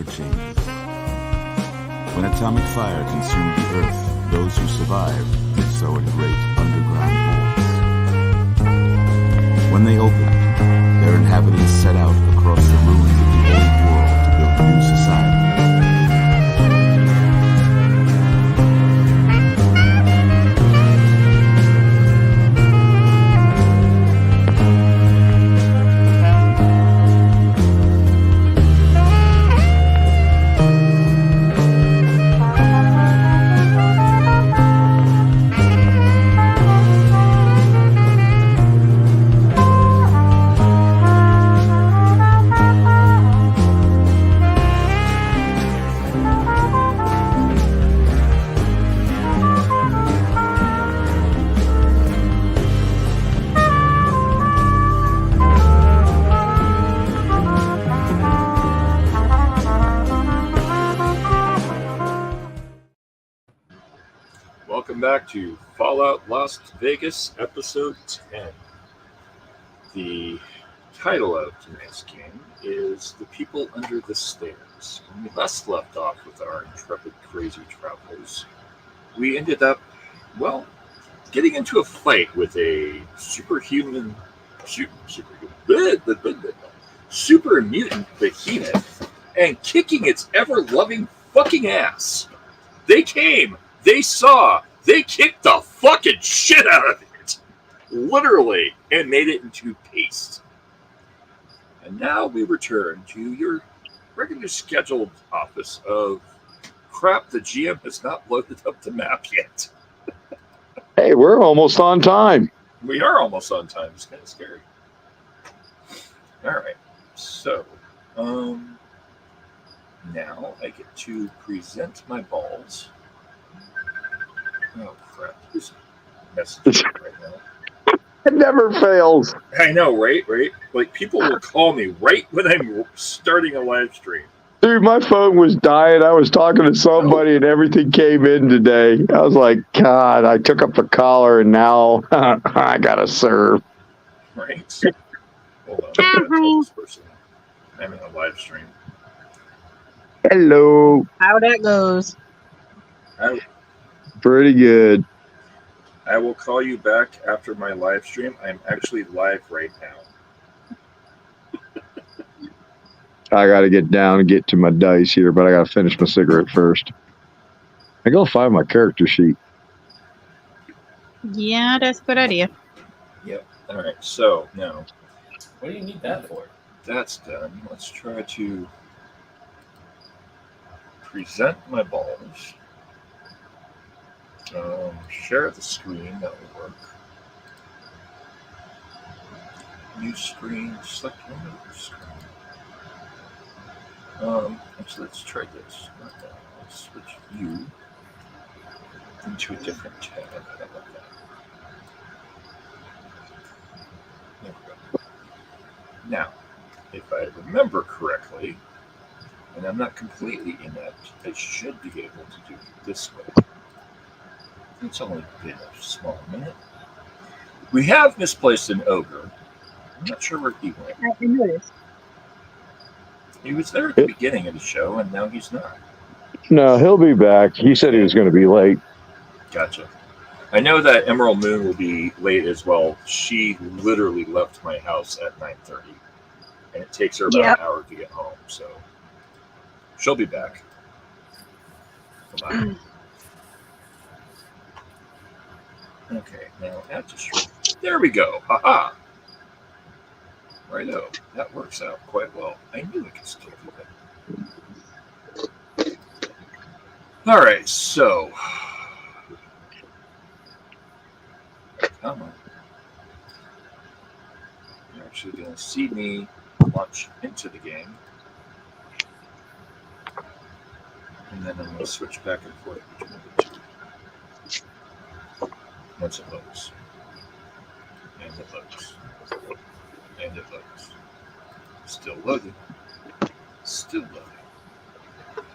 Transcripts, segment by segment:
changes. When atomic fire consumed the Earth, those who survived did so in great underground vaults. When they opened, their inhabitants set out across the ruins of the old world to build a new society. Back to Fallout Las Vegas, Episode 10. The title of tonight's game is The People Under the Stairs. When we last left off with our intrepid, crazy travelers, we ended up, well, getting into a fight with a super mutant behemoth and kicking its ever-loving fucking ass. They came, they saw, they kicked the fucking shit out of it, literally, and made it into paste. And now we return to your regular scheduled office of crap. The GM has not loaded up the map yet. Hey, we're almost on time. We are almost on time. It's kind of scary. All right, so now I get to present my balls. Oh crap! Who's messaging right now? It never fails. I know, right? Like people will call me right when I'm starting a live stream. Dude, my phone was dying. I was talking to somebody and everything came in today. I was like, God, I took up the collar and now I gotta serve. Right. Hold on. I gotta tell this person I'm in a live stream. Hello. How that goes? Pretty good. I will call you back after my live stream. I'm actually live right now. I got to get down and get to my dice here, but I got to finish my cigarette first. I go find my character sheet. Yeah, that's a good idea. Yep. All right. So now, what do you need that for? That's done. Let's try to present my balls. Share the screen. That will work. New screen. Select one of the screen. Actually, let's try this. Not that. Let's switch view into a different tab. How about that? There we go. Now, if I remember correctly, and I'm not completely inept, I should be able to do it this way. It's only been a small minute. We have misplaced an ogre. I'm not sure where he went. I noticed. He was there at the beginning of the show, and now he's not. No, he'll be back. He said he was going to be late. Gotcha. I know that Emerald Moon will be late as well. She literally left my house at 9:30, and it takes her about an hour to get home, so she'll be back. Come on. Okay, now add to stream. There we go. Ha-ha. Righto. That works out quite well. I knew I could still do that. All right, so. Come on. You're actually going to see me launch into the game. And then I'm going to switch back and forth between the two. Once it loads. And it loads. And it loads. Still loading. Still loading.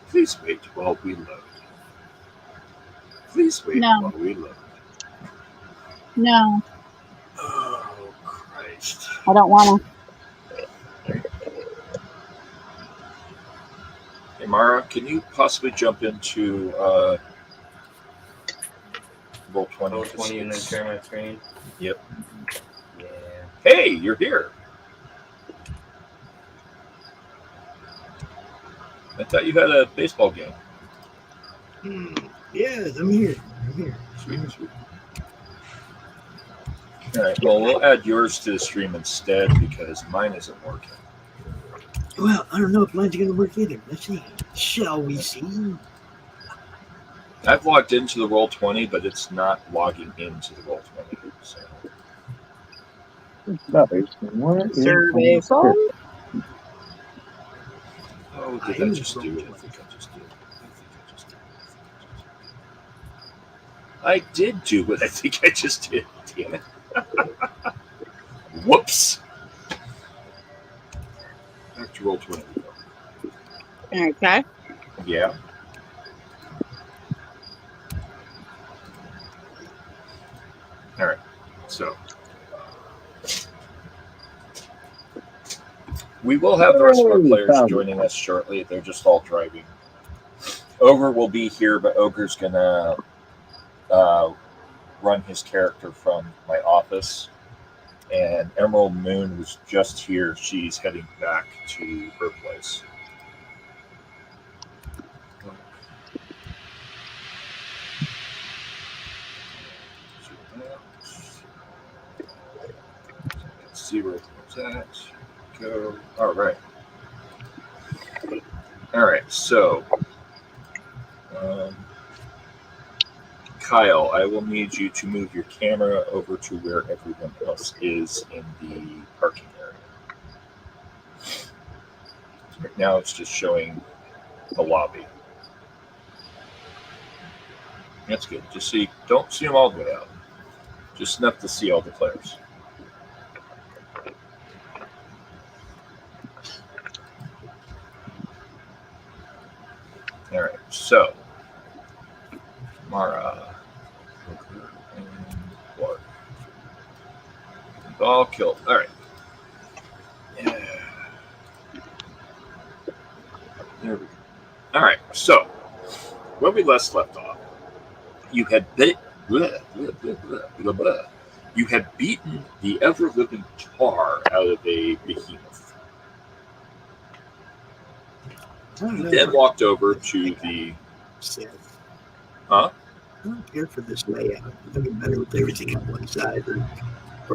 Please wait while we load. Please wait while we load. No. Oh, Christ. I don't want to. Hey, Mara, can you possibly jump into roll 20? Roll 20 and then share my screen? Yep. Yeah. Hey, you're here. I thought you had a baseball game. Yes, I'm here. Sweet. All right. Well, we'll add yours to the stream instead because mine isn't working. Well, I don't know if mine's going to work either. Let's see. Shall we see? I've logged into the Roll20, but it's not logging into the Roll20. So. Survey phone. Oh, did I just do it? I think I just did. I did do what I think I just did. Damn it. Whoops. Back to Roll20. Okay. Yeah. All right. So we will have the rest of our players joining us shortly. They're just all driving. Ogre will be here, but Ogre's gonna run his character from my office. And Emerald Moon was just here. She's heading back to her place. Let's see where it's at. Go. All right. All right. So, Kyle, I will need you to move your camera over to where everyone else is in the parking area. Right now, it's just showing the lobby. That's good. Just see, don't see them all the way out. Just enough to see all the players. All right, so Mara, and Clark, all killed. All right. Yeah. There we go. All right, so when we last left off, you had you had beaten the ever-living tar out of a behemoth. You then walked over to the... Seth. Huh? I don't care for this layout. I mean, better with everything on one side or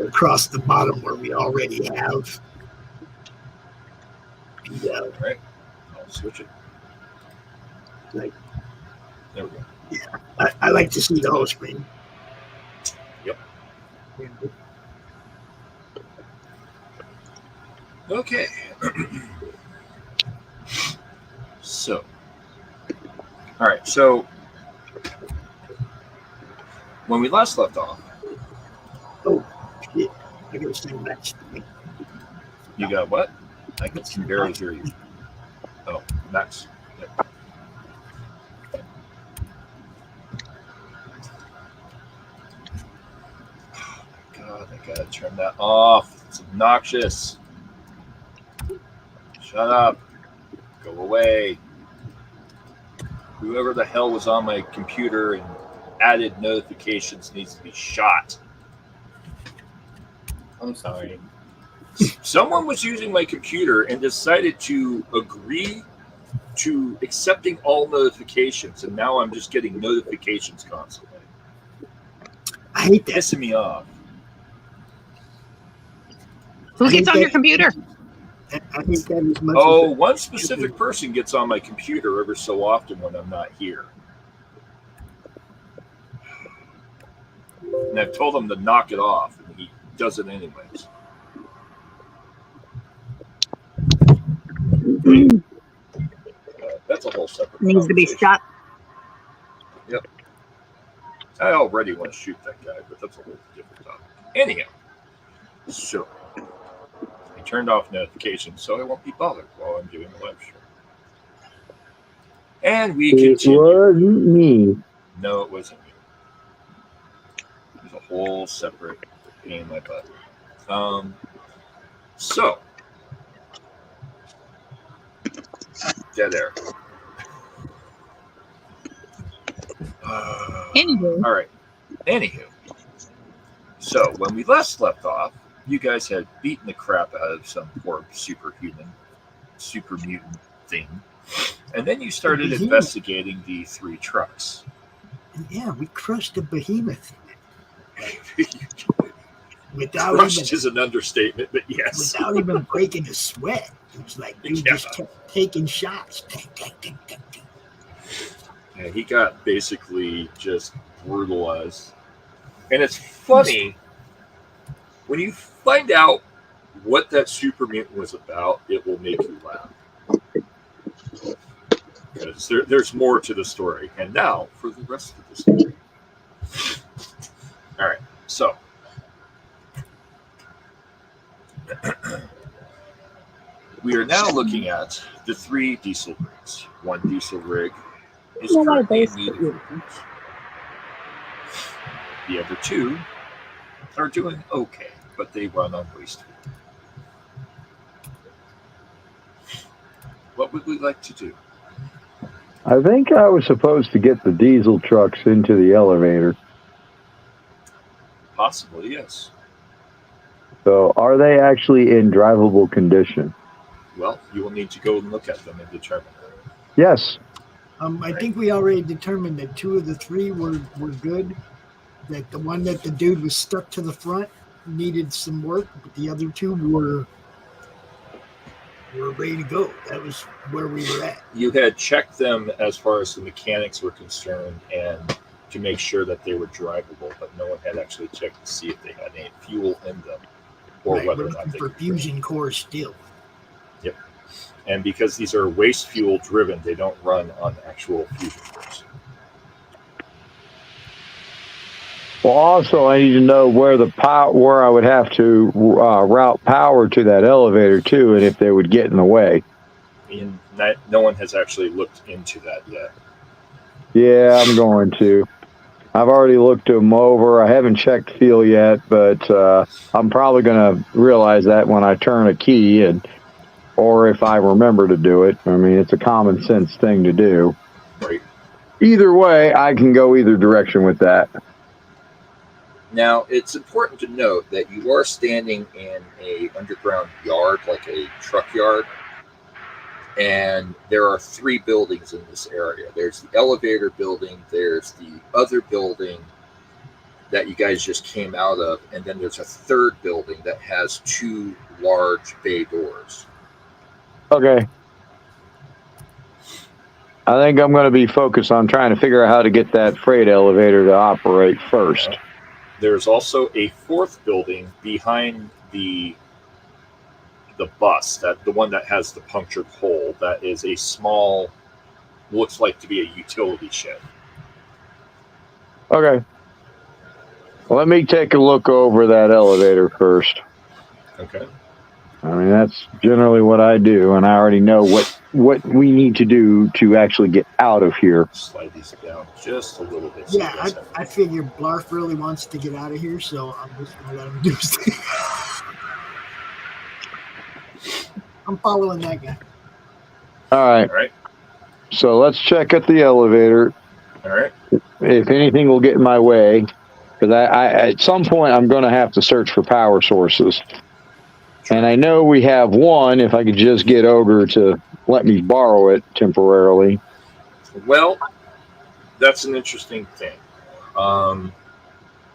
across the bottom where we already have. Yeah. All right. I'll switch it. Like, there we go. Yeah. I like to see the whole screen. Yep. Okay. So, all right. So, when we last left off, Oh, shit. I gotta send that to me. you got what? I can barely hear you. Oh, Max. Yep. God, I gotta turn that off. It's obnoxious. Shut up. Go away. Whoever the hell was on my computer and added notifications needs to be shot. I'm sorry. Someone was using my computer and decided to agree to accepting all notifications, and now I'm just getting notifications constantly. I hate that. Pissing me off. Who gets on your computer? I hate that as much Oh, as one specific person gets on my computer every so often when I'm not here. And I've told him to knock it off, and he does it anyways. That's a whole separate Needs to be conversation. shot. Yep. I already want to shoot that guy, but that's a whole different topic. Anyhow, so I turned off notifications so I won't be bothered while I'm doing the live show. And we continue. wasn't me. No, it wasn't me. It was a whole separate pain in my butt. So, dead air. Anywho. All right. Anywho. So, when we last left off, you guys had beaten the crap out of some poor super mutant thing. And then you started Behemoth. investigating the 3 trucks. Yeah, we crushed a behemoth. Without Crushed even, is an understatement, but yes. without even breaking a sweat. It was like dude Yeah. just kept taking shots. Ding, ding, ding, ding, ding. Yeah, he got basically just brutalized. And it's funny, when you find out what that super mutant was about, it will make you laugh. Because there's more to the story. And now for the rest of the story. All right, so we are now looking at the 3 diesel rigs. 1 diesel rig is currently in need of repairs. The other 2 are doing okay, but they run on waste fuel. What would we like to do? I think I was supposed to get the diesel trucks into the elevator. Possibly, yes. So are they actually in drivable condition? Well, you will need to go and look at them and determine that. Yes. I think we already determined that 2 of the 3 were good. That the one that the dude was stuck to the front needed some work, but the other 2 were ready to go. That was where we were at. You had checked them as far as the mechanics were concerned and to make sure that they were drivable, but no one had actually checked to see if they had any fuel in them or Right, whether we're or not looking they for could fusion cores still. Yep. And because these are waste fuel driven, they don't run on actual fusion cores. Well, also, I need to know where where I would have to route power to that elevator too, and if they would get in the way. And no one has actually looked into that yet. Yeah, I'm going to. I've already looked them over. I haven't checked feel yet, but I'm probably going to realize that when I turn a key, or if I remember to do it. I mean, it's a common sense thing to do. Right. Either way, I can go either direction with that. Now, it's important to note that you are standing in a underground yard, like a truck yard, and there are 3 buildings in this area. There's the elevator building, there's the other building that you guys just came out of, and then there's a 3rd building that has 2 large bay doors. Okay. I think I'm going to be focused on trying to figure out how to get that freight elevator to operate first. Okay. There's also a 4th building behind the bus, the one that has the punctured hole. That is a small, looks like to be a utility shed. Okay. Well, let me take a look over that elevator first. Okay. I mean, that's generally what I do, and I already know what we need to do to actually get out of here. Slide these down just a little bit. Yeah, I figure Blarf really wants to get out of here, so I'm just going to let him do his thing. I'm following that guy. All right. All right. So let's check at the elevator. All right. If anything will get in my way, because I at some point I'm going to have to search for power sources. And I know we have one, if I could just get Ogre to let me borrow it temporarily. Well, that's an interesting thing.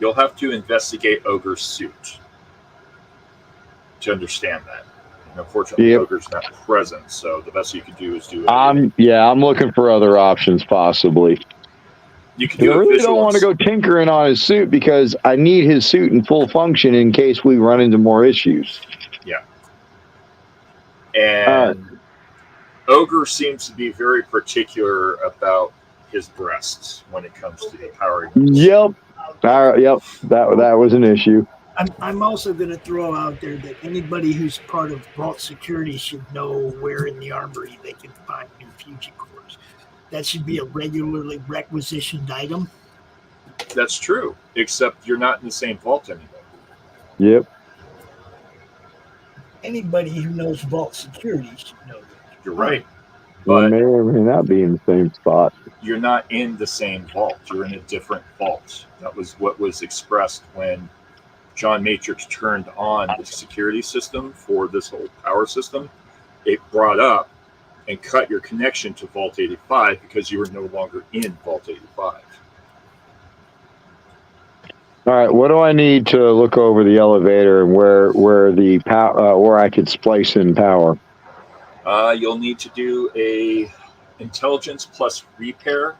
You'll have to investigate Ogre's suit to understand that. And unfortunately, Yep. Ogre's not present, so the best you can do is do it. I'm looking for other options possibly. You can I do a really visual. don't want to go tinkering on his suit because I need his suit in full function in case we run into more issues. Yeah. And Ogre seems to be very particular about his breasts when it comes to the power. Yep. That was an issue. I'm also going to throw out there that anybody who's part of Vault Security should know where in the armory they can find new fusion cores. That should be a regularly requisitioned item. That's true, except you're not in the same vault anymore. Yep. Anybody who knows Vault Security should know that. You're right. But may or may not be in the same spot. You're not in the same vault. You're in a different vault. That was what was expressed when John Matrix turned on the security system for this whole power system. It brought up and cut your connection to Vault 85 because you were no longer in Vault 85. All right, what do I need to look over the elevator and where the where I could splice in power? You'll need to do a intelligence plus repair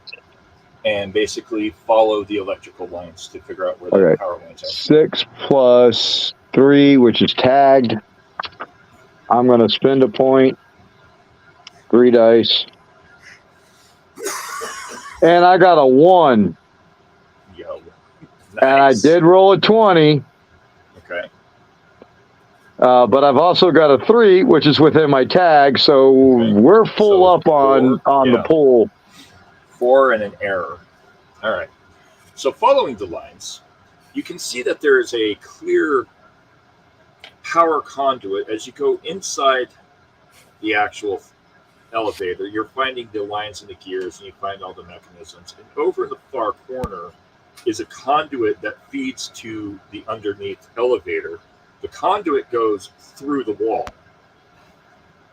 and basically follow the electrical lines to figure out where the power lines are. 6 plus 3, which is tagged. I'm going to spend a point. 3 dice. And I got a 1. Yo. Nice. And I did roll a 20. Okay. But I've also got a 3, which is within my tag, so we're full up on the pool. 4 and an error. All right. So following the lines, you can see that there is a clear power conduit as you go inside the actual elevator. You're finding the lines and the gears, and you find all the mechanisms. And over in the far corner is a conduit that feeds to the underneath elevator. The conduit goes through the wall.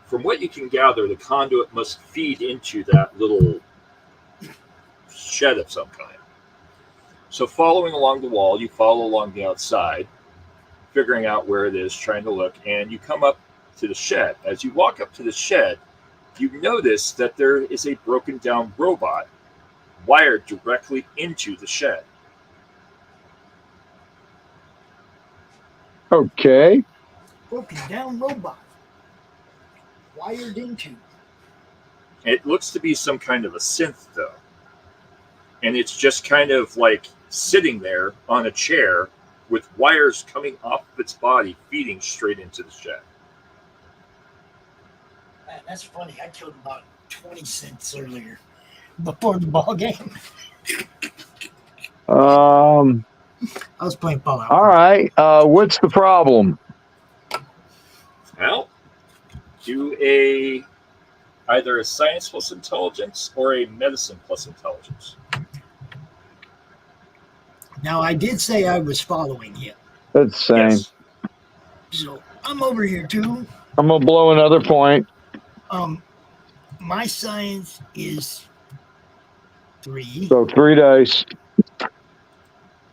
From what you can gather, the conduit must feed into that little shed of some kind. So following along the wall, you follow along the outside, figuring out where it is, trying to look, and you come up to the shed. As you walk up to the shed, you notice that there is a broken down robot wired directly into the shed. Okay. Broken down robot. Wired into. It looks to be some kind of a synth, though. And it's just kind of like sitting there on a chair with wires coming off of its body, feeding straight into the shed. Man, that's funny. I killed about 20 cents earlier before the ball game. I was playing Fallout. All right. What's the problem? Well, do either a science plus intelligence or a medicine plus intelligence. Now, I did say I was following him. That's the same. Yes. So I'm over here too. I'm going to blow another point. My science is 3. So 3 dice.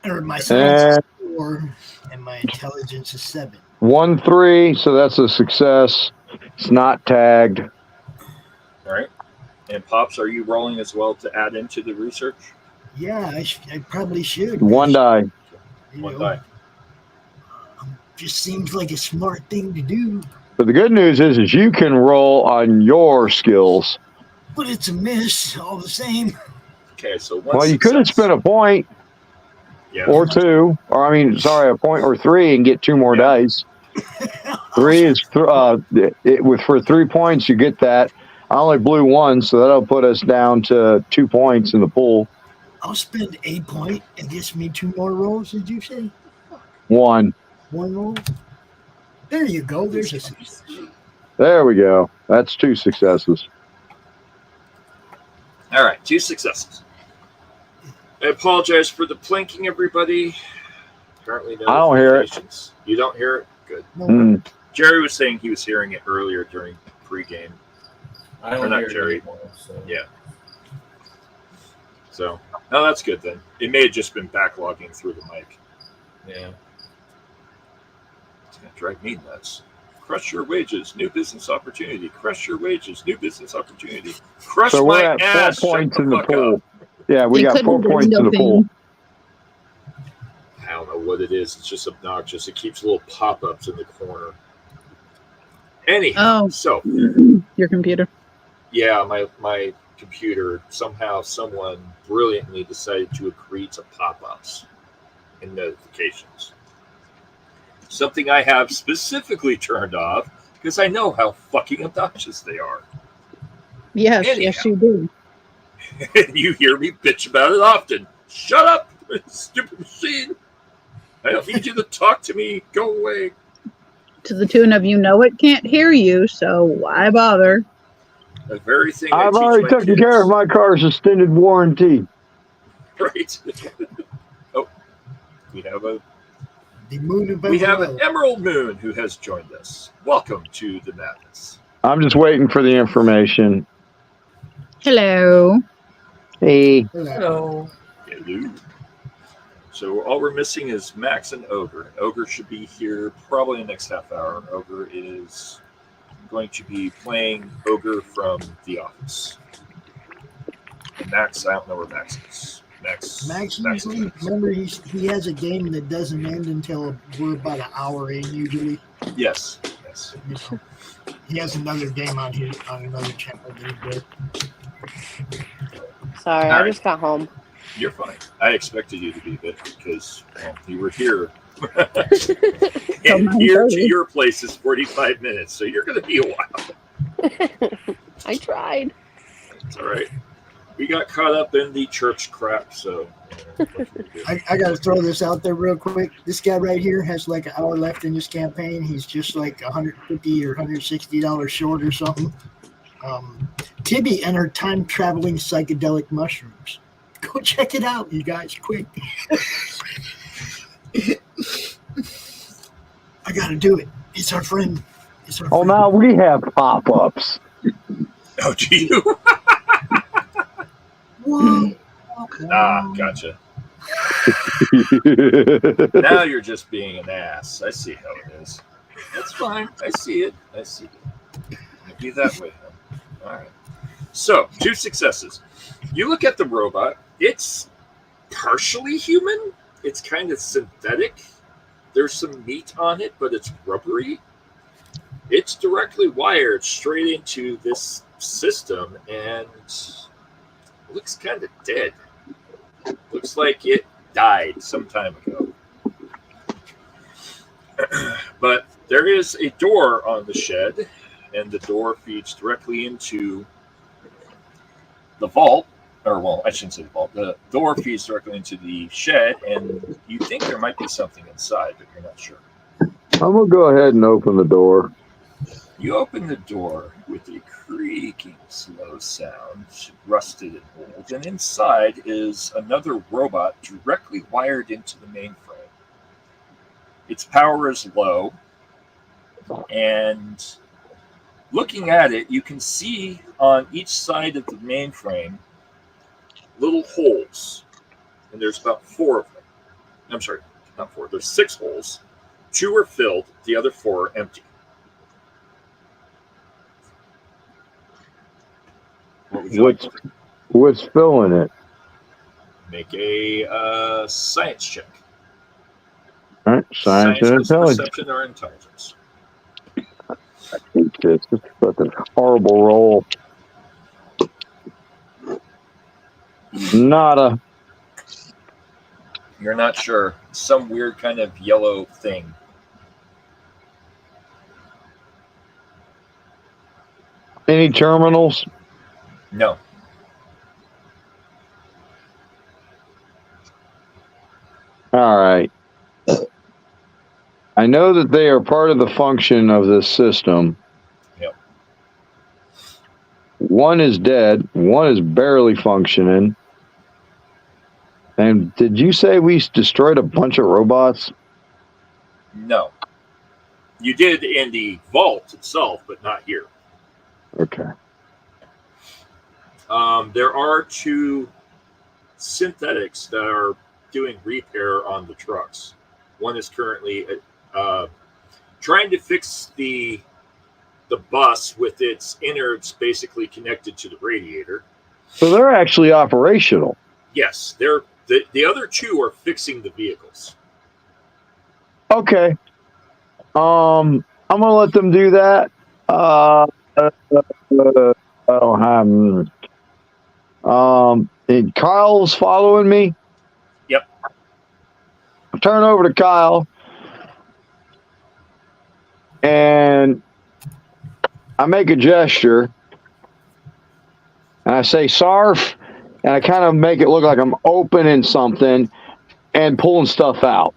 Or my science is 4, and my intelligence is 7. 1, 3, so that's a success. It's not tagged. All right. And Pops, are you rolling as well to add into the research? Yeah, I probably should. 1 die. One die. Just seems like a smart thing to do. But the good news is you can roll on your skills. But it's a miss all the same. Okay, so Well, you could have spent a point or 2, or a point or 3 and get 2 more dice. 3 is for 3 points you get that. I only blew 1, so that'll put us down to 2 points in the pool. I'll spend a point and gets me 2 more rolls, did you say? 1. 1 roll? There you go. There's a success. There we go. That's 2 successes. All right, 2 successes. I apologize for the plinking, everybody. Apparently, no. I don't hear it. You don't hear it? Good. Mm. Jerry was saying he was hearing it earlier during pregame. I don't not hear Jerry. it anymore, so. Yeah. So, no, that's good then. It may have just been backlogging through the mic. Yeah. It's going to drive me nuts. Crush your wages, new business opportunity. Crush your wages, new business opportunity. Crush So my we're at ass. 4 points Shut in the fuck pool. up. Yeah, we got 4 points in the pool. I don't know what it is. It's just obnoxious. It keeps little pop-ups in the corner. Anyhow, so your computer. Yeah, my computer, somehow someone brilliantly decided to agree to pop-ups and notifications. Something I have specifically turned off because I know how fucking obnoxious they are. Yes, Anyhow. yes, you do. And you hear me bitch about it often. Shut up, stupid machine. I don't need you to talk to me. Go away. To the tune of, it can't hear you, so why bother? The very thing I I've teach already my taken kids. care of my car's extended warranty. Right. Oh, we have The moon of we have an Emerald. Emerald Moon who has joined us. Welcome to the madness. I'm just waiting for the information. Hello. Hey, Hello. Hello. So all we're missing is Max and Ogre. Ogre should be here probably in the next half hour. Ogre is going to be playing Ogre from The Office. And Max, I don't know where Max is. Max usually, remember, he has a game that doesn't end until we're about an hour in usually. Yes. You know, he has another game on another channel that he did. Sorry, All I right. just got home. You're fine. I expected you to be, but because you were here. Till And here to 9:30. your place is 45 minutes, so you're going to be a while. I tried. It's all right. We got caught up in the church crap, so. I got to throw this out there real quick. This guy right here has like an hour left in this campaign. He's just like $150 or $160 short or something. Tibby and her time traveling psychedelic mushrooms. Go check it out, you guys, quick. I got to do it. It's our friend. oh, now we have pop-ups. Oh, do you? Whoa. Gotcha. Now you're just being an ass. I see how it is. That's fine. I see it. Be that way, then. All right. So, 2 successes. You look at the robot. It's partially human. It's kind of synthetic. There's some meat on it, but it's rubbery. It's directly wired straight into this system and looks kind of dead. Looks like it died some time ago. But there is a door on the shed, and the door feeds directly into the vault. Or, well, I shouldn't say the vault. The door feeds directly into the shed, and you think there might be something inside, but you're not sure. I'm going to go ahead and open the door. You open the door with a creaking, slow sound, rusted and old, and inside is another robot directly wired into the mainframe. Its power is low, and looking at it, you can see on each side of the mainframe little holes, and there's about 4 of them. I'm sorry, not 4. There's 6 holes. 2 are filled, the other 4 are empty. What would you like to do? What's filling it? Make a science check. All right, science and intelligence. Perception, or intelligence. I hate this. This is such a horrible roll. Nada. You're not sure. Some weird kind of yellow thing. Any terminals? No. All right. I know that they are part of the function of this system. Yep. One is dead. One is barely functioning. And did you say we destroyed a bunch of robots? No. You did in the vault itself, but not here. Okay. There are 2 synthetics that are doing repair on the trucks. One is currently trying to fix the bus with its innards basically connected to the radiator. So they're actually operational. Yes, they're the other 2 are fixing the vehicles. Okay. I'm gonna let them do that. And Kyle's following me. Yep. I turn over to Kyle, and I make a gesture, and I say "Sarf," and I kind of make it look like I'm opening something and pulling stuff out,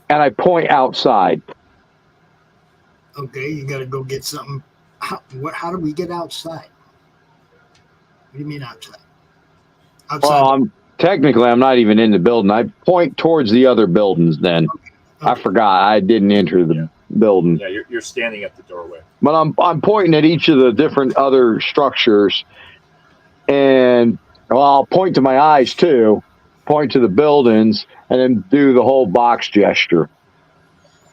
and I point outside. Okay, you got to go get something. How do we get outside? What do you mean outside? Well, technically, I'm not even in the building. I point towards the other buildings then. I forgot. I didn't enter the building. Yeah, you're standing at the doorway. But I'm pointing at each of the different other structures. And I'll point to my eyes, too. Point to the buildings. And then do the whole box gesture.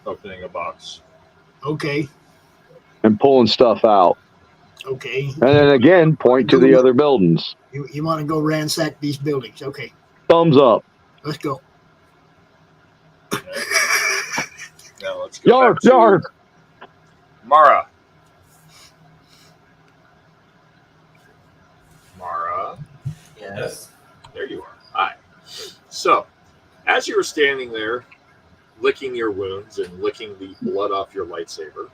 Opening a box. Okay. And pulling stuff out. Okay. And then again, point to the other buildings. You want to go ransack these buildings. Okay. Thumbs up. Let's go. Okay. Now let's go back to Yark. Mara. Mara. Yes. There you are. Hi. So, as you were standing there, licking your wounds and licking the blood off your lightsaber,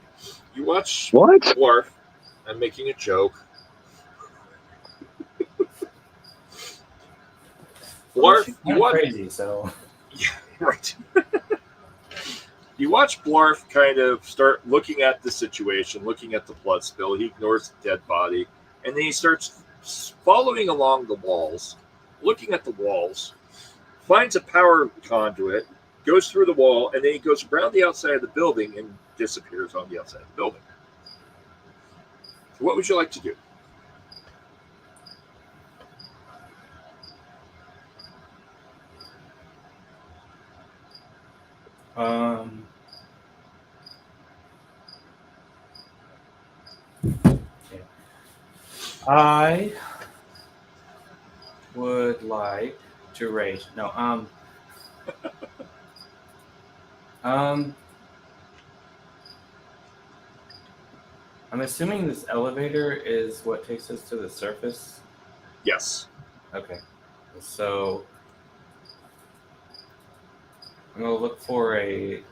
you watch What? Blarf. I'm making a joke. Blarf, you watch crazy, so yeah, right. You watch Blarf kind of start looking at the situation, looking at the blood spill. He ignores the dead body, and then he starts following along the walls, looking at the walls, finds a power conduit, goes through the wall, and then he goes around the outside of the building and disappears on the outside of the building. What would you like to do? I would like to raise. No, I'm assuming this elevator is what takes us to the surface. Yes. Okay, so I'm gonna look for a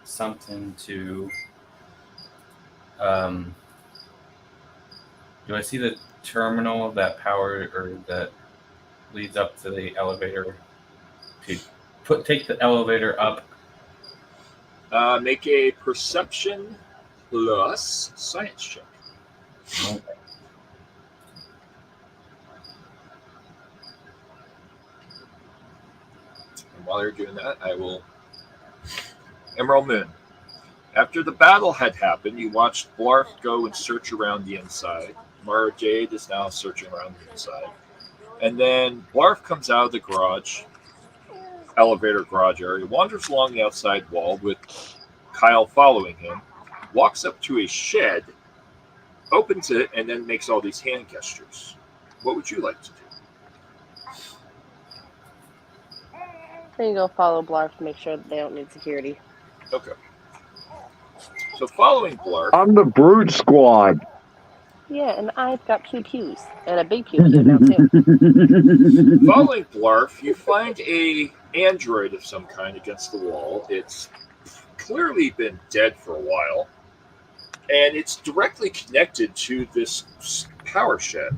something to. Do I see the terminal that power or that leads up to the elevator? To take the elevator up. Make a perception plus science check. Okay. And while you're doing that, I will. Emerald Moon. After the battle had happened, you watched Blarf go and search around the inside. Mara Jade is now searching around the inside. And then Blarf comes out of the garage, elevator garage area, wanders along the outside wall with Kyle following him, walks up to a shed, opens it, and then makes all these hand gestures. What would you like to do? I'm going to go follow Blarf to make sure that they don't need security. Okay. So following Blarf... I'm the Brute Squad. Yeah, and I've got pew pews. And a big pew pew now, too. Following Blarf, you find a android of some kind against the wall. It's clearly been dead for a while. And it's directly connected to this power shed.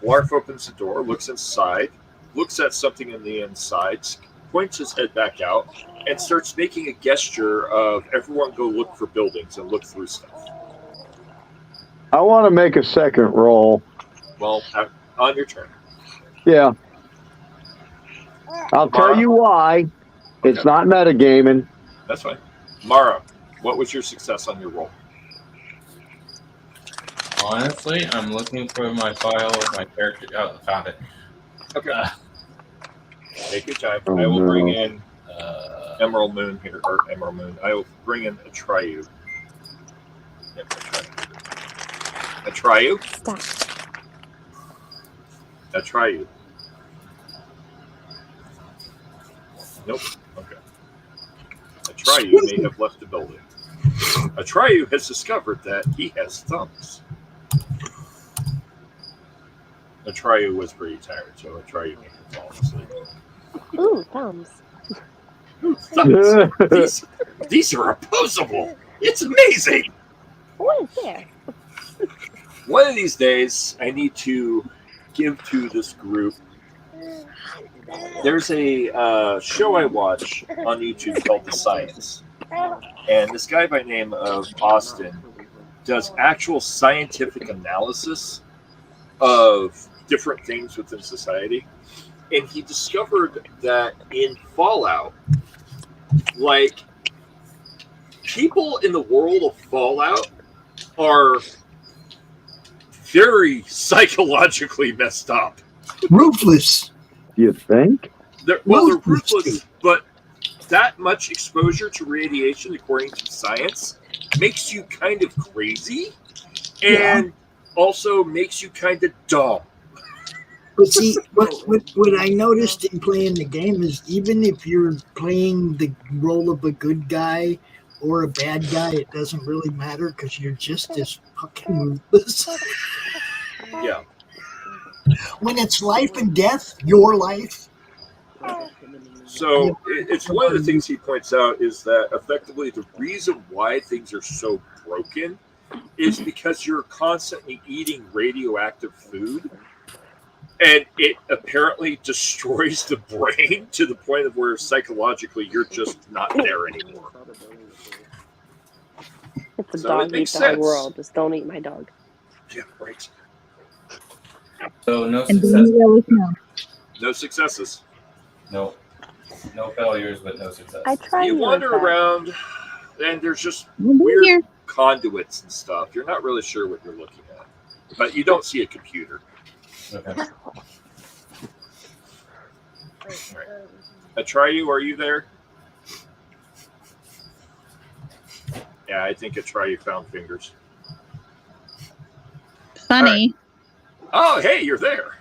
Blarf opens the door, looks inside, looks at something in the inside, points his head back out, and starts making a gesture of everyone go look for buildings and look through stuff. I want to make a second roll. Well, on your turn. Yeah. I'll tell you why. It's not metagaming. That's fine. Mara, what was your success on your roll? Honestly, I'm looking for my file of my character. Oh, found it. Okay. Take your time. I will bring in Emerald Moon here, or Emerald Moon. I will bring in a Triu. Yep, a Triu. A Triu. Nope. Okay. A Triu may have left the building. A Triu has discovered that he has thumbs. A Triu was pretty tired, so a Triu made him fall asleep. Ooh, thumbs. Ooh, thumbs. These are opposable. It's amazing. What is there? One of these days, I need to give to this group. There's a show I watch on YouTube called The Science. And this guy by the name of Austin does actual scientific analysis of different things within society. And he discovered that in Fallout, like, people in the world of Fallout are very psychologically messed up. Ruthless. You think? They're ruthless, but that much exposure to radiation, according to science, makes you kind of crazy and also makes you kind of dumb. But see, what I noticed in playing the game is even if you're playing the role of a good guy or a bad guy, it doesn't really matter because you're just as fucking ruthless. Yeah. When it's life and death, your life. So it's one of the things he points out is that effectively the reason why things are so broken is because you're constantly eating radioactive food. And it apparently destroys the brain to the point of where psychologically you're just not there anymore. It's a So dog it eat makes dog sense. world. Just don't eat my dog. Yeah, right. So no And then success. you always know. No successes. No failures, but no success. I tried. You wander around, and there's just We'll be weird here. conduits and stuff. You're not really sure what you're looking at, but you don't see a computer. Okay. Right. Atreyu, are you there? Yeah, I think Atreyu found fingers. Funny. Oh, hey, you're there.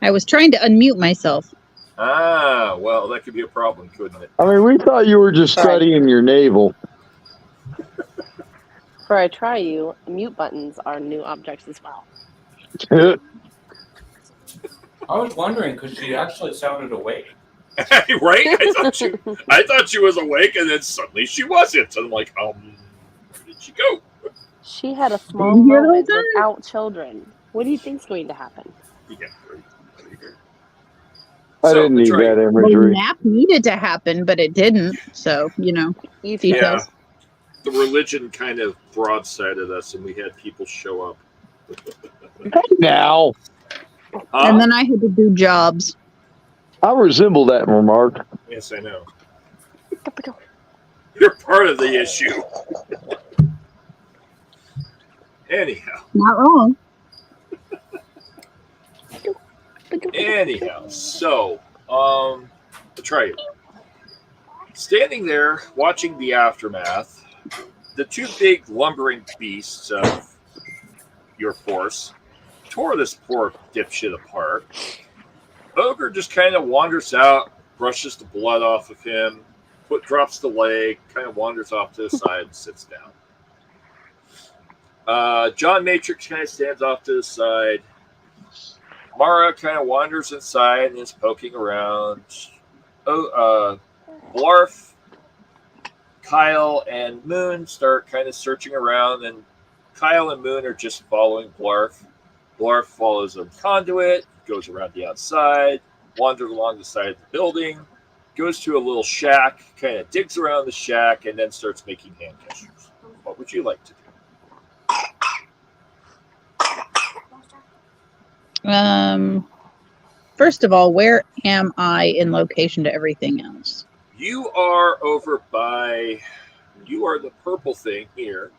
I was trying to unmute myself. Ah, well, that could be a problem, couldn't it? I mean, we thought you were just studying your navel. For I try you, mute buttons are new objects as well. I was wondering because she actually sounded awake. Right? I thought she was awake, and then suddenly she wasn't. And I'm like, where did she go? She had a small You hear the whole moment time? without children. What do you think's going to happen? Yeah, right. I didn't need that The imagery. nap needed to happen, but it didn't. So, details. The religion kind of broadsided us, and we had people show up. Now, And then I had to do jobs. I resemble that remark. Yes, I know. You're part of the issue. Anyhow. Not wrong. Anyhow, so, try it. Standing there, watching the aftermath, the two big lumbering beasts of your force tore this poor dipshit apart. Ogre just kind of wanders out, brushes the blood off of him, drops the leg, kind of wanders off to the side and sits down. John Matrix kind of stands off to the side. Mara kind of wanders inside and is poking around. Blarf, Kyle, and Moon start kind of searching around, and Kyle and Moon are just following Blarf. Blarf follows a conduit, goes around the outside, wanders along the side of the building, goes to a little shack, kind of digs around the shack, and then starts making hand gestures. What would you like to do? First of all, where am I in location to everything else? You are over by, you are the purple thing here.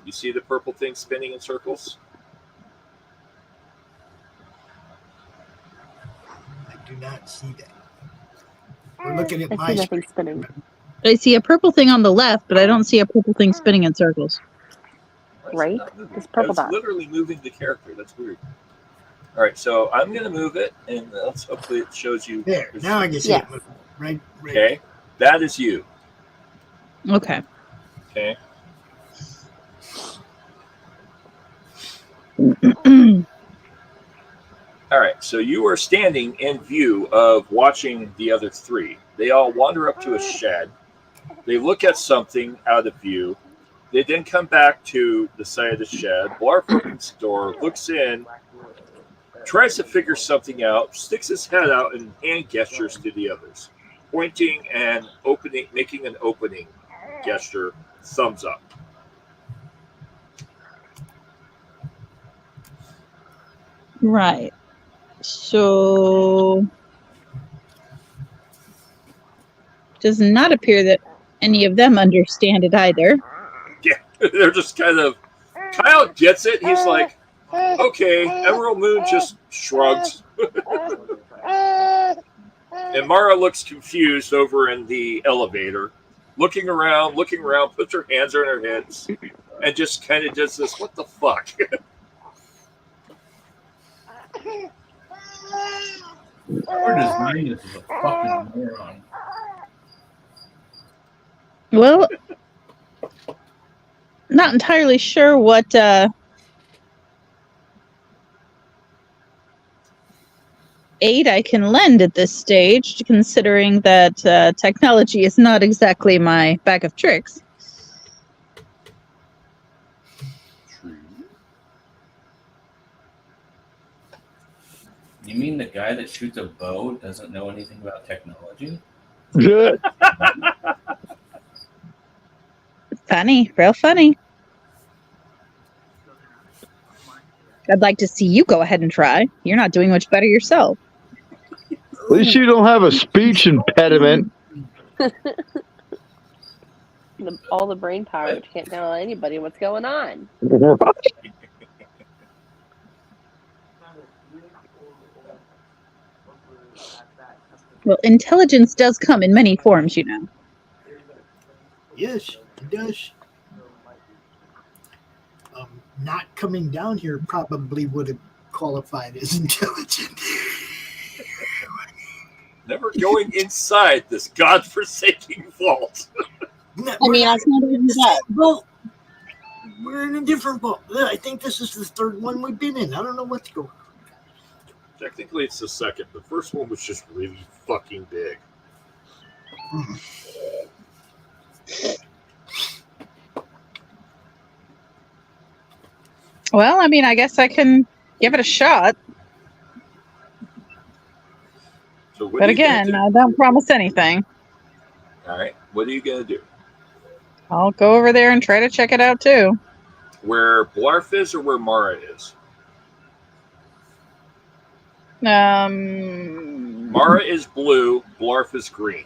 You see the purple thing spinning in circles? I do not see that. We're looking at I my see nothing screen. spinning. I see a purple thing on the left, but I don't see a purple thing spinning in circles. Right? This purple It's dot. literally moving the character. That's weird. All right, so I'm going to move it, and let's hopefully it shows you. There, now I can see Yes. it moving. Right. Okay, that is you. Okay. Okay. All right, so you are standing in view of watching the other three. They all wander up to a shed. They look at something out of view. They then come back to the side of the shed. Blarf opens the door, looks in, tries to figure something out, sticks his head out and hand gestures to the others, pointing and opening, making an opening gesture, thumbs up. Right. So, does not appear that any of them understand it either. Yeah, they're just kind of. Kyle gets it. He's like, okay. Emerald Moon just shrugs. And Mara looks confused over in the elevator, looking around, puts her hands on her hips, and just kind of does this, what the fuck? Whoever designed this is a fucking moron. Well, not entirely sure what aid I can lend at this stage, considering that technology is not exactly my bag of tricks. You mean the guy that shoots a bow doesn't know anything about technology? Good. Funny, real funny. I'd like to see you go ahead and try. You're not doing much better yourself. At least you don't have a speech impediment. All the brain power can't tell anybody what's going on. Well, intelligence does come in many forms, you know. Yes, it does. Not coming down here probably would have qualified as intelligent. Never going inside this godforsaken vault. I mean, I can't even do that. Vault. We're in a different vault. I think this is the third one we've been in. I don't know what's going on. Technically, it's the second. The first one was just really fucking big. Well, I mean, I guess I can give it a shot. So what But are you gonna again, do? I don't promise anything. All right, what are you going to do? I'll go over there and try to check it out, too. Where Blarf is or where Mara is? Mara is blue, Blarf is green.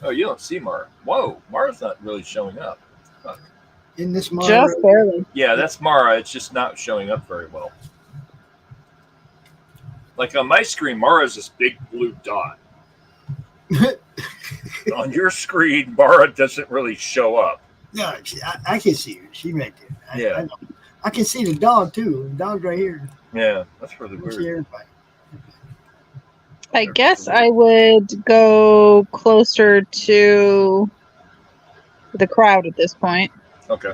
Oh, you don't see Mara. Whoa, Mara's not really showing up. Fuck. In this Mara, Just barely. Yeah, that's Mara. It's just not showing up very well. Like on my screen, Mara's this big blue dot. On your screen, Mara doesn't really show up. No, I can see her. She's right there. Yeah. I know. I can see the dog too. The dog right here. Yeah, that's really I can see weird. everybody. I guess I would go closer to the crowd at this point. Okay.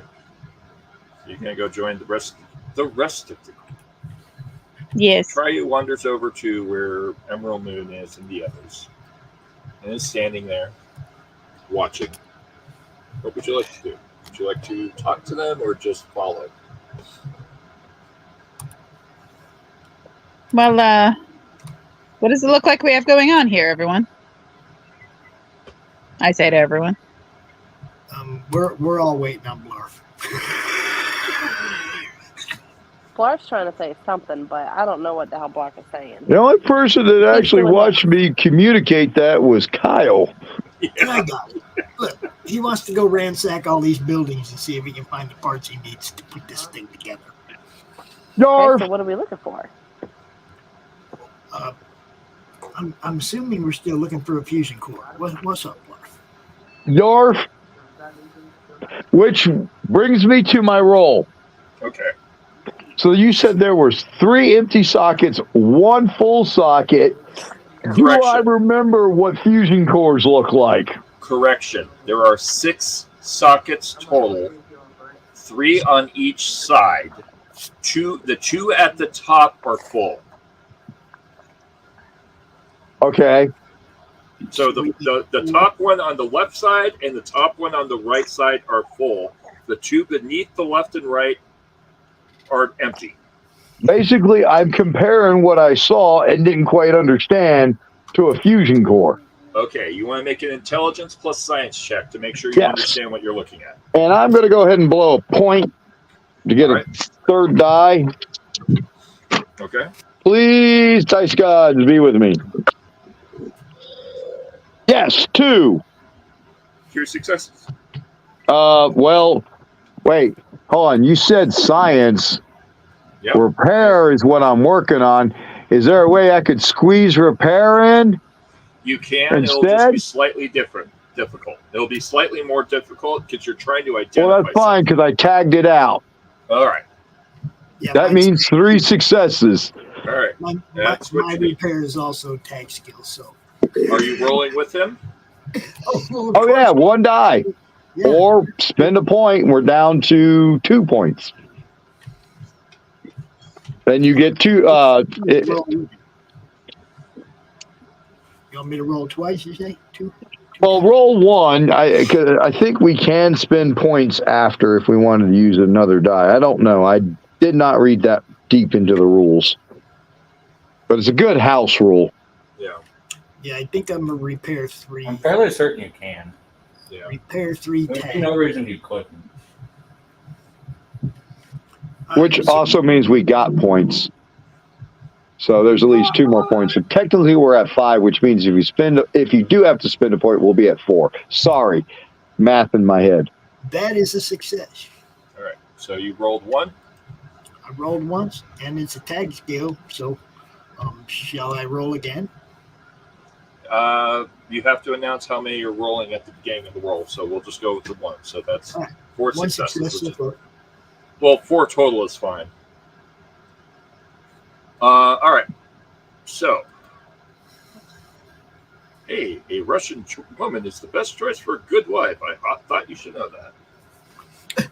You're gonna go join the rest of the group. Yes. Tryu wanders over to where Emerald Moon is and the others, and is standing there, watching. What would you like to do? Would you like to talk to them or just follow? Well, what does it look like we have going on here, everyone? I say to everyone. We're all waiting on Blarf. Blarf's trying to say something, but I don't know what the hell Blarf is saying. The only person that actually watched me communicate that was Kyle. And I got it. Look, he wants to go ransack all these buildings and see if he can find the parts he needs to put this thing together. Yarf! Okay, so what are we looking for? I'm assuming we're still looking for a fusion core. What's up, Blarf? Yarf! Which brings me to my role. Okay. So you said there was 3 empty sockets, 1 full socket. Do I Correction. remember what fusion cores look like? Correction. There are 6 sockets total, 3 on each side. The 2 at the top are full. Okay. So the top one on the left side and the top one on the right side are full. The 2 beneath the left and right are empty. Basically, I'm comparing what I saw and didn't quite understand to a fusion core. Okay, you want to make an intelligence plus science check to make sure you Yes. understand what you're looking at. And I'm going to go ahead and blow a point to get All right. a third die. Okay. Please, dice gods, be with me. Yes, 2. Your successes. Well, wait, hold on. You said science. Yep. Repair is what I'm working on. Is there a way I could squeeze repair in? You can. It'll just be slightly difficult. It'll be slightly more difficult because you're trying to identify. Well, that's fine because I tagged it out. All right. Yeah, That means 3 successes. All right. My what you need. repair is also tag skill, so. Are you rolling with him? Oh, yeah, 1 die. Yeah. Or spend a point. We're down to 2 points. Then you get 2. You want me to roll twice, you say? 2? Well, roll 1. I think we can spend points after if we wanted to use another die. I don't know. I did not read that deep into the rules. But it's a good house rule. Yeah. Yeah, I think I'm going to repair 3. I'm fairly certain you can. Yeah. Repair 3 There's tag. no reason you couldn't. Which also means we got points. So there's at least 2 more points. So technically we're at 5, which means if you do have to spend a point, we'll be at 4. Sorry. Math in my head. That is a success. All right. So you rolled 1. I rolled once, and it's a tag skill, so shall I roll again? You have to announce how many you're rolling at the beginning of the roll, so we'll just go with the 1. So that's 4 One successes. success. Well, 4 total is fine. All right. So, hey, a Russian woman is the best choice for a good wife. I thought you should know that.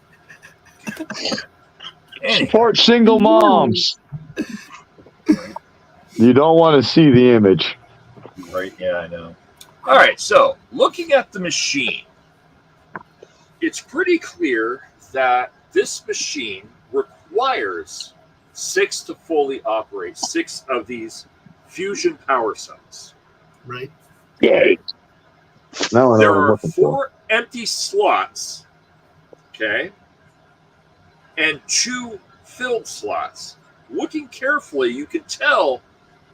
Support single moms. You don't want to see the image. Right? Yeah, I know. All right. So, looking at the machine, it's pretty clear that this machine requires 6 to fully operate, 6 of these fusion power cells. Right. Yay. No, There are 4 empty slots, okay, and 2 filled slots. Looking carefully, you can tell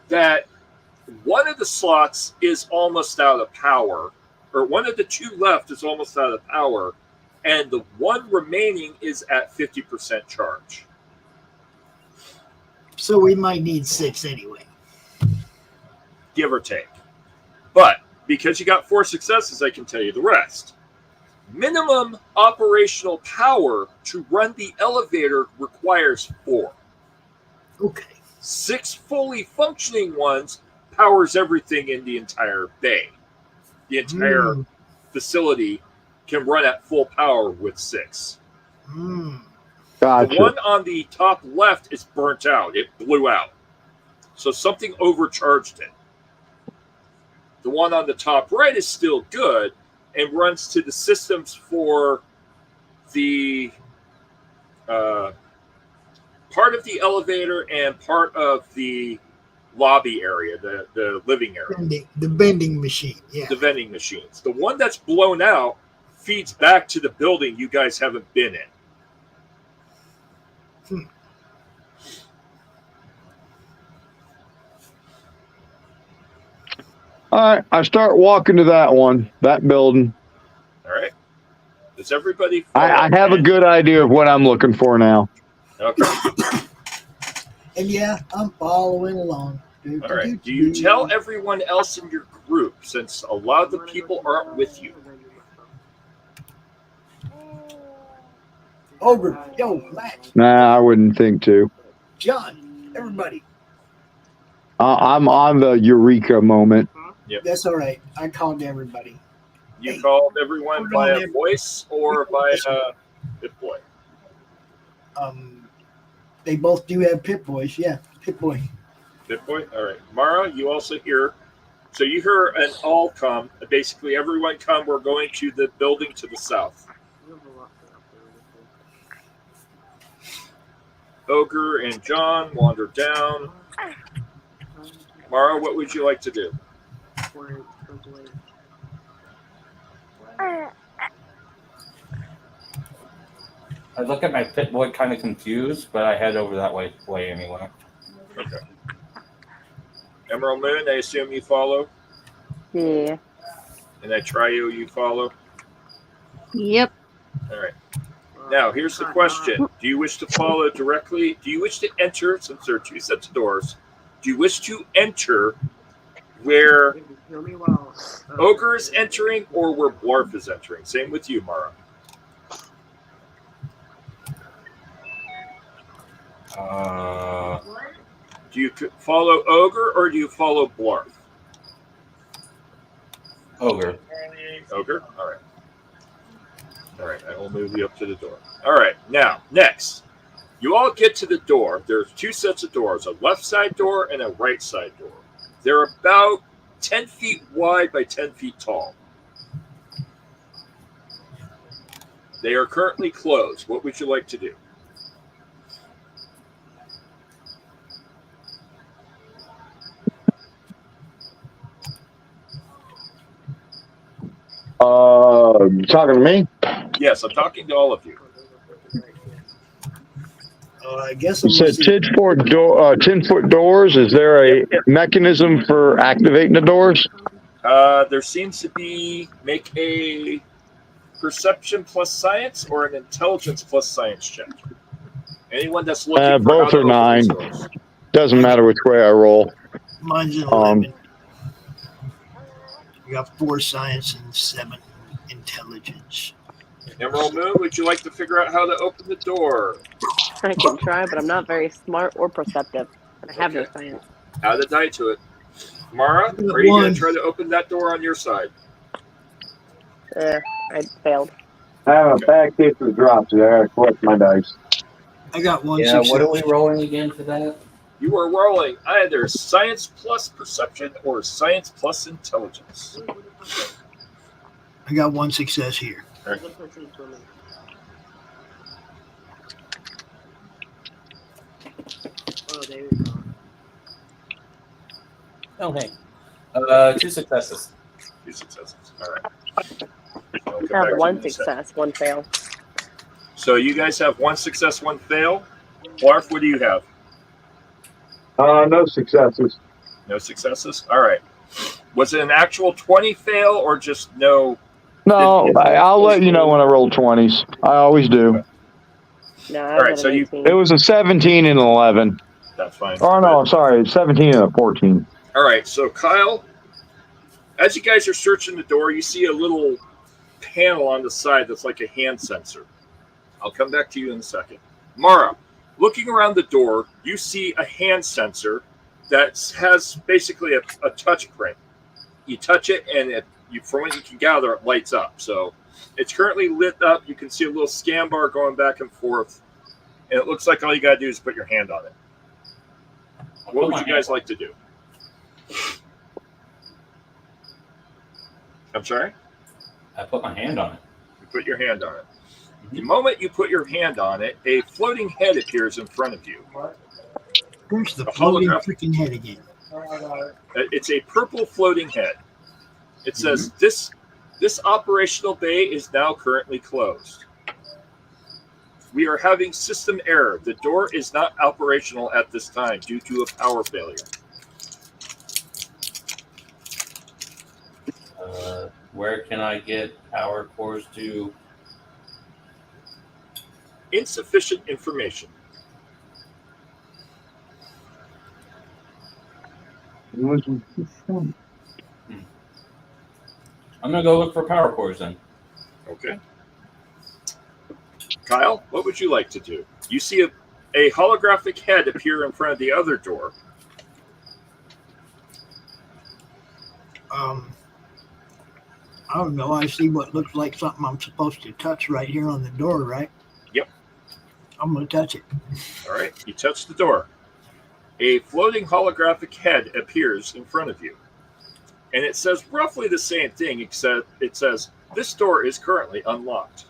that one of the slots is almost out of power, or one of the 2 left is almost out of power, and the 1 remaining is at 50% charge. So we might need 6 anyway. Give or take. But because you got 4 successes, I can tell you the rest. Minimum operational power to run the elevator requires 4. Okay. 6 fully functioning ones powers everything in the entire bay. The entire facility can run at full power with 6. Gotcha. The one on the top left is burnt out. It blew out. So something overcharged it. The one on the top right is still good and runs to the systems for the part of the elevator and part of the lobby area, the living area. The vending machine, yeah. The vending machines. The one that's blown out feeds back to the building you guys haven't been in. All right, I start walking to that building. All right. Does everybody? I have a good idea of what I'm looking for now. Okay. And yeah, I'm following along. All right. Do you tell everyone else in your group, since a lot of the people aren't with you? Over. Yo, Max. Nah, I wouldn't think to. John. Everybody. I'm on the eureka moment. Yep. That's all right. I called everybody. You called everyone via voice or via Pip-Boy? They both do have Pip-Boys. Yeah, Pip-Boy. Pip-Boy? All right. Mara, you also hear. So you hear an all come. Basically, everyone come. We're going to the building to the south. Ogre and John wander down. Mara, what would you like to do? I look at my pit boy kind of confused, but I head over that way anyway. Okay. Emerald Moon, I assume you follow? Yeah. And that Trio you follow? Yep. All right. Now, here's the question. Do you wish to follow directly? Do you wish to enter, since there are two sets of doors, do you wish to enter where Ogre is entering or where Blarf is entering? Same with you, Mara. Do you follow Ogre or do you follow Blarf? Ogre. Ogre? All right. All right, I will move you up to the door. All right, now, next. You all get to the door. There's two sets of doors, a left side door and a right side door. They're about 10 feet wide by 10 feet tall. They are currently closed. What would you like to do? You talking to me? Yes, I'm talking to all of you. I guess You said 10-foot doors. Is there a mechanism for activating the doors? There seems to be make a perception plus science or an intelligence plus science check. Anyone that's looking for both how to are open 9. these doors. Doesn't matter which way I roll. Mine's an 11. You got 4 science and 7 intelligence. Emerald Moon, would you like to figure out how to open the door? I can try, but I'm not very smart or perceptive. I have no Okay. science. Add a die to it. Mara, are you going to try to open that door on your side? I failed. I have a bad case of drops there. I collect my dice. I got 1 Yeah, success. what are we rolling again for that? You are rolling either science plus perception or science plus intelligence. I got 1 success here. All right. Oh, hey. 2 successes. 2 successes. All right. I'll come I have back to 1 you in a second. success, 1 fail. So you guys have 1 success, 1 fail. Blarf, what do you have? No successes. No successes? All right. Was it an actual 20 fail or just no? No, I'll let you know when I roll 20s. I always do. No, I All right, got so an you- 18. It was a 17 and an 11. That's fine. Oh, no, I'm sorry. 17 and a 14. All right, so Kyle, as you guys are searching the door, you see a little panel on the side that's like a hand sensor. I'll come back to you in a second. Mara, looking around the door, you see a hand sensor that has basically a touch print. You touch it, and from what you can gather, it lights up. So it's currently lit up. You can see a little scan bar going back and forth, and it looks like all you got to do is put your hand on it. What would you guys like to do? I'm sorry? I put my hand on it. You put your hand on it. The moment you put your hand on it, a floating head appears in front of you. Where's the A floating holograph. freaking head again? It's a purple floating head. It says, this operational bay is now currently closed. We are having system error. The door is not operational at this time due to a power failure. Where can I get power cores to? Insufficient information. I'm gonna go look for power cores then. Okay. Kyle, what would you like to do? You see a holographic head appear in front of the other door. I don't know. I see what looks like something I'm supposed to touch right here on the door, right? Yep. I'm going to touch it. All right. You touch the door. A floating holographic head appears in front of you. And it says roughly the same thing, except it says, this door is currently unlocked.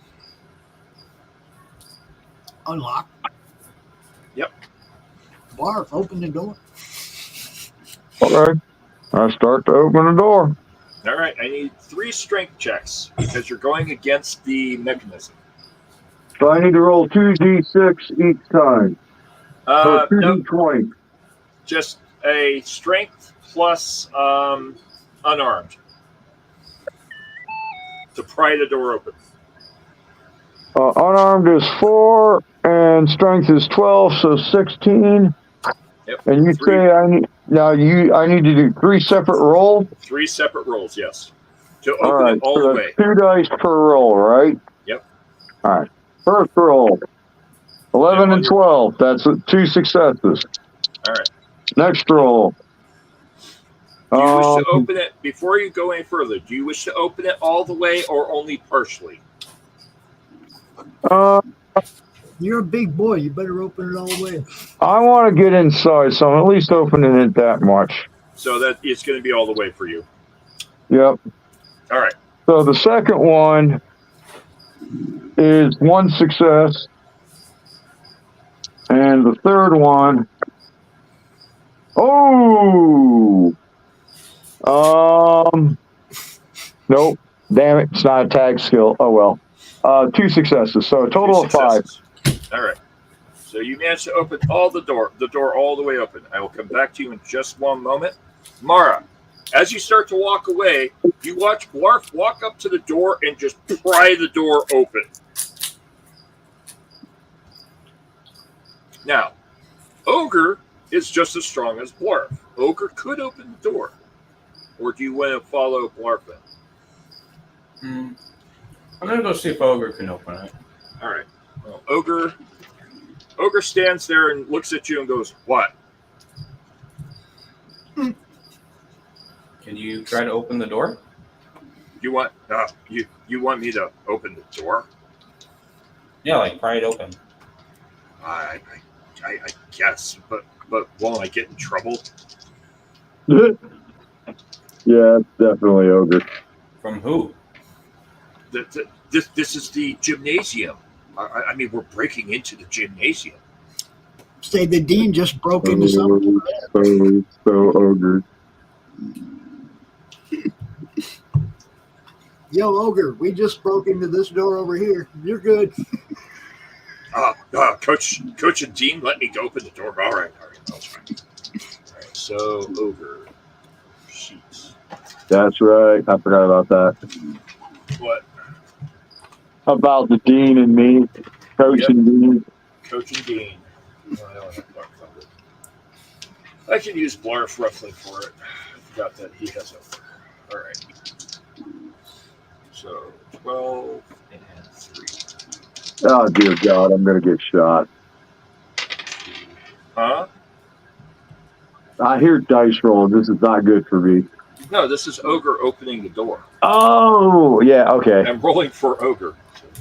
Unlock. Yep. Barf, open the door. All right. I start to open the door. All right, I need 3 strength checks because you're going against the mechanism. So I need to roll 2d6 each time. So Nope, 2d20. just a strength plus unarmed to pry the door open. Unarmed is 4, and strength is 12, so 16. Yep. And you 3. say I need to do 3 separate rolls? 3 separate rolls, yes. To All open right, it all so the that's way. 2 dice per roll, right? Yep. All right. First roll. 11 and 12. That's 2 successes. All right. Next roll. Do you wish to open it, before you go any further, do you wish to open it all the way or only partially? You're a big boy. You better open it all the way. I want to get inside, so I'm at least opening it that much. So that it's going to be all the way for you. Yep. All right. So the second one is 1 success. And the third one, nope. Damn it, it's not a tag skill. Oh well. 2 successes, so a total of 5. All right. So you managed to open the door all the way open. I will come back to you in just one moment. Mara, as you start to walk away, you watch Blarf walk up to the door and just pry the door open. Now, Ogre is just as strong as Blarf. Ogre could open the door. Or do you want to follow Blarf in? I'm going to go see if Ogre can open it. All right. Well, Ogre stands there and looks at you and goes, "What?" Can you try to open the door? You want you want me to open the door? Yeah, like pry it open. I guess, but won't I get in trouble? Yeah, it's definitely Ogre. From who? This is the gymnasium. I mean, we're breaking into the gymnasium. Say the dean just broke into something. So Ogre. Yo, Ogre, we just broke into this door over here. You're good. Coach and Dean, let me go open the door. All right. That's fine. All right, so Ogre. Sheets. That's right. I forgot about that. What? About the Dean and me. Coach and Dean. Coach and Dean. Oh, I don't have Blarf covered. I can use Blarf roughly for it. I forgot that he has Ogre. All right. So 12 and 3. Oh, dear God, I'm going to get shot. Huh? I hear dice roll. This is not good for me. No, this is Ogre opening the door. Oh, yeah, okay. I'm rolling for Ogre.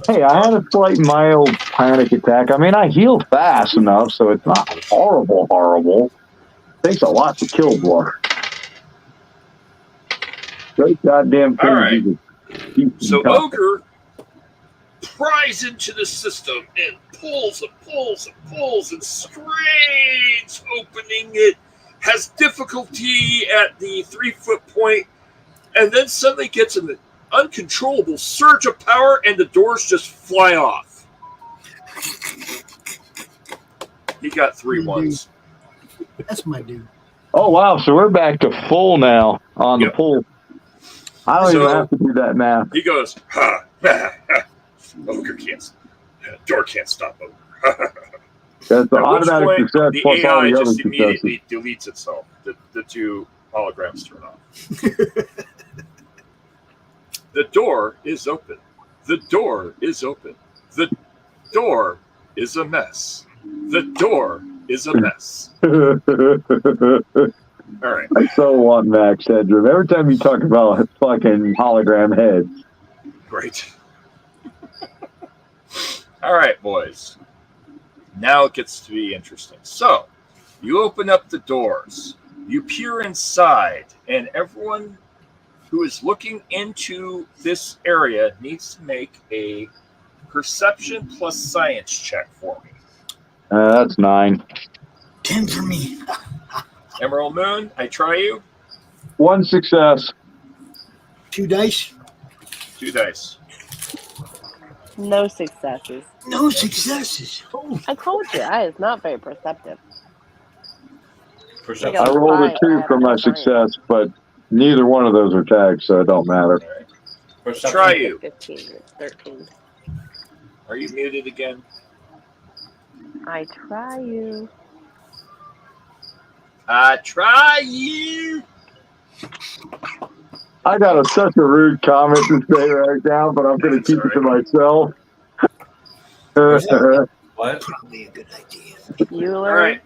Hey, I had a slight mild panic attack. I mean, I healed fast enough, so it's not horrible. Takes a lot to kill Blarf. Great goddamn thing. All right. So tough. Ogre pries into the system and pulls and strains opening it, has difficulty at the 3-foot point, and then suddenly gets an uncontrollable surge of power and the doors just fly off. He got 3 ones. That's my dude. Oh, wow, so we're back to full now on the pull. I don't even have to do that math. He goes, Ogre can't. Door can't stop Ogre. That's the automatic success the plus AI all the other just successes. immediately deletes itself. The 2 holograms turn off. The door is open. The door is open. The door is a mess. The door is a mess. All right. I so want Max Headroom. Every time you talk about fucking hologram heads. Great. All right, boys. Now it gets to be interesting. So, you open up the doors. You peer inside, and everyone who is looking into this area needs to make a perception plus science check for me. That's 9. 10 for me. Emerald Moon, I try you. One success. 2 dice. 2 dice. No successes. No successes. Oh, I told you, I is not very perceptive. Perception. I rolled a Five, 2 for my I have success, but neither one of those are tagged, so it don't matter. All right. Perception. Try you. 15, it's 13. Are you muted again? I try you. I try you. I got such a rude comment to say right now, but I'm going to keep it to myself. What? probably a good idea. You All learn. right.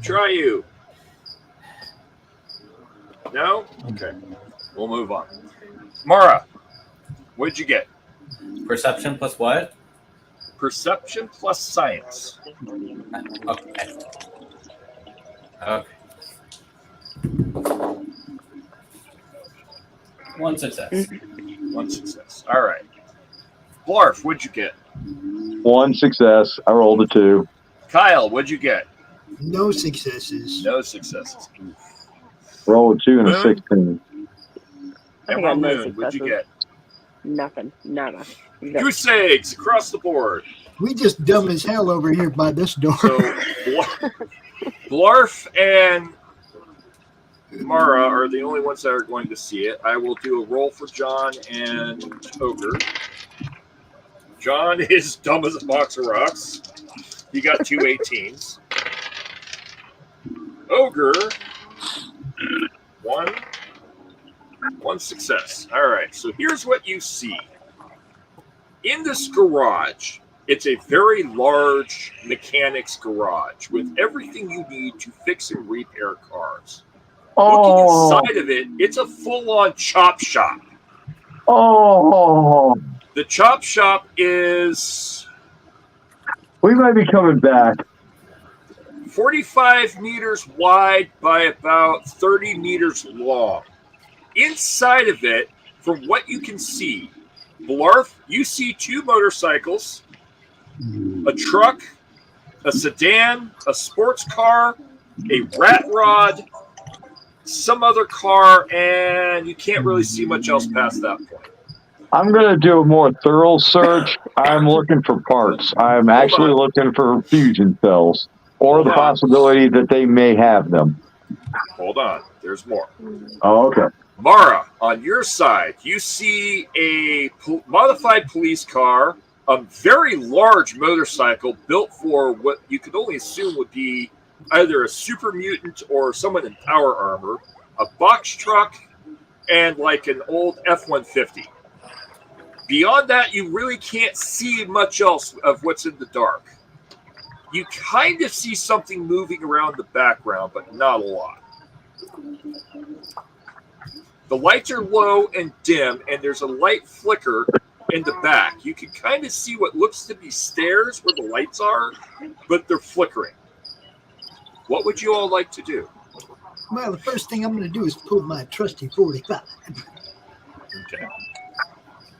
Try you. No? Okay. We'll move on. Mara, what'd you get? Perception plus what? Perception plus science. Okay. Okay. 1 success. 1 success. All right. Blarf, what'd you get? 1 success. I rolled a 2. Kyle, what'd you get? No successes. No successes. Roll a 2 and a Moon? 16. I Emerald got no Moon, what'd you successes. get? Nothing. Nada. No. Goose eggs across the board. We just dumb as hell over here by this door. So Blarf and Mara are the only ones that are going to see it. I will do a roll for John and Ogre. John is dumb as a box of rocks. He got 2 18s. Ogre, 1 success. All right, so here's what you see. In this garage, it's a very large mechanics garage with everything you need to fix and repair cars. Looking inside of it, it's a full-on chop shop. Oh, The chop shop is we might be coming back. 45 meters wide by about 30 meters long. Inside of it, from what you can see, Blarf, you see 2 motorcycles, a truck, a sedan, a sports car, a rat rod, some other car, and you can't really see much else past that point. I'm going to do a more thorough search. I'm looking for parts. I'm actually looking for fusion cells or the possibility that they may have them. Hold on, there's more. Oh, okay. Mara, on your side, you see a modified police car, a very large motorcycle built for what you could only assume would be either a super mutant or someone in power armor, a box truck, and like an old F-150. Beyond that, you really can't see much else of what's in the dark. You kind of see something moving around the background, but not a lot. The lights are low and dim, and there's a light flicker in the back. You can kind of see what looks to be stairs where the lights are, but they're flickering. What would you all like to do? Well, the first thing I'm going to do is pull my trusty 45. Okay.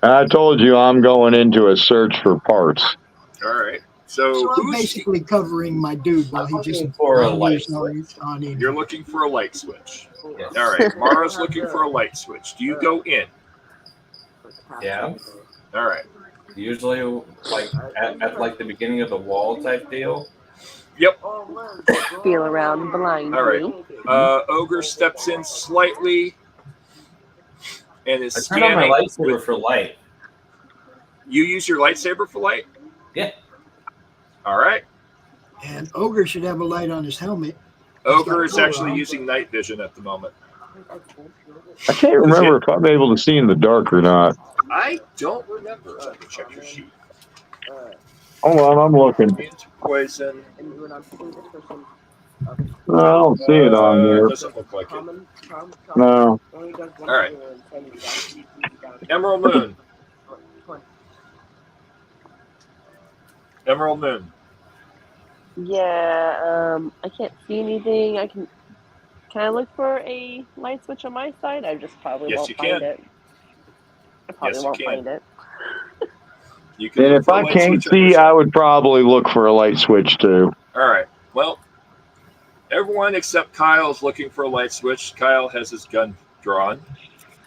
I told you I'm going into a search for parts. All right. So So I'm who's basically covering my dude while he just looking for a light on in. you're looking for a light switch. Yes. All right. Mara's looking for a light switch. Do you go in? Yeah. All right. Usually, like at like the beginning of the wall type deal. Yep. Feel around blindly. All right. Ogre steps in slightly and is I turn on my scanning. lightsaber for light. You use your lightsaber for light? Yeah. All right. And Ogre should have a light on his helmet. Ogre is actually using night vision at the moment. I can't remember if I'm able to see in the dark or not. I don't remember. Let me check your sheet. Hold on, I'm looking. Into poison. No, I don't see it on It there. doesn't look like it. No. All right. Emerald Moon. Emerald Moon. Yeah, I can't see anything. Can I look for a light switch on my side? I just probably Yes, won't you find can. it. I probably Yes, you won't can. find it. You can And look if for a I light can't switch on your see, side. I would probably look for a light switch too. All right. Well, Everyone except Kyle is looking for a light switch. Kyle has his gun drawn.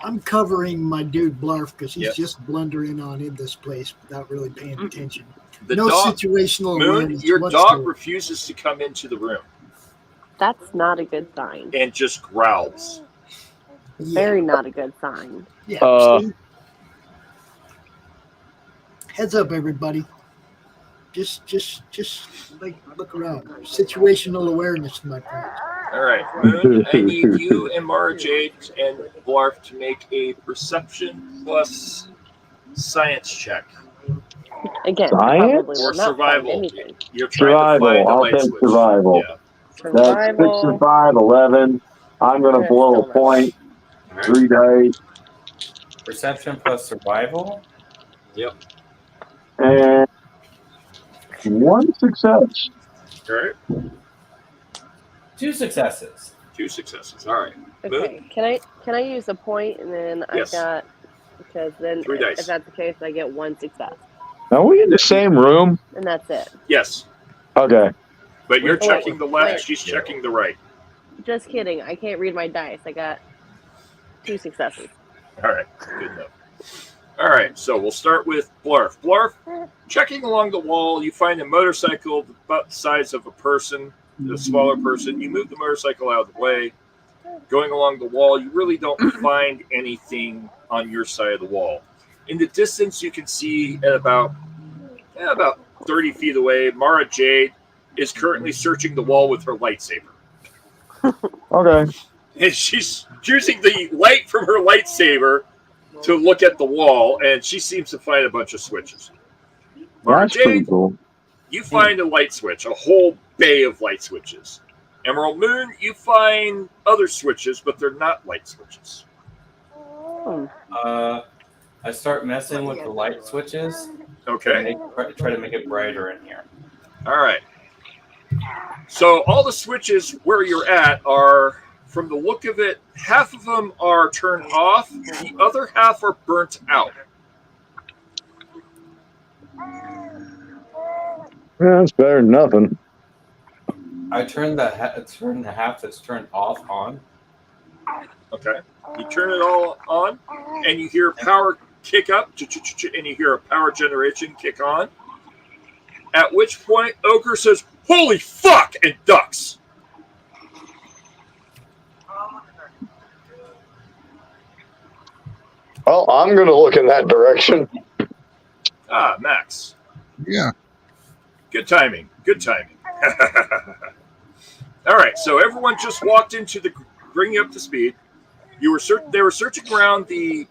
I'm covering my dude Blarf because he's Yep. just blundering on in this place without really paying attention. The No dog, situational Moon, awareness your whatsoever. dog refuses to come into the room That's not a good sign. and just growls. Very not a good sign. Yeah. See? Heads up, everybody. Just like look around. Situational awareness, my friend. All right, Moon, I need you and Mara Jade and Blarf to make a perception plus science check. Again, Science? probably Or will not survival. find anything. You're trying to Survival. find a I'll light take switch. survival. Yeah. That's 6 Survival. and 5, 11. I'm going to Yeah, blow still a not. point. All right. 3 days. Perception plus survival. Yep. And 1 success. All right. 2 successes. 2 successes. All right. Okay, can I use a point and then Yes. I got, because then 3 dice. if that's the case, I get 1 success, Are we in the same room? and that's it. Yes, Okay. but you're Wait, checking the left. wait. She's checking the right. Just kidding. I can't read my dice. I got 2 successes. All right. Good enough. All right. So we'll start with Blarf. Blarf, checking along the wall, you find a motorcycle about the size of a person, a smaller person. You move the motorcycle out of the way. Going along the wall, you really don't find anything on your side of the wall. In the distance, you can see at about 30 feet away, Mara Jade is currently searching the wall with her lightsaber. Okay. And she's using the light from her lightsaber to look at the wall, and she seems to find a bunch of switches. Mara That's pretty Jade, cool. you find a light switch, a whole bay of light switches. Emerald Moon, you find other switches, but they're not light switches. I start messing with the light switches. Okay. Try to make it brighter in here. All right. So all the switches where you're at are, from the look of it, half of them are turned off. The other half are burnt out. Yeah, that's better than nothing. I turn the half that's turned off on. Okay. You turn it all on, and you hear power kick up, and you hear a power generation kick on. At which point, Ogre says, "Holy fuck!" and ducks. Well, I'm going to look in that direction. Ah, Max. Yeah. Good timing. Good timing. All right, so everyone just walked into the, bring you up to speed. They were searching around the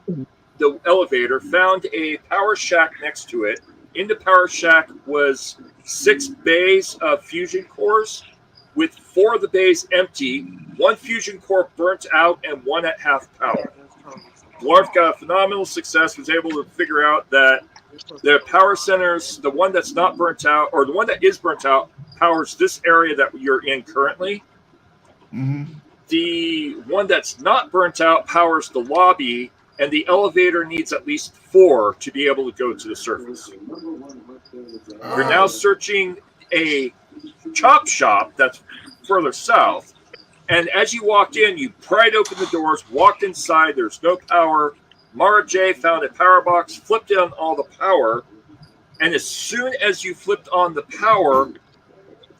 elevator, found a power shack next to it. In the power shack was 6 bays of fusion cores, with 4 of the bays empty, 1 fusion core burnt out, and 1 at half power. Dwarf got a phenomenal success, was able to figure out that the power centers, the one that's not burnt out, or the one that is burnt out, powers this area that you're in currently. Mm-hmm. The one that's not burnt out powers the lobby, and the elevator needs at least 4 to be able to go to the surface. You're now searching a chop shop that's further south, and as you walked in, you pried open the doors, walked inside, there's no power. Mara J found a power box, flipped on all the power, and as soon as you flipped on the power,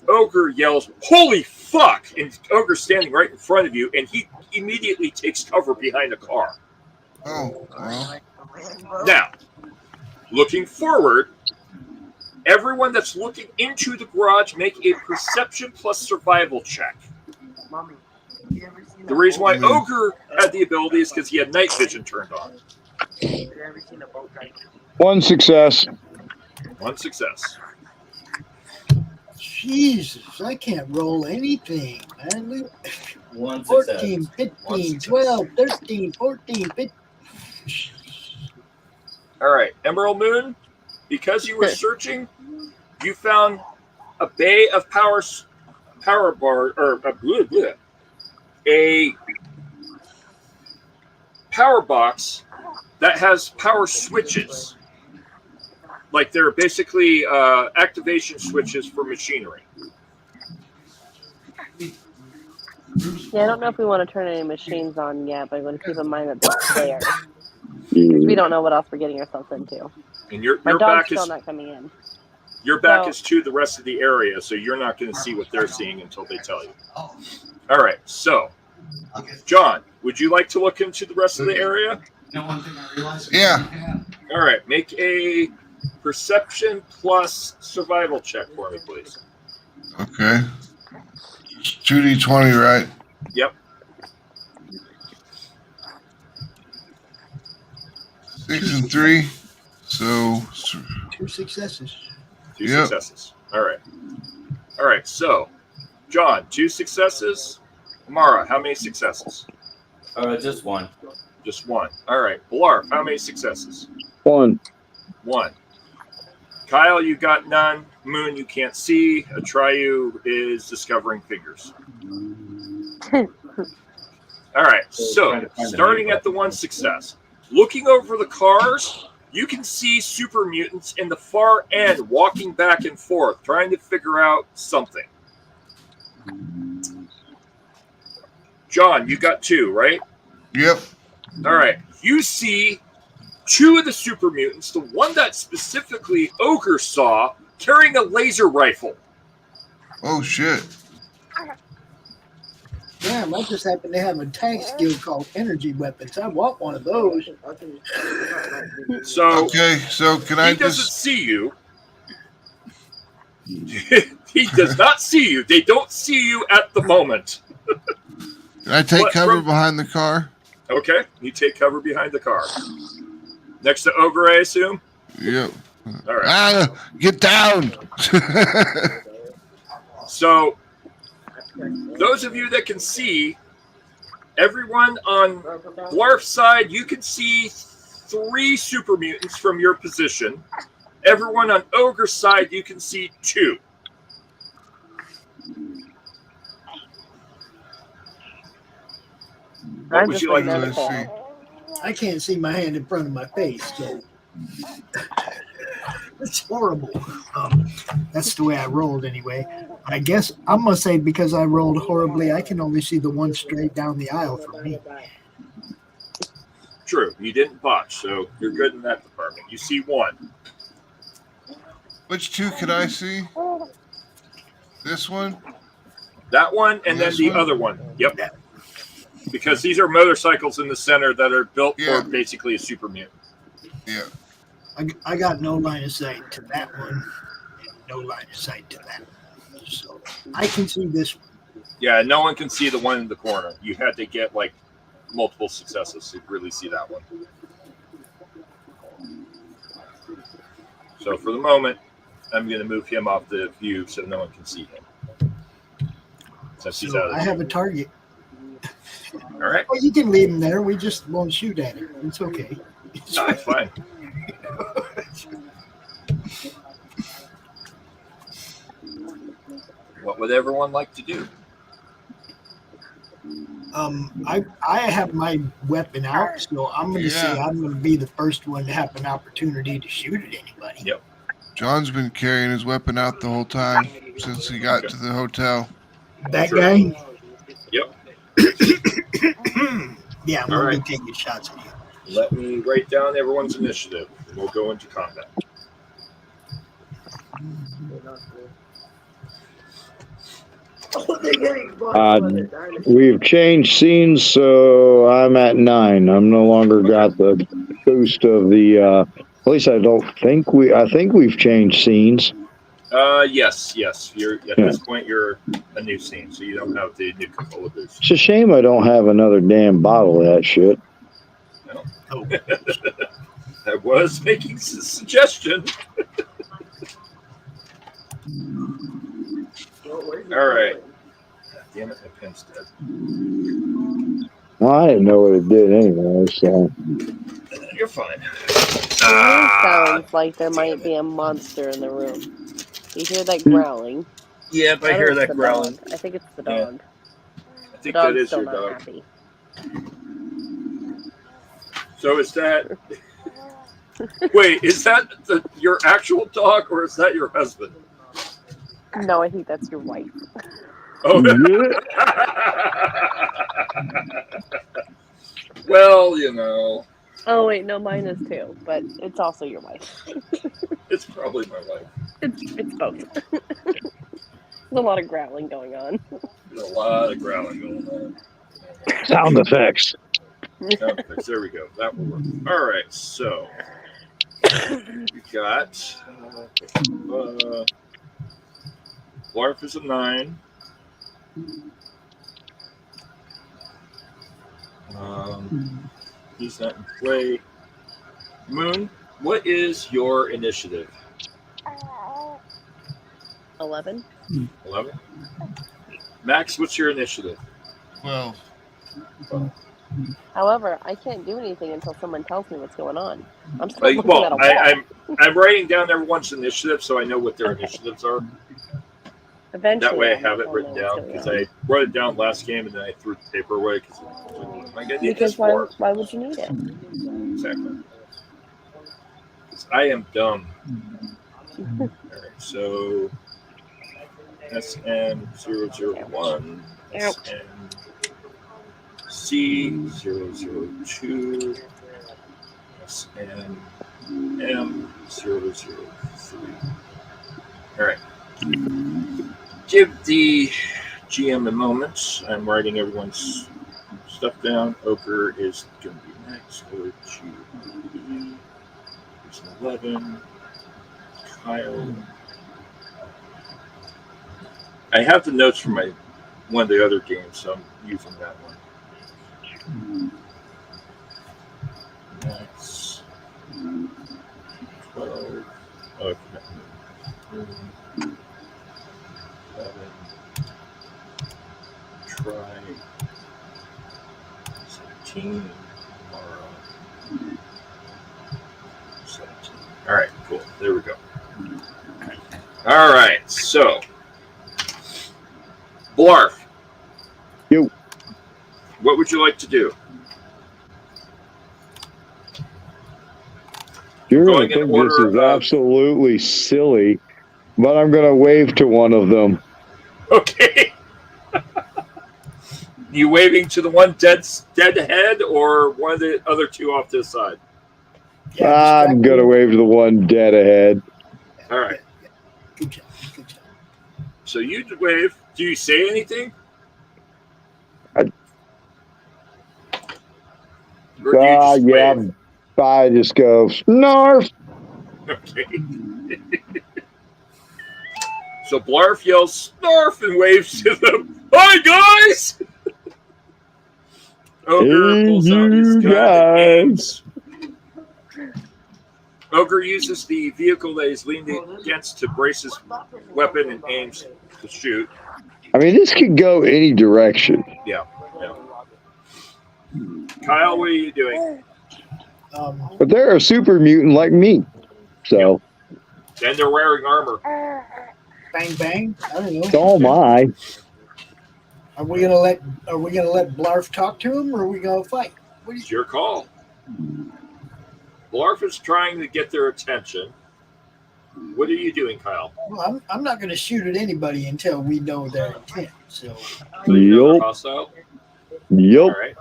Ogre yells, "Holy fuck!" And Ogre's standing right in front of you, and he immediately takes cover behind a car. Oh, well. Now, looking forward, everyone that's looking into the garage, make a perception plus survival check. The reason why Ogre had the ability is because he had night vision turned on. 1 success. 1 success. Jesus, I can't roll anything, man. 1 success. 14, 15, 1 success. 12, 13, 14, 15. All right, Emerald Moon, because you were searching, you found a bay of power bar, or a power box that has power switches. Like they're basically activation switches for machinery. Yeah, I don't know if we want to turn any machines on yet, but I'm going to keep in mind that they're there. 'Cause we don't know what else we're getting ourselves into. And your My dog's back still is not coming in. your back So- is to the rest of the area, so you're not going to see what they're seeing until they tell you. All right, so John, would you like to look into the rest of the area? Yeah. All right, make a perception plus survival check for me, please. Okay. 2d20, right? Yep. 6 and 3. So 2 successes. Two Yep. successes. All right. All right, so John, 2 successes. Amara, how many successes? Just one. Just 1. All right. Blarf, how many successes? 1. 1. Kyle, you got none. Moon, you can't see. Atrayu is discovering figures. All right, so starting at the 1 success. Looking over the cars, you can see super mutants in the far end walking back and forth, trying to figure out something. John, you got 2, right? yep. All right. You see 2 of the super mutants, the one that specifically Ogre saw, carrying a laser rifle. Oh shit. Damn, I just happen to have a tank skill called energy weapons. I want one of those. So Okay, so can I he doesn't just see you. He does not see you. They don't see you at the moment. can I take What, cover from- behind the car? Okay, you take cover behind the car. Next to Ogre, I assume? Yep. All right. Ah, get down. So, those of you that can see, everyone on Blarf's side, you can see 3 super mutants from your position. Everyone on Ogre's side, you can see 2. What I'm would just you like looking to at do? Let's it. see. I can't see my hand in front of my face, so it's horrible. That's the way I rolled anyway. I guess I'm gonna say because I rolled horribly, I can only see the one straight down the aisle from me. True, you didn't botch, so you're good in that department. You see 1. Which 2 can I see? This one? That one, and then This the one? other one. Yep. Because these are motorcycles in the center that are built Yeah. for basically a super mutant. Yeah. I got no line of sight to that one, and no line of sight to that one. So I can see this one. Yeah, no one can see the one in the corner. You had to get like multiple successes to really see that one. So for the moment, I'm going to move him off the view so no one can see him. Since he's So out of I have a target. All right. Well, you can leave him there. We just won't shoot at him. It's okay. No, it's fine. What would everyone like to do? I have my weapon out, so I'm going to say Yeah. I'm going to be the first one to have an opportunity to shoot at anybody. Yep. John's been carrying his weapon out the whole time since he got to the hotel. That Sure. guy? Yep. Yeah, I'm All going right. to be taking shots at you. Let me write down everyone's initiative, and we'll go into combat. We've changed scenes, so I'm at 9. I'm no longer got the boost of the. At least I don't think I think we've changed scenes. Yes. You're at this point. You're a new scene, so you don't have the new controller boost. It's a shame I don't have another damn bottle of that shit. Oh, I was making a suggestion. All right. Damn it, my pen's dead. Well, I didn't know what it did anyway, so. You're fine. It sounds like there might be a monster in the room. You hear that growling? Yep, I Whether hear it's that the growling. dog. I think it's the Yeah. dog. I The think dog's that is still your not dog. happy. So is that? Wait, is that your actual dog or is that your husband? No, I think that's your wife. Oh, Yeah. well, you know, Oh wait, no, mine is too, but it's also your wife. it's probably my wife. It's both. There's a lot of growling going on. There's a lot of growling going on. Sound effects. Okay, there we go. That will work. All right, so we got Blarf is a 9. He's not in play. Moon, what is your initiative? 11. 11. Max, what's your initiative? 12. However, I can't do anything until someone tells me what's going on. I'm still looking at a Well, wall. I'm writing down everyone's initiative so I know what their initiatives are. Eventually, That way I I'll have it know written what's down going because on. I wrote it down last game and then I threw the paper away because I need this Because for. why would you need it? Exactly. Because I am dumb. All right, so SN001, SNC002, SNM003. All right. Give the GM a moment. I'm writing everyone's stuff down. Ogre is going to be next. OG is 11. Kyle. I have the notes from one of the other games, so I'm using that one. Next. 12. Okay. 11. Try. 17. Mara. 17. All right, cool. There we go. All right, so Blarf. You. What would you like to do? You're Going going to in think this order is of- absolutely silly, but I'm going to wave to one of them. Okay. You waving to the one dead ahead or one of the other two off to the side? Yeah, I'm going to wave to the one dead ahead. All right. Good job. Good job. So you wave. Do you say anything? Or do you just Yeah, wave? I just go, Snarf! Okay. So Blarf yells snarf and waves to them. Hi guys! Ogre pulls out his gun and aims. Ogre uses the vehicle that he's leaning against to brace his weapon and aims to shoot. I mean, this could go any direction. Yeah. Kyle, what are you doing? But they're a super mutant like me. So, And they're wearing armor. Bang bang. I don't know. oh my. Are we gonna let Blarf talk to him, or are we gonna fight? It's your call. Blarf is trying to get their attention. What are you doing, Kyle? Well, I'm not gonna shoot at anybody until we know their intent. So So you know they're Yup. hostile? Yup. All right.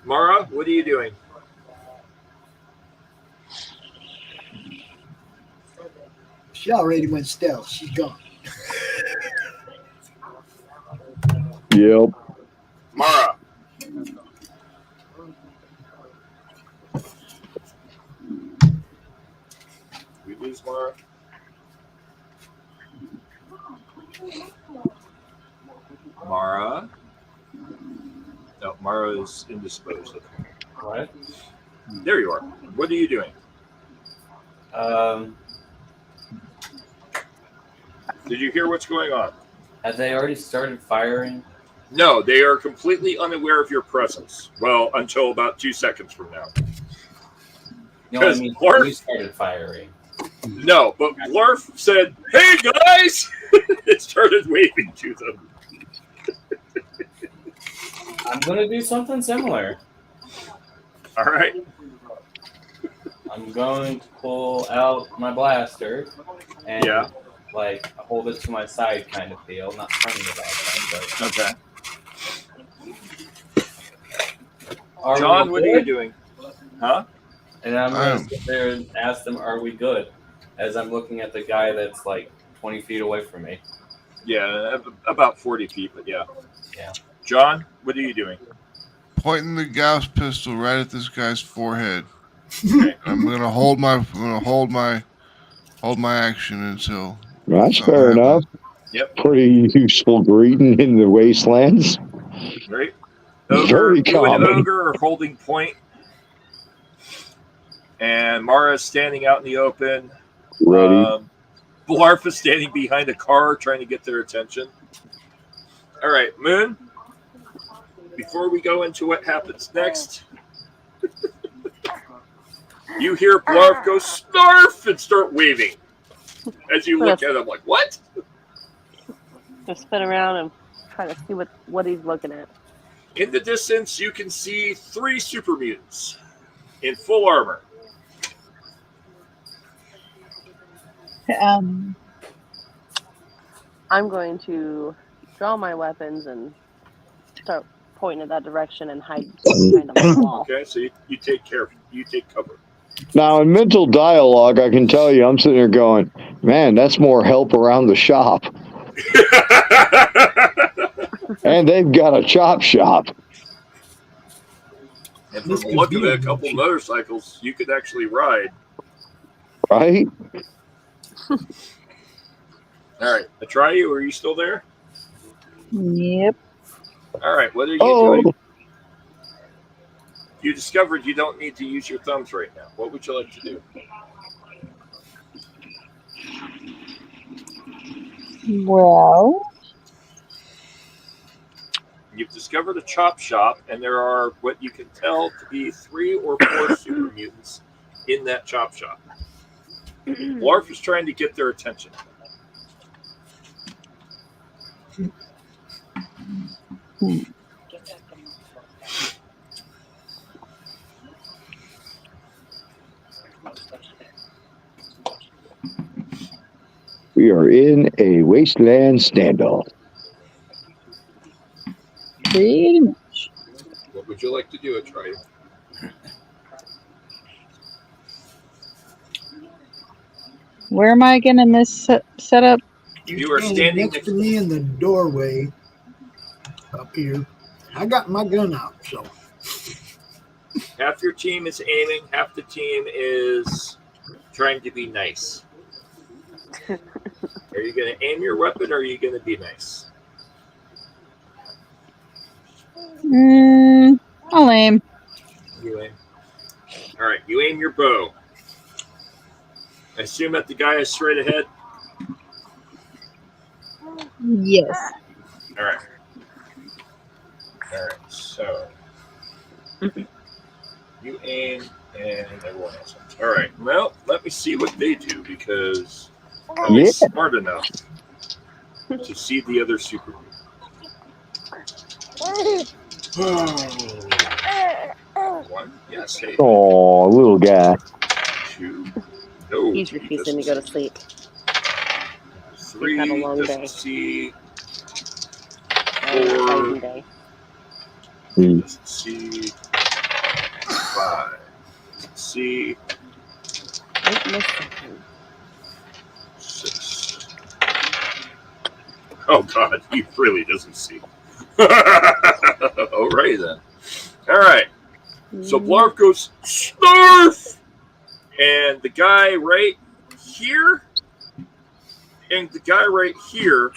Mara, what are you doing? she already went stealth. She's gone. Yep. Mara. We lose Mara. Mara. No, Mara is indisposed. What? There you are. What are you doing? Did you hear what's going on? Have they already started firing? No, they are completely unaware of your presence. Well, until about 2 seconds from now. No, I 'Cause mean, Blarf- you started firing. No, but Blarf said, "Hey guys!" It started waving to them. I'm gonna do something similar. All right. I'm going to pull out my blaster and Yeah. like hold it to my side kind of deal, not turning about them, but okay. John, what are you doing? Huh? And I'm going to sit there and ask them, are we good? As I'm looking at the guy that's like 20 feet away from me. Yeah, about 40 feet, but yeah. Yeah. John, what are you doing? Pointing the Gauss pistol right at this guy's forehead. Okay. I'm gonna hold my action until. That's fair enough. Yep. Pretty useful greeting in the wastelands. Right. Very You common. and Ogre are holding point, and Mara's standing out in the open. Ready. Blarf is standing behind a car trying to get their attention. All right, Moon. Before we go into what happens next, you hear Blarf go snarf and start waving. As you look at him, like, what? Just spin around and try to see what he's looking at. In the distance, you can see 3 super mutants in full armor. I'm going to draw my weapons and start pointing in that direction and hide behind the wall. Okay, so you take care. You take cover. Now, in mental dialogue, I can tell you, I'm sitting there going, man, that's more help around the shop. And they've got a chop shop. And from the look of it, a couple motorcycles you could actually ride. Right? All right, Atreyu, are you still there? Yep. All right, what are you doing? You discovered you don't need to use your thumbs right now. What would you like to do? Well, You've discovered a chop shop, and there are what you can tell to be 3 or 4 super mutants in that chop shop. Blarf is trying to get their attention. We are in a wasteland standoff. pretty much. What would you like to do, Atreyu? Where am I again in this setup? You are standing next to me in the doorway up here. I got my gun out, so. Half your team is aiming, half the team is trying to be nice. Are you going to aim your weapon or are you going to be nice? I'll aim. You aim. All right, you aim your bow. I assume that the guy is straight ahead. Yes. All right. All right, so you aim and everyone else. All right, well, let me see what they do because I'm smart enough to see the other super. One, yes, hey. Oh, little guy. 2, no. He's refusing to go to sleep. 3, had a long doesn't day. see. Exciting 4, day. doesn't see. 5, doesn't see. Wait a second. 6. Oh God, he really doesn't see. All right then. All right. So Blarf goes snarf, and the guy right here and the guy right here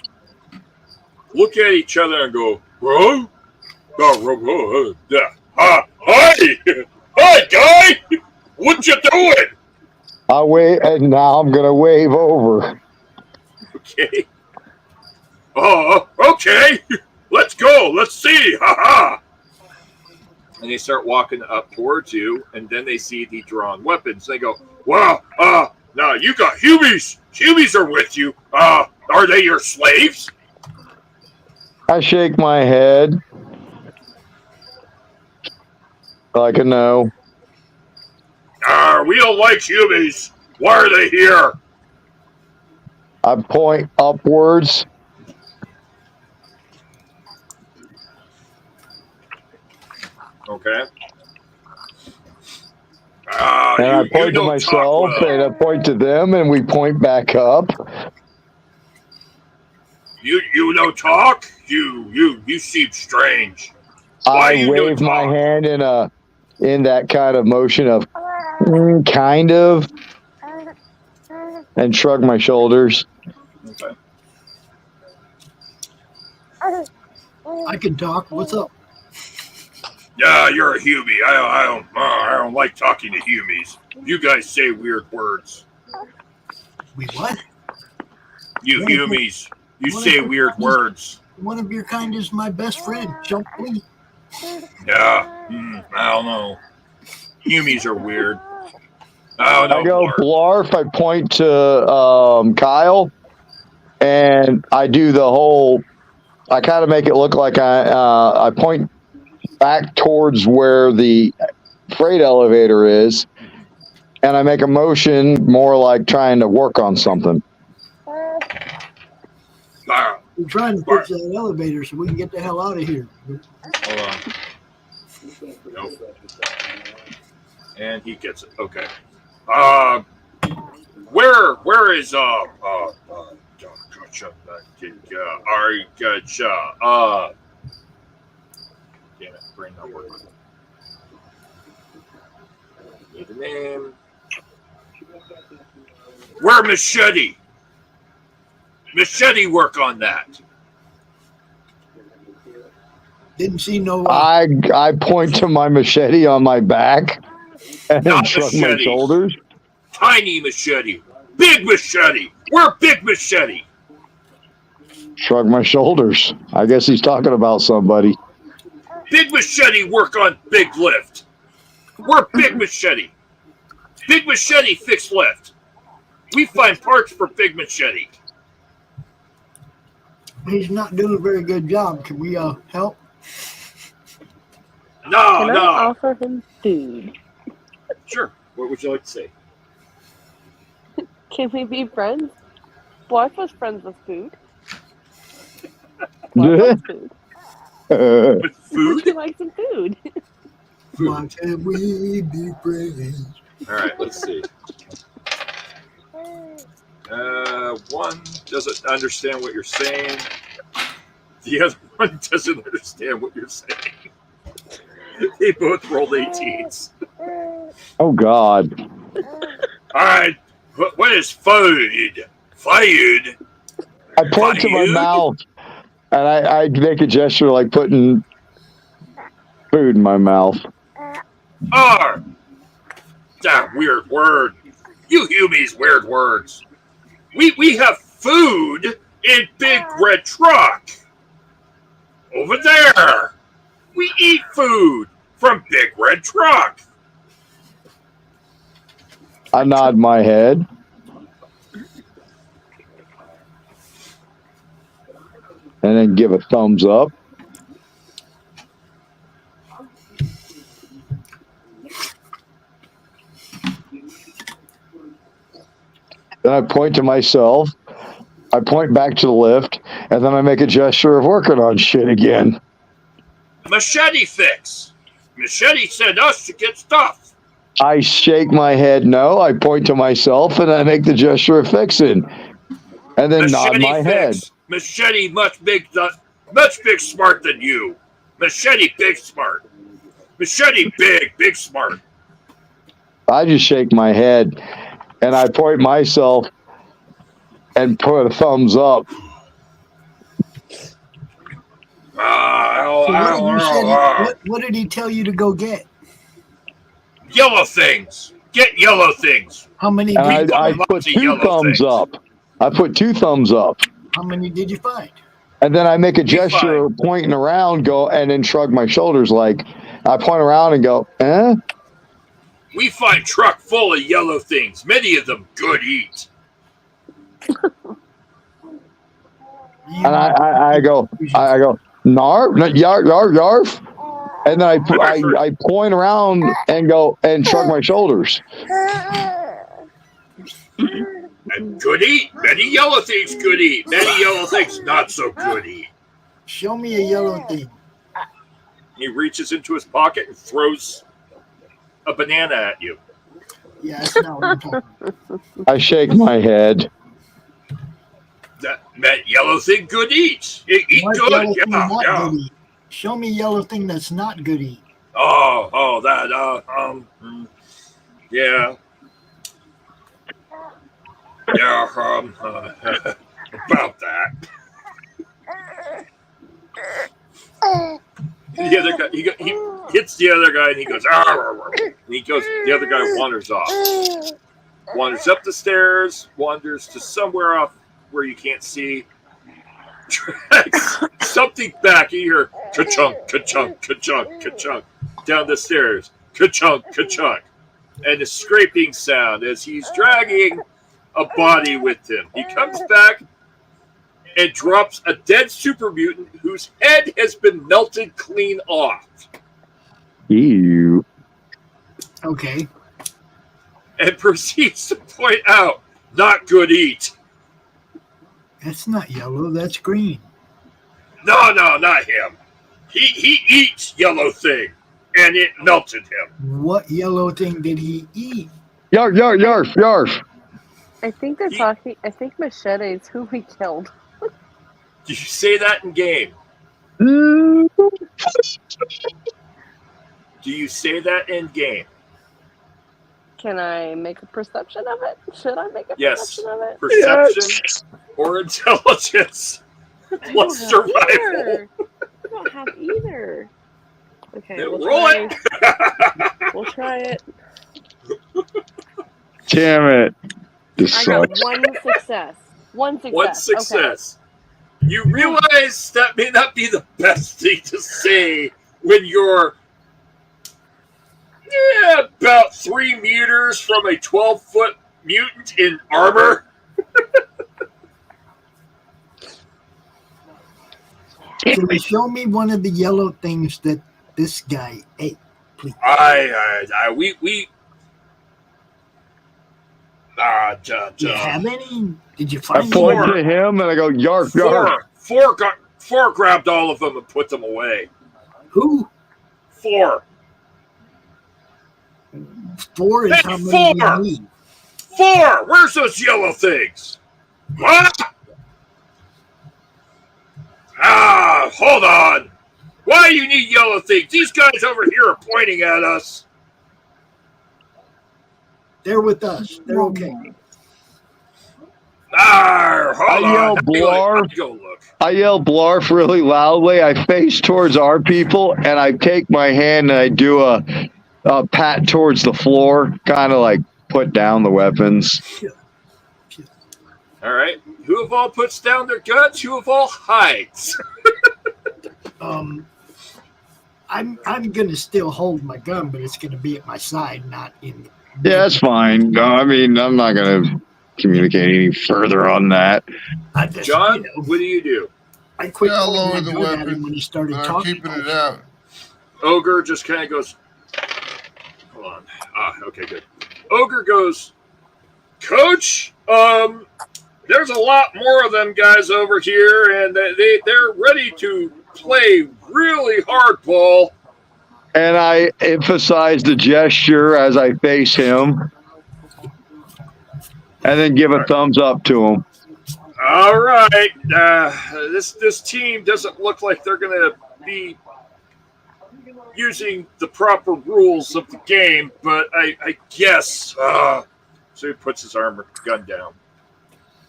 look at each other and go, bro, yeah, hi, hi, guy, what you doing? I wait, and now I'm gonna wave over. Okay. Oh, okay. Let's go. Let's see. Ha ha. And they start walking up towards you, and then they see the drawn weapons. They go, wow, now you got Hubies. Hubies are with you. Are they your slaves? I shake my head. Like a no. We don't like Hubies. Why are they here? I point upwards. Okay. And I point to myself, and I point to them, and we point back up. You don't talk? You seem strange. I wave my hand in that kind of motion of kind of, and shrug my shoulders. Okay. I can talk. What's up? Yeah, you're a Humie. I don't like talking to Humies. You guys say weird words. We what? You Humies. You say weird words. One of your kind is my best friend, Fling. Yeah. I don't know. Humies are weird. I go Blarf. I point to Kyle, and I do the whole. I kind of make it look like I point back towards where the freight elevator is, and I make a motion more like trying to work on something. We're trying to fix that elevator so we can get the hell out of here. Hold on. Nope. And he gets it. Okay. Where is damn it, brain not working. Need a name. Where Machete? Machete work on that. Didn't see no. I point to my machete on my back and then shrug my shoulders. Tiny machete. Big machete. Where big machete? Shrug my shoulders. I guess he's talking about somebody. Big machete work on big lift. We're big machete. Big machete fix lift. We find parts for big machete. He's not doing a very good job. Can we help? Can I offer him food? Sure. What would you like to say? Can we be friends? Blarf was friends with food. With food? Would you like some food? Why can't we be friends? All right, let's see. One doesn't understand what you're saying. The other one doesn't understand what you're saying. They both rolled 18s. Oh, God. All right. What is food? Food? I point to my mouth, and I make a gesture like putting food in my mouth. That weird word. You Humies, weird words. We have food in Big Red Truck. Over there. We eat food from Big Red Truck. I nod my head. And then give a thumbs up. Then I point to myself. I point back to the lift, and then I make a gesture of working on shit again. Machete fix. Machete sent us to get stuff. I shake my head no. I point to myself, and I make the gesture of fixing. And then nod my head. Machete much big smart than you. Machete big smart. Machete big smart. I just shake my head, and I point myself and put a thumbs up. What did he tell you to go get? Yellow things. Get yellow things. How many? I put two thumbs up. I put two thumbs up. How many did you find? And then I make a gesture pointing around, and then shrug my shoulders like I point around and go, eh? We find truck full of yellow things. Many of them good eat. And I go, narf, yarf. And then I point around and go and shrug my shoulders. And good eat. Many yellow things good eat. Many yellow things not so good eat. Show me a yellow thing. He reaches into his pocket and throws a banana at you. Yeah, that's not what I'm talking about. I shake my head. That yellow thing good eat. Eat What good. yellow thing Yeah, not yeah. good eat? Show me a yellow thing that's not good eat. Yeah. Yeah, about that. The other guy, he hits the other guy and he goes, and he goes, the other guy wanders off. Wanders up the stairs, wanders to somewhere off where you can't see. Drags something back. You hear ka-chunk, ka-chunk, ka-chunk, ka-chunk down the stairs. Ka-chunk, ka-chunk. And a scraping sound as he's dragging a body with him. He comes back and drops a dead super mutant whose head has been melted clean off. Ew. Okay. And proceeds to point out, not good eat. That's not yellow, that's green. No, not him. He eats yellow thing, and it melted him. What yellow thing did he eat? Yarf, yarf, yarf, yarf. I think they're talking. I think Machete's who we killed. Did you say that in game? Mm. Do you say that in game? Can I make a perception of it? Should I make a Yes. perception of it? Perception or intelligence plus survival. I don't have either. Okay, Then we'll roll try. it. We'll try it. Damn it. This I got sucks. one success. One success. One success. You realize that may not be the best thing to say when you're about 3 meters from a 12-foot mutant in armor. Can you show me one of the yellow things that this guy ate, please? Do you have any? Did you I find point any? to him and I go, yarf, yarf. Four grabbed all of them and put them away. Who? 4. 4 is Hey, how many 4! you need. 4! Where's those yellow things? What? Hold on. Why do you need yellow things? These guys over here are pointing at us. They're with us. They're okay. Hold I on. yell, Blarf. Go look. I yell Blarf really loudly. I face towards our people and I take my hand and I do a pat towards the floor, kind of like put down the weapons. All right. Who of all puts down their guns? Who of all hides? I'm gonna still hold my gun, but it's gonna be at my side, not in. Yeah, that's fine. No, I mean, I'm not going to communicate any further on that. I just, John, what do you do? I quit Yeah, I'll holding lower my the gun at weapon, him when he started I'm talking. keeping it out. Ogre just kind of goes, hold on. Okay, good. Ogre goes, Coach, there's a lot more of them guys over here, and they're ready to play really hardball. And I emphasize the gesture as I face him and then give a thumbs up to him. All right. This team doesn't look like they're going to be using the proper rules of the game, but I guess. So he puts his armor gun down.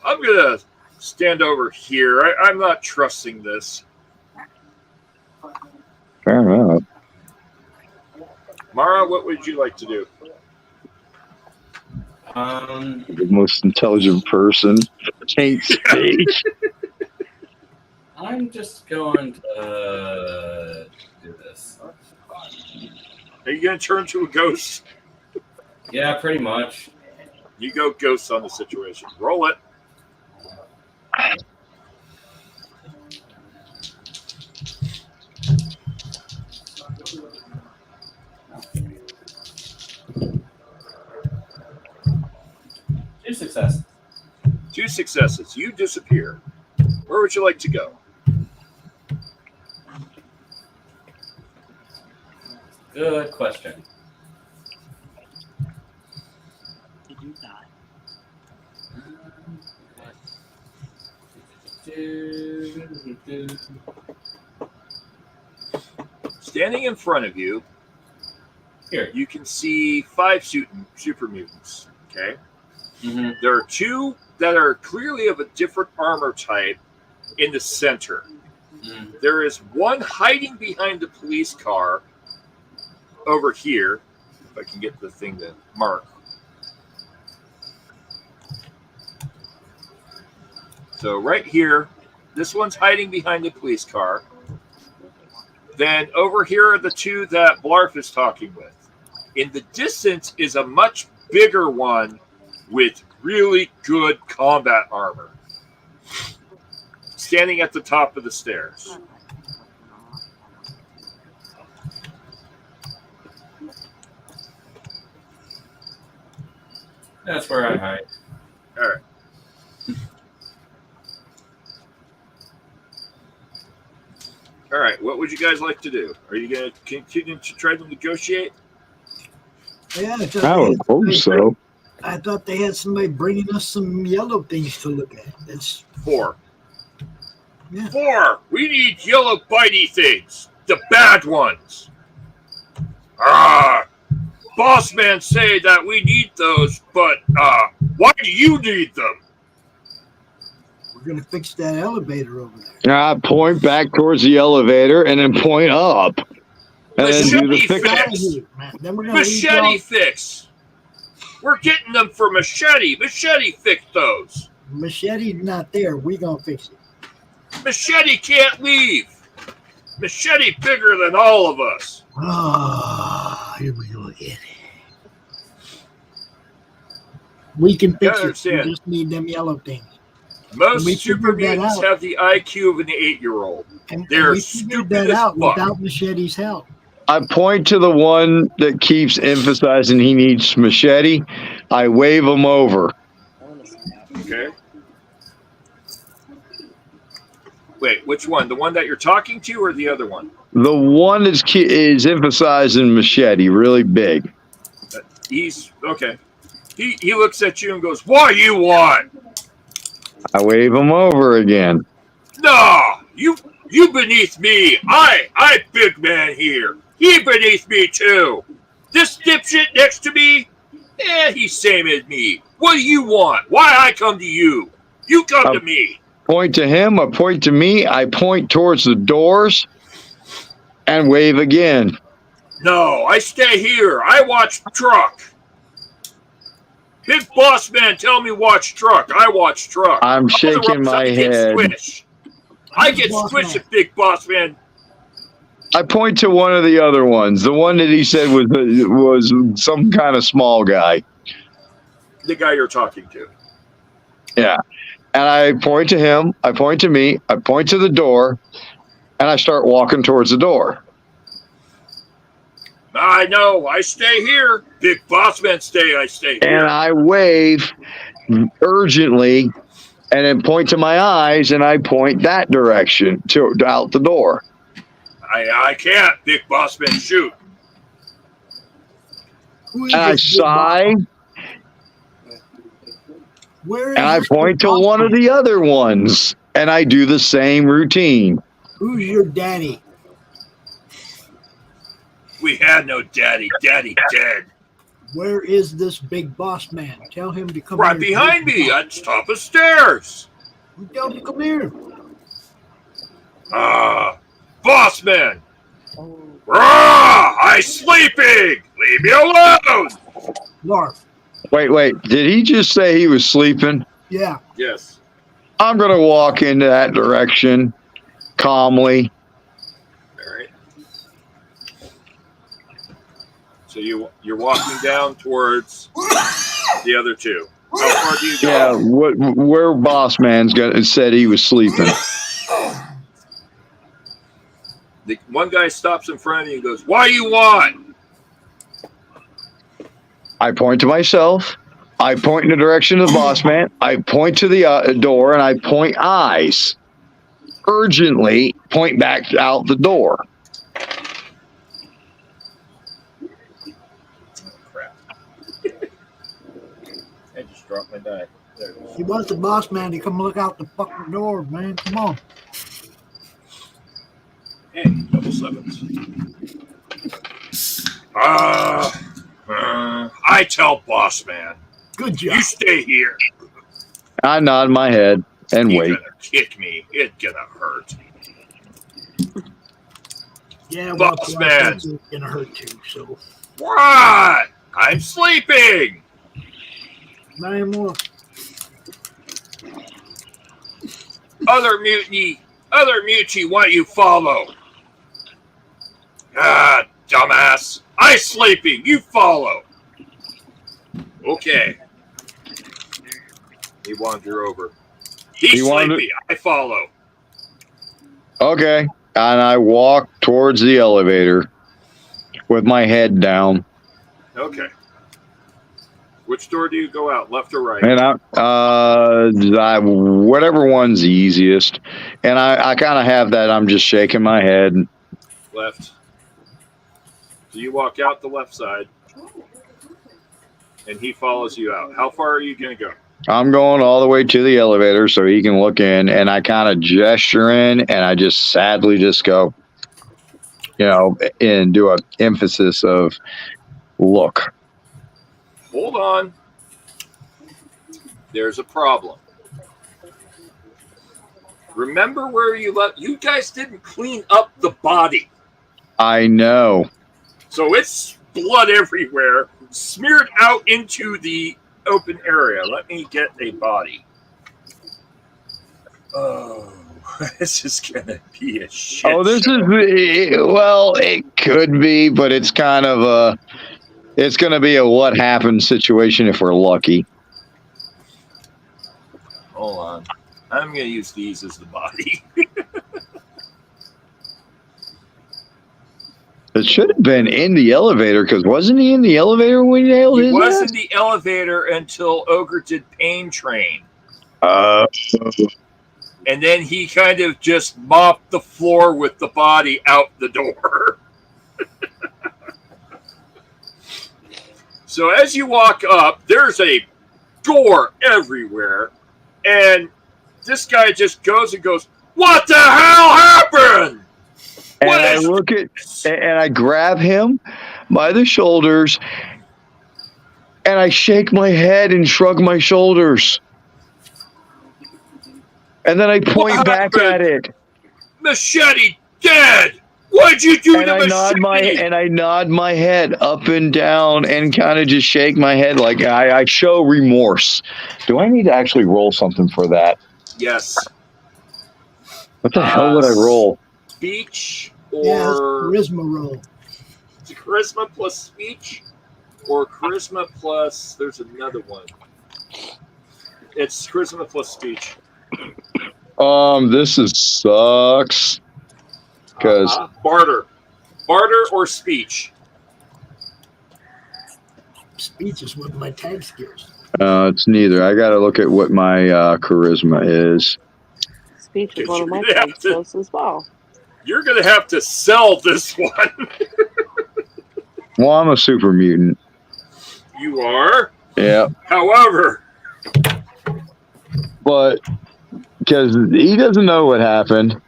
I'm going to stand over here. I'm not trusting this. Fair enough. Mara, what would you like to do? The most intelligent person can't speak. I'm just going to do this. Are you going to turn to a ghost? Yeah, pretty much. You go ghost on the situation. Roll it. Two success. 2 successes. You disappear. Where would you like to go? Good question. Standing in front of you, Here. you can see 5 super mutants. Okay. Mm-hmm. There are 2 that are clearly of a different armor type in the center. Mm. There is one hiding behind the police car over here. If I can get the thing to mark. So right here, this one's hiding behind the police car. Then over here are the 2 that Blarf is talking with. In the distance is a much bigger one with really good combat armor. Standing at the top of the stairs. That's where I hide. All right. All right, what would you guys like to do? Are you going to continue to try to negotiate? Yeah, I would hope so. I thought they had somebody bringing us some yellow things to look at. That's 4. Yeah. 4. We need yellow bitey things. The bad ones. Boss man say that we need those, but why do you need them? We're going to fix that elevator over there. I point back towards the elevator and then point up. And then do the Machete fix. fix. Then we're gonna Machete fix. We're getting them for Machete. Machete fix those. Machete's not there. We gonna fix it. Machete can't leave. Machete bigger than all of us. Here we go again. We can fix it. understand. We just need them yellow things. Most We super figured that mutants out. have the IQ of an 8-year-old. And They're we figured stupid that as out fuck. without Machete's help. I point to the one that keeps emphasizing he needs machete. I wave him over. Okay. Wait, which one? The one that you're talking to or the other one? The one is emphasizing machete, really big. He's okay. He looks at you and goes, "What do you want?" I wave him over again. No, you beneath me. I big man here. He beneath me too. This dipshit next to me, he's same as me. What do you want? Why I come to you? You come to me. Point to him, I point to me, I point towards the doors and wave again. No, I stay here. I watch truck. Big boss man tell me watch truck. I watch truck. I'm shaking Otherwise, my I get head. squished. I get Boss squished man. if big boss man. I point to one of the other ones, the one that he said was some kind of small guy. The guy you're talking to. Yeah. And I point to him, I point to me, I point to the door, and I start walking towards the door. I know. I stay here. Big boss man stay. I stay here. And I wave urgently and then point to my eyes and I point that direction to out the door. I can't. Big boss man shoot. Who is And I this big boss? sigh Where is and I this point big to boss one of man? the other ones and I do the same routine. Who's your daddy? We had no daddy. Daddy dead. Where is this big boss man? Tell him to come Right here. behind me at the top of stairs. Tell him to come here. Boss man. I sleeping. Leave me alone. Larf. Wait. Did he just say he was sleeping? Yeah. Yes. I'm going to walk into that direction calmly. All right. So you're walking down towards the other 2. How far do you go? Yeah, where boss man's said he was sleeping. The one guy stops in front of you and goes, "What do you want?" I point to myself I point in the direction of the boss man. I point to the door, and I point eyes. Urgently point back out the door. Crap. I just dropped my die. There it is. You want the boss man to come look out the fucking door, man. Come on. Hey, double sevens. I tell boss man, Good job. you stay here. I nod my head and You're wait. gonna kick me. It's gonna hurt. Yeah, well, Boss man. it's gonna hurt too. So, What? I'm sleeping. not anymore. Other mutiny want you follow. Ah, dumbass. I sleeping. You follow. Okay. He wander over. He's sleepy. I follow. Okay. And I walk towards the elevator with my head down. Okay. Which door do you go out, left or right? And whatever one's easiest. And I kind of have that. I'm just shaking my head. Left. So you walk out the left side, and he follows you out. How far are you going to go? I'm going all the way to the elevator so he can look in, and I kind of gesture in, and I just sadly just go, and do an emphasis of look. Hold on. There's a problem. Remember where you left? You guys didn't clean up the body. I know. So it's blood everywhere, smeared out into the open area. Let me get a body. Oh, this is going to be a shit show. It could be, but it's kind of it's going to be a what happened situation if we're lucky. Hold on. I'm going to use these as the body. It should have been in the elevator, because wasn't he in the elevator when we nailed his He was ass? in the elevator until Ogre did Pain Train. Uh, And then he kind of just mopped the floor with the body out the door. So as you walk up, there's a door everywhere. And this guy just goes and goes, "What the hell happened?" and I look at, and I grab him by the shoulders, and I shake my head and shrug my shoulders. And then I point back at it. Machete dead. What'd you do And to I nod my head up and down and kind of just shake my head like I show remorse. Do I need to actually roll something for that? Yes. What the hell would I roll? Speech Yeah, it's or charisma roll. charisma plus speech, or charisma plus. There's another one. It's charisma plus speech. This sucks. Because barter or speech. Speech is one of my tag skills. it's neither. I got to look at what my charisma is. Speech is one of my You're gonna have tag skills as well. You're gonna have to sell this one. Well, I'm a super mutant. You are. Yeah. However, But because he doesn't know what happened,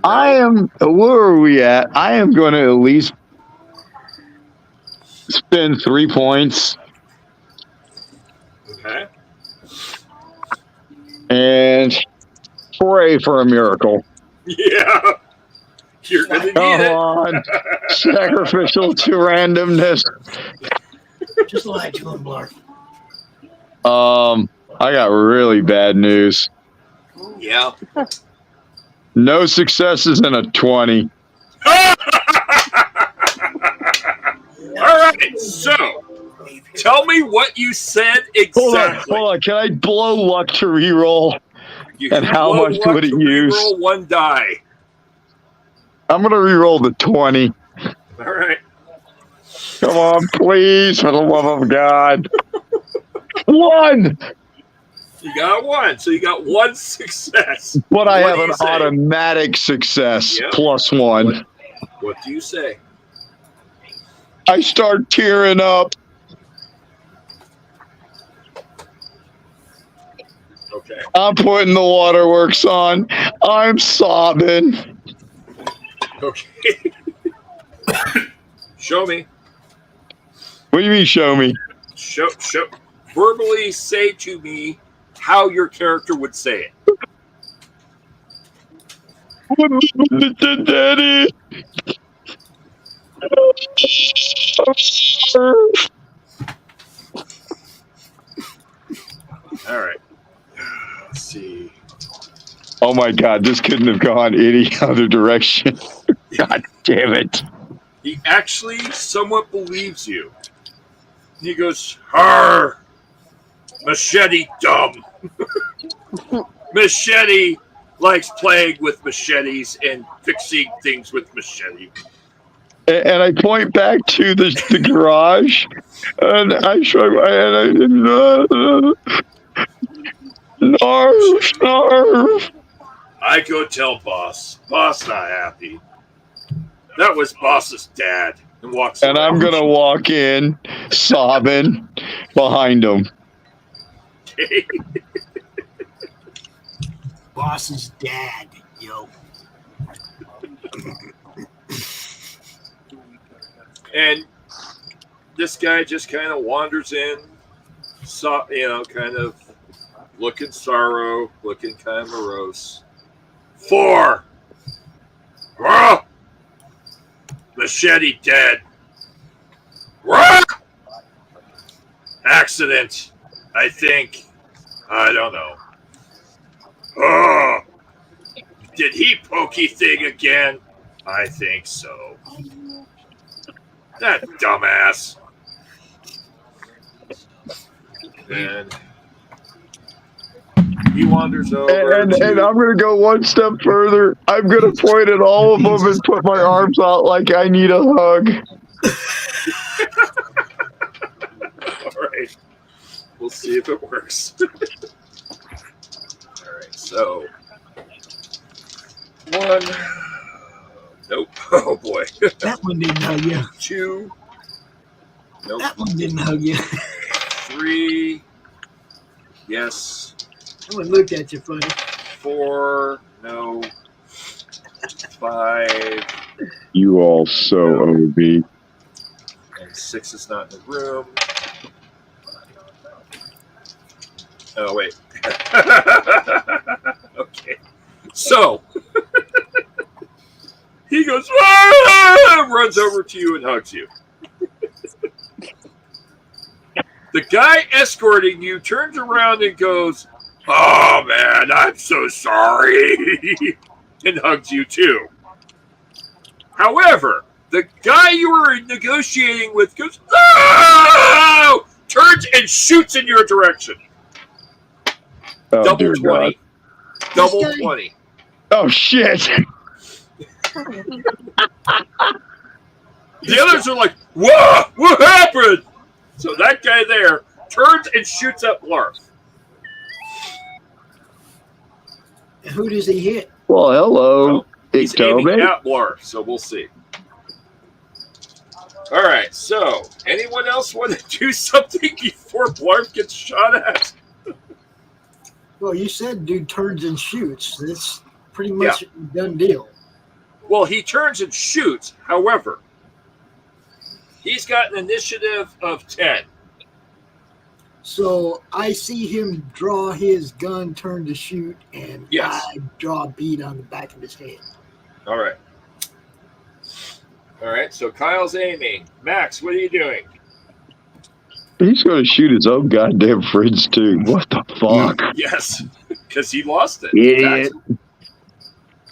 where are we at? I am going to at least spend 3 points okay. and pray for a miracle. Yeah. You're gonna need Come it. on. Sacrificial to randomness. Just lie to him, Blark. I got really bad news. Yeah. No successes and a 20. All right. So, tell me what you said exactly. Hold on. Can I blow luck to reroll? You And can how blow much luck would it to use? reroll one die. I'm going to reroll the 20. All right. Come on, please, for the love of God. 1. You got 1, so you got 1 success. But I What have do an you say? automatic success Yep. +1. What do you say? I start tearing up. Okay. I'm putting the waterworks on. I'm sobbing. Okay. Show me. What do you mean, show me? Show. Verbally say to me how your character would say it. Daddy. All right. Let's see. Oh my God, this couldn't have gone any other direction. God damn it. He actually somewhat believes you. He goes, "Arr! Machete dumb. Machete likes playing with machetes and fixing things with machete." And I point back to the garage, and I shrug my head. Narf. I go tell boss. Boss not happy. That was boss's dad. And walks And I'm around. going to walk in, sobbing, behind him. Okay. Boss's dad, yo. And this guy just kind of wanders in, kind of looking sorrow, looking kind of morose. 4. Rah! Machete dead. Rah! Accident, I think. I don't know. Oh, did he pokey thing again? I think so. That dumbass. And he wanders over. And I'm going to go one step further. I'm going to point at all of them and put my arms out like I need a hug. All right. We'll see if it works. All right. So 1. Nope. Oh boy. That one didn't hug you. 2. Nope. That one didn't hug you. 3. Yes. That one looked at you funny. 4. No. 5. You all so OB. And 6 is not in the room. Oh, wait. Okay. So, he goes, "Ah!" runs over to you and hugs you. The guy escorting you turns around and goes, "Oh, man, I'm so sorry," and hugs you too. However, the guy you were negotiating with goes, "No!" turns and shoots in your direction. Oh, Double dear 20. God. Double 20. Oh, shit. The others are like, "Whoa, what happened?" So that guy there turns and shoots at Blarf. And who does he hit? Well, hello. Well, he's aiming Toby. at Blarf, so we'll see. All right, so anyone else want to do something before Blarf gets shot at? Well, you said dude turns and shoots. That's pretty much a done deal. Well, he turns and shoots. However, he's got an initiative of 10. So I see him draw his gun, turn to shoot, and Yes. I draw a bead on the back of his head. All right. All right, so Kyle's aiming. Max, what are you doing? He's going to shoot his own goddamn friends, too. What the fuck? Yes, because he lost it. Idiot.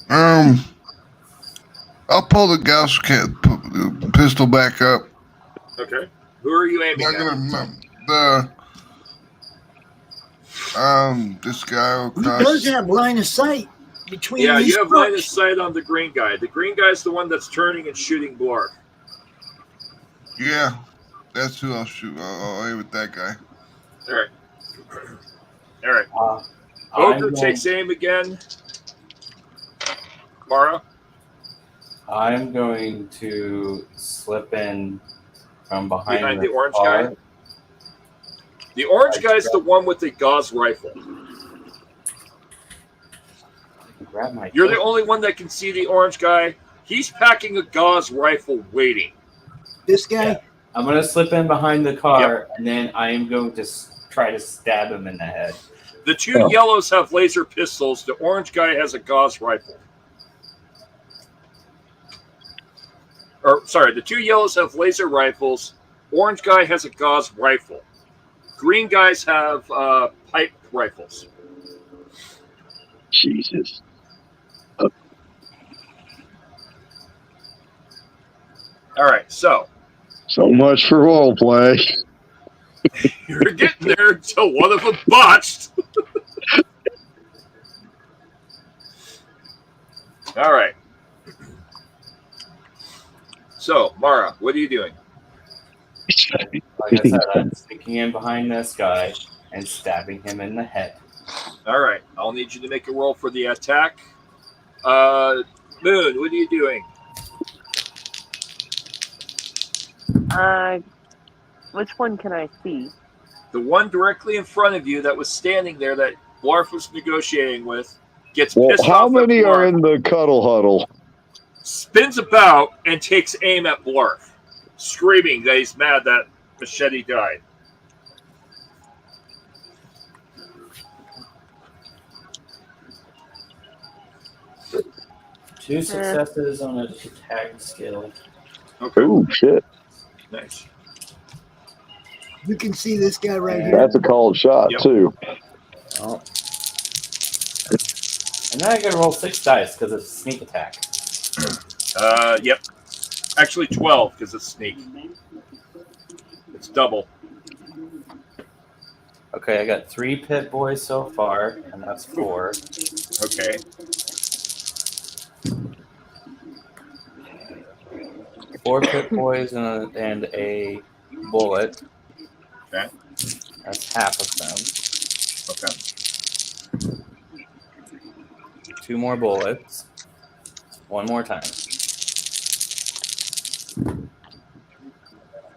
I'll pull the Gauss pistol back up. Okay. Who are you aiming Not at? gonna this guy He does across. have line of sight between Yeah, these you have line of trucks. sight on the green guy. The green guy's the one that's turning and shooting Blarf. Yeah, that's who I'll shoot. I'll aim with that guy. All right. All right. I'm Ogre going- takes aim again. Mara? I'm going to slip in from behind the orange car. guy? The orange guy's the one with the gauze rifle. Grab my You're the coat. only one that can see the orange guy. He's packing a gauze rifle waiting. This guy? Yeah. I'm going to slip in behind the car, and then I am going to try to stab him in the head. The two yellows have laser pistols. The orange guy has a gauze rifle. Or, sorry, the two yellows have laser rifles. Orange guy has a gauze rifle. Green guys have pipe rifles. Jesus. All right, so much for role play. you're getting there until one of them botched. All right. So, Mara, what are you doing? Like I said, I'm sneaking in behind this guy and stabbing him in the head. All right, I'll need you to make a roll for the attack. Moon, what are you doing? Which one can I see? The one directly in front of you that was standing there that Blarf was negotiating with gets Well, pissed how off many at Blarf, are in the cuddle huddle? spins about and takes aim at Blarf, screaming that he's mad that Machete died. Two successes on a tag skill. Okay, Ooh, shit. nice. You can see this guy right here. That's a called shot, Yep. too. Oh. And then I gotta roll 6 dice because it's a sneak attack. Yep. Actually 12 because it's sneak. It's double. Okay, I got 3 pit boys so far, and that's 4. Okay. Four pit boys and a bullet. Okay. That's half of them. Okay. 2 more bullets. 1 more time.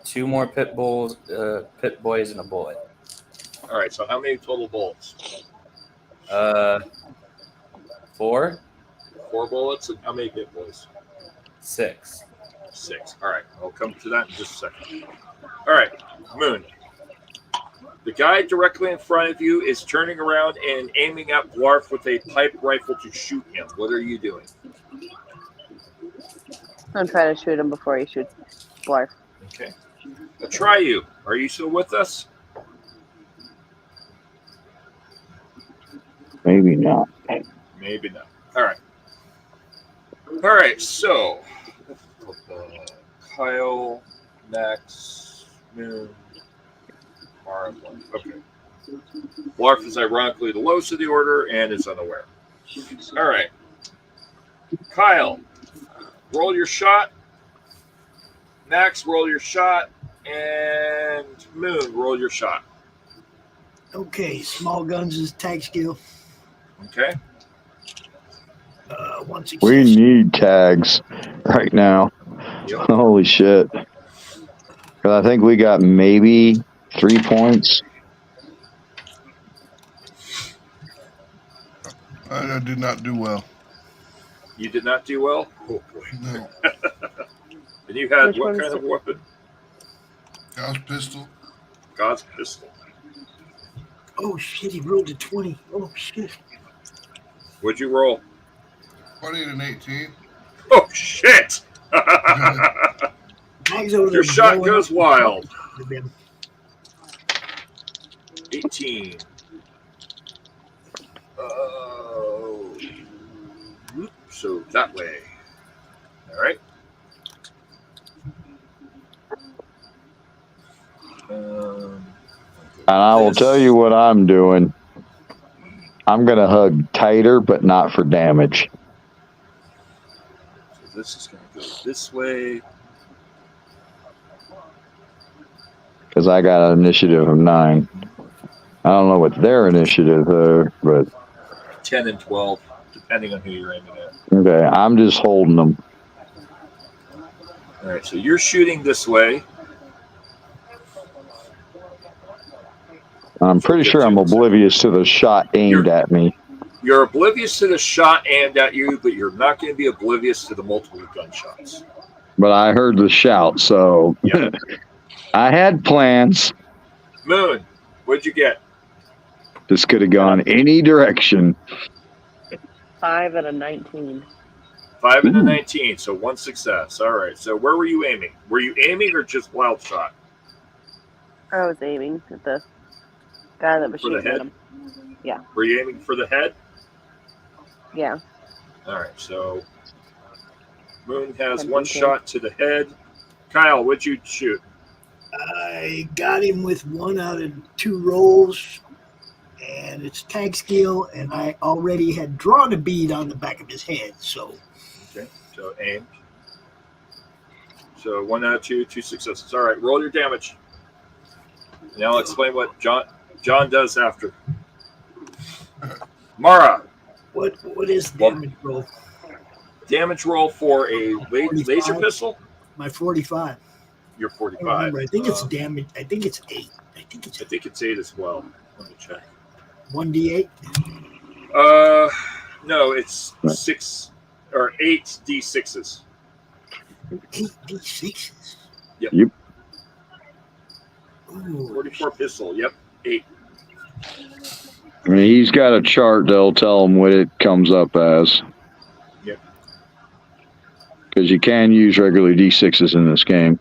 2 more pit boys and a bullet. All right. So how many total bullets? 4? 4 bullets, and how many hit boys? 6. 6. All right. I'll come to that in just a second. All right. Moon. The guy directly in front of you is turning around and aiming at Blarf with a pipe rifle to shoot him. What are you doing? I'm trying to shoot him before he shoots Blarf. Okay. Atreyu, are you still with us? Maybe not. Maybe not. All right. All right. So, Kyle, Max, Moon, Mara, Blarf. Okay. Blarf is ironically the lowest of the order and is unaware. All right. Kyle, roll your shot. Max, roll your shot. And Moon, roll your shot. Okay, small guns is tag skill. Okay. 1 success. We need tags right now. Yep. Holy shit. 'Cause I think we got maybe 3 points. I did not do well. You did not do well? Oh, boy. No. And you had Which what one's kind of the- weapon? Gauss pistol. God's pistol. Oh shit, he rolled a 20. Oh shit. What'd you roll? 20 and an 18. Oh, shit! Tags over Your there shot blowing goes up. wild. Could've been. 18. Oh. So that way. All right. And I will tell you what I'm doing. I'm going to hug tighter, but not for damage. So this is going to go this way. Because I got an initiative of 9. I don't know what their initiative is, but 10 and 12, depending on who you're aiming at. okay, I'm just holding them. All right, so you're shooting this way. I'm pretty sure I'm oblivious to the shot aimed at me. You're oblivious to the shot aimed at you, but you're not going to be oblivious to the multiple gunshots. But I heard the shout, so Yep. I had plans. Moon, what'd you get? This could have gone any direction. 5 and a 19. 5 and a 19, so 1 success. All right, so where were you aiming? Were you aiming or just wild shot? I was aiming at the guy that was For the shooting at head? him. Yeah. Were you aiming for the head? Yeah. All right, so Moon has I'm 1 thinking. shot to the head. Kyle, what'd you shoot? I got him with 1 out of 2 rolls, and it's tag skill, and I already had drawn a bead on the back of his head, so. Okay, so aim. So 1 out of 2, 2 successes. All right, roll your damage. Now I'll explain what John does after. Mara, What is the damage roll? damage roll for a laser 45. pistol. My 45. You're I 45. don't remember. I think it's damage. I think it's 8. I think it's I think it's 8 as well. Let me check. 1d8. No, it's 6 or 8 d6s. 8d6s. Yep. Yep. Ooh. 44 pistol. Yep, 8. I mean, he's got a chart that'll tell him what it comes up as. Yep. Because you can use regular D6s in this game.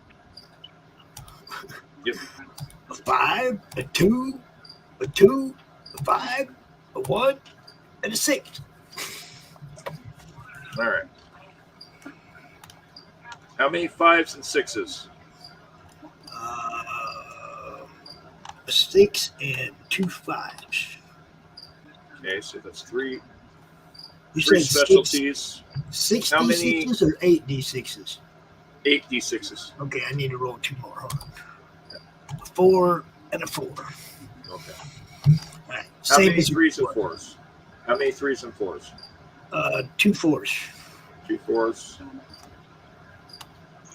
Yep. A 5, a 2, a 2, a 5, a 1, and a 6. All right. How many 5s and 6s? A 6 and 2 5s. Okay, so that's 3. You 3 said specialties. 6 How many- d6s or 8 d6s? 8 d6s. Okay, I need to roll 2 more. Hold on. A 4 and a 4. Okay. All right. How Same many as 3s and before. 4s? How many 3s and 4s? 2 4s. 2 4s.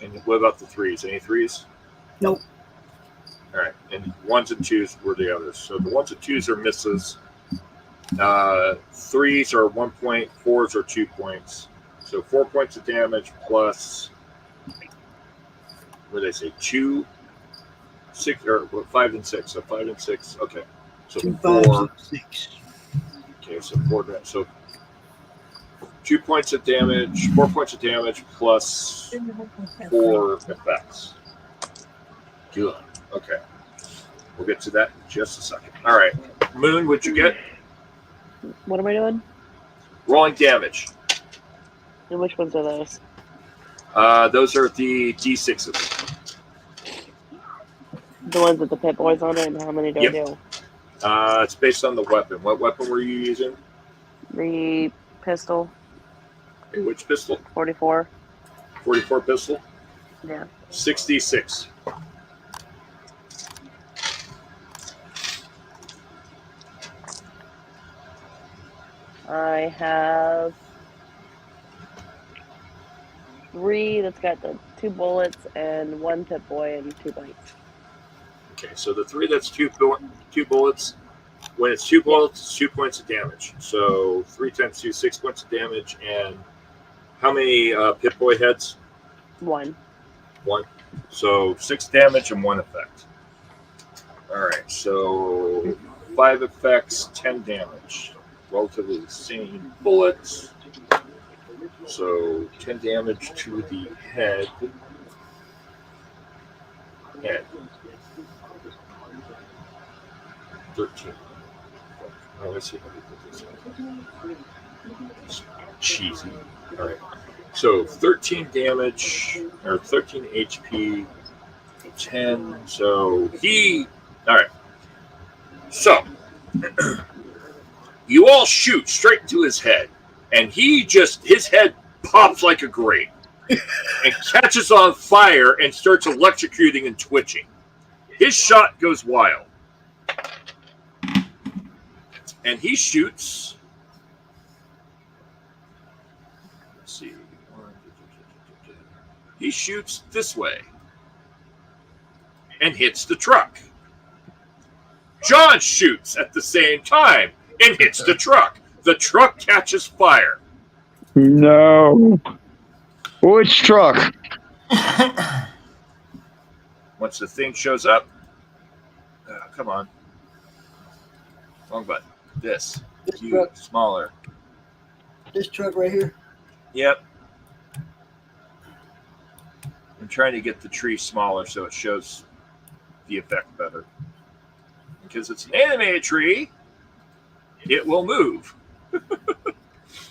And what about the 3s? Any 3s? Nope. All right. And 1s and 2s were the others. So the 1s and 2s are misses. 3s are 1 point. 4s are 2 points. So 4 points of damage plus, what did I say? 2, 6, or 5 and 6. So 5 and 6. Okay. So 2 5s 4. and 6. Okay, so 4 damage. So 2 points of damage, 4 points of damage plus 4 effects. Good. Okay. We'll get to that in just a second. All right. Moon, what'd you get? What am I doing? Rolling damage. And which ones are those? Those are the D6s. The ones with the pit boys on it, and how many do Yep. I do? It's based on the weapon. What weapon were you using? The pistol, Okay, which pistol? 44. 44 pistol? Yeah. 66. I have 3 that's got the 2 bullets and 1 pit boy and 2 bites. Okay, so the 3 that's 2 bullets. When it's 2 bullets, it's 2 points of damage. So 3 times 2, 6 points of damage. And how many Pit Boy heads? 1. 1. So 6 damage and 1 effect. All right, so 5 effects, 10 damage. Relatively the same bullets. So 10 damage to the head. Head. 13. Oh, let's see how we put this in. It's cheesy. All right. So 13 damage, or 13 HP, 10. So he. All right. So you all shoot straight into his head, and his head pops like a grape and catches on fire and starts electrocuting and twitching. His shot goes wild. And he shoots. Let's see. He shoots this way and hits the truck. John shoots at the same time and hits the truck. The truck catches fire. No. Which truck? Once the thing shows up, come on. Wrong button. This. truck. Smaller. This truck right here. Yep. I'm trying to get the tree smaller so it shows the effect better. Because it's an animated tree, it will move.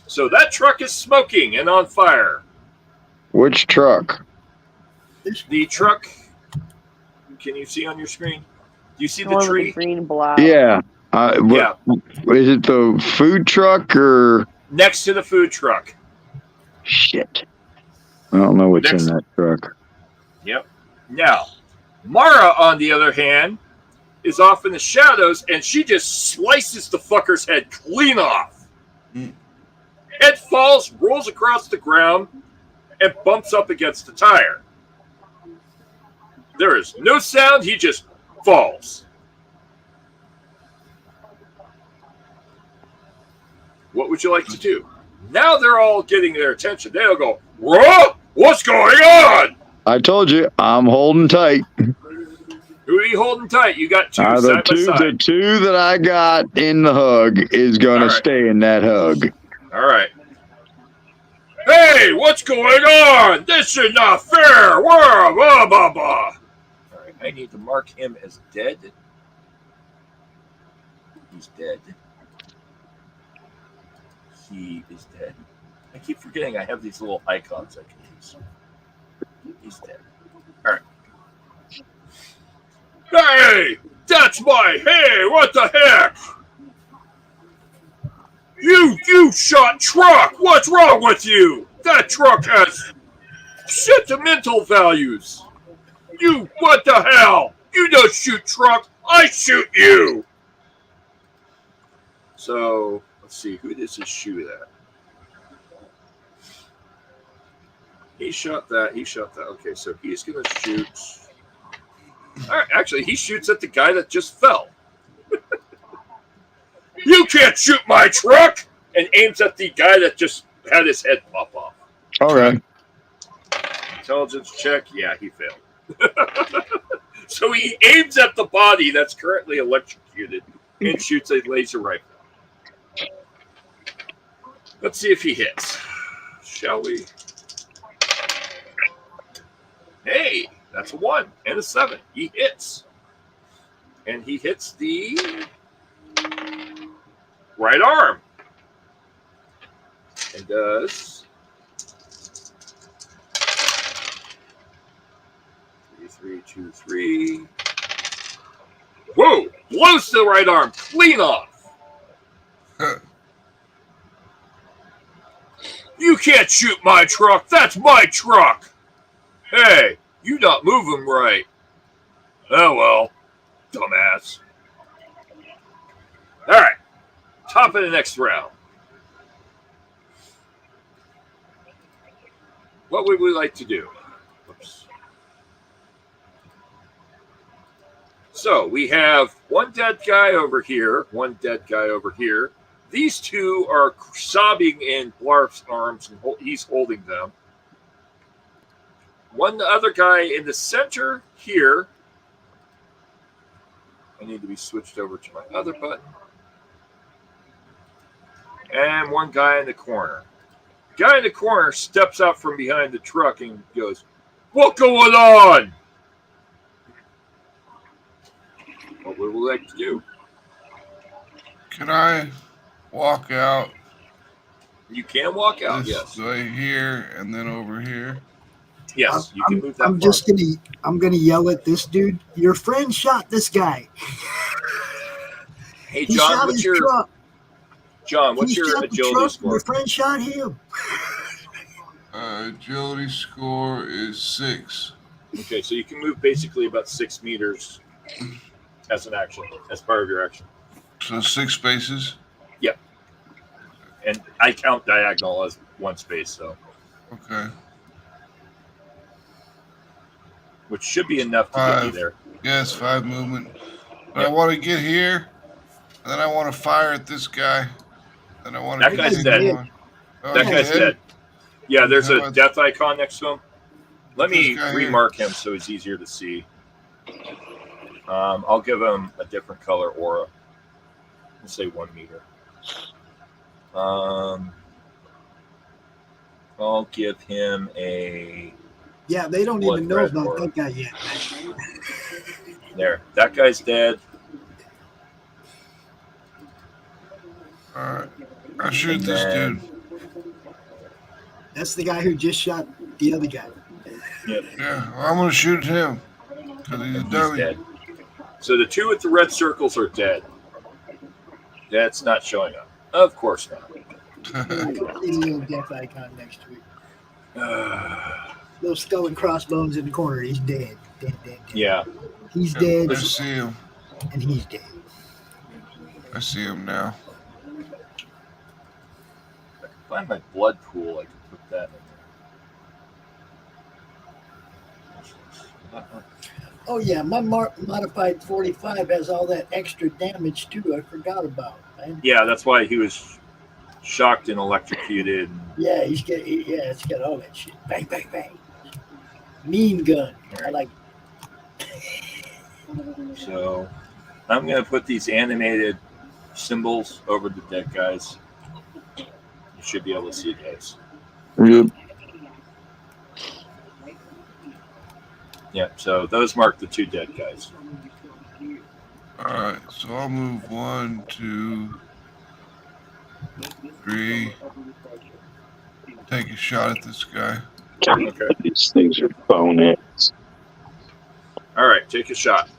So that truck is smoking and on fire. Which truck? The truck, can you see on your screen? Do you see the One with tree? the green blob. Yeah. Yeah. Is it the food truck or? Next to the food truck. Shit. I don't know what's Next. in that truck. Yep. Now, Mara, on the other hand, is off in the shadows, and she just slices the fucker's head clean off. Head falls, rolls across the ground, and bumps up against the tire. There is no sound, he just falls. What would you like to do? Now they're all getting their attention. They'll go, "Whoa, what's going on?" I told you, I'm holding tight. Who are you holding tight? You got two The side by side. the two that I got in the hug is going All to right. stay in that hug. All right. Hey, what's going on? This is not fair. Blah, blah, blah, blah. All right, I need to mark him as dead. He's dead. He is dead. I keep forgetting I have these little icons I can use. He's dead. All right. Hey, that's my. Hey, what the heck? You shot truck. What's wrong with you? That truck has sentimental values. You, what the hell? You don't shoot truck. I shoot you. So, let's see. Who does his shoot at? He shot that. He shot that. Okay, so he's going to shoot. All right, actually, he shoots at the guy that just fell. You can't shoot my truck! And aims at the guy that just had his head pop off. Okay. Intelligence check. Yeah, he failed. So he aims at the body that's currently electrocuted and shoots a laser rifle. Let's see if he hits. Shall we? Hey, that's a 1 and a 7. He hits. And he hits the right arm. And does 3, 2, 3. Whoa! Blows the right arm clean off. You can't shoot my truck. That's my truck. Hey, you not moving right. Oh well, dumbass. All right, top of the next round. What would we like to do? Oops. So we have one dead guy over here, one dead guy over here. These two are sobbing in Blarf's arms, and he's holding them. One other guy in the center here. I need to be switched over to my other button. And one guy in the corner. The guy in the corner steps out from behind the truck and goes, "What's going on?" What would we like to do? Can I walk out You can walk out, this yes. way here and then over here? Yes, you can move that I'm far. just gonna yell at this dude. Your friend shot this guy. Hey, He John, shot what's his your truck. what's He your shot the agility truck. score? Your friend shot him. Agility score is 6. Okay, so you can move basically about 6 meters as an action, as part of your action. So 6 spaces. Yep. And I count diagonal as one space, so Okay. which should be enough to get you 5. there. Yes, 5 movement. But Yep. I want to get here, and then I want to fire at this guy. Then I want to That guy's continue dead. on. Oh, That he's guy's dead. Yeah, there's How a about- death icon next to him. Let me This guy here. remark him so he's easier to see. I'll give him a different color aura. Let's say 1 meter. I'll give him a Yeah, they don't Blood even know red about aura. that guy yet. there. That guy's dead. All right. I shoot And this then- dude. That's the guy who just shot the other guy. Yep, Yeah, well, I'm going to shoot him because he's a he's dummy. dead. So the 2 with the red circles are dead. That's not showing up. Of course not. I can see the little death icon next to it. Little skull and crossbones in the corner. He's dead. Dead. Yeah. He's dead, I see him. and he's dead. I see him now. If I can find my blood pool, I can put that in there. Oh yeah, my modified 45 has all that extra damage too. I forgot about, man. Yeah, that's why he was shocked and electrocuted. Yeah, it's got all that shit. Bang, bang, bang. Mean gun. I like. So I'm going to put these animated symbols over the dead guys. You should be able to see those. Yep. Yeah, so those mark the 2 dead guys. All right, so I'll move 1, 2, 3. Take a shot at this guy. Okay. These things are boneheads. All right, take a shot.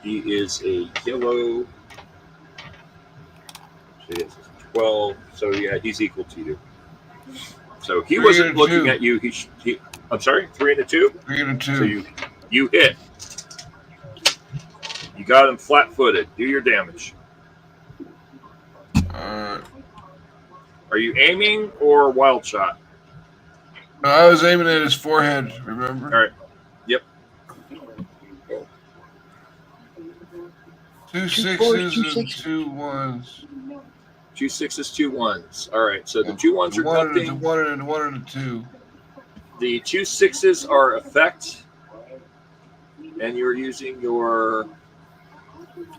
He is a yellow. So he has 12. So yeah, he's equal to you. So he 3 wasn't and looking 2. at you. He I'm sorry, 3 and a 2. 3 and a 2. So you hit. You got him flat-footed. Do your damage. All right. Are you aiming or wild shot? No, I was aiming at his forehead, remember? All right. Yep. 2 4s, 6s 2 and 6s. 2 1s. 2 6s, 2 1s. All right. So the 2 1s are One and nothing. a 1 and a 1 and a 2. The 2 6s are effect, and you're using your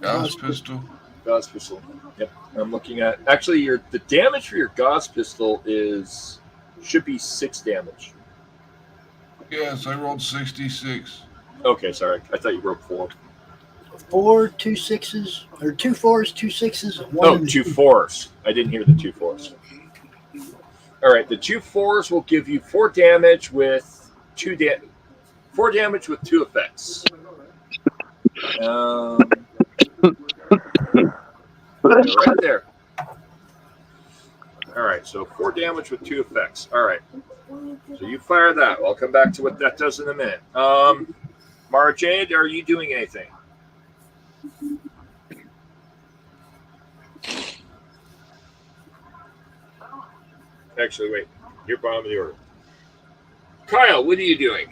Gauss pistol. Gauss pistol. Yep. I'm looking at actually the damage for your Gauss pistol should be 6 damage. Yes, I rolled 66. Okay, sorry. I thought you rolled 4. 4, 2 6s, or 2 4s, 2 6s, and 1 Oh, and a 2 4s. I didn't hear the 2 4s. All right, the 2 4s will give you 4 damage with 4 damage with 2 effects. Right there. All right, so 4 damage with 2 effects. All right, so you fire that. I'll come back to what that does in a minute. Mara Jade, are you doing anything? Actually, wait. You're bottom of the order. Kyle, what are you doing?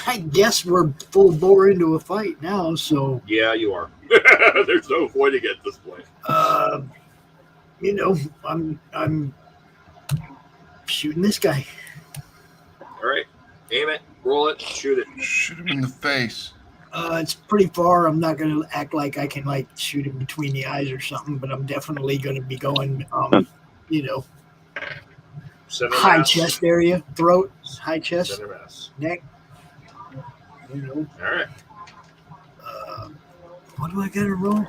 I guess we're full bore into a fight now, so Yeah, you are. There's no avoiding it at this point. I'm shooting this guy. All right, aim it, roll it, shoot it. Shoot him in the face. It's pretty far. I'm not going to act like I can shoot him between the eyes or something, but I'm definitely going to be going, Center high mass. chest area, throat, high chest, Center mass. neck. All right. What do I got to roll?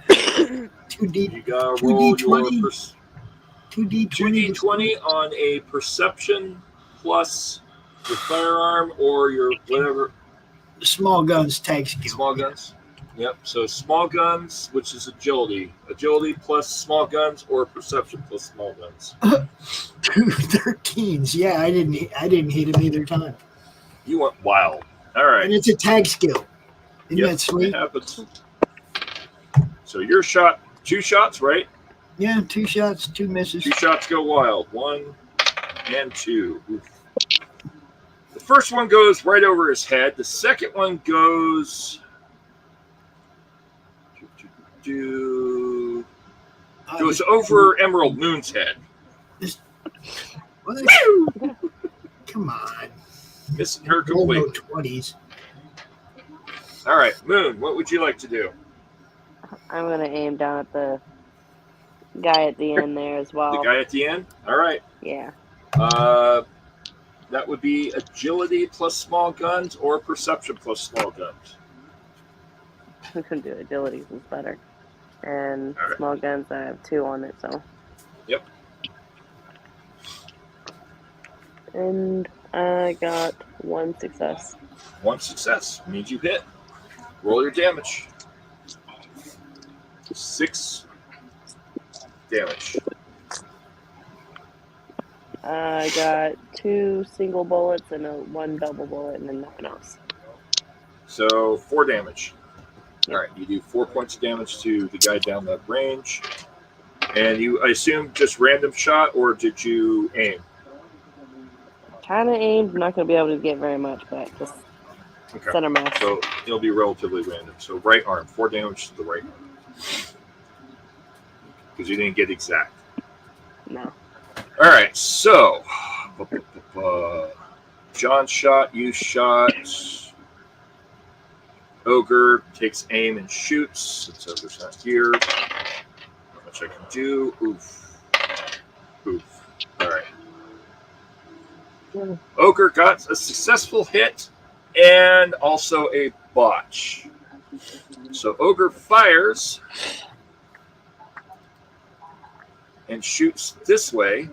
2D, You gotta roll your 2d20. 2d20. 2d20 on a perception plus your firearm or your whatever. Small guns tag skill. Small guns. Yep. So small guns, which is agility. Agility plus small guns or perception plus small guns. 2 13s. Yeah, I didn't hit him either time. You went wild. All right. And it's a tag skill. Isn't that sweet? It happens. So your shot, 2 shots, right? Yeah, 2 shots, 2 misses. 2 shots go wild. 1 and 2. Oof. The first one goes right over his head. The second one goes over Emerald Moon's head. Come on. Missing her completely. 20s. All right, Moon, what would you like to do? I'm going to aim down at the guy at the end there as well. The guy at the end? All right. Yeah. That would be agility plus small guns or perception plus small guns. We can do agility is better. And small guns, I have 2 on it, so. Yep. And I got 1 success. 1 success means you hit. Roll your damage. 6 damage. I got 2 single bullets and 1 double bullet and then nothing else. So 4 damage. All right, you do 4 points of damage to the guy down that range. And you, I assume, just random shot, or did you aim? Kind of aimed. I'm not going to be able to get very much, but just center mass. So it'll be relatively random. So right arm, 4 damage to the right arm. Because you didn't get exact. No. All right, so John shot, you shot. Ogre takes aim and shoots. Since Ogre's not here, not much I can do. Oof. Oof. All right. Ogre got a successful hit and also a botch. So Ogre fires and shoots this way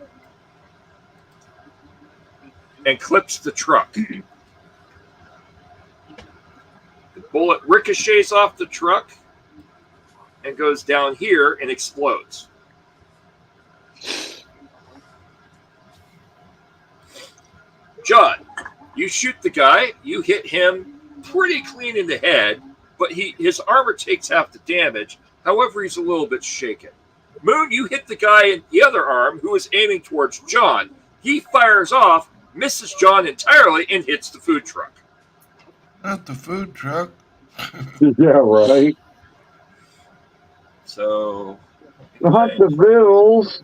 and clips the truck. The bullet ricochets off the truck and goes down here and explodes. John, you shoot the guy, you hit him pretty clean in the head, but his armor takes half the damage. However, he's a little bit shaken. Moon, you hit the guy in the other arm who is aiming towards John. He fires off, misses John entirely, and hits the food truck. Not the food truck. Yeah, right. So, not the bills.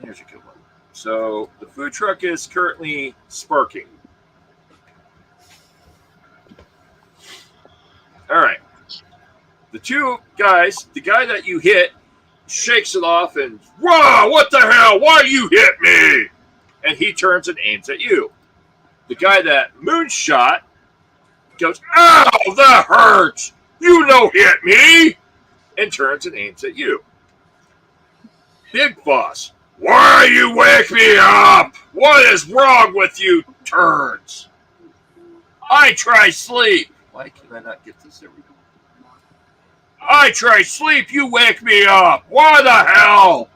Here's a good one. So the food truck is currently sparking. All right. The 2 guys, the guy that you hit shakes it off and, "Whoa, what the hell? Why you hit me?" And he turns and aims at you. The guy that Moon shot goes, "Ow, that hurts. You no hit me," and turns and aims at you. Big Boss, "Why you wake me up? What is wrong with you turds? I try sleep." Why can I not get this every time? "I try sleep, you wake me up. Why the hell?"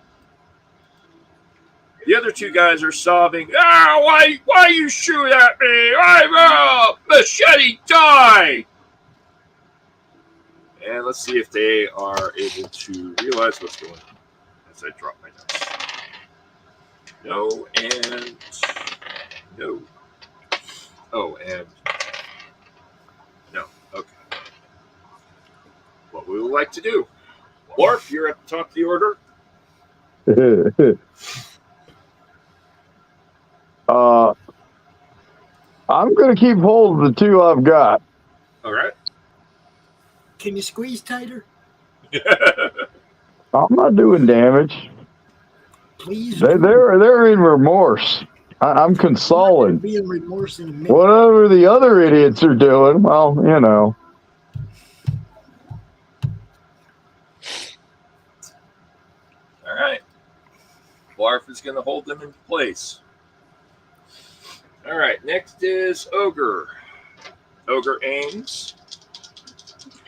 The other 2 guys are sobbing. "Ah, why you shoot at me? I'm machete, die!" And let's see if they are able to realize what's going on as I drop my dice. No, and no. Oh, and no. Okay. What we would like to do. Larf, you're at the top of the order. I'm going to keep hold of the 2 I've got. All right. Can you squeeze tighter? I'm not doing damage. Please. They're in remorse. I'm consoling. Be in remorse in a minute. Whatever the other idiots are doing, well, you know. All right. Blarf is going to hold them in place. All right. Next is Ogre. Ogre aims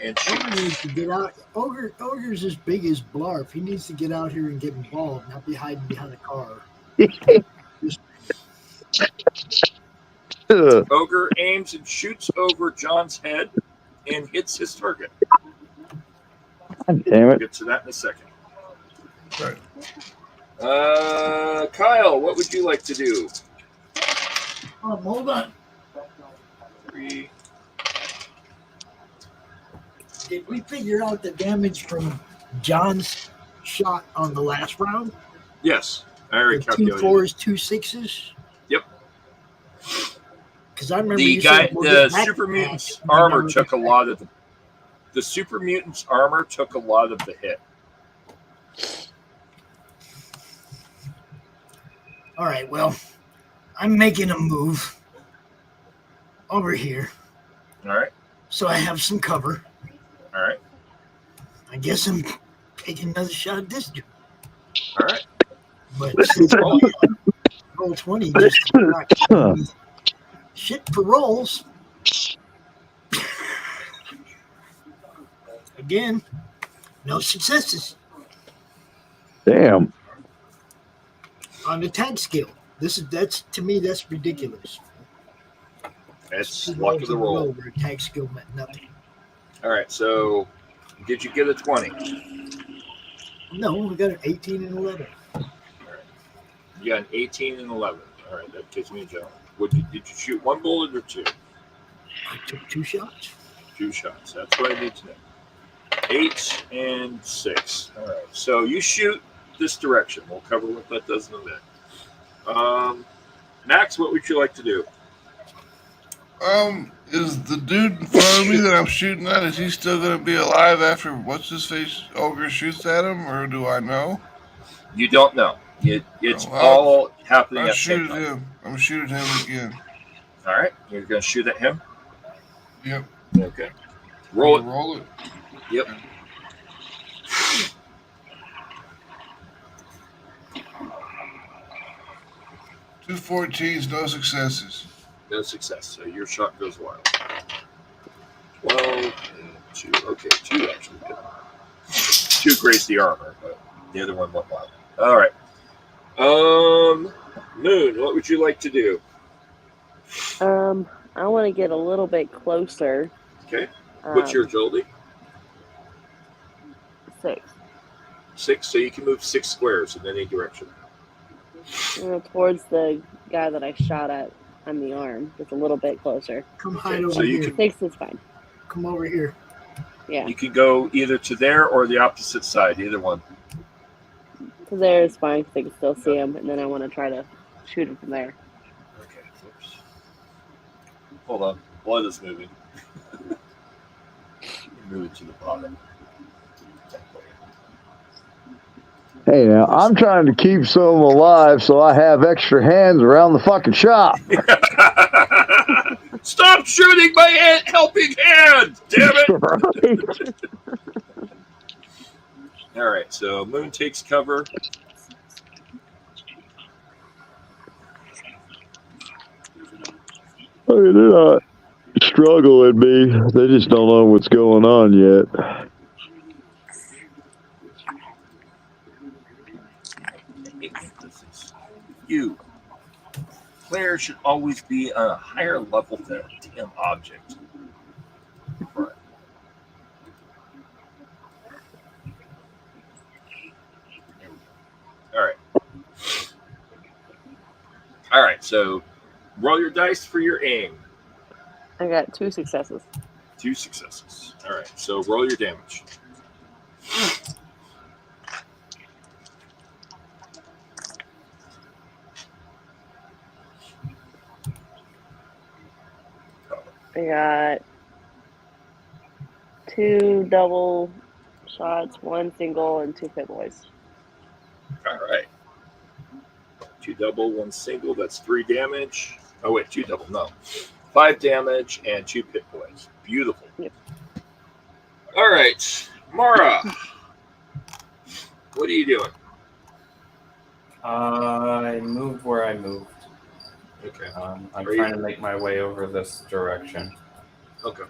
and Ogre needs shoots. to get out. Ogre's as big as Blarf. He needs to get out here and get involved, not be hiding behind a car. Ogre aims and shoots over John's head and hits his target. Damn We'll it. get to that in a second. Right. Kyle, what would you like to do? Hold on. 3. Did we figure out the damage from John's shot on the last round? Yes, I already The calculated. 2 4s, 2 6s. Yep. Because I remember The you guy, said, we'll the get back super to mutant's that. armor took a lot of the super mutant's armor took a lot of the hit. All right, well, I'm making a move over here, All right, so I have some cover. all right, I guess I'm taking another shot at this dude. all right. But since I roll 20, just not giving me shit for rolls. Again, no successes Damn. on the tag skill. That's to me that's ridiculous. It's 2 luck of rolls the in a roll. row where tag skill meant nothing. All right, so did you get a 20? No, we got an 18 and 11. You got an 18 and 11. All right, that gives me a job. Did you shoot 1 bullet or 2? I took 2 shots. 2 shots. That's what I need to know. 8 and 6. All right, so you shoot this direction. We'll cover what that does in a minute. Max, what would you like to do? Is the dude in front of me that I'm shooting at, is he still gonna be alive after what's his face ogre shoots at him, or do I know? You don't know. It's Well, all happening I'm at the same shooting time. him. I'm shooting him again. All right, you're going to shoot at him? Yep. Okay. Roll it. Roll it. Yep. Two 14s, no successes. No success. So your shot goes wild. 12 and 2. Okay, 2 actually did. 2 grazed the armor, but the other one went wild. All right. Moon, what would you like to do? I want to get a little bit closer. Okay. What's your agility? 6. 6, so you can move 6 squares in any direction. Towards the guy that I shot at on the arm, just a little bit closer. Come hide Okay, over so you here. can 6 is fine. Come over here. Yeah, you can go either to there or the opposite side, either one. so there is fine because I can still see him, and then I want to try to shoot him from there. Okay. Oops. Hold on. Blood is moving. Move it to the bottom. Hey, now, I'm trying to keep some alive so I have extra hands around the fucking shop. Stop shooting my helping hand! Damn it! All right, so Moon takes cover. I mean, they're not struggling me. They just don't know what's going on yet. You. Players should always be on a higher level than a damn object. Right. All right, so roll your dice for your aim. I got 2 successes. 2 successes. All right, so roll your damage. I got 2 double shots, 1 single, and 2 pit boys. All right. 2 double, 1 single. That's 3 damage. Oh, wait, 2 double. No. 5 damage and 2 pit boys. Beautiful. Yep. All right. Mara, what are you doing? I moved where I moved. Okay. I'm Are trying you- to make my way over this direction, Okay.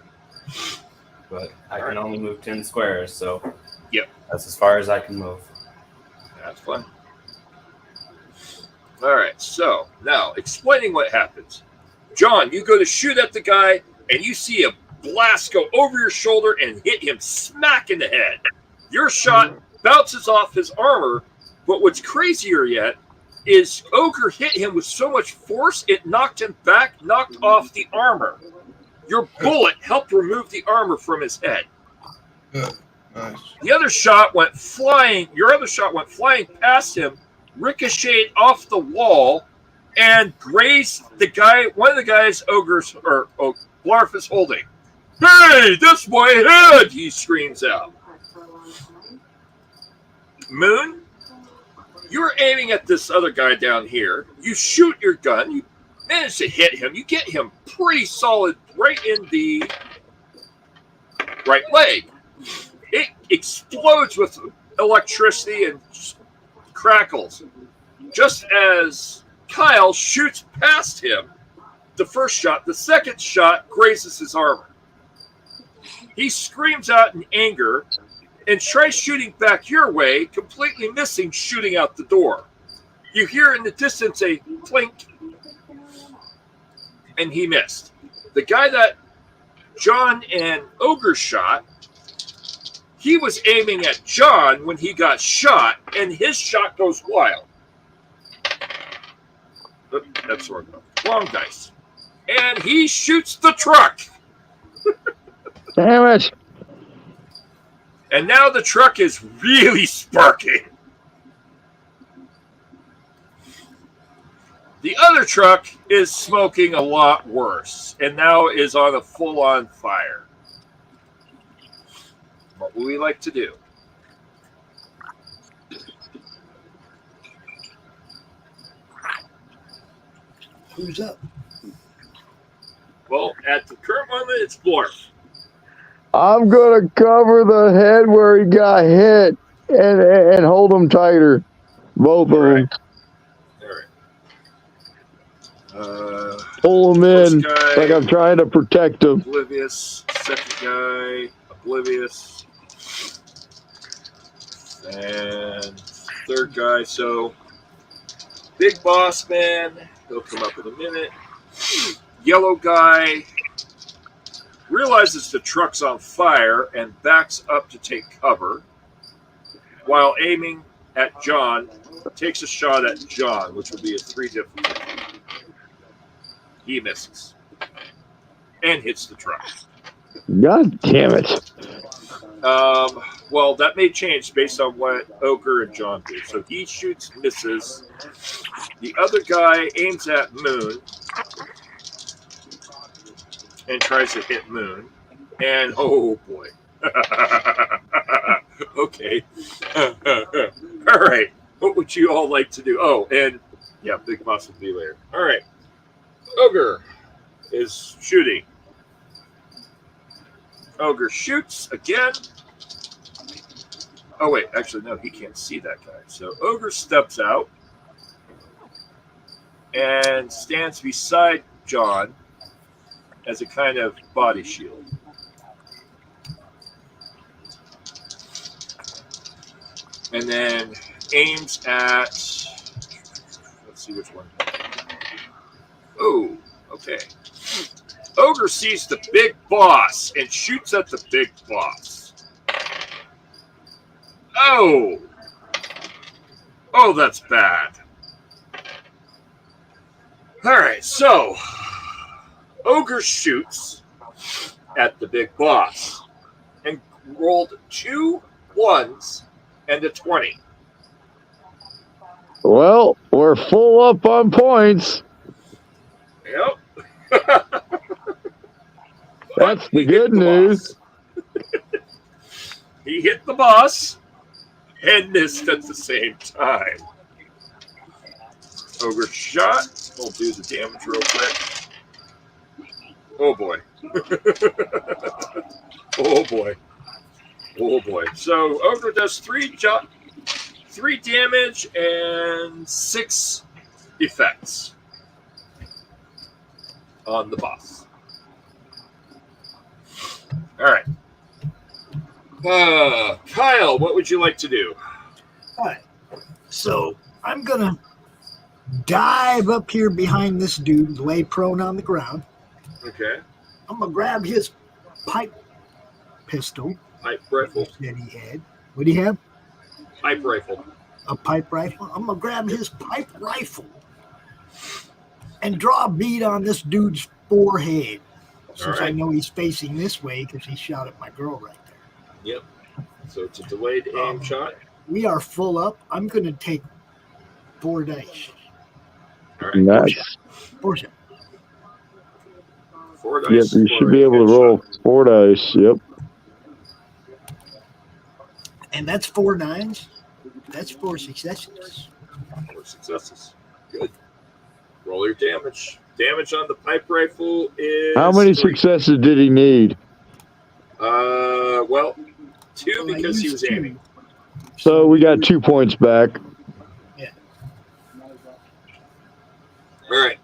but I All can right. only move 10 squares, so Yep. that's as far as I can move. That's fine. All right. So now explaining what happens. John, you go to shoot at the guy, and you see a blast go over your shoulder and hit him smack in the head. Your shot bounces off his armor, but what's crazier yet is Ogre hit him with so much force it knocked him back, knocked off the armor. Your bullet helped remove the armor from his head. Good. Nice. The other shot went flying. Your other shot went flying past him, ricocheted off the wall, and grazed the guy. One of the guys Blarf is holding. Hey, that's my head! He screams out. Moon, you're aiming at this other guy down here. You shoot your gun. You manage to hit him. You get him pretty solid right in the right leg. It explodes with electricity and crackles. Just as Kyle shoots past him, the first shot, the second shot grazes his armor. He screams out in anger and tries shooting back your way, completely missing, shooting out the door. You hear in the distance a clink, and he missed. The guy that John and Ogre shot, he was aiming at John when he got shot, and his shot goes wild. That's wrong. Long dice. And he shoots the truck. Damn it. And now the truck is really sparking. The other truck is smoking a lot worse and now is on a full-on fire. What would we like to do? Who's up? Well, at the current moment, it's Blarf. I'm going to cover the head where he got hit and hold him tighter. Both of them. All right. Pull him in guy, like I'm trying to protect him. Oblivious. Second guy, oblivious. And third guy, so big boss man. He'll come up in a minute. Yellow guy realizes the truck's on fire and backs up to take cover while aiming at John. Takes a shot at John, which will be a 3 difficulty. He misses and hits the truck. God damn it. Well, that may change based on what Ogre and John do. So he shoots, misses. The other guy aims at Moon and tries to hit Moon. And, oh, boy. Okay. All right. What would you all like to do? Oh, and, yeah, Big Boss will be later. All right. Ogre is shooting. Ogre shoots again. Oh, wait. Actually, no, he can't see that guy. So Ogre steps out and stands beside John as a kind of body shield. And then aims at... Let's see which one. Oh, okay. Ogre sees the big boss and shoots at the big boss. Oh! Oh, that's bad. All right, so Ogre shoots at the big boss and rolled 2 1s and a 20. Well, we're full up on points. Yep. That's the good news. He hit the boss and missed at the same time. Ogre shot. We'll do the damage real quick. Oh boy. Oh boy. Oh boy. So Ogre does 3 damage and 6 effects on the boss. All right. Kyle, what would you like to do? All right. So I'm gonna dive up here behind this dude, lay prone on the ground. Okay. I'm gonna grab his pipe pistol. Pipe rifle. That he had. What do you have? Pipe rifle. A pipe rifle. I'm gonna grab his pipe rifle and draw a bead on this dude's forehead. Since I know he's facing this way because he shot at my girl right there. Yep. So it's a delayed aim shot. We are full up. I'm going to take 4 dice. All right. Nice. 4 shots. 4 dice. Yep, you should be able to roll 4 dice. Yep. And that's 4 9s. That's 4 successes. 4 successes. Good. Roll your damage. Damage on the pipe rifle is... How many 3. successes did he need? Well, 2 because he was aiming. So we got 2 points back. Yeah. All right.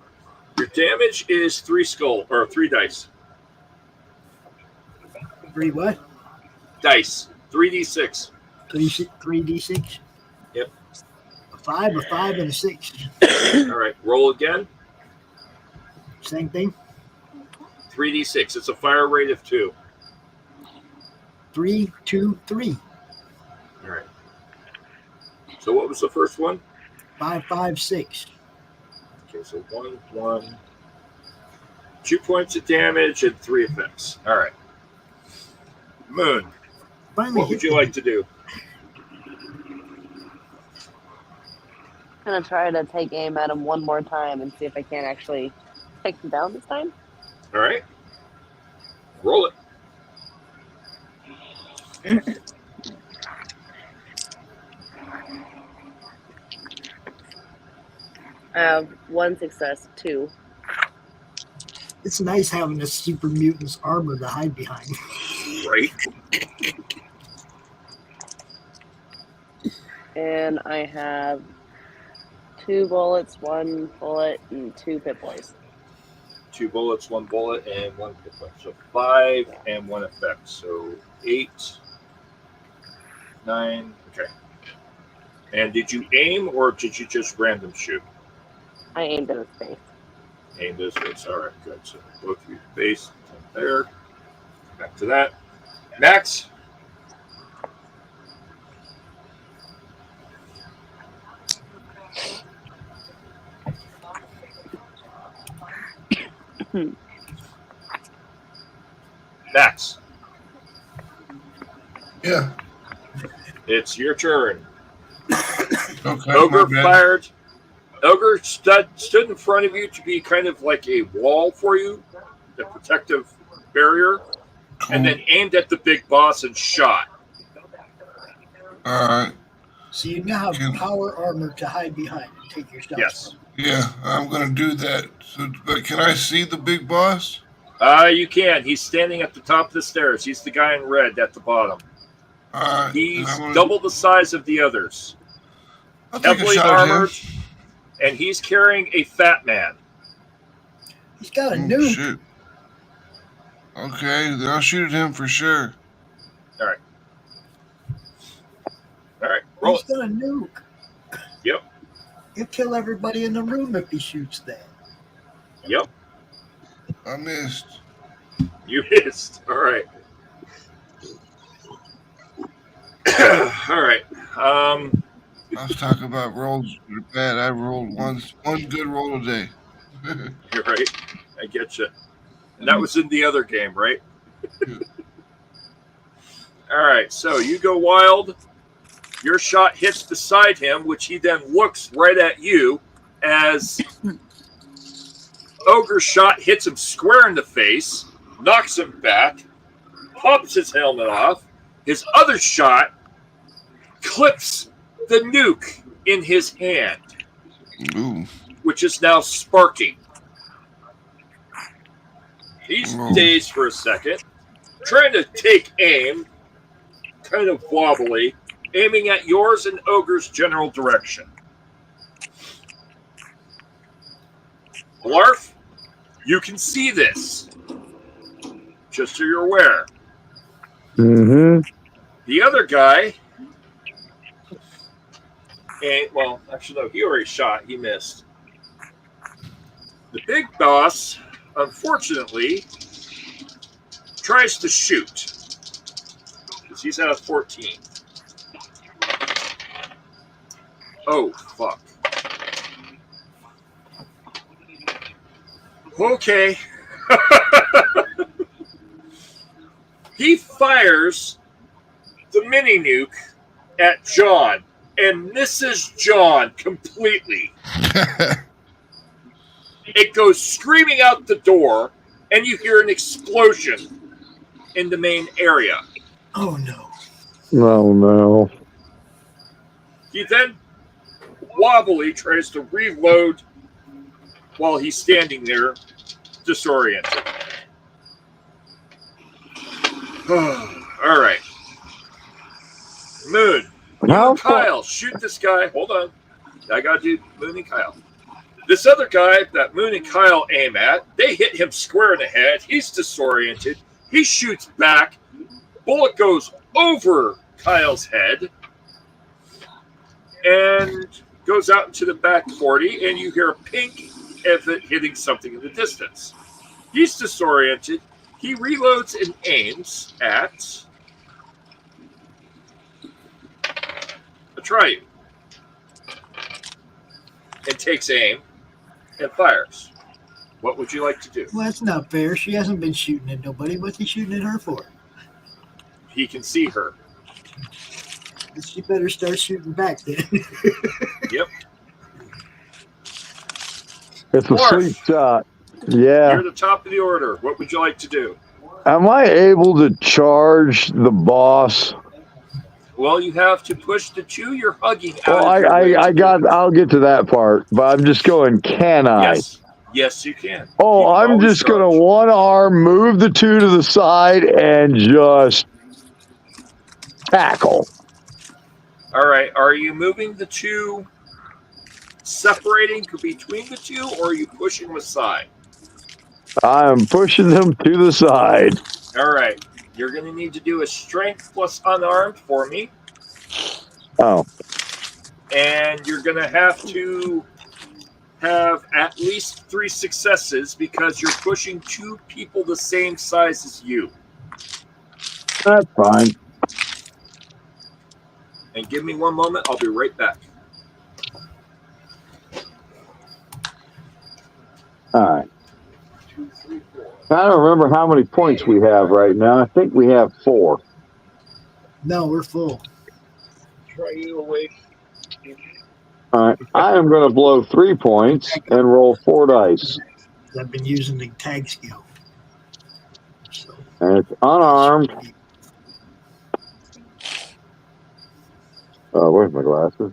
Your damage is 3 dice. 3 what? Dice. 3d6. 3d6? Yep. A 5, a 5, and a 6. All right. Roll again. Same thing? 3d6. It's a fire rate of 2. 3, 2, 3. All right. So what was the first one? 5, 5, 6. Okay, so 1, 1. 2 points of damage and 3 effects. All right. Moon, what would you like to do? I'm going to try to take aim at him one more time and see if I can actually take him down this time. All right. Roll it. I have 1 success, 2. It's nice having a super mutant's armor to hide behind. Right. And I have 2 bullets, 1 bullet, and 2 pit points. 2 bullets, 1 bullet, and 1 hit point. So 5 and 1 effect. So 8, 9. Okay. And did you aim or did you just random shoot? I aimed at his face. Aimed at his face. All right, good. So go through the face. There. Back to that. Max. Max. Yeah. It's your turn. Okay. Ogre my bad. fired. Ogre stood in front of you to be kind of like a wall for you, a protective barrier, and then aimed at the big boss and shot. All right. So you now have power armor to hide behind and take your shots. Yes. Yeah, I'm gonna do that. So, but can I see the big boss? You can. He's standing at the top of the stairs. He's the guy in red at the bottom. All right. He's double the size of the others. I'll take a Heavily shot at him. armored, and he's carrying a fat man. He's got a Oh, nuke. shit. Okay, then I'll shoot at him for sure. All right. All right. Roll He's it. got a nuke. Yep. He'll kill everybody in the room if he shoots that. Yep. I missed. You missed. All right. All right. I was talking about rolls that are bad. I rolled one good roll a day. You're right. I get you. And that was in the other game, right? All right. So you go wild. Your shot hits beside him, which he then looks right at you as Ogre's shot hits him square in the face, knocks him back, pops his helmet off. His other shot clips the nuke in his hand, Ooh. which is now sparking. He's Ooh. dazed for a second, trying to take aim, kind of wobbly, aiming at yours and Ogre's general direction. Blarf, you can see this, just so you're aware. Mm-hmm. The other guy, and well, actually no, he already shot. He missed. The big boss, unfortunately, tries to shoot. Because he's at a 14. Oh, fuck. Okay. He fires the mini nuke at John and misses John completely. It goes screaming out the door, and you hear an explosion in the main area. Oh, no. Oh, no. He then wobbly tries to reload while he's standing there, disoriented. All right. Moon. You and Kyle, shoot this guy. Hold on. I got to do Moon and Kyle. This other guy that Moon and Kyle aim at, they hit him square in the head. He's disoriented. He shoots back. Bullet goes over Kyle's head and goes out into the back 40, and you hear a pink of it hitting something in the distance. He's disoriented. He reloads and aims at Atreyu and takes aim and fires. What would you like to do? Well, that's not fair. She hasn't been shooting at nobody. What's he shooting at her for? He can see her. She better start shooting back then. Yep. It's a sweet shot. Yeah. You're at the top of the order. What would you like to do? Am I able to charge the boss? Well, you have to push the two you're hugging out. Well, I'll get to that part, but I'm just going, can I? Yes, you can. Oh, I'm just going to one arm, move the two to the side, and just tackle. All right. Are you moving the two, separating between the two, or are you pushing them aside? I'm pushing them to the side. All right. You're going to need to do a strength plus unarmed for me. Oh. And you're going to have to have at least 3 successes because you're pushing 2 people the same size as you. That's fine. And give me one moment. I'll be right back. All right. I don't remember how many points we have right now. I think we have 4. No, we're full. Try you away. All right. I am going to blow 3 points and roll 4 dice. I've been using the tag skill. So. And it's unarmed. Where's my glasses?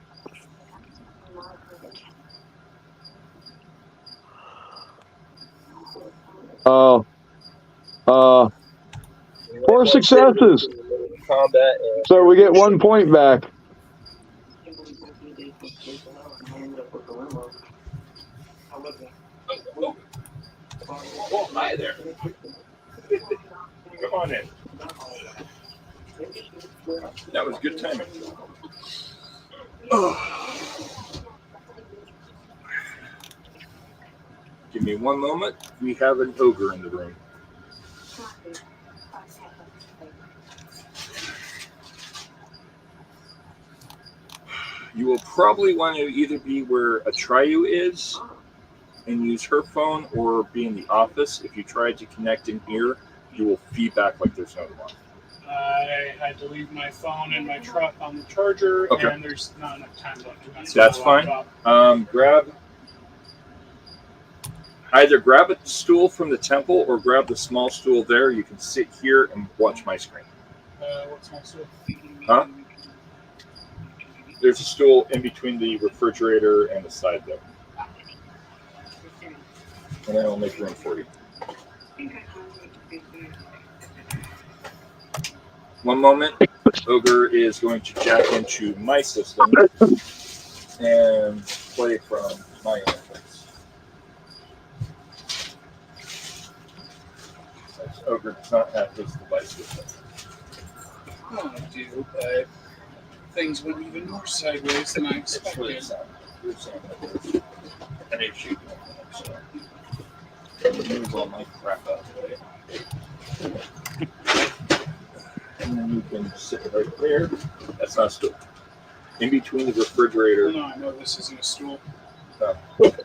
Oh. 4 successes. So we get 1 point back. Oh, hi there. Come on in. That was good timing. Give me one moment. We have an ogre in the room. You will probably want to either be where Atreyu is and use her phone, or be in the office. If you try to connect in here, you will feedback like there's no one. I had to leave my phone in my truck on the charger, Okay. and there's not enough time left to mess That's with fine. the laptop. Either grab a stool from the temple or grab the small stool there. You can sit here and watch my screen. What's my stool? Huh? There's a stool in between the refrigerator and the side there. And then I'll make room for you. One moment. Ogre is going to jack into my system and play from my interface. Since Ogre does not have his device with him. Oh, dude, things went even more sideways than I expected. And they shoot. So. Move all my crap out of the way. And then you can sit right there. That's not a stool. In between the refrigerator. No, I know this isn't a stool. Oh, okay.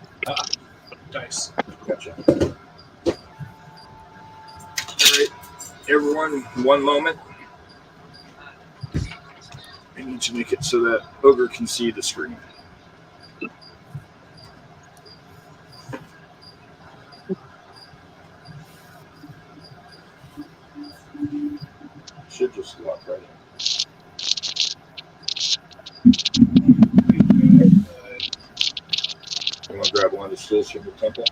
Dice. Gotcha. All right, everyone, one moment. I need to make it so that Ogre can see the screen. Should just walk right in. You want to grab one of the stools from the temple?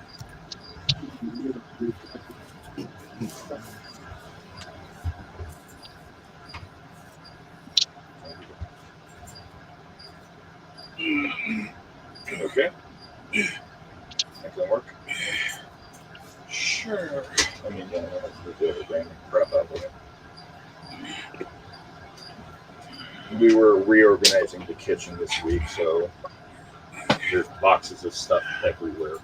Okay. That can work. Sure. I mean, yeah, we'll do it random crap out of it. We were reorganizing the kitchen this week, so there's boxes of stuff everywhere.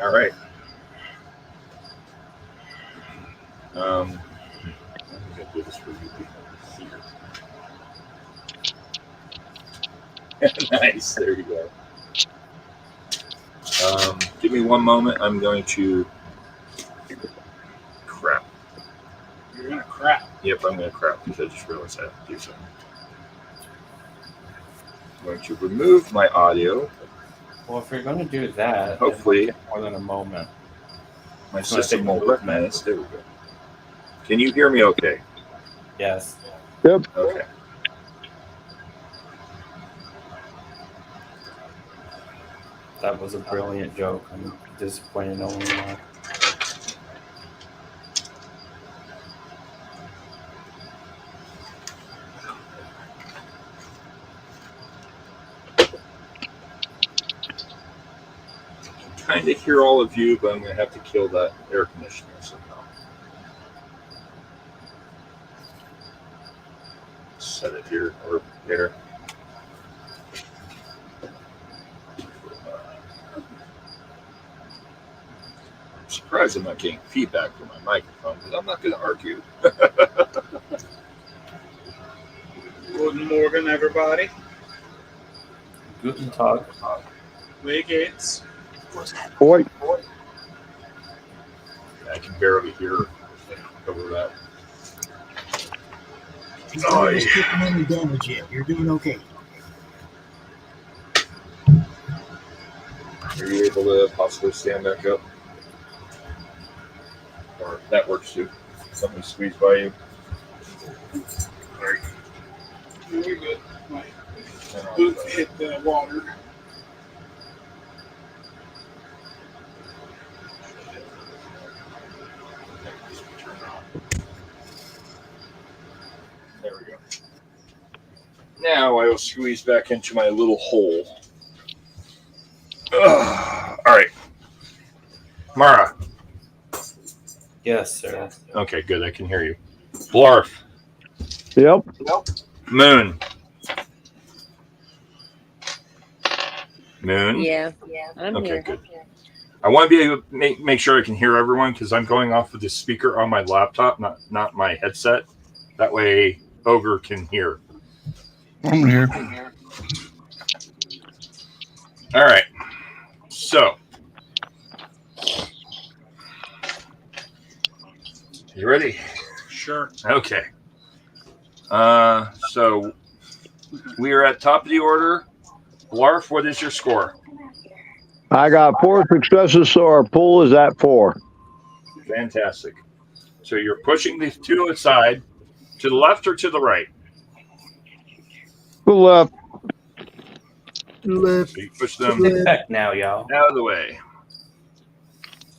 All right. I'm gonna do this for you people here. Nice. There you go. Give me one moment. I'm going to crap. You're gonna crap. Yep, I'm going to crap because I just realized I have to do something. I'm going to remove my audio. Well, if you're going to do that, Hopefully, more than a moment. My system will recognize. There we go. Can you hear me okay? Yes. Yep. Okay. That was a brilliant joke. I'm disappointed no one laughed. I'm trying to hear all of you, but I'm going to have to kill that air conditioner somehow. Set it here or there. I'm surprised I'm not getting feedback from my microphone, but I'm not going to argue. Guten Morgen, everybody. Guten Tag. Way Gates. Boy. I can barely hear over that. Nobody's taking any damage yet. You're doing okay. Are you able to possibly stand back up? Or that works too. Something squeezed by you. You're good. My boot hit the water. There we go. Now I will squeeze back into my little hole. All right. Mara. Yes, sir. Okay, good. I can hear you. Blarf. Yep. Moon. Moon? Yeah, I'm Okay, here. good. I want to be able to make sure I can hear everyone because I'm going off of the speaker on my laptop, not my headset. That way Ogre can hear. I'm here. All right. So. You ready? Sure. Okay. So we are at top of the order. Blarf, what is your score? I got 4 successes, so our pool is at 4. Fantastic. So you're pushing these two aside, to the left or to the right? To the left. Left. So you push them Sit back now, y'all. out of the way.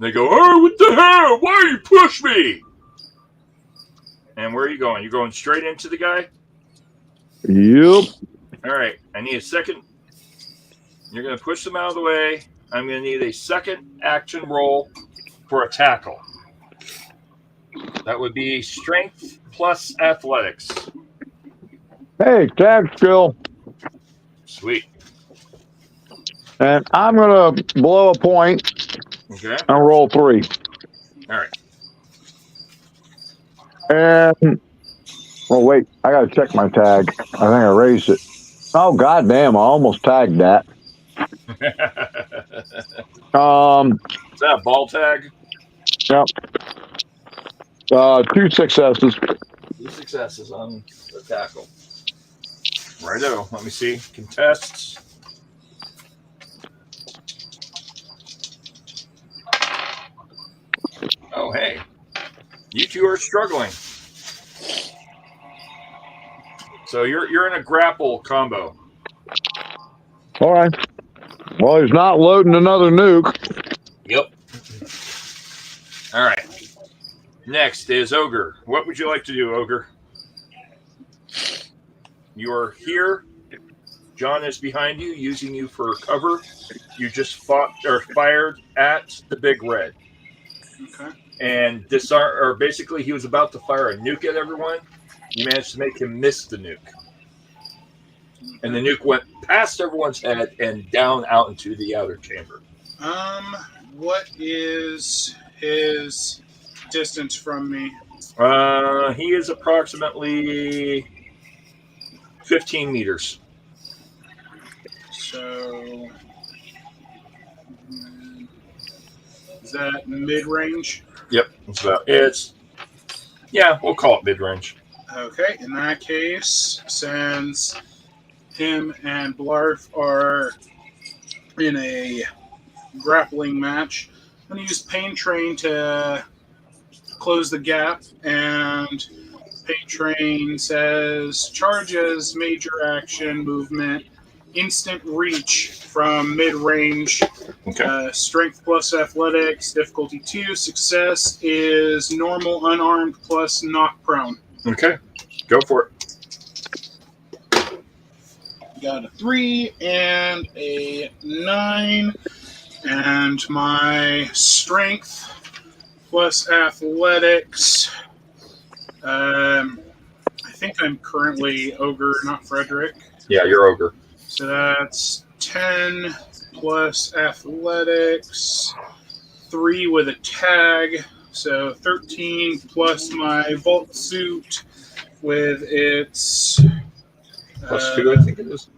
They go, oh, what the hell? Why you push me? And where are you going? You going straight into the guy? Yep. All right. I need a second. You're going to push them out of the way. I'm going to need a second action roll for a tackle. That would be strength plus athletics. Hey, tag skill. Sweet. And I'm going to blow a point Okay. and roll 3. All right. And, well, wait, I got to check my tag. I think I raised it. Oh, goddamn, I almost tagged that. Is that a ball tag? Yep. 2 successes. 2 successes on the tackle. Righto. Let me see. Contests. Oh, hey. You two are struggling. So you're in a grapple combo. All right. Well, he's not loading another nuke. Yep. All right. Next is Ogre. What would you like to do, Ogre? You are here. John is behind you, using you for cover. You just fired at the big red. Okay. And disarm, or basically he was about to fire a nuke at everyone. You managed to make him miss the nuke. And the nuke went past everyone's head and down out into the outer chamber. What is his distance from me? He is approximately 15 meters. So is that mid-range? Yep, we'll call it mid-range. Okay, in that case, since him and Blarf are in a grappling match, I'm going to use Pain Train to close the gap, and Pain Train says charges, major action, movement, instant reach from mid-range. Okay. Strength plus athletics, difficulty 2. Success is normal, unarmed, plus knock prone. Okay, go for it. Got a 3 and a 9. And my strength plus athletics. I think I'm currently Ogre, not Frederick. Yeah, you're Ogre. So that's 10 plus athletics, 3 with a tag, so 13 plus my vault suit with its Plus 2, I think it is.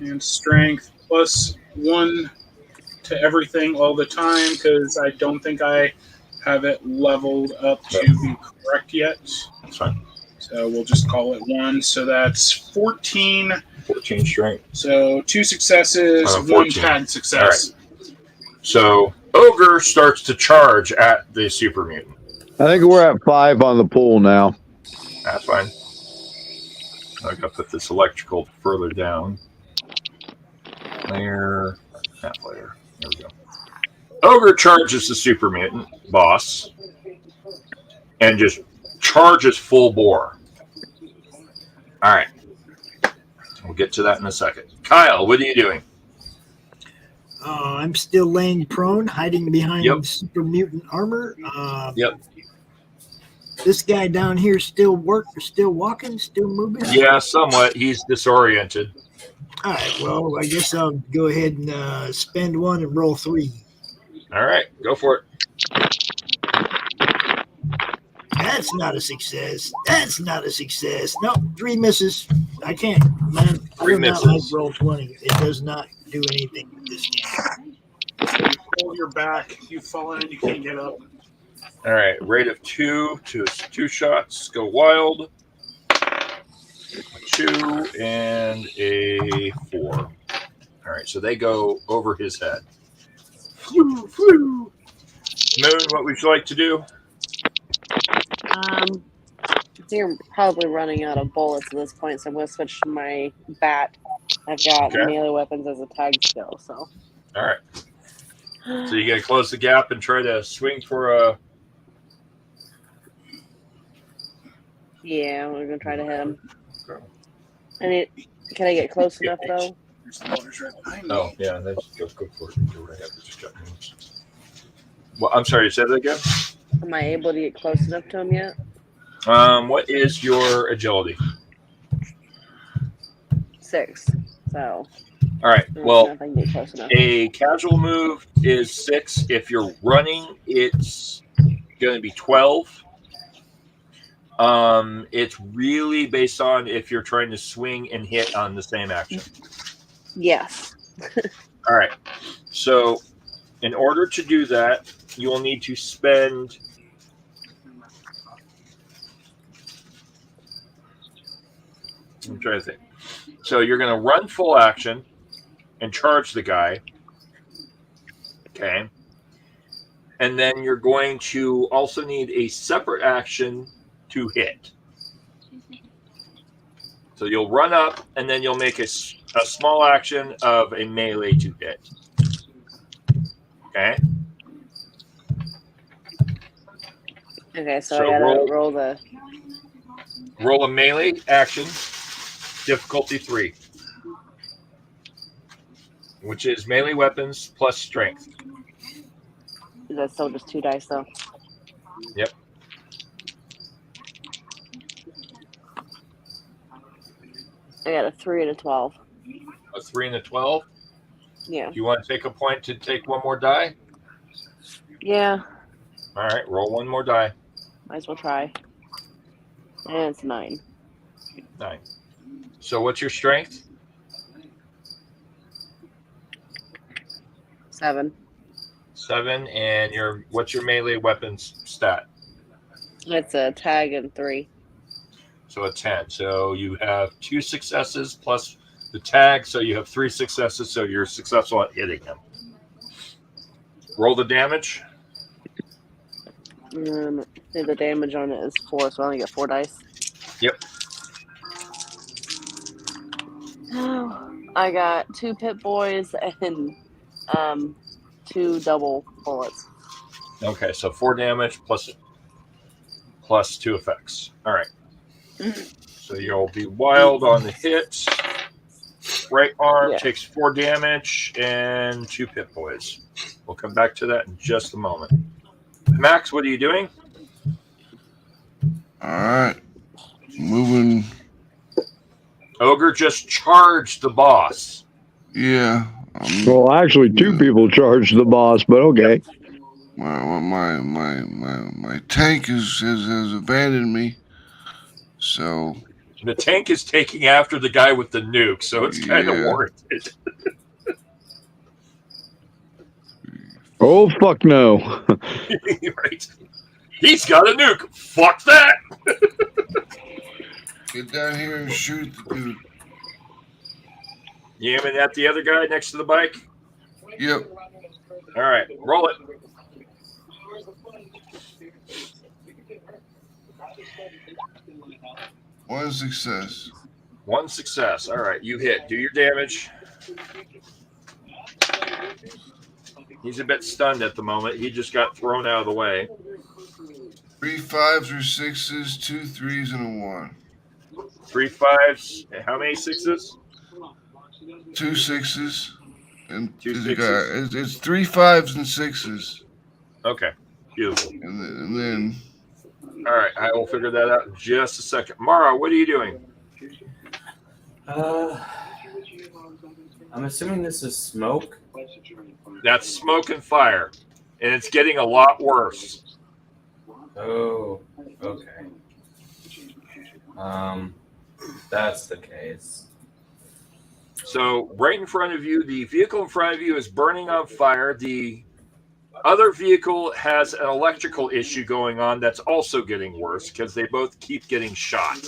And strength plus 1 to everything all the time, because I don't think I have it leveled up to be correct yet. That's fine. So we'll just call it 1. So that's 14. 14 strength. So 2 successes, 1 tag success. All right. So Ogre starts to charge at the super mutant. I think we're at 5 on the pool now. That's fine. I gotta put this electrical further down. Layer, half layer. There we go. Ogre charges the super mutant boss and just charges full bore. All right. We'll get to that in a second. Kyle, what are you doing? I'm still laying prone, hiding behind super mutant armor. Yep. This guy down here still walking, still moving? Yeah, somewhat. He's disoriented. All right, well, I guess I'll go ahead and spend 1 and roll 3. All right, go for it. That's not a success. That's not a success. No, 3 misses. I can't, man. 3 I do misses. not like roll 20. It does not do anything with this game. You pull your back, you've fallen and you can't get up. All right, rate of 2 to 2 shots. Go wild. 2 and a 4. All right, so they go over his head. Moon, what would you like to do? So you're probably running out of bullets at this point, so I'm going to switch to my bat. I've got melee weapons as a tag skill, so. All right. So you got to close the gap and try to swing for a... Yeah, we're going to try to hit him. Can I get close enough, though? Oh, yeah, go for it. Go right after just got moves. Well, I'm sorry, you said that again? Am I able to get close enough to him yet? What is your agility? 6. So. All right. Well, I can get close enough. a casual move is 6. If you're running, it's going to be 12. It's really based on if you're trying to swing and hit on the same action. Yes. All right. So, in order to do that, you will need to spend. I'm trying to think. So you're going to run full action and charge the guy. Okay. And then you're going to also need a separate action to hit. So you'll run up and then you'll make a small action of a melee to hit. Okay. Okay, so I gotta roll a melee action, difficulty 3, which is melee weapons plus strength. Is that still just 2 dice though? Yep. I got a 3 and a 12. A 3 and a 12? Yeah. Do you want to take a point to take one more die? Yeah. All right, roll one more die. Might as well try. And it's 9. 9. So what's your strength? 7. 7, and what's your melee weapons stat? It's a tag and 3. So a 10. So you have 2 successes plus the tag, so you have 3 successes, so you're successful at hitting him. Roll the damage. The damage on it is 4, so I only get 4 dice. Yep. I got 2 pit boys and 2 double bullets. Okay, so 4 damage plus 2 effects. All right. So you'll be wild on the hit. Right arm takes 4 damage and 2 pit boys. We'll come back to that in just a moment. Max, what are you doing? All right. Moving. Ogre just charged the boss. Yeah. Well, actually, 2 people charged the boss, but okay. My tank has abandoned me. So the tank is taking after the guy with the nuke, so it's kind of warranted. Oh, fuck no. Right. He's got a nuke. Fuck that. Get down here and shoot the dude. You aiming at the other guy next to the bike? Yep. All right, roll it. One success. 1 success. All right, you hit. Do your damage. He's a bit stunned at the moment. He just got thrown out of the way. 3 5s or 6s, 2 3s, and a 1. 3 5s. How many 6s? 2 6s. And 2 6s. It's 3 5s and 6s. Okay, beautiful. And then. All right, I will figure that out in just a second. Mara, what are you doing? I'm assuming this is smoke. That's smoke and fire, and it's getting a lot worse. Oh, okay. That's the case. So right in front of you, the vehicle in front of you is burning on fire. The other vehicle has an electrical issue going on that's also getting worse because they both keep getting shot.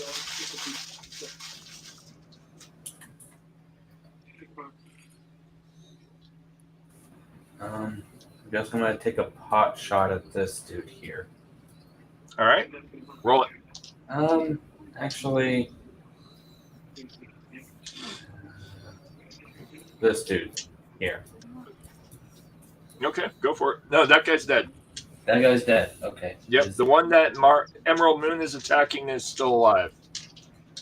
I guess I'm going to take a pot shot at this dude here. All right, roll it. Actually, this dude here. Okay, go for it. No, that guy's dead. That guy's dead. Okay. Yep, the one that Emerald Moon is attacking is still alive.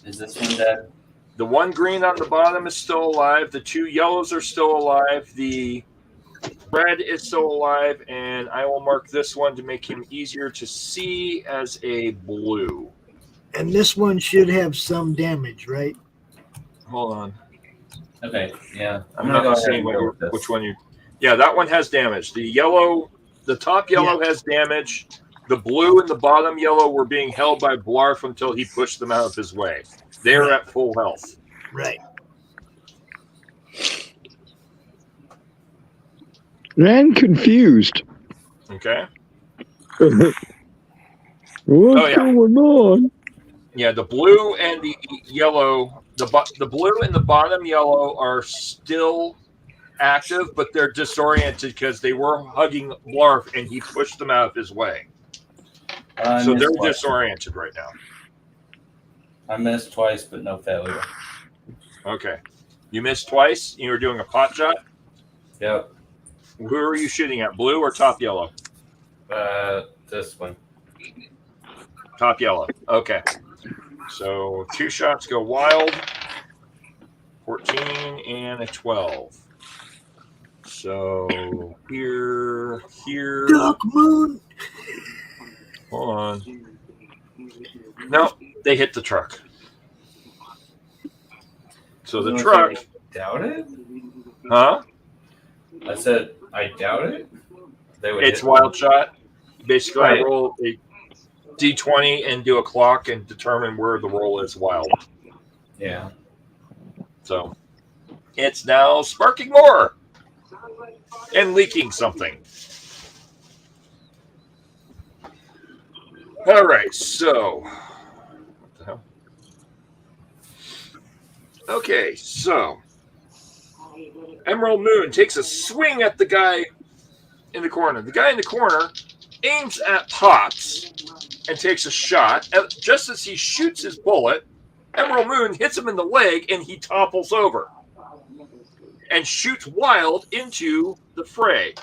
Is this one dead? The one green on the bottom is still alive. The 2 yellows are still alive. The red is still alive, and I will mark this one to make him easier to see as a blue. And this one should have some damage, right? Hold on. Okay, yeah. I'm gonna not go ahead seeing and go with this. which one you. Yeah, that one has damage. The top yellow has damage. The blue and the bottom yellow were being held by Blarf until he pushed them out of his way. They're at full health. Right. And confused. Okay. What's going on? Yeah, the blue and the yellow, the blue and the bottom yellow are still active, but they're disoriented because they were hugging Blarf and he pushed them out of his way. So they're disoriented right now. I missed twice, but no failure. Okay. You missed twice? You were doing a pot shot? Yep. Who are you shooting at, blue or top yellow? This one. Top yellow. Okay. So 2 shots go wild. 14 and a 12. So here. Dark Moon. Hold on. No, they hit the truck. So the truck. Doubt it? Huh? I said, I doubt it. It's wild shot. Basically, I roll a d20 and do a clock and determine where the roll is wild. Yeah. So it's now sparking more and leaking something. All right, so what the hell? Okay, so Emerald Moon takes a swing at the guy in the corner. The guy in the corner aims at Pops and takes a shot. Just as he shoots his bullet, Emerald Moon hits him in the leg and he topples over and shoots wild into the fray.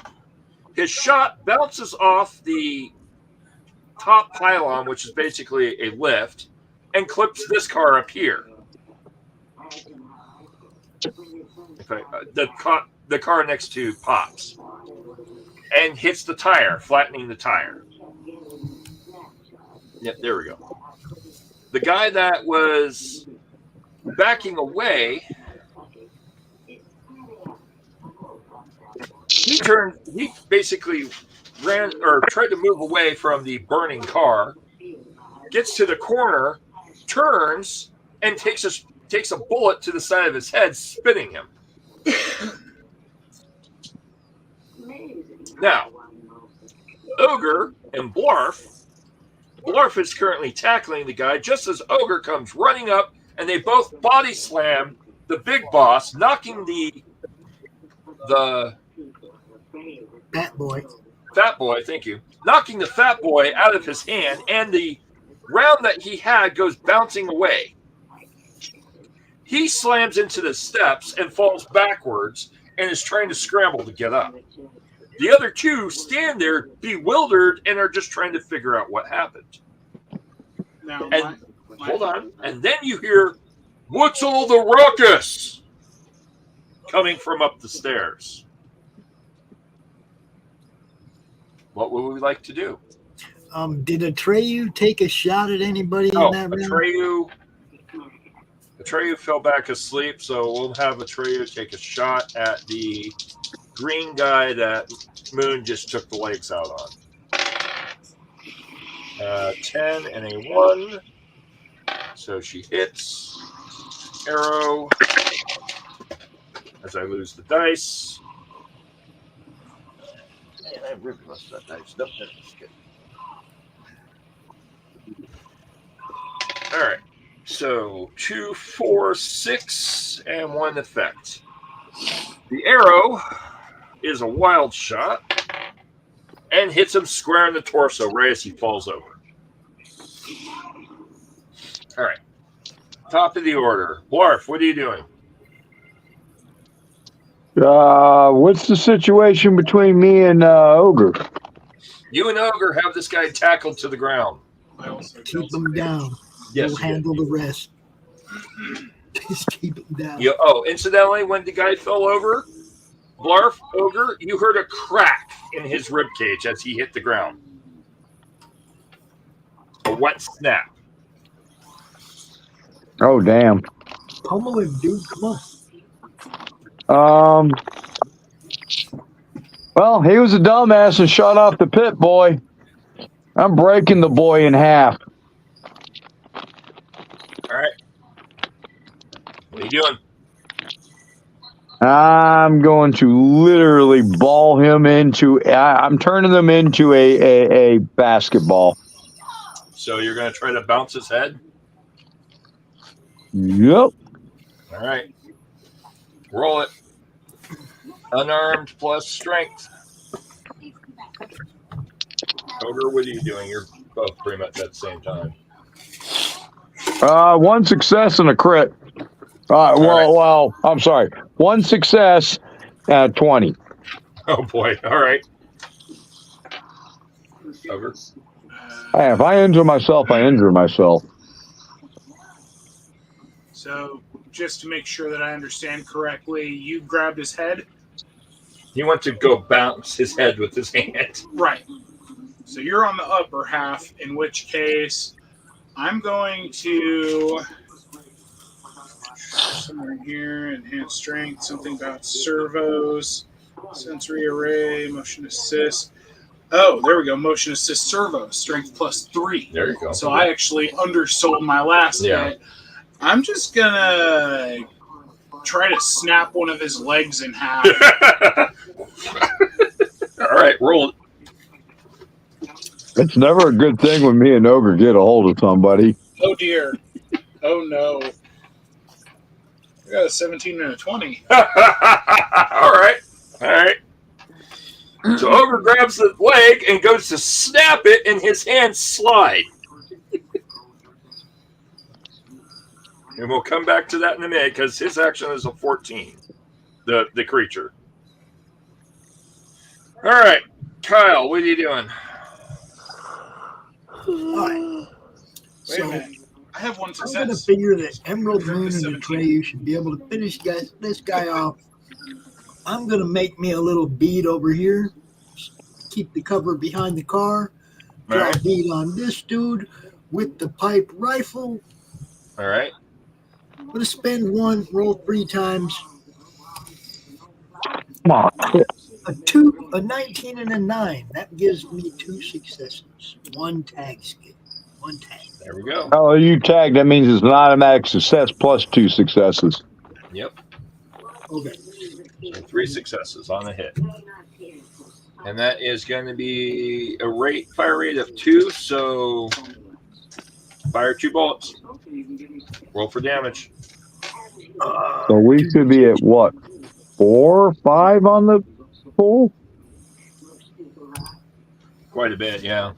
His shot bounces off the top pylon, which is basically a lift, and clips this car up here. Okay, the car next to Pops, and hits the tire, flattening the tire. Yep, there we go. The guy that was backing away, he basically ran or tried to move away from the burning car, gets to the corner, turns, and takes a bullet to the side of his head, spinning him. Now, Ogre and Blarf is currently tackling the guy just as Ogre comes running up, and they both body slam the big boss, knocking the Fat Boy, thank you. Knocking the Fat Boy out of his hand, and the round that he had goes bouncing away. He slams into the steps and falls backwards and is trying to scramble to get up. The other two stand there bewildered and are just trying to figure out what happened. Now, Hold on. And then you hear, "What's all the ruckus?" coming from up the stairs. What would we like to do? Did Atreyu take a shot at anybody in that round? Atreyu fell back asleep, so we'll have Atreyu take a shot at the green guy that Moon just took the legs out on. 10 and a 1. So she hits. Arrow. As I lose the dice. Man, I really lost that dice. Nope, that's good. All right. So 2, 4, 6, and 1 effect. The arrow is a wild shot and hits him square in the torso right as he falls over. All right. Top of the order. Blarf, what are you doing? What's the situation between me and Ogre? You and Ogre have this guy tackled to the ground. Keep him down. Yes, We'll handle the rest. Just keep him down. Incidentally, when the guy fell over, Blarf, Ogre, you heard a crack in his ribcage as he hit the ground. A wet snap. Oh, damn. Pummel him, dude. Come on. Well, he was a dumbass and shot off the pit boy. I'm breaking the boy in half. All right. What are you doing? I'm going to literally ball him into. I'm turning them into a basketball. So you're going to try to bounce his head? Yep. All right. Roll it. Unarmed plus strength. Ogre, what are you doing? You're both pretty much at the same time. One success and a crit. Well, I'm sorry. One success at 20. Oh, boy. All right. Ogre. Hey, if I injure myself, I injure myself. So, just to make sure that I understand correctly, you grabbed his head? He went to go bounce his head with his hand. Right. So you're on the upper half, in which case I'm going to somewhere here, enhance strength, something about servos, sensory array, motion assist. Oh, there we go. Motion assist servos, strength plus 3. There you go. So I actually undersold my last hit. I'm just gonna try to snap one of his legs in half. All right, roll it. It's never a good thing when me and Ogre get a hold of somebody. Oh dear. Oh no. I got a 17 and a 20. All right. All right. So Ogre grabs the leg and goes to snap it, and his hands slide. And we'll come back to that in a minute because his action is a 14, the creature. All right, Kyle, what are you doing? All right. Wait a minute. I have one success. I'm going to figure that Emerald Moon and Atreyu should be able to finish this guy off. I'm going to make me a little bead over here. Keep the cover behind the car. Draw a bead on this dude with the pipe rifle. All right. I'm going to spend 1, roll 3 times. Come on. A 2, a 19, and a 9. That gives me 2 successes. 1 tag skill. 1 tag. There we go. Oh, you tagged. That means it's an automatic success plus 2 successes. Yep. Okay. So 3 successes on the hit. And that is going to be a fire rate of 2, so fire 2 bullets. Roll for damage. So we should be at what? 4 or 5 on the pool? Quite a bit, yeah.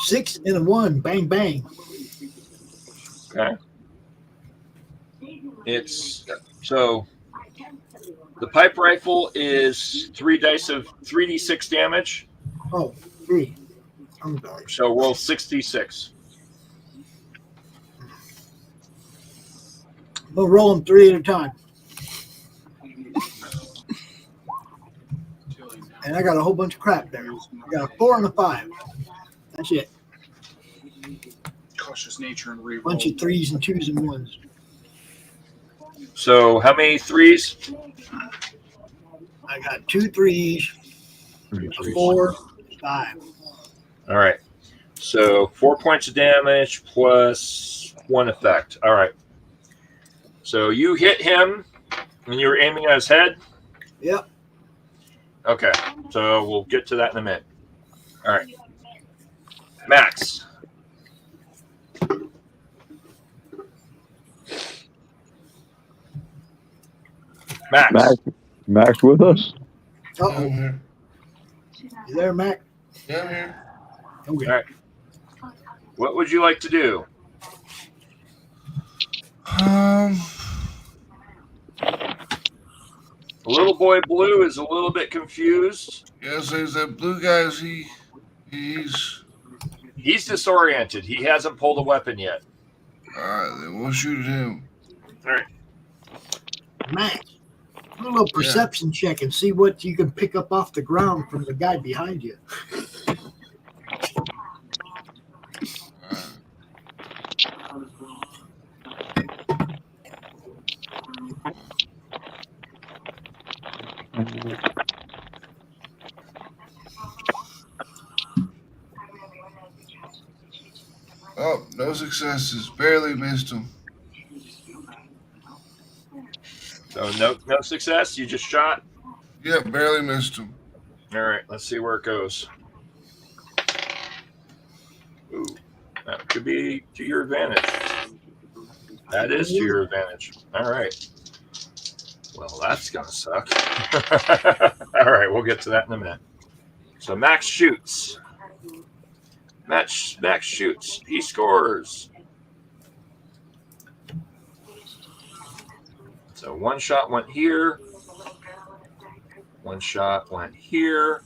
6 and a 1. Bang, bang. Okay. It's so the pipe rifle is 3 dice of 3d6 damage. Oh, 3. I'm sorry. So roll 66. We'll roll them 3 at a time. And I got a whole bunch of crap there. I got a 4 and a 5. That's it. Cautious nature and reroll. Bunch of 3s and 2s and 1s. So how many 3s? I got 2 3s, a 4, 5. All right. So 4 points of damage plus 1 effect. All right. So you hit him and you were aiming at his head? Yep. Okay. So we'll get to that in a minute. All right. Max. Max with us? Uh-oh. here. You there, Mac? Yeah, I'm here. Okay. All right. What would you like to do? Little boy Blue is a little bit confused. Yes, there's that blue guy. He's disoriented. He hasn't pulled a weapon yet. All right, then we'll shoot at him. All right. Mac, do a little perception check and see what you can pick up off the ground from the guy behind you. Oh, no successes. Barely missed him. So no success. You just shot. Yeah, barely missed him. All right. Let's see where it goes. Ooh, that could be to your advantage. That is to your advantage. All right. Well, that's gonna suck. All right, we'll get to that in a minute. So Max shoots. Max shoots. He scores. So one shot went here. One shot went here.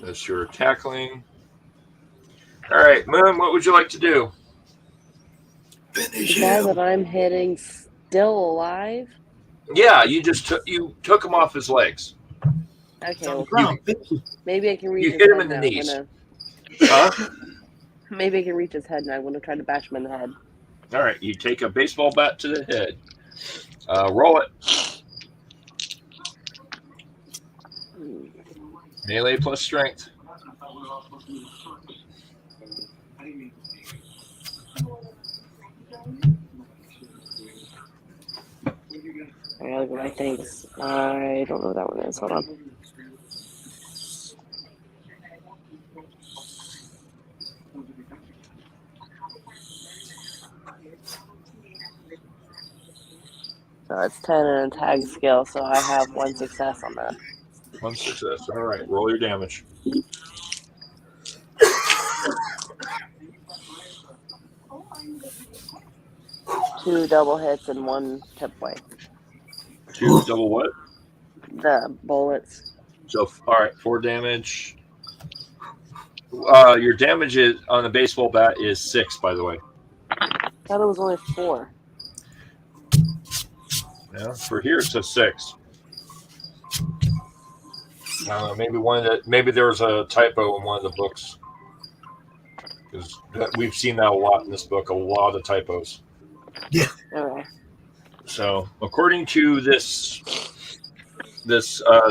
That's your tackling. All right, Moon, what would you like to do? The guy that I'm hitting still alive? Yeah, you just took him off his legs. Okay, well, maybe I can reach You his hit him head in the now. knees. Huh? Maybe I can reach his head now. I'm going to try to bash him in the head. All right, you take a baseball bat to the head. Roll it. Melee plus strength. I gotta go my things. I don't know what that one is. Hold on. So it's 10 and a tag skill, so I have 1 success on that. 1 success. All right, roll your damage. Two double hits and 1 tip point. 2 double what? The bullets. So, all right, 4 damage. Your damage is on the baseball bat is 6, by the way. I thought it was only 4. Yeah, for here it says 6. I don't know. Maybe there was a typo in one of the books, because we've seen that a lot in this book. A lot of typos. Yeah. All right. So, according to this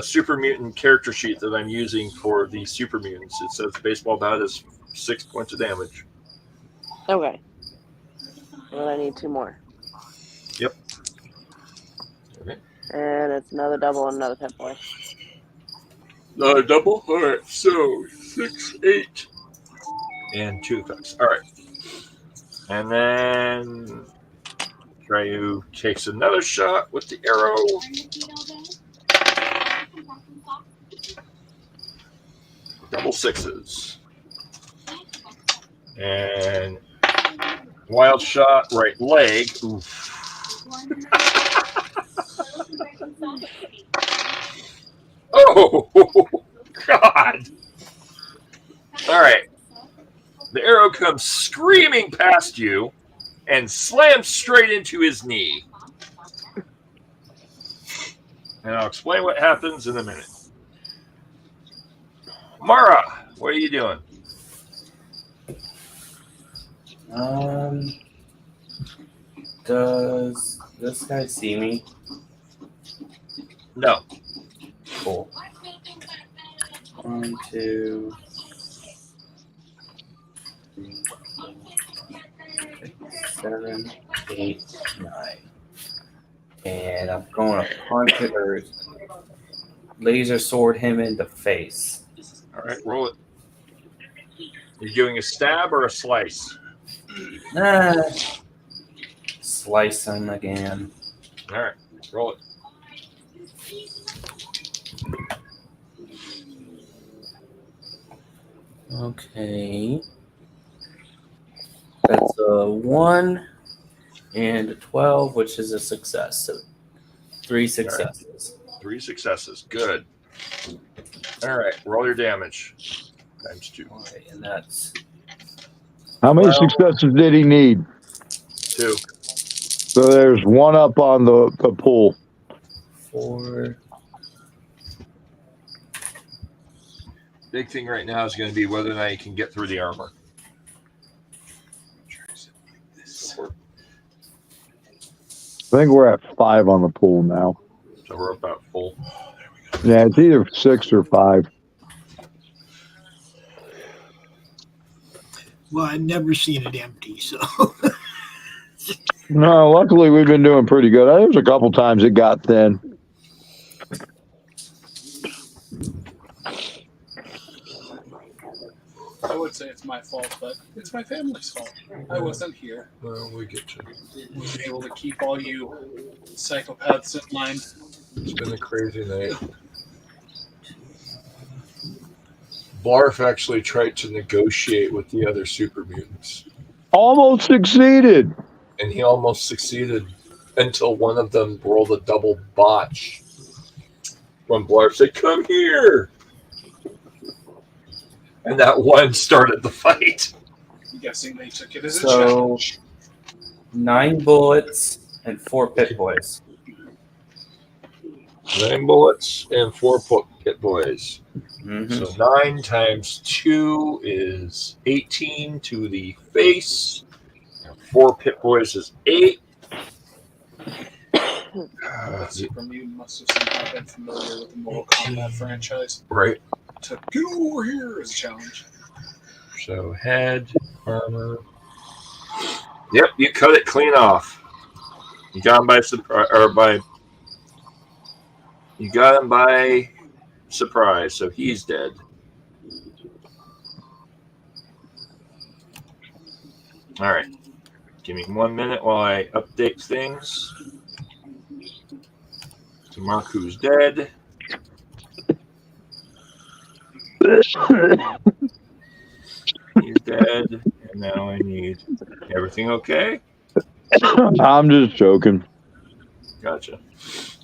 super mutant character sheet that I'm using for the super mutants, it says the baseball bat is 6 points of damage. Okay. Well, I need 2 more. Yep. Okay. And it's another double and another tip point. Another double? All right. So 6, 8, and 2 effects. All right. And then Ryu takes another shot with the arrow. Double 6s. And wild shot, right leg. Oof. Oh, God. All right. The arrow comes screaming past you and slams straight into his knee. And I'll explain what happens in a minute. Mara, what are you doing? Does this guy see me? No. Cool. 1, 2, 3, 4, 6, 7, 8, 9. And I'm going to punch it or laser sword him in the face. All right, roll it. You're doing a stab or a slice? Slice him again. All right, roll it. Okay. That's a 1 and a 12, which is a success. So 3 successes. Right. 3 successes. Good. All right, roll your damage. Times 2. All right, and that's... How many successes did he need? 2. So there's 1 up on the pool. 4. Big thing right now is going to be whether or not you can get through the armor. I think we're at 5 on the pool now. So we're about full. Yeah, it's either 6 or 5. Well, I've never seen it empty, so. No, luckily we've been doing pretty good. There was a couple times it got thin. I would say it's my fault, but it's my family's fault. I wasn't here. Well, we get to. I wasn't able to keep all you psychopaths in line. It's been a crazy night. Blarf actually tried to negotiate with the other super mutants. Almost succeeded. And he almost succeeded until one of them rolled a double botch. When Blarf said, "Come here!" And that one started the fight. I'm guessing they took it as a So, challenge. 9 bullets and 4 pit boys. 9 bullets and 4 pit boys. Mm-hmm. So 9 times 2 is 18 to the face. And 4 pit boys is 8. That super mutant must have somehow been familiar with the Mortal Kombat franchise. Right. To get over here as a challenge. So head, armor. Yep, you cut it clean off. You got him by surprise, You got him by surprise, so he's dead. All right. Give me 1 minute while I update things. To mark who's dead. He's dead. And now I need everything okay? I'm just joking. Gotcha.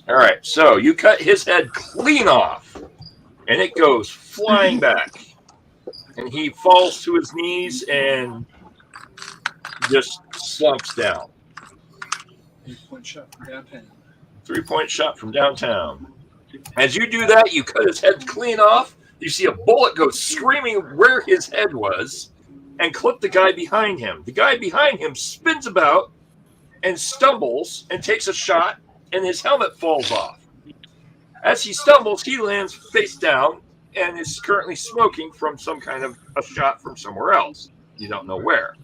All right, so you cut his head clean off, and it goes flying back. And he falls to his knees and just slumps down. 3-point shot from downtown. 3-point shot from downtown. As you do that, you cut his head clean off. You see a bullet go screaming where his head was and clip the guy behind him. The guy behind him spins about and stumbles and takes a shot, and his helmet falls off. As he stumbles, he lands face down and is currently smoking from some kind of a shot from somewhere else. You don't know where.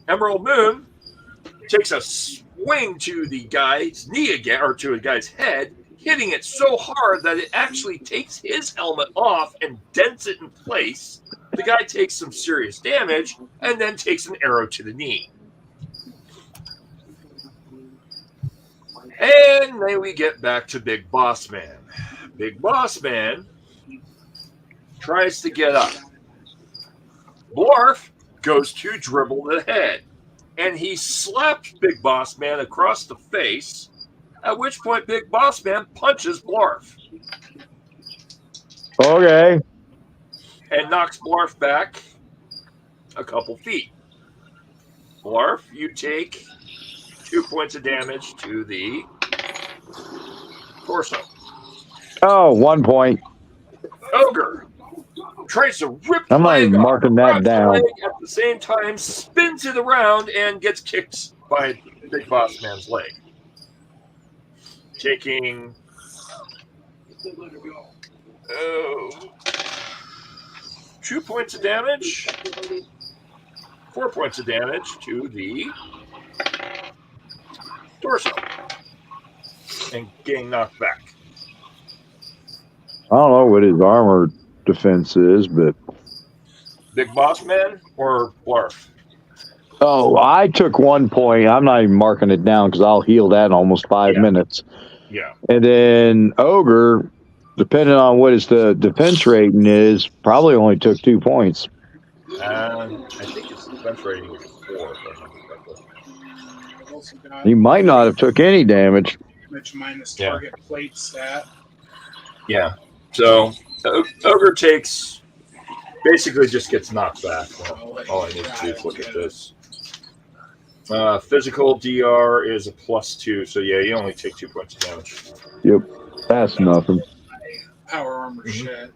Emerald Moon takes a swing to the guy's knee again, or to a guy's head, hitting it so hard that it actually takes his helmet off and dents it in place. The guy takes some serious damage and then takes an arrow to the knee. And then we get back to Big Boss Man. Big Boss Man tries to get up. Blarf goes to dribble the head, and he slaps Big Boss Man across the face, at which point Big Boss Man punches Blarf. Okay. And knocks Blarf back a couple feet. Blarf, you take 2 points of damage to the torso. Oh, 1 point. Ogre tries to rip I'm not even marking that down. at the same time, spins it around and gets kicked by Big Boss Man's leg. Taking 2 points of damage, 4 points of damage to the torso, and getting knocked back. I don't know what his armor defense is, but Big Boss Man or Blarf? oh, I took 1 point. I'm not even marking it down because I'll heal that in almost 5 minutes. Yeah. And then Ogre, depending on what his defense rating is, probably only took 2 points. I think its defense rating is 4. If I remember correctly. Also got He might not have took any damage. damage minus target plate stat. Yeah. So Ogre takes, basically just gets knocked back. Well, all I need to do is look at this. Physical DR is a +2, so yeah, you only take 2 points of damage. Yep, that's nothing. Power armor shit.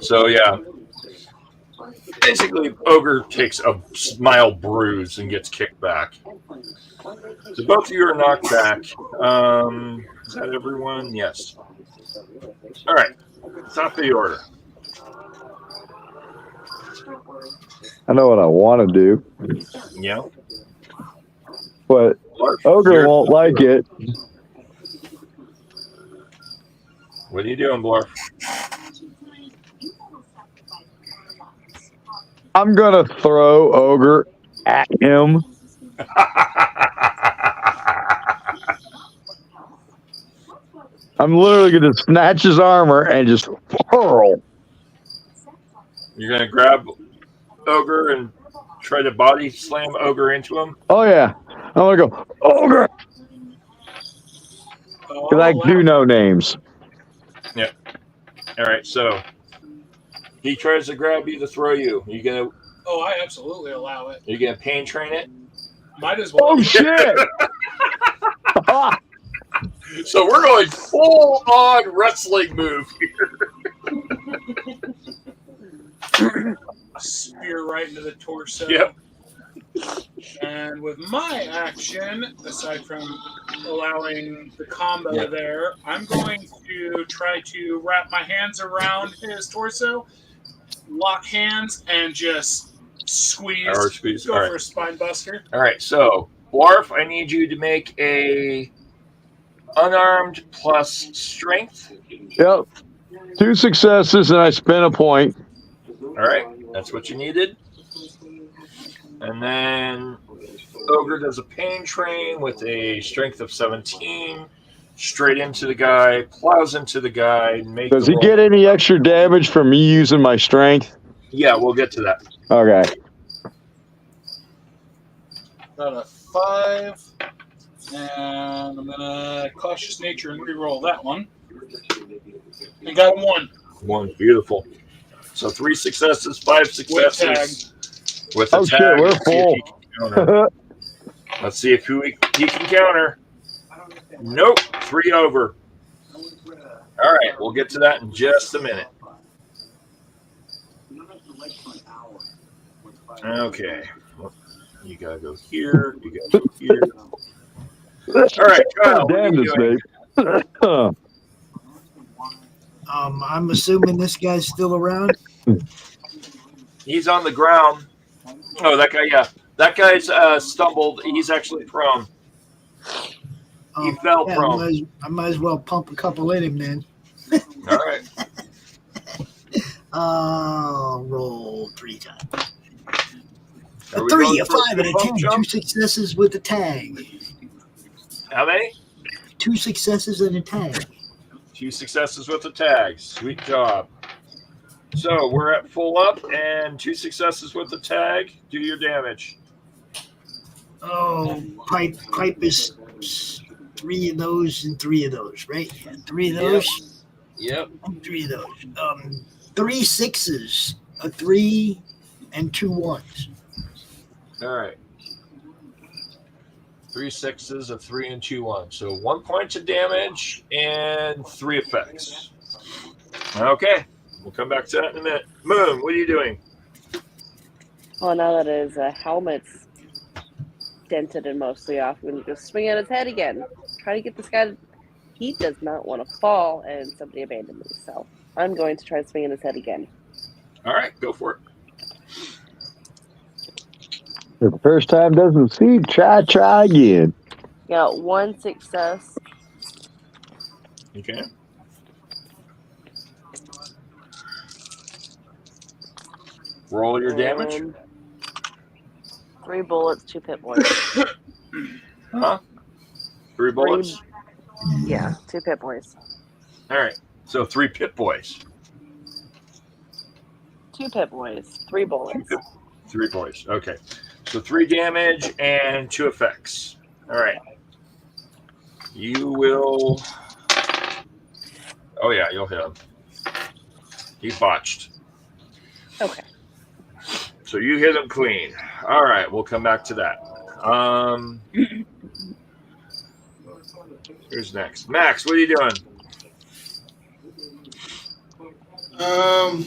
So yeah, basically Ogre takes a mild bruise and gets kicked back. So both of you are knocked back. Is that everyone? Yes. All right. Top of the order. I know what I want to do, Yeah. but Ogre won't like it. What are you doing, Blarf? I'm going to throw Ogre at him. I'm literally going to snatch his armor and just hurl. You're going to grab Ogre and try to body slam Ogre into him? Oh, yeah. I'm going to go, Ogre! Because I do know names. Yeah. All right, so he tries to grab you to throw you. You going to... Oh, I absolutely allow it. Are you going to pain train it? Might as well. Oh, shit! So we're going full-on wrestling move here. Spear right into the torso. Yep. And with my action, aside from allowing the combo there, I'm going to try to wrap my hands around his torso, lock hands, and just squeeze. Go All right. for a spine buster. All right, so Blarf, I need you to make a unarmed plus strength. Yep. 2 successes, and I spin a point. All right, that's what you needed. And then Ogre does a pain train with a strength of 17. Straight into the guy, plows into the guy. Does he get any extra damage from me using my strength? Yeah, we'll get to that. Okay. Got a 5. And I'm going to cautious nature and reroll that one. And got a 1. 1, beautiful. So 3 successes, 5 successes. With a tag. Shit, we're full. Let's see if he can counter. Nope, 3 over. All right, we'll get to that in just a minute. Okay. You gotta go here. You gotta go here. All right, Kyle. Damn this, babe. I'm assuming this guy's still around. He's on the ground. Oh, that guy, yeah. That guy's stumbled. He's actually prone. He fell prone. I might as well pump a couple in him then. All right. Roll 3 times. Are A we 3, going a for 5, and a 10. jump? 2 successes with a tag. How many? 2 successes and a tag. 2 successes with the tag. Sweet job. So we're at full up and 2 successes with the tag. Do your damage. Oh, pipe is 3 of those and 3 of those, right? Yeah, 3 of those. Yep. 3 of those. 3 6s, a 3, and 2 1s. All right. 3 6s, a 3, and 2 1s. So 1 point of damage and 3 effects. Okay. We'll come back to that in a minute. Moon, what are you doing? Well, now that his helmet's dented and mostly off, I'm going to go swing at his head again. Try to get this guy. He does not want to fall, and somebody abandoned me. So I'm going to try to swing at his head again. All right, go for it. If the first time doesn't succeed, try again. Got 1 success. Okay. Roll your damage. 3 bullets, 2 pit points. Huh? 3 bullets? Yeah, 2 pit points. All right. So 3 pit boys. 2 pit boys, 3 bullets. 3 boys. Okay. So 3 damage and 2 effects. All right. You will. Oh, yeah, you'll hit him. He botched. Okay. So you hit him clean. All right, we'll come back to that. Who's next? Max, what are you doing? I'm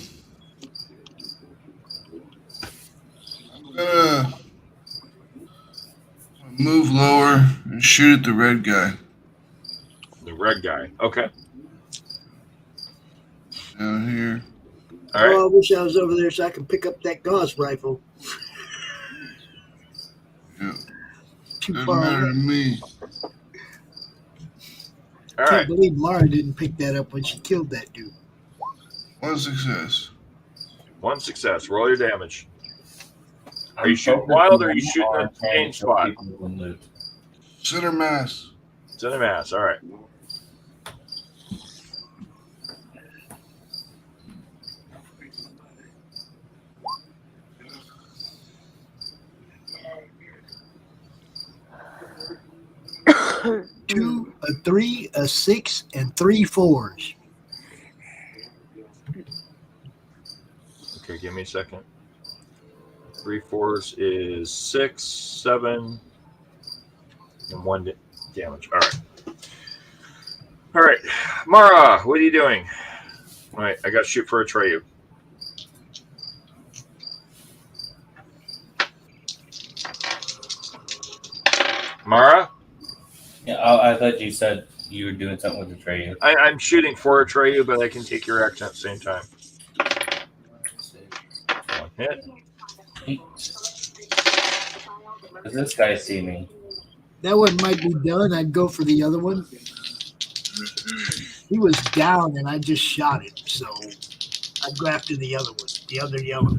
gonna move lower and shoot at the red guy. The red guy. Okay. Down here. All right. Oh, I wish I was over there so I could pick up that Gauss rifle. Yeah. Too Doesn't far matter away. to me. All Can't right. believe Laura didn't pick that up when she killed that dude. One success. One success. Roll your damage. Are you shooting wild or are you shooting a aim spot? Center mass. Center mass. All right. Two, a 3, a 6, and 3 4s. Okay, give me a second. 3 4s is 6, 7, and 1 damage. All right. All right. Mara, what are you doing? All right, I got to shoot for Atreyu. Mara? Yeah, I thought you said you were doing something with Atreyu. I'm shooting for Atreyu, but I can take your action at the same time. One hit. Does this guy see me? That one might be done. I'd go for the other one. He was down and I just shot him, so I'd go after the other one, the other yellow.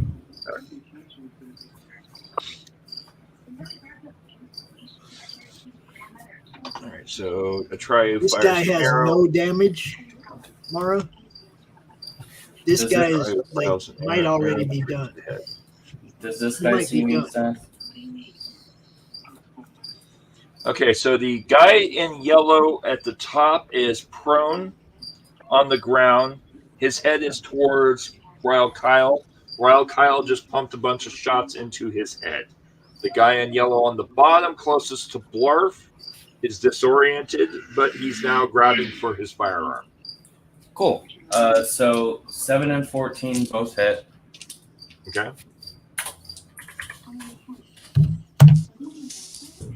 All right, so Atreyu This fires guy an has arrow. no damage, Mara. This guy is like might already be done. Does this He guy might see be me, done. Seth? Okay, so the guy in yellow at the top is prone on the ground. His head is towards Ryle Kyle. Ryle Kyle just pumped a bunch of shots into his head. The guy in yellow on the bottom, closest to Blarf, is disoriented, but he's now grabbing for his firearm. Cool. So 7 and 14 both hit. Okay.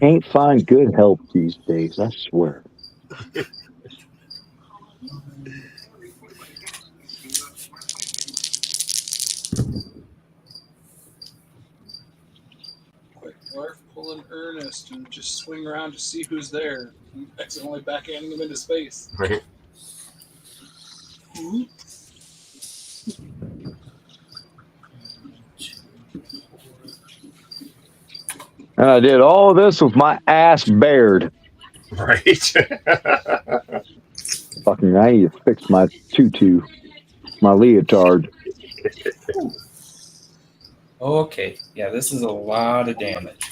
Can't find good help these days, I swear. Quick, Larf, pull an Ernest and just swing around to see who's there. Accidentally backhanding him into space. Right. And I did all this with my ass bared. Right. Fucking, I need to fix my tutu, my leotard. Okay. Yeah, this is a lot of damage.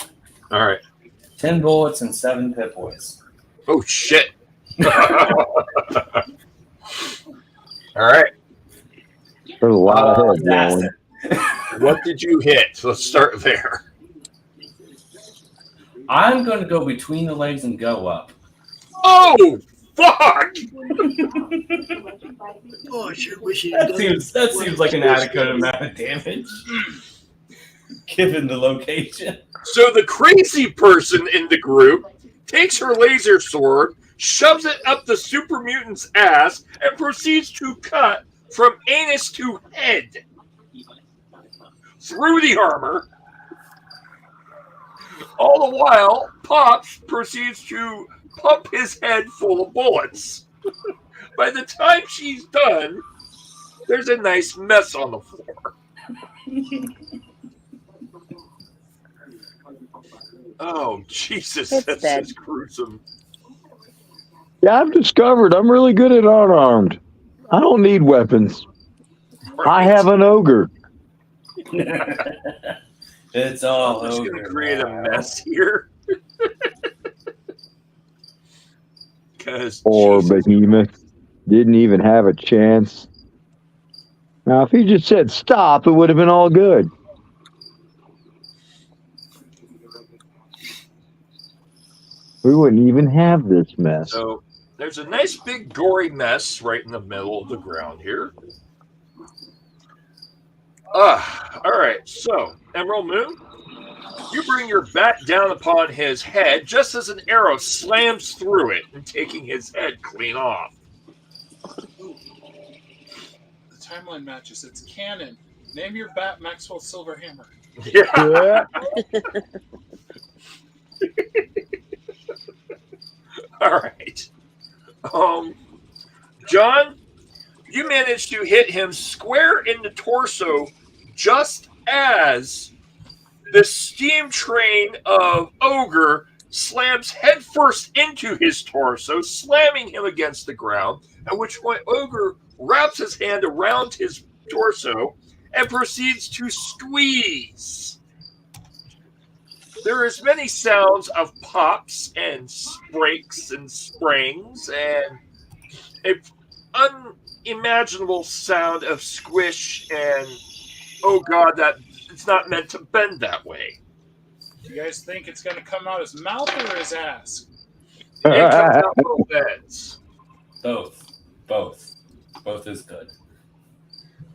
All right. 10 bullets and 7 pit boys. Oh, shit. All right. There's a lot of head rolling. What did you hit? Let's start there. I'm going to go between the legs and go up. Oh, fuck! Oh, I sure wish he had done That seems like an adequate amount of damage, given the location. So the crazy person in the group takes her laser sword, shoves it up the super mutant's ass, and proceeds to cut from anus to head through the armor. All the while, Pops proceeds to pump his head full of bullets. By the time she's done, there's a nice mess on the floor. Oh, Jesus, It's that's dead. just gruesome. Yeah, I've discovered I'm really good at unarmed. I don't need weapons. I have an ogre. It's all I'm just over. going to create a mess here. Poor behemoth. Didn't even have a chance. Now, if he just said stop, it would have been all good. We wouldn't even have this mess. So there's a nice big gory mess right in the middle of the ground here. All right. So, Emerald Moon, you bring your bat down upon his head just as an arrow slams through it and taking his head clean off. timeline matches. It's canon. Name your bat Maxwell Silverhammer. Yeah. All right. John, you managed to hit him square in the torso just as the steam train of Ogre slams headfirst into his torso, slamming him against the ground, at which point Ogre wraps his hand around his torso and proceeds to squeeze. There is many sounds of pops and breaks and springs and an unimaginable sound of squish and, oh God, that it's not meant to bend that way. Do you guys think it's going to come out his mouth or his ass? It comes out both ends. Both. Both is good.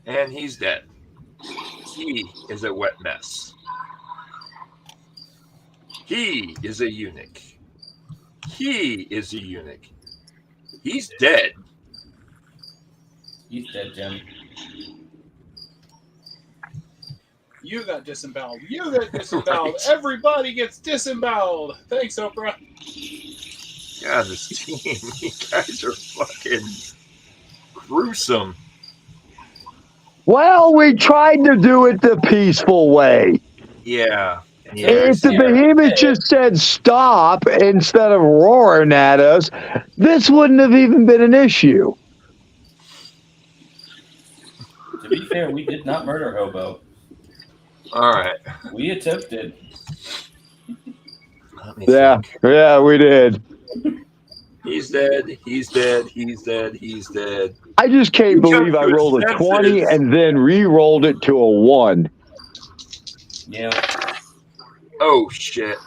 And he's dead. He is a wet mess. He is a eunuch. He is a eunuch. He's dead. He's dead, Jim. You got disemboweled. You got disemboweled. Right. Everybody gets disemboweled. Thanks, Oprah. God, this team, you guys are fucking gruesome. Well, we tried to do it the peaceful way. Yeah. If the behemoth just said stop instead of roaring at us, this wouldn't have even been an issue. To be fair, we did not murder Hobo. All right. We attempted. Yeah, we did. He's dead. He's dead. He's dead. He's dead. I just can't believe I rolled a 20 and then re-rolled it to a 1. Yeah. Oh, shit.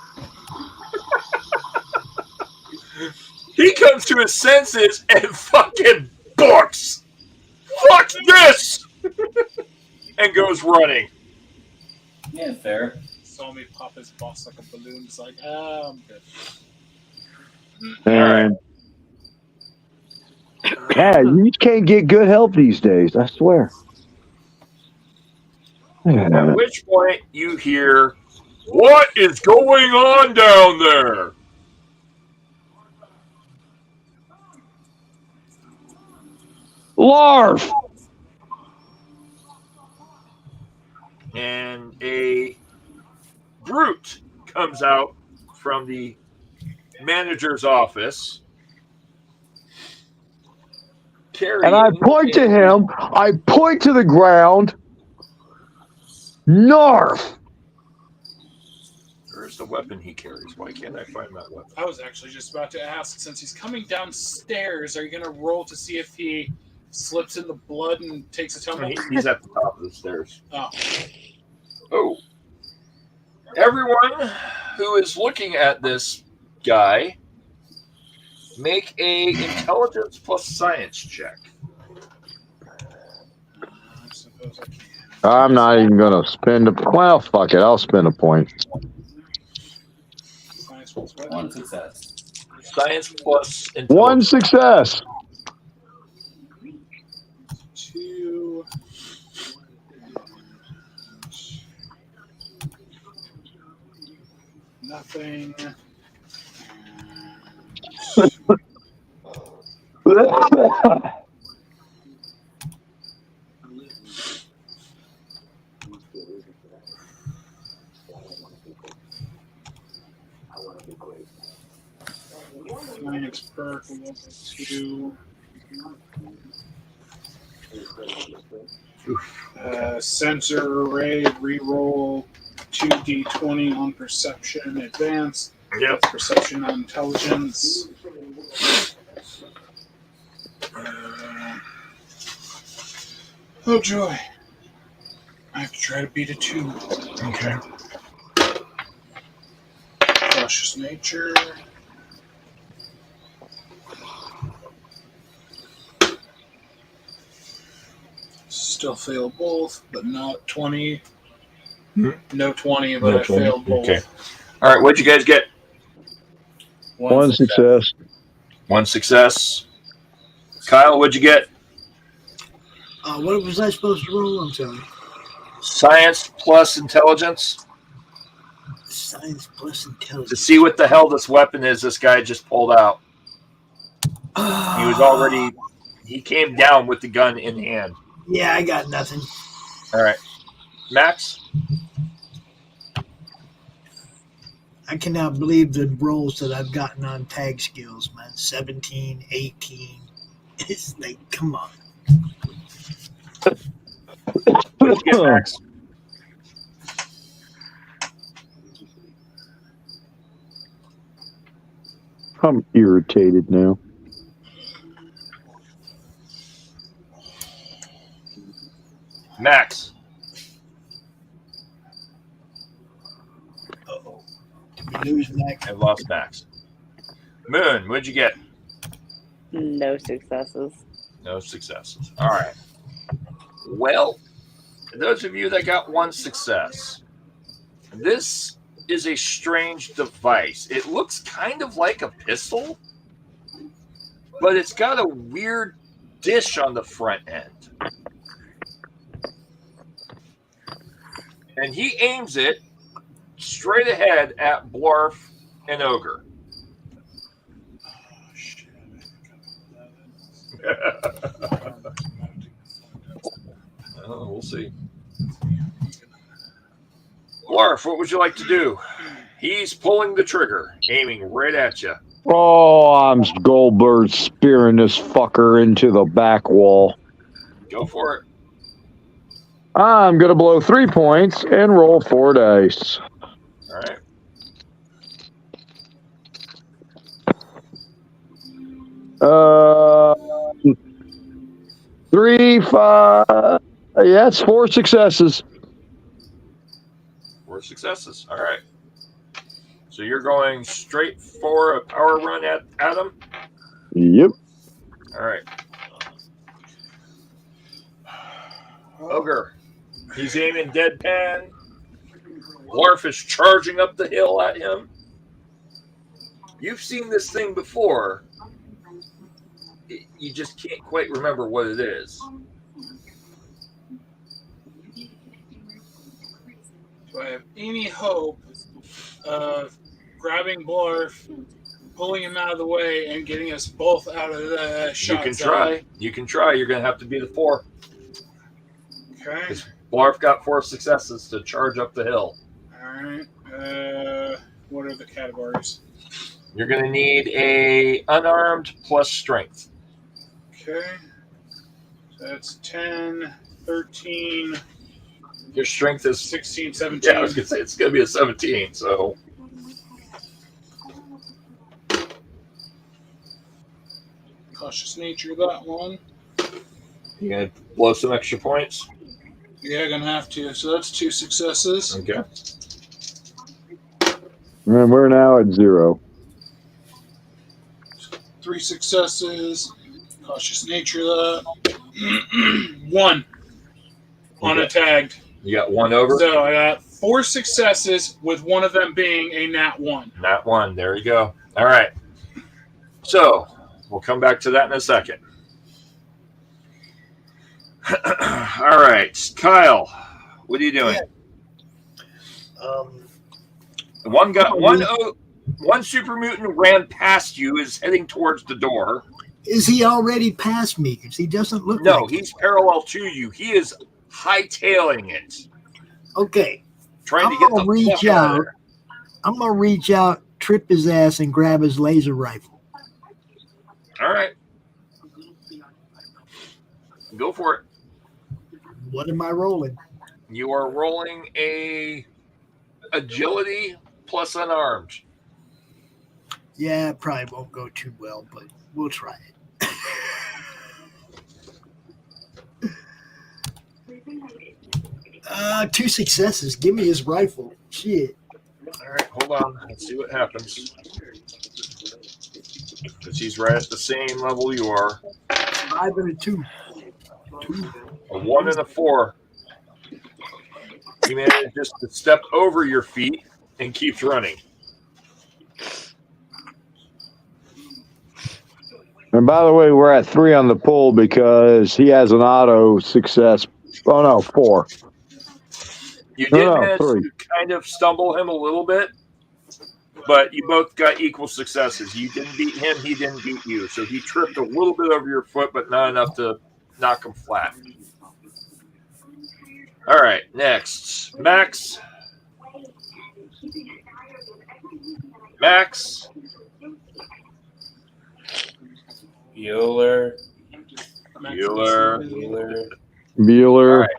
He comes to his senses and fucking barks. Fuck this! And goes running. Yeah, fair. Saw me pop his boss like a balloon. It's like, I'm good. And yeah, you just can't get good help these days, I swear. At which point you hear, what is going on down there? Larf! And a brute comes out from the manager's office. And I point to him, I point to the ground. Narf! Where's the weapon he carries? Why can't I find that weapon? I was actually just about to ask, since he's coming downstairs, are you going to roll to see if he slips in the blood and takes a tumble? He's at the top of the stairs. Oh. Everyone who is looking at this guy, make a intelligence plus science check. I suppose I can. I'm not even going to spend a... Well, fuck it. I'll spend a point. Science plus what? 1 success. Science plus intelligence. 1 success. 2. Nothing. Science perk level 2. Sensor array reroll 2d20 on perception advanced. Yep. Perception on intelligence. Oh joy. I have to try to beat a 2. Okay. Cautious nature. Still fail both, but not 20. No 20, but No I 20. failed both. Okay. All right, what'd you guys get? 1 success. 1 success. Kyle, what'd you get? What was I supposed to roll? I'm sorry. Science plus intelligence Science plus intelligence. to see what the hell this weapon is this guy just pulled out. He was already... He came down with the gun in hand. Yeah, I got nothing. All right. Max? I cannot believe the rolls that I've gotten on tag skills, man. 17, 18. It's like, come on. What'd you get, Max? I'm irritated now. Max. Uh-oh. Did we lose Max? I lost Max. Moon, what'd you get? No successes. No successes. All right. Well, those of you that got one success, this is a strange device. It looks kind of like a pistol, but it's got a weird dish on the front end. And he aims it straight ahead at Blarf and Ogre. Oh, we'll see. Blarf, what would you like to do? He's pulling the trigger, aiming right at you. Oh, I'm Goldberg spearing this fucker into the back wall. Go for it. I'm going to blow 3 points and roll 4 dice. All right. Uh, 3, 5. Yeah, it's 4 successes. 4 successes. All right. So you're going straight for a power run at him? Yep. All right. Ogre. He's aiming deadpan. Blarf is charging up the hill at him. You've seen this thing before. You just can't quite remember what it is. Do I have any hope of grabbing Blarf, pulling him out of the way, and getting us both out of the shot? You can try. You can try. You're going to have to be the 4. Okay. Blarf got 4 successes to charge up the hill. All right. What are the categories? You're going to need a unarmed plus strength. Okay. So that's 10, 13. Your strength is 16, 17. Yeah, I was going to say it's going to be a 17. So Cautious nature, that one. you're going to blow some extra points. Yeah, gonna have to. So that's 2 successes. Okay. And we're now at 0. 3 successes. Cautious nature, that. 1 on a tagged. You got 1 over? So I got 4 successes, with one of them being a nat 1. Nat 1. There you go. All right. So we'll come back to that in a second. All right, Kyle, what are you doing? One super mutant ran past you, is heading towards the door. Is he already past me? Because he doesn't look No, like he's parallel to you. He is hightailing it. Okay. Trying to get the fuck out of there. I'm going to reach out, trip his ass, and grab his laser rifle. All right. Go for it. What am I rolling? You are rolling a agility plus unarmed. Yeah, it probably won't go too well, but we'll try it. 2 successes. Give me his rifle. Shit. All right, hold on. Let's see what happens. Because he's right at the same level you are. 5 and a 2. 2. A 1 and a 4. He managed just to step over your feet and keeps running. And by the way, we're at 3 on the pull because he has an auto success. Oh, no, 4. You did No, manage 3. to kind of stumble him a little bit, but you both got equal successes. You didn't beat him, he didn't beat you. So he tripped a little bit over your foot, but not enough to knock him flat. All right, next. Max. Max. Bueller. Bueller. Bueller. All right.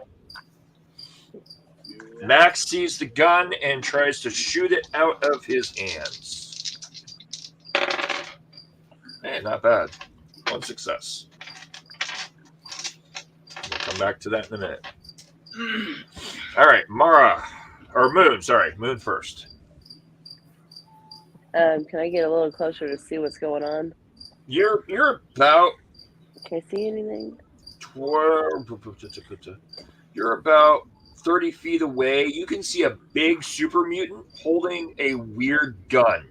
Max sees the gun and tries to shoot it out of his hands. Hey, not bad. 1 success. We'll come back to that in a minute. All right, Mara. Or Moon, sorry. Moon first. Can I get a little closer to see what's going on? You're about... Can I see anything? You're about 30 feet away. You can see a big super mutant holding a weird gun.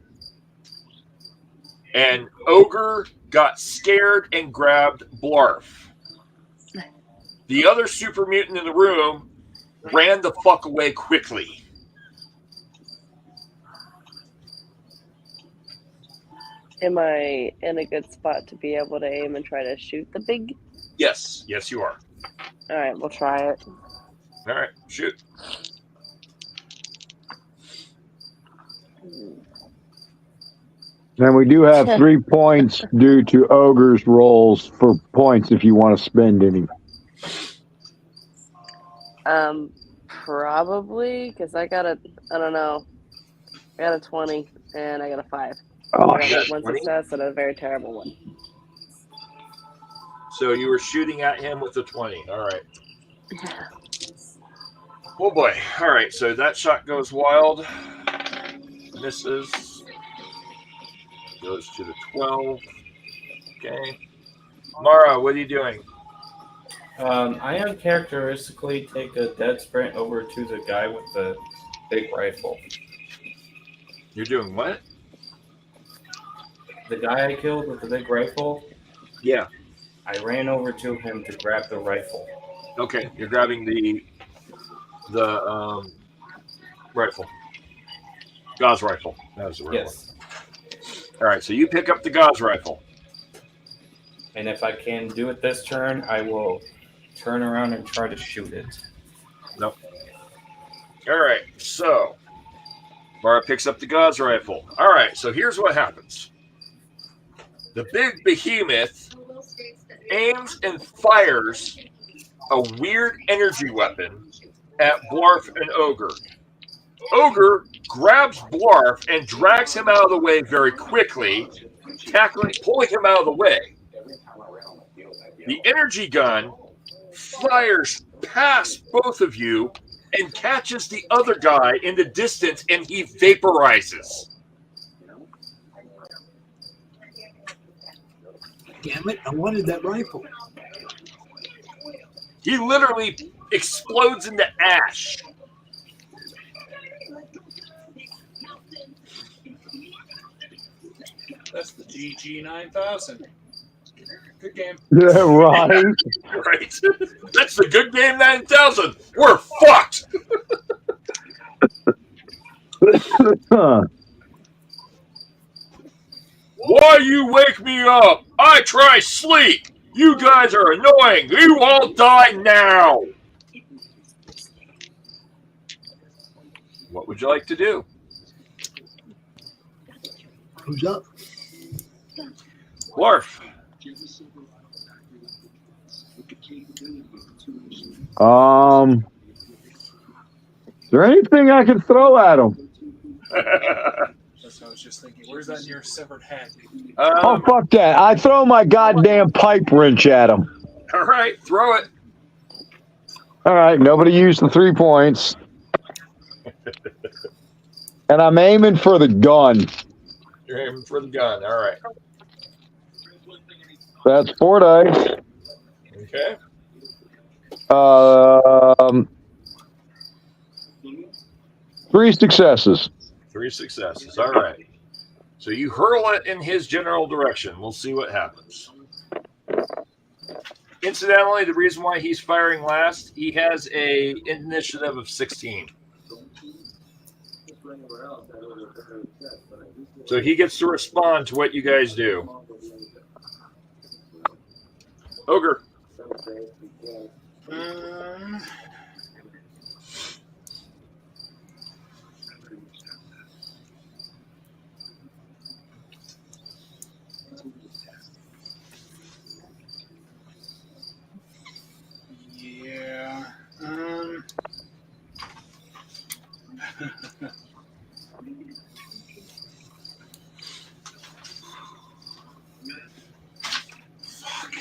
And Ogre got scared and grabbed Blarf. The other super mutant in the room ran the fuck away quickly. Am I in a good spot to be able to aim and try to shoot the big? Yes. Yes, you are. All right, we'll try it. All right, shoot. And we do have 3 points due to Ogre's rolls for points if you want to spend any. Probably, because I got I don't know. I got a 20 and I got a 5. Oh, I got 1 20? success and a very terrible one. So you were shooting at him with a 20. All right. Oh boy. All right. So that shot goes wild. Misses. Goes to the 12. Okay. Mara, what are you doing? I uncharacteristically take a dead sprint over to the guy with the big rifle. You're doing what? The guy I killed with the big rifle? Yeah. I ran over to him to grab the rifle. Okay. You're grabbing the rifle. Gauze rifle. That was the right one. All right. So you pick up the gauze rifle. And if I can do it this turn, I will turn around and try to shoot it. Nope. All right. So Mara picks up the gauze rifle. All right. So here's what happens. The big behemoth aims and fires a weird energy weapon at Blarf and Ogre. Ogre grabs Blarf and drags him out of the way very quickly, pulling him out of the way. The energy gun fires past both of you and catches the other guy in the distance, and he vaporizes. Damn it, I wanted that rifle. He literally explodes into ash. That's the GG9000. Good game. Yeah, right. Right. That's the good game 9000. We're fucked. Why you wake me up? I try sleep. You guys are annoying. You all die now. What would you like to do? Who's up? Blarf. Is there anything I can throw at him? That's what I was just thinking. Where's that in your severed head? Oh, fuck that. I throw my goddamn pipe wrench at him. All right, throw it. All right, nobody used the 3 points. And I'm aiming for the gun. You're aiming for the gun. All right. That's 4 dice. Okay. 3 successes. 3 successes. All right. So you hurl it in his general direction. We'll see what happens. Incidentally, the reason why he's firing last, he has a initiative of 16. So he gets to respond to what you guys do. Ogre. Yeah. Fuck.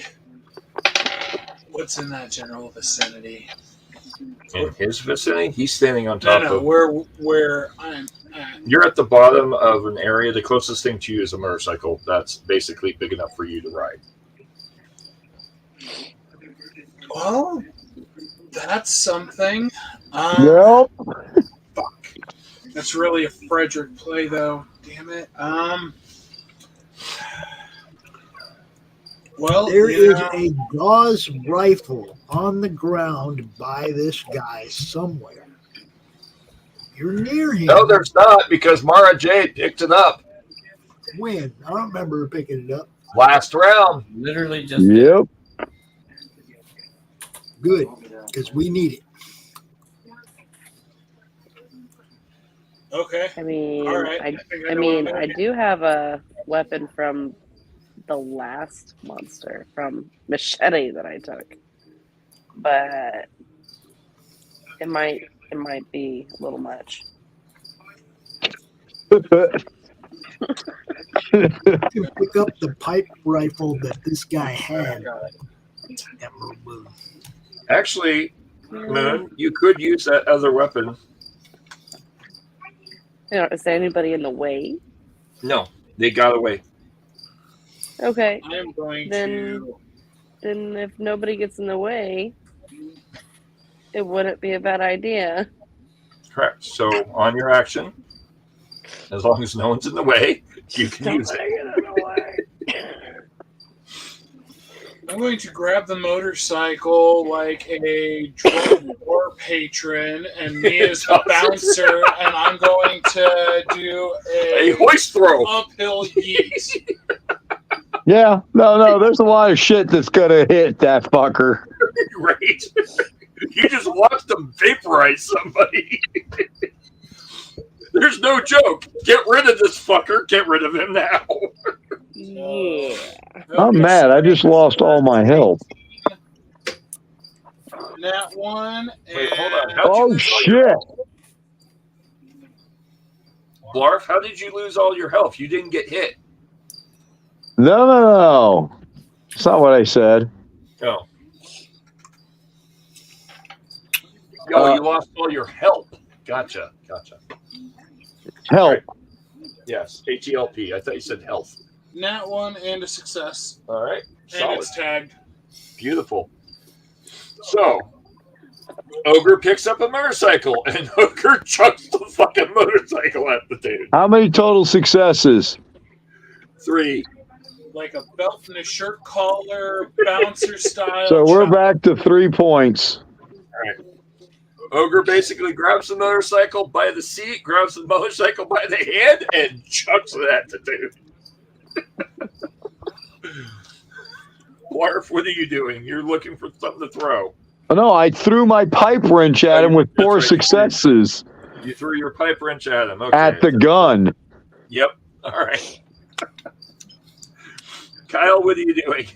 What's in that general vicinity? In his vicinity, he's standing on top No, of. where I'm at. You're at the bottom of an area. The closest thing to you is a motorcycle that's basically big enough for you to ride. Well, that's something. Yep. Fuck. That's really a Frederick play, though. Damn it. Well, There is a Gauss rifle on the ground by this guy somewhere. You're near him. No, there's not, because Mara Jade picked it up When? I don't remember her picking it up. last round. Literally just. Yep. Good, because we need it. Okay. I mean, All right. I know what I'm I doing. do have a weapon from the last monster, from Machete that I took, but it might be a little much. You can pick up the pipe rifle that this guy had. Emerald. Actually, Moon, you could use that other weapon. Is there anybody in the way? No, they got away. Okay, I am going Then- to. then if nobody gets in the way, it wouldn't be a bad idea. Correct. So on your action, as long as no one's in the way, you can use it. I'm going to grab the motorcycle like a drunk war patron and me as a bouncer, and I'm going to do A a hoist throw. uphill yeet. Yeah. No. There's a lot of shit that's gonna hit that fucker. Right. You just watched them vaporize somebody. There's no joke. Get rid of this fucker. Get rid of him now. Yeah. I'm mad. I just lost all my health. Nat one. Wait, hold on. and- How'd you Oh lose all your shit. health? Blarf, how did you lose all your health? You didn't get hit. No. That's not what I said. Oh. Oh, you lost all your health. Gotcha. Help. Yes, H-E-L-P. I thought you said health. Nat one and a success. All right. And Solid. it's tagged. Beautiful. So, Ogre picks up a motorcycle, and Ogre chucks the fucking motorcycle at the dude. How many total successes? 3. Like a belt and a shirt collar, bouncer style. So we're chop. back to 3 points. Ogre basically grabs the motorcycle by the seat, grabs the motorcycle by the hand, and chucks it at the dude. Blarf, what are you doing? You're looking for something to throw. Oh, no, I threw my pipe wrench at him with 4 That's right. successes You threw your pipe wrench at him. Okay. at the gun. Yep. All right. Kyle, what are you doing?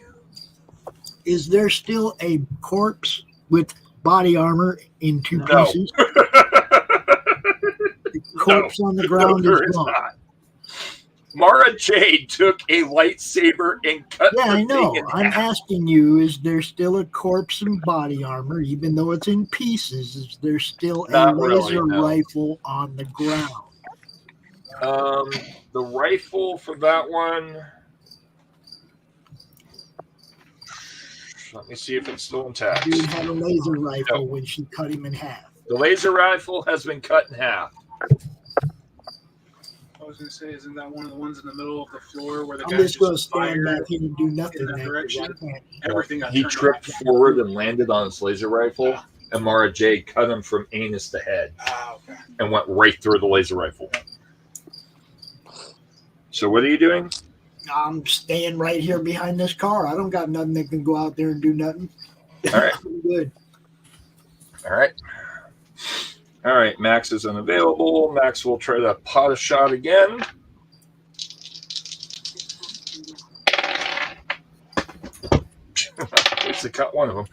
Is there still a corpse with body armor in 2 No. pieces? The corpse on the ground No, there is is gone. not. Mara Jade took a lightsaber and cut Yeah, the I thing know. in I'm half. asking you, is there still a corpse and body armor, even though it's in pieces? Is there still a Not really, laser no. rifle on the ground? The rifle for that one. Let me see if it's still intact. Dude had a laser rifle No. when she cut him in half. The laser rifle has been cut in half. was going to say, isn't that one of the ones in the middle of the floor where the I'm guy just going to just stand fired back here and do nothing. in that then, 'cause direction? I can't. Everything got He turned tripped around. forward and landed on his laser rifle, and Mara Jade cut him from anus to head Okay. and went right through the laser rifle. So what are you doing? I'm staying right here behind this car. I don't got nothing that can go out there and do nothing. All right. I'm good. All right. All right. Max is unavailable. Max will try to pot a shot again. At least he caught one of them.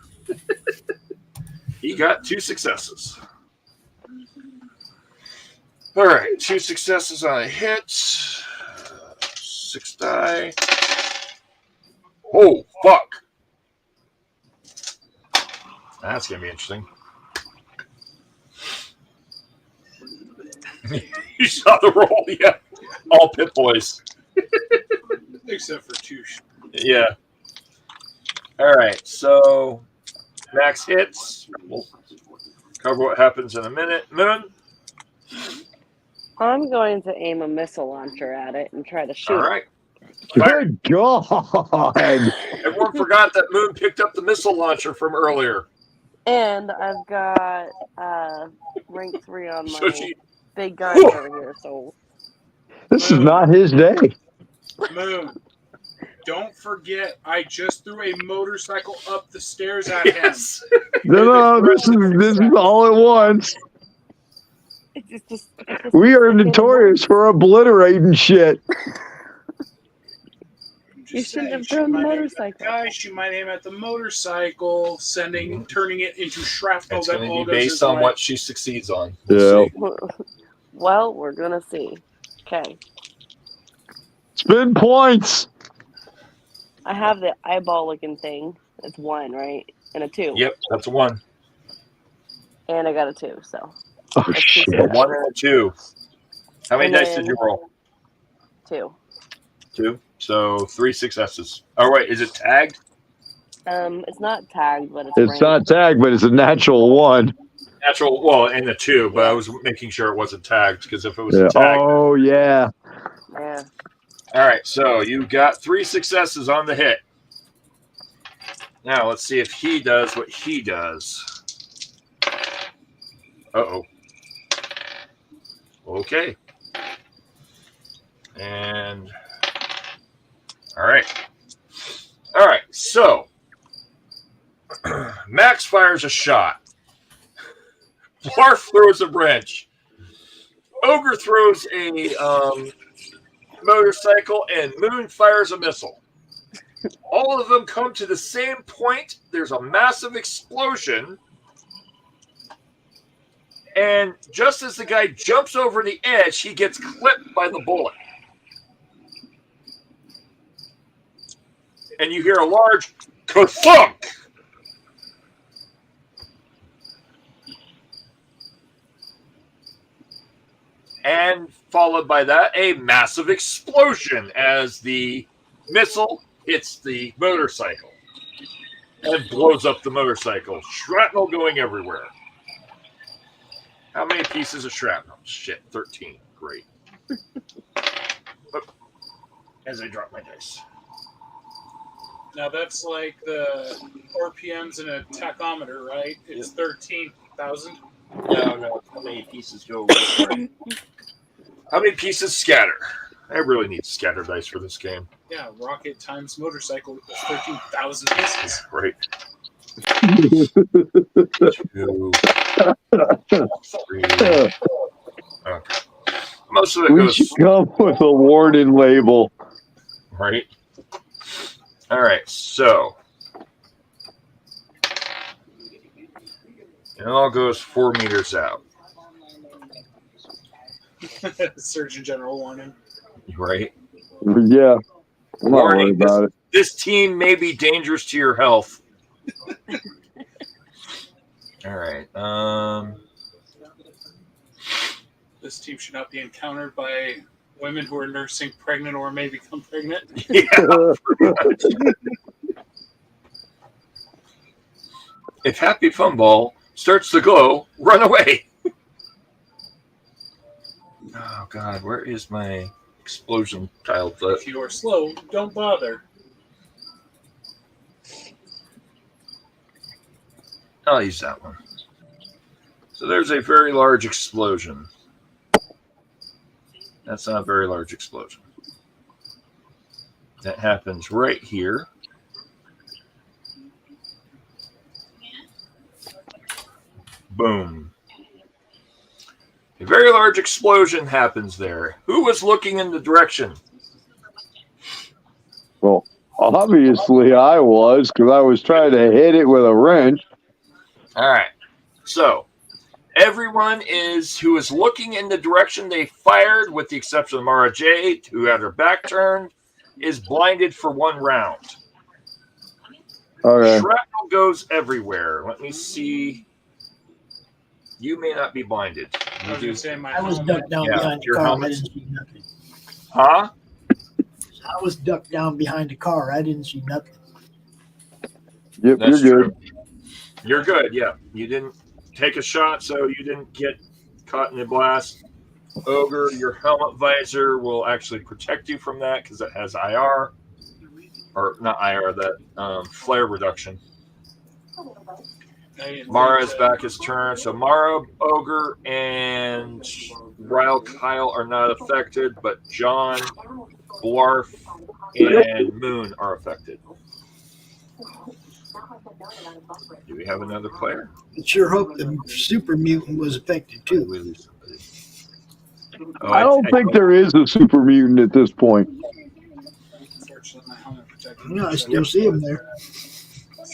He got 2 successes. All right. 2 successes on a hit. 6 die. Oh, fuck. That's going to be interesting. You saw the roll, yeah. All pit boys. Except for 2. Yeah. All right, so Max hits. We'll cover what happens in a minute. Moon? I'm going to aim a missile launcher at it and try to shoot All right. Good God. Everyone forgot that Moon picked up the missile launcher from earlier. it. And I've got rank 3 on my So she- big guns over here, so This is not his day. Moon, don't forget, I just threw a motorcycle up the stairs at him. Yes. No, this is all at once. it's just We are notorious for obliterating shit. I'm You just shouldn't saying, have she thrown the might aim at motorcycle. Guy, she might aim at the motorcycle, turning it into shrapnel It's that going all to be goes based his on way. what she succeeds on. Yeah. See. Well, we're gonna see. Okay, Spin points. I have the eyeball looking thing. It's 1, right? And a 2. Yep, that's a 1. And I got a 2, so Oh, That's shit. A 1 and a 2. How many And dice then- did you roll? 2. 2. So 3 successes. Oh, wait. Is it tagged? It's not tagged, but it's It's ranked. not tagged, but it's a natural 1. Natural, well, and the 2, but I was making sure it wasn't tagged, because if it was Yeah. tagged. Oh, yeah. Yeah. All right, so you got 3 successes on the hit. Now let's see if he does what he does. Uh-oh. Okay. And all right. All right, so Max fires a shot. Blarf throws a wrench. Ogre throws a motorcycle, and Moon fires a missile. All of them come to the same point. There's a massive explosion. And just as the guy jumps over the edge, he gets clipped by the bullet. And you hear a large ka-thunk. And followed by that, a massive explosion as the missile hits the motorcycle and blows up the motorcycle. Shrapnel going everywhere. How many pieces of shrapnel? Shit, 13. Great. As I drop my dice. Now that's like the RPMs in a tachometer, right? It's 13,000. No. How many pieces go? How many pieces scatter? I really need scatter dice for this game. Yeah, rocket times motorcycle equals 13,000 pieces. Right. 2, 3. Okay. Most of it We goes should come with a warning label. right. All right, so it all goes 4 meters out. Surgeon General warning. Right. Yeah. I'm not worried Warning: about it. this team may be dangerous to your health. All right. This team should not be encountered by women who are nursing pregnant or may become pregnant. Yeah. Pretty much. If Happy Fun Ball starts to glow, run away. Oh God, where is my explosion tile? If you are slow, don't bother. I'll use that one. So there's a very large explosion. That's not a very large explosion. That happens right here. Boom. A very large explosion happens there. Who was looking in the direction? Well, obviously I was, because I was trying to hit it with a wrench. All right. So everyone who is looking in the direction they fired, with the exception of Mara Jade, who had her back turned, is blinded for 1 round. Okay. Shrapnel goes everywhere. Let me see. You may not be blinded. I was going to say my I was helmet. ducked down Yeah, behind the your car. helmet. I didn't see nothing. Huh? I was ducked down behind the car. I didn't see nothing. Yep, That's you're true. good. You're good, yeah. You didn't take a shot, so you didn't get caught in the blast. Ogre, your helmet visor will actually protect you from that because it has IR. Or not IR, that flare reduction. Mara's back is turned. So Mara, Ogre, and Ryle Kyle are not affected, but John, Blarf, and Moon are affected. Do we have another player? I sure hope the super mutant was affected too. Oh, I don't think there is a super mutant at this point. Unfortunately, my helmet protected. No, I still see him there.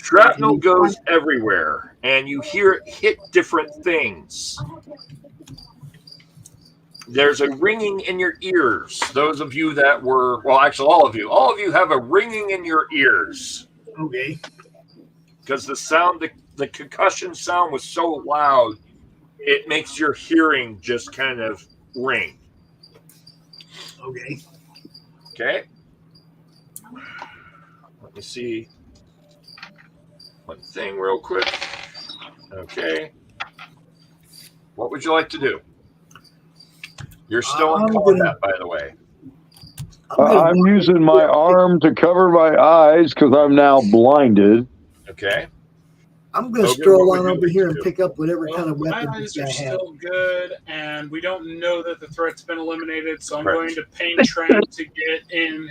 Shrapnel goes everywhere, and you hear it hit different things. There's a ringing in your ears. Those of you that were, well, actually, all of you have a ringing in your ears. Okay. Because the sound, the concussion sound was so loud, it makes your hearing just kind of ring. Okay. Okay? Let me see one thing real quick. Okay. What would you like to do? You're still in combat, by the way. I'm using my arm to cover my eyes because I'm now blinded. Okay. I'm going to Ogre, stroll what on would you over here and do? pick up whatever kind of My weapon eyes this are guy has. still good, and we don't know that the threat's been eliminated, so I'm Correct. going to pain train to get in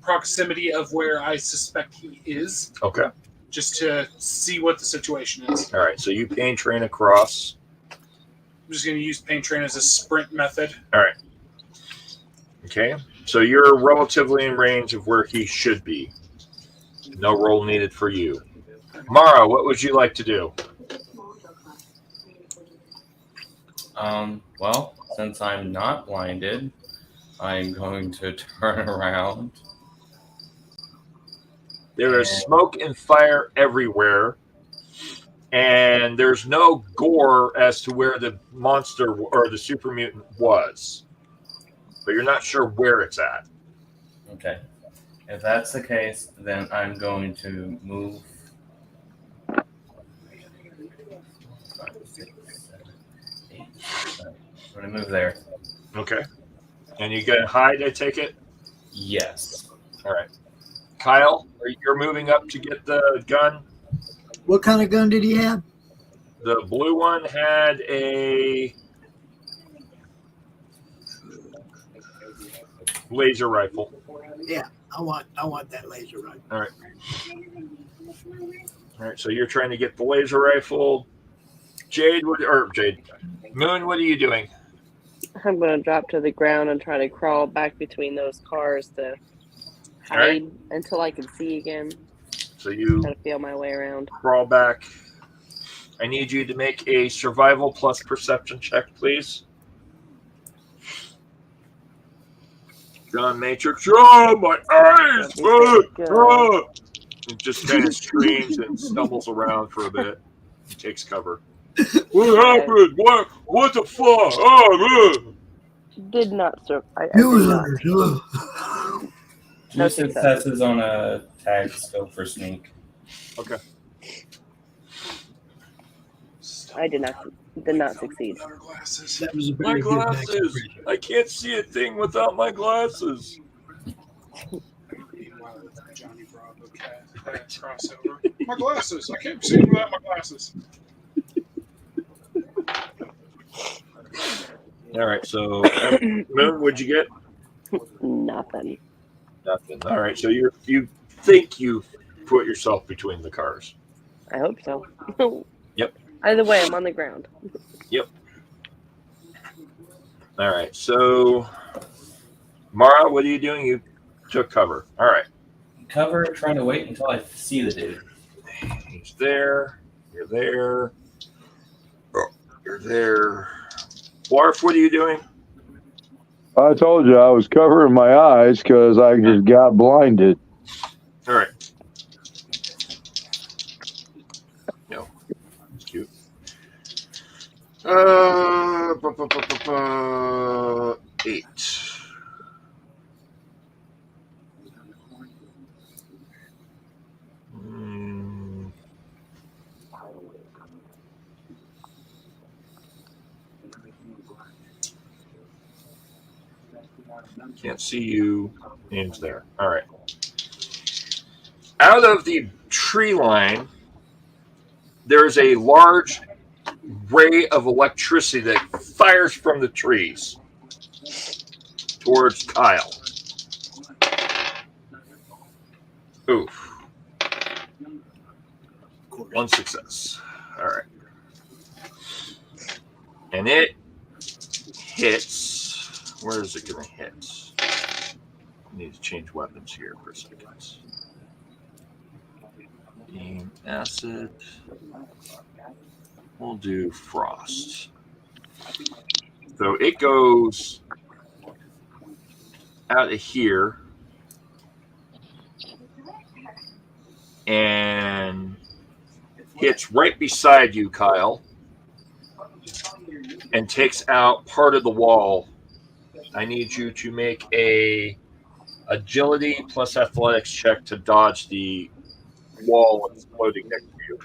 proximity of where I suspect he is, Okay. just to see what the situation is. All right. So you pain train across. I'm just going to use pain train as a sprint method. All right. Okay. So you're relatively in range of where he should be. No roll needed for you. Mara, what would you like to do? Well, since I'm not blinded, I'm going to turn around. There is smoke and fire everywhere, and there's no gore as to where the monster or the super mutant was. But you're not sure where it's at. Okay. If that's the case, then I'm going to move. 5, 6, 7, 8, 9. I'm going to move there. Okay. And you get hide, I take it? Yes. All right. Kyle, you're moving up to get the gun? What kind of gun did he have? The blue one had a laser rifle. Yeah, I want that laser rifle. All right. All right, so you're trying to get the laser rifle. Moon, what are you doing? I'm going to drop to the ground and try to crawl back between those cars to hide right. until I can see again. So you Try to feel my way around. crawl back. I need you to make a survival plus perception check, please. John Matrix, oh, my eyes! It just kind of screams and stumbles around for a bit. He takes cover. What happened? What the fuck? Oh, man. Did not survive. No successes on a tag skill for sneak. Okay. I did not succeed. That was a My very good glasses! expression. I can't see a thing without my glasses. Meanwhile, it's Johnny Bravo cat crossover. My glasses! I can't see without my glasses. All right, so Moon, what'd you get? Nothing. Nothing. All right, so you think you put yourself between the cars. I hope so. Yep. Either way, I'm on the ground. Yep. All right, so Mara, what are you doing? You took cover. All right. Cover, trying to wait until I see the dude. He's there. You're there. Oh, you're there. Blarf, what are you doing? I told you I was covering my eyes because I just got blinded. All right. No, it's cute. 8. Can't see you. Name's there. All right. Out of the tree line, there's a large ray of electricity that fires from the trees towards Kyle. Oof. 1 success. All right. And it hits. Where is it going to hit? I need to change weapons here for a second. Beam acid. We'll do frost. So it goes out of here and hits right beside you, Kyle, and takes out part of the wall. I need you to make a agility plus athletics check to dodge the wall exploding next to you.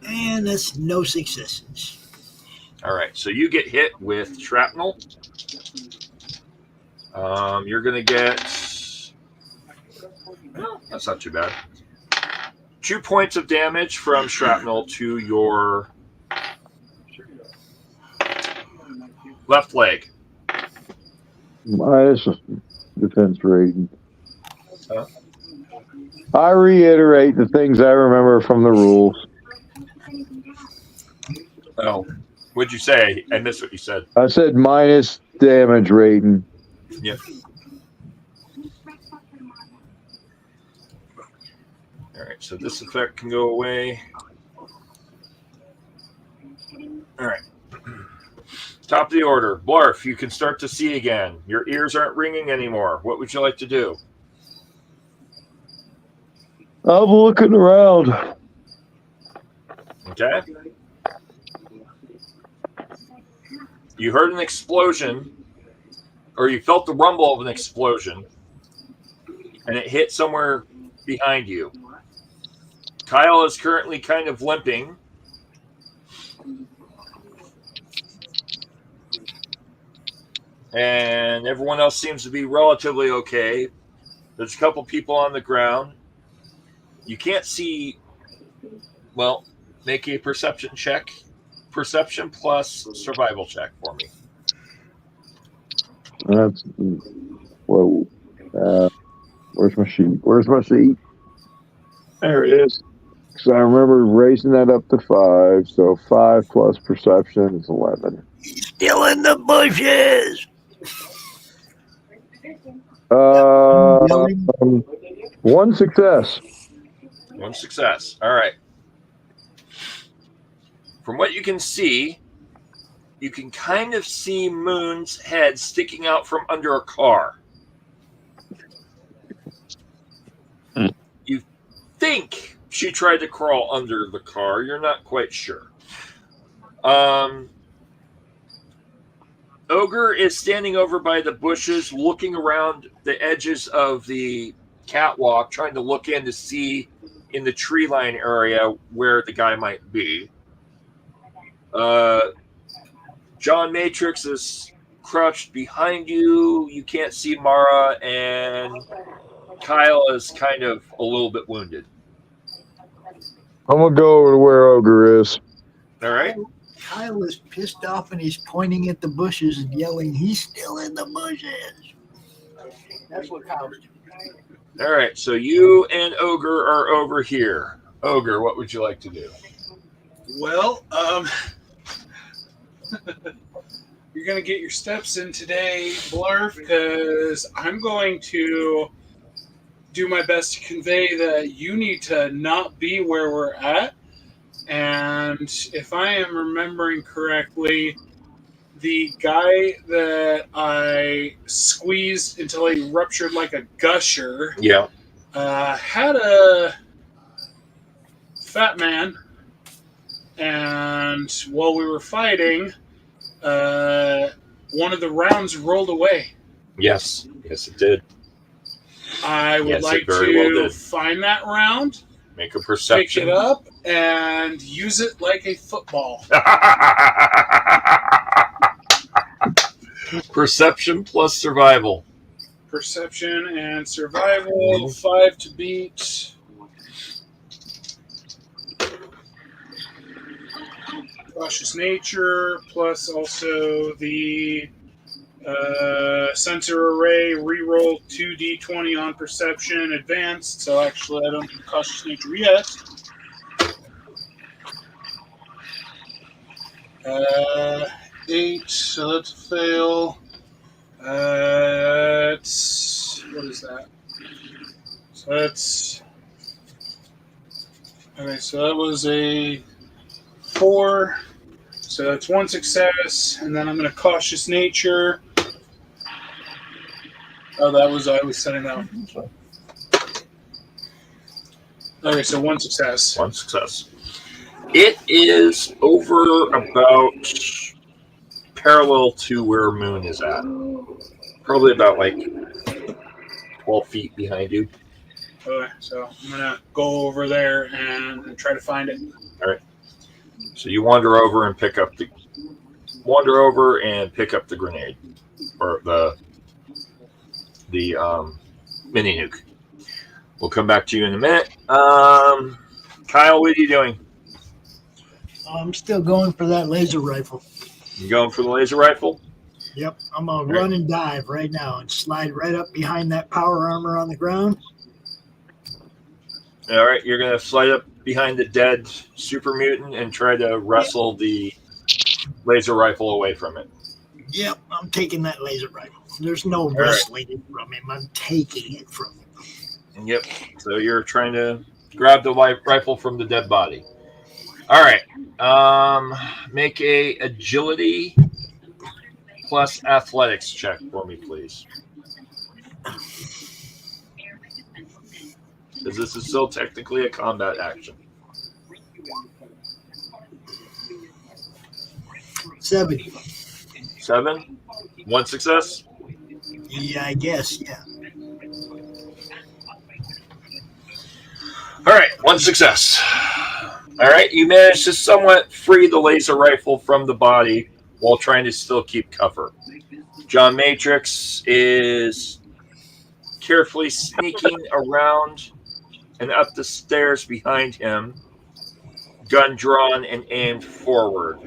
And that's no successes. All right, so you get hit with shrapnel. You're going to get... Oh, that's not too bad. 2 points of damage from shrapnel to your left leg. Minus defense rating. Huh? I reiterate the things I remember from the rules. Oh, what'd you say? I missed what you said. I said minus damage rating. Yep. All right, so this effect can go away. All right. Top of the order. Blarf, you can start to see again. Your ears aren't ringing anymore. What would you like to do? I'm looking around. Okay. You heard an explosion, or you felt the rumble of an explosion, and it hit somewhere behind you. Kyle is currently kind of limping. And everyone else seems to be relatively okay. There's a couple people on the ground. You can't see. Well, make a perception check. Perception plus survival check for me. That's whoa. Where's my sheet? Where's my sheet? There it is. So I remember raising that up to 5. So 5 plus perception is 11. Still in the bushes. 1 success. 1 success. All right. From what you can see, you can kind of see Moon's head sticking out from under a car. You think she tried to crawl under the car. You're not quite sure. Ogre is standing over by the bushes, looking around the edges of the catwalk, trying to look in to see in the tree line area where the guy might be. John Matrix is crouched behind you. You can't see Mara, and Kyle is kind of a little bit wounded. I'm gonna go over to where Ogre is. All right. Kyle is pissed off and he's pointing at the bushes and yelling, "He's still in the bushes." That's what Kyle's doing. All right. So you and Ogre are over here. Ogre, what would you like to do? Well, you're going to get your steps in today, Blarf, because I'm going to do my best to convey that you need to not be where we're at. And if I am remembering correctly, the guy that I squeezed until he ruptured like a gusher had a fat man. And while we were fighting, one of the rounds rolled away. Yes. Yes, it did. I would like to find that round, make a perception, pick it up, and use it like a football. Perception plus survival. Perception and survival, 5 to beat. Cautious nature, plus also the sensor array, reroll 2d20 on perception, advanced. So actually, I don't do cautious nature yet. 8, so that's a fail. What is that? So that's... Okay, so that was a 4. So that's 1 success, and then I'm going to cautious nature. Oh, I was setting that one. Okay, so 1 success. 1 success. It is over about parallel to where Moon is at. Probably about like 12 feet behind you. Okay, so I'm going to go over there and try to find it. All right. So you wander over and pick up the grenade or the mini nuke. We'll come back to you in a minute. Kyle, what are you doing? I'm still going for that laser rifle. You going for the laser rifle? Yep, I'm gonna run and dive right now and slide right up behind that power armor on the ground. All right, you're gonna slide up behind the dead super mutant and try to wrestle the laser rifle away from it. Yep, I'm taking that laser rifle. There's no wrestling it from him. I'm taking it from him. Yep. So you're trying to grab the rifle from the dead body. All right. Make a agility plus athletics check for me, please. Because this is still technically a combat action. 70. 7? 1 success? Yeah, I guess, yeah. All right, 1 success. All right, you managed to somewhat free the laser rifle from the body while trying to still keep cover. John Matrix is carefully sneaking around and up the stairs behind him, gun drawn and aimed forward.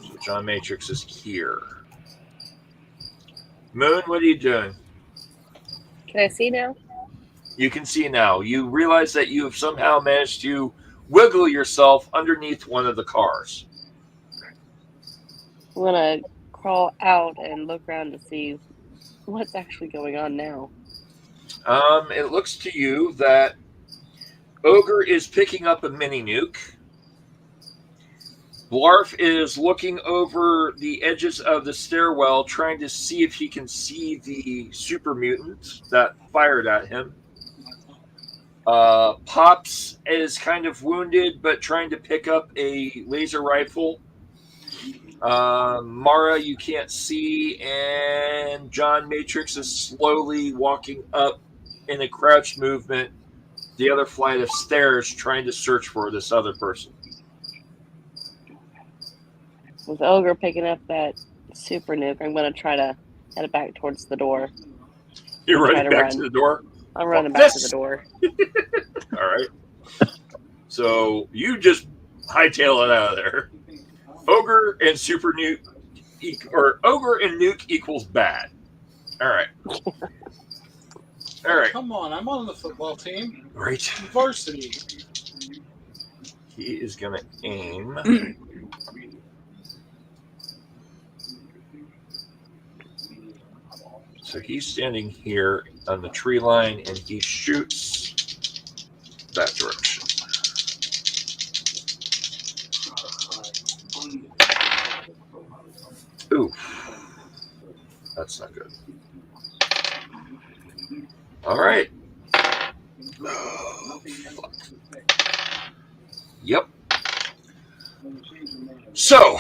So John Matrix is here. Moon, what are you doing? Can I see now? You can see now. You realize that you have somehow managed to wiggle yourself underneath one of the cars. I'm going to crawl out and look around to see what's actually going on now. It looks to you that Ogre is picking up a mini nuke. Blarf is looking over the edges of the stairwell, trying to see if he can see the super mutant that fired at him. Pops is kind of wounded, but trying to pick up a laser rifle. Mara, you can't see, and John Matrix is slowly walking up in a crouch movement the other flight of stairs, trying to search for this other person. With Ogre picking up that super nuke, I'm going to try to head back towards the door. You're Try running to back run. to the door? I'm running Fuck back this! to the door. All right. So you just hightail it out of there. Ogre and super nuke, or Ogre and nuke equals bad. All right. All right. Come on, I'm on the football team. Right. Varsity. He is going to aim. So he's standing here on the tree line, and he shoots that direction. Ooh. That's not good. All right. Oh, fuck. Yep. So.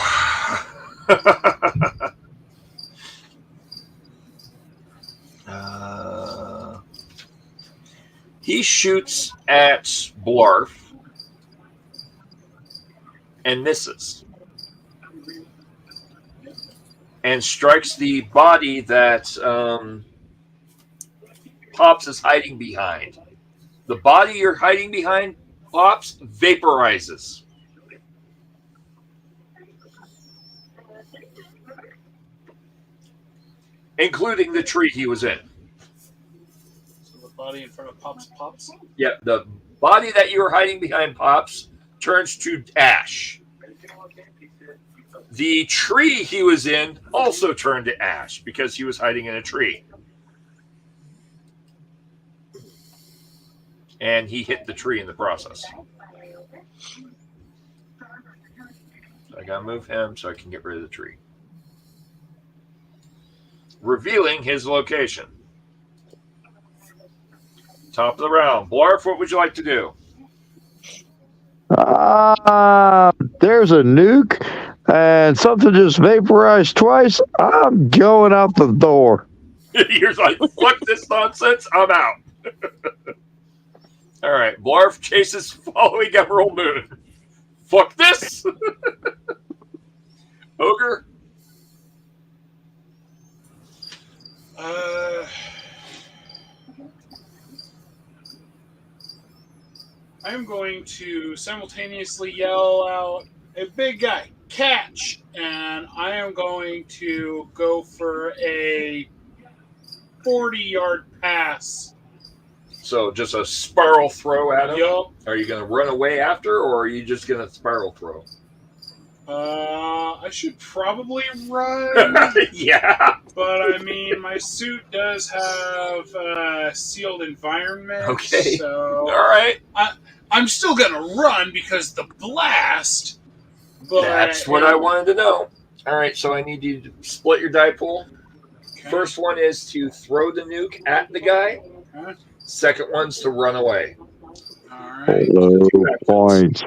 He shoots at Blarf and misses. And strikes the body that Pops is hiding behind. The body you're hiding behind, Pops, vaporizes. Including the tree he was in. So the body in front of Pops. Yeah, the body that you were hiding behind, Pops, turns to ash. The tree he was in also turned to ash because he was hiding in a tree. And he hit the tree in the process. So I gotta move him so I can get rid of the tree. Revealing his location. Top of the round. Blarf, what would you like to do? There's a nuke and something just vaporized twice. I'm going out the door. You're like, fuck this nonsense. I'm out. All right. Blarf chases following Emerald Moon. Fuck this. Ogre? I'm going to simultaneously yell out, "Hey, big guy, catch!" And I am going to go for a 40-yard pass. So just a spiral throw at him? Yup. Are you going to run away after, or are you just going to spiral throw? I should probably run. Yeah. But I mean, my suit does have a sealed environment. Okay. So all right. I'm still gonna run because the blast. But that's what I wanted to know. All right, so I need you to split your die pool. Okay. First one is to throw the nuke at the guy. Okay. Second one's to run away. All right. Points.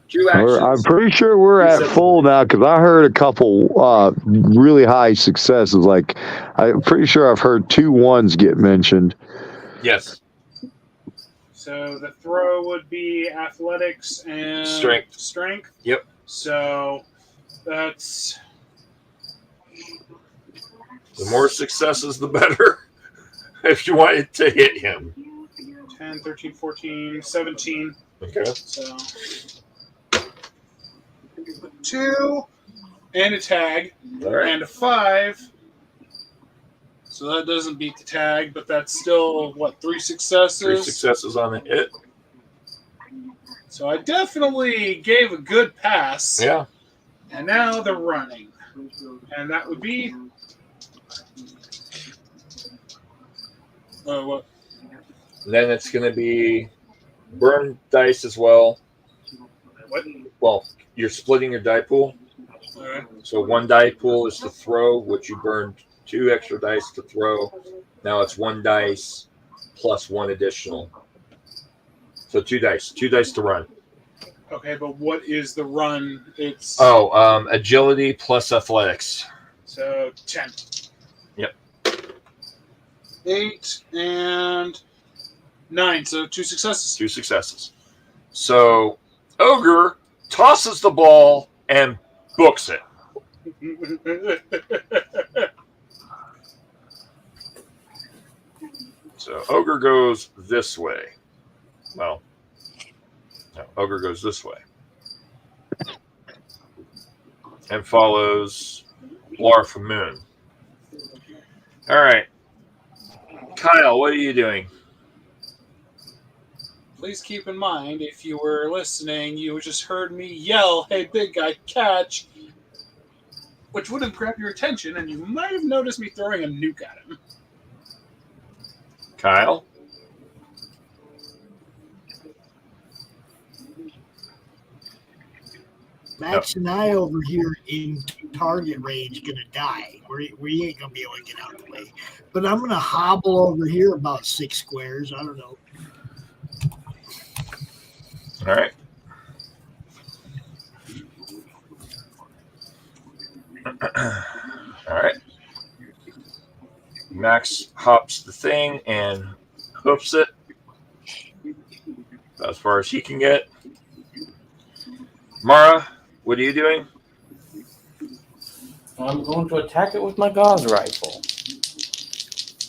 2 actions. I'm pretty sure we're at full now because I heard a couple really high successes. Like, I'm pretty sure I've heard 2 1s get mentioned. Yes. So the throw would be athletics and strength. Yep. So that's the more successes, the better. If you wanted to hit him. 10, 13, 14, 17. Okay. So 2 and a tag, right. And a 5. So that doesn't beat the tag, but that's still, what, 3 successes? 3 successes on the hit. So I definitely gave a good pass. Yeah. And now they're running. And that would be... what? Then it's going to be burn dice as well. What? Well, you're splitting your die pool. Okay. So 1 die pool is to throw, which you burned 2 extra dice to throw. Now it's 1 dice plus 1 additional. So 2 dice. 2 dice to run. Okay, but what is the run? It's agility plus athletics. so 10. Yep. 8 and 9, so 2 successes. 2 successes. So Ogre tosses the ball and books it. So Ogre goes this way. Well, no, Ogre goes this way. And follows Blarf Moon. All right. Kyle, what are you doing? Please keep in mind, if you were listening, you just heard me yell, "Hey, big guy, catch!" Which would have grabbed your attention, and you might have noticed me throwing a nuke at him. Kyle? Max and I over here in target range gonna die. We ain't gonna be able to get out of the way. But I'm gonna hobble over here about 6 squares. I don't know. All right. All right. Max hops the thing and hoofs it as far as he can get. Mara, what are you doing? I'm going to attack it with my gauze rifle.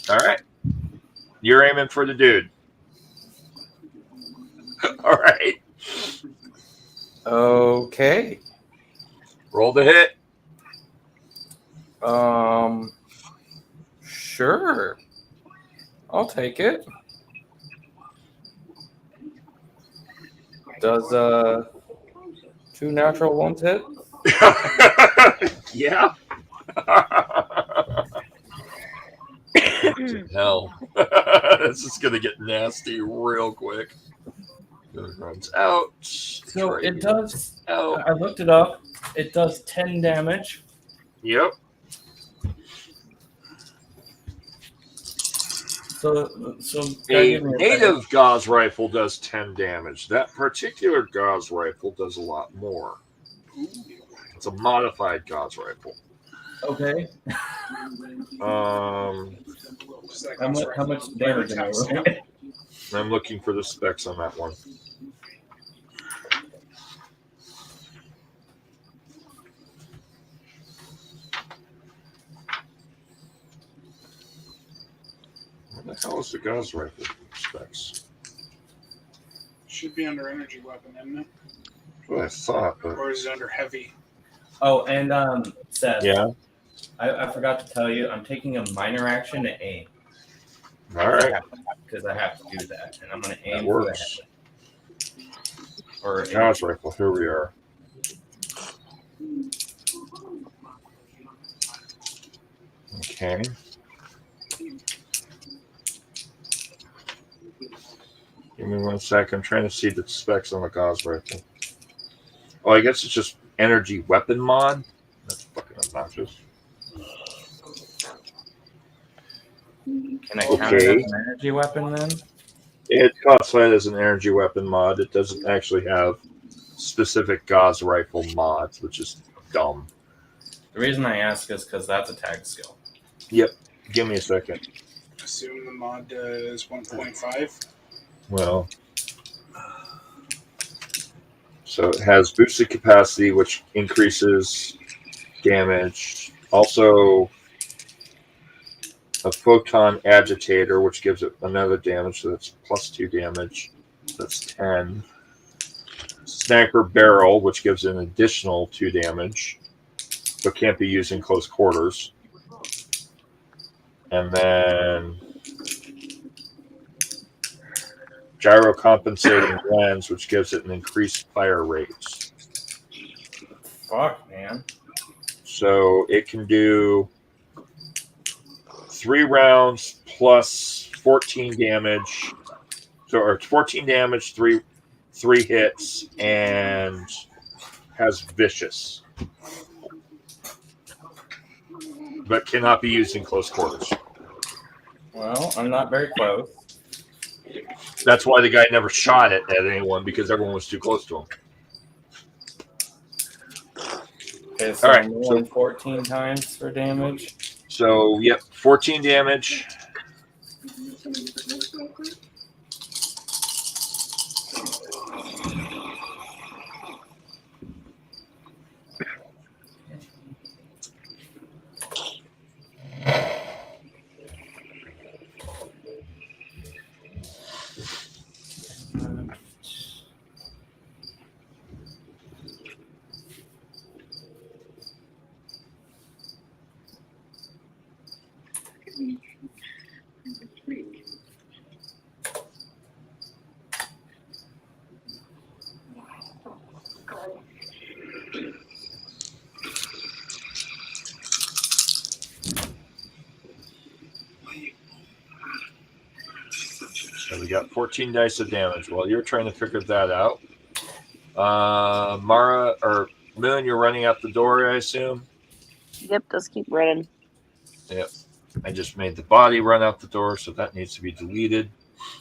All right. You're aiming for the dude. All right. Okay. Roll the hit. Sure. I'll take it. Does 2 natural ones hit? Yeah. Hell. This is going to get nasty real quick. It runs out. So it does. Out. I looked it up. It does 10 damage. Yep. So a native gauze rifle does 10 damage. That particular gauze rifle does a lot more. It's a modified gauze rifle. Okay. How much damage am I rolling? I'm looking for the specs on that one. What the hell is the gauze rifle specs? Should be under energy weapon, isn't it? Well, I thought, but... Or is it under heavy? Oh, and Seth. Yeah. I forgot to tell you, I'm taking a minor action to aim. All right. Because I have to do that, and I'm going to aim That for works. the head. Or Gauze rifle. Here we are. Okay. Give me 1 sec. I'm trying to see the specs on the gauze rifle. Oh, I guess it's just energy weapon mod. That's fucking obnoxious. Can I count it as an energy weapon then? It's classified as an energy weapon mod. It doesn't actually have specific gauze rifle mods, which is dumb. The reason I ask is because that's a tag skill. Yep. Give me a second. Assume the mod is 1.5. Well, so it has boosted capacity, which increases damage. Also, a photon agitator, which gives it another damage, so that's plus 2 damage. That's 10. Sniper barrel, which gives an additional 2 damage, but can't be used in close quarters. And then gyro compensating lens, which gives it an increased fire rate. Fuck, man. So it can do 3 rounds plus 14 damage. So, or 14 damage, three hits, and has vicious, but cannot be used in close quarters. Well, I'm not very close. That's why the guy never shot it at anyone, because everyone was too close to him. Okay, so All right, I'm rolling 14 times for damage. So, yep, 14 damage. So we got 14 dice of damage. While you're trying to figure that out, Mara or Moon, you're running out the door, I assume. Yep, just keep running. Yep. I just made the body run out the door, so that needs to be deleted.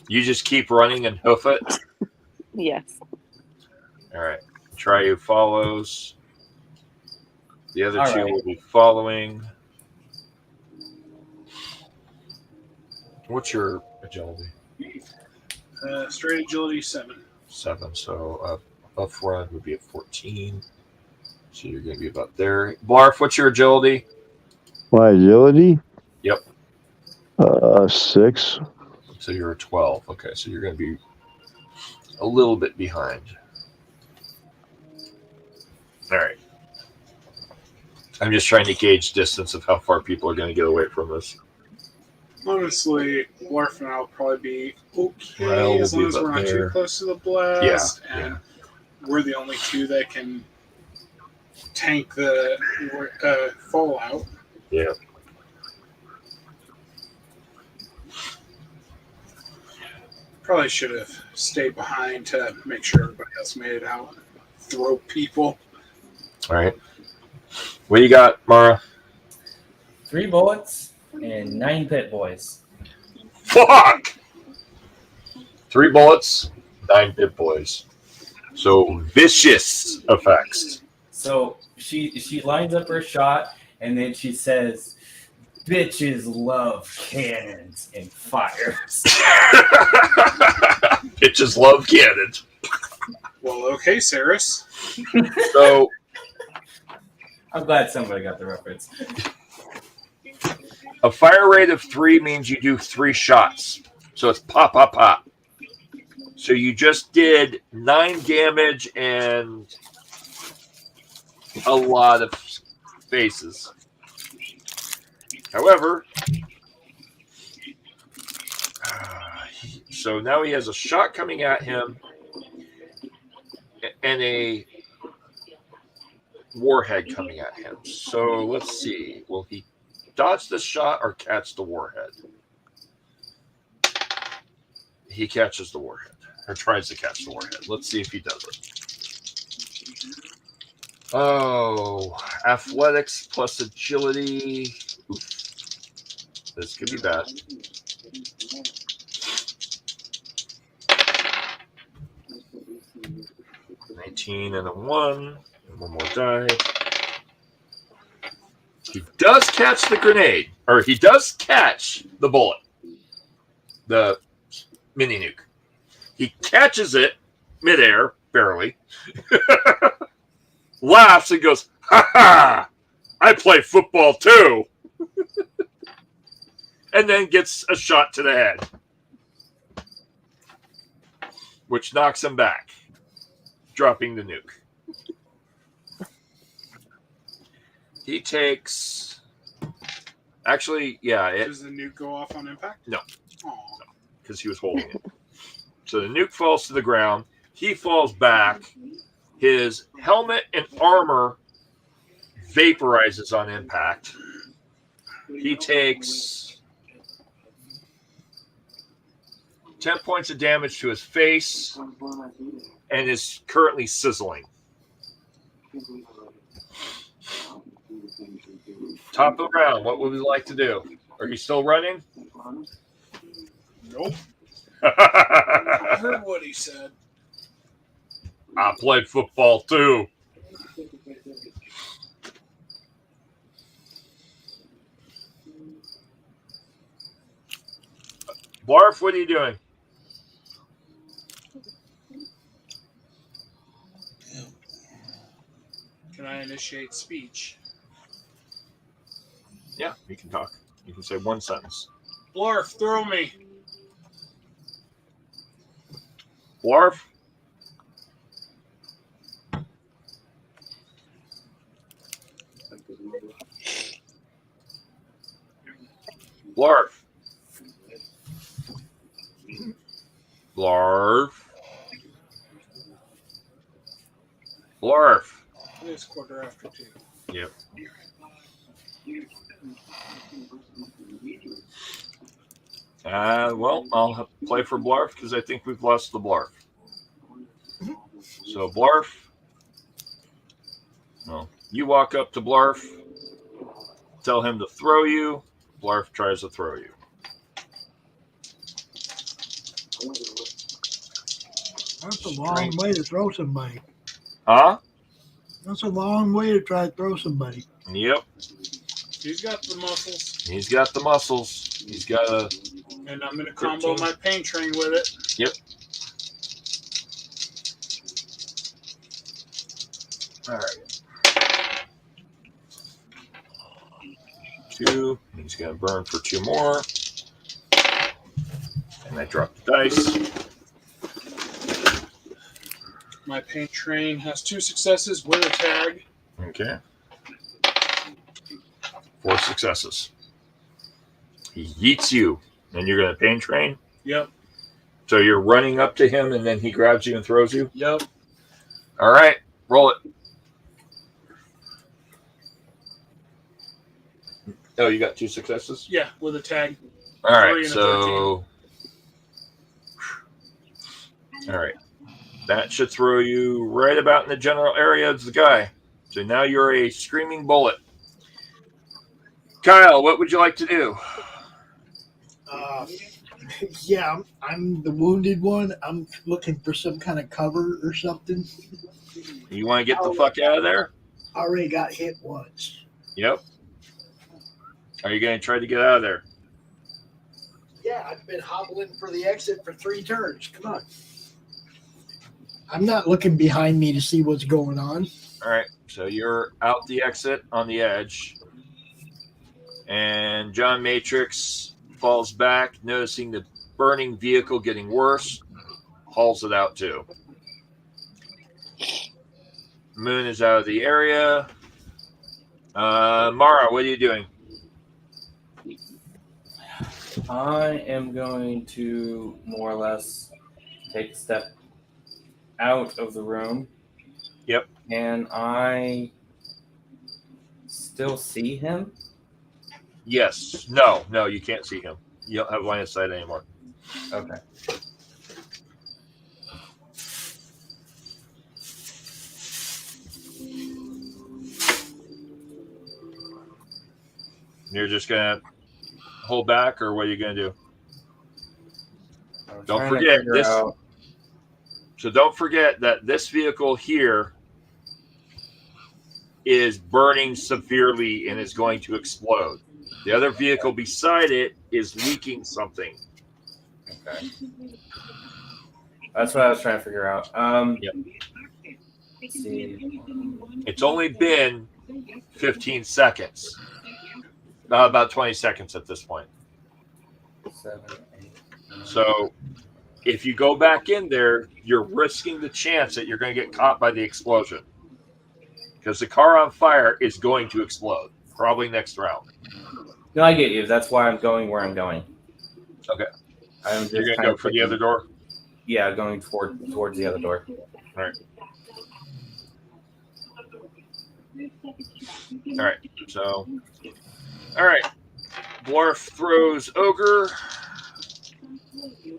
You just keep running and hoof it. Yes. All right. Tryu follows. The other All two right. will be following. What's your agility? Straight agility 7. 7. So above 4 would be a 14. So you're going to be about there. Blarf, what's your agility? My agility? Yep. 6. So you're a 12. Okay, so you're going to be a little bit behind. All right. I'm just trying to gauge distance of how far people are going to get away from us. Honestly, Blarf and I will probably be okay Well, as we'll long be as we're about not there. too close to the blast. Yeah, And we're the only two that can tank the fallout. Yeah. Probably should have stayed behind to make sure everybody else made it out. Throw people. All right. What do you got, Mara? 3 bullets and 9 pit boys. Fuck! 3 bullets, 9 pit boys. So vicious effects. So she lines up her shot and then she says, "Bitches love cannons," and fires. Bitches love cannons. Well, okay, Saris. So I'm glad somebody got the reference. a fire rate of 3 means you do 3 shots. So it's pop, pop, pop. So you just did 9 damage and a lot of faces. However, so now he has a shot coming at him and a warhead coming at him. So let's see. Will he dodge the shot or catch the warhead? He catches the warhead, or tries to catch the warhead. Let's see if he does it. Oh, athletics plus agility. Oof. This could be bad. $19 and a 1. And one more die. He does catch the grenade, or he does catch the bullet, the mini nuke. He catches it midair, barely, laughs and goes, "Ha ha! I play football too," and then gets a shot to the head, which knocks him back, dropping the nuke. He takes... Actually, yeah. Does the nuke go off on impact? No. Aww. Because he was holding it. So the nuke falls to the ground. He falls back. His helmet and armor vaporizes on impact. He takes 10 points of damage to his face and is currently sizzling. Top of the round, what would we like to do? Are you still running? Nope. I heard what he said. I played football too. Blarf, what are you doing? Can I initiate speech? Yeah, you can talk. You can say one sentence. Blarf, throw me. Blarf? Blarf. Blarf. Blarf. It is 2:45. Yep. Well, I'll play for Blarf because I think we've lost the Blarf. So Blarf. Well, you walk up to Blarf, tell him to throw you. Blarf tries to throw you. That's a long way to throw somebody. Huh? That's a long way to try to throw somebody. Yep. He's got the muscles. He's got the muscles. He's got a... And I'm going to combo my pain train with it. Yep. All right. 2. He's going to burn for 2 more. And I drop the dice. My paint train has 2 successes with a tag. Okay. 4 successes. He yeets you, and you're going to pain train? Yep. So you're running up to him, and then he grabs you and throws you? Yep. All right. Roll it. Oh, you got 2 successes? Yeah, with a tag. All right, 3 and a so... All right. That should throw you right about in the general area of the guy. So now you're a screaming bullet. Kyle, what would you like to do? Yeah, I'm the wounded one. I'm looking for some kind of cover or something. You want to get the fuck out of there? I already got hit once. Yep. Are you going to try to get out of there? Yeah, I've been hobbling for the exit for 3 turns. Come on. I'm not looking behind me to see what's going on. All right. So you're out the exit on the edge. And John Matrix falls back, noticing the burning vehicle getting worse, hauls it out too. Moon is out of the area. Mara, what are you doing? I am going to more or less take a step out of the room. Yep. And I still see him? Yes. No, you can't see him. You don't have line of sight anymore. Okay. You're just going to hold back, or what are you going to do? Don't forget this. So don't forget that this vehicle here is burning severely and is going to explode. The other vehicle beside it is leaking something. Okay. That's what I was trying to figure out. Yep. Let's see. It's only been 15 seconds. About 20 seconds at this point. 7, 8, 9. So if you go back in there, you're risking the chance that you're going to get caught by the explosion. Because the car on fire is going to explode. Probably next round. No, I get you. That's why I'm going where I'm going. Okay. I'm just You're going to kind go of for the other door? Yeah, going towards the other door. All right. All right. So, all right. Blarf throws Ogre.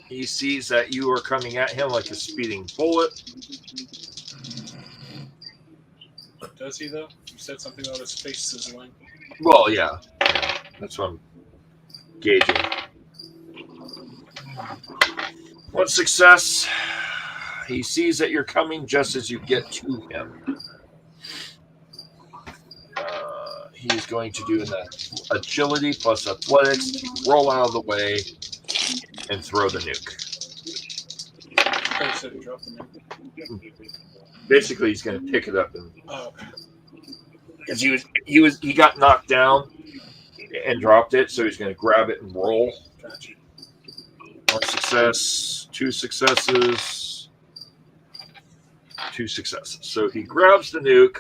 He sees that you are coming at him like a speeding bullet. Does he, though? You said something about his face sizzling. Well, yeah. That's what I'm gauging. 1 success. He sees that you're coming just as you get to him. He's going to do an agility plus athletics to roll out of the way and throw the nuke. I said he dropped the nuke. Basically, he's going to pick it up and Oh, okay. because he got knocked down and dropped it, so he's going to grab it and roll. Gotcha. 1 success, 2 successes, 2 successes. So he grabs the nuke,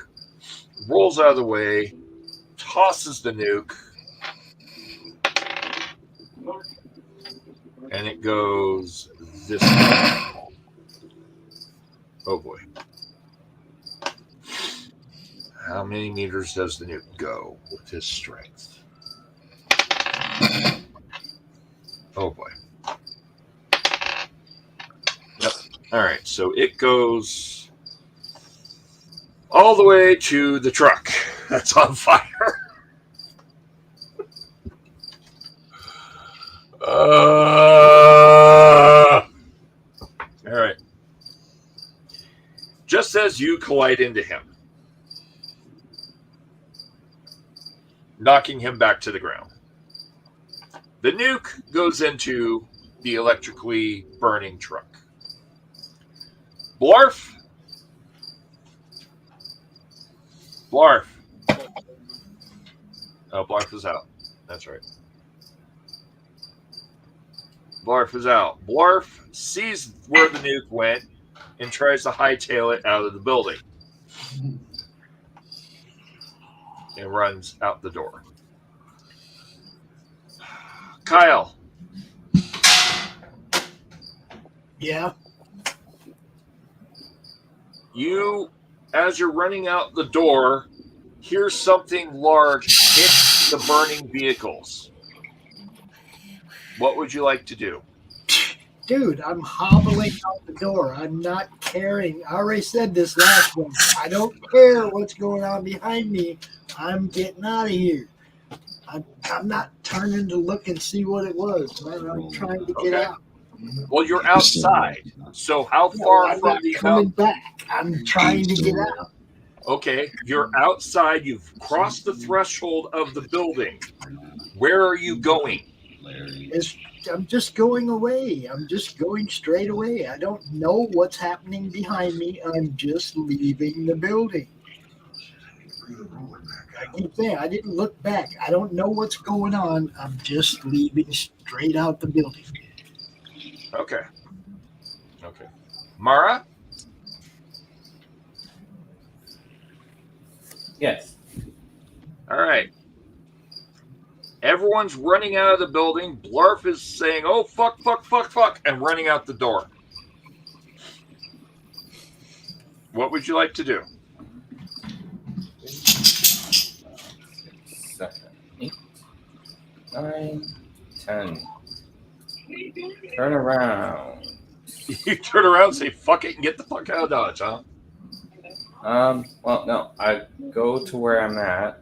rolls out of the way, tosses the nuke, and it goes this way. Oh boy. How many meters does the nuke go with his strength? Oh boy. Yep. All right, so it goes all the way to the truck that's on fire. All right. Just as you collide into him, knocking him back to the ground, the nuke goes into the electrically burning truck. Blarf. Oh, Blarf is out. That's right. Blarf is out. Blarf sees where the nuke went and tries to hightail it out of the building. And runs out the door. Kyle. Yeah. You, as you're running out the door, hear something large hit the burning vehicles. What would you like to do? Dude, I'm hobbling out the door. I'm not caring. I already said this last one. I don't care what's going on behind me. I'm getting out of here. I'm not turning to look and see what it was, man. I'm trying to get out. Well, you're outside. So how far I'm from not the coming back. I'm trying to get out. Okay, you're outside. You've crossed the threshold of the building. Where are you going? I'm just going away. I'm just going straight away. I don't know what's happening behind me. I'm just leaving the building. I keep saying I didn't look back. I don't know what's going on. I'm just leaving straight out the building. Okay. Mara? Yes. All right. Everyone's running out of the building. Blarf is saying, oh, fuck, and running out the door. What would you like to do? 7, 8, 9, 10. Turn around. You turn around and say, fuck it, and get the fuck out of Dodge, huh? Well, no. I go to where I'm at.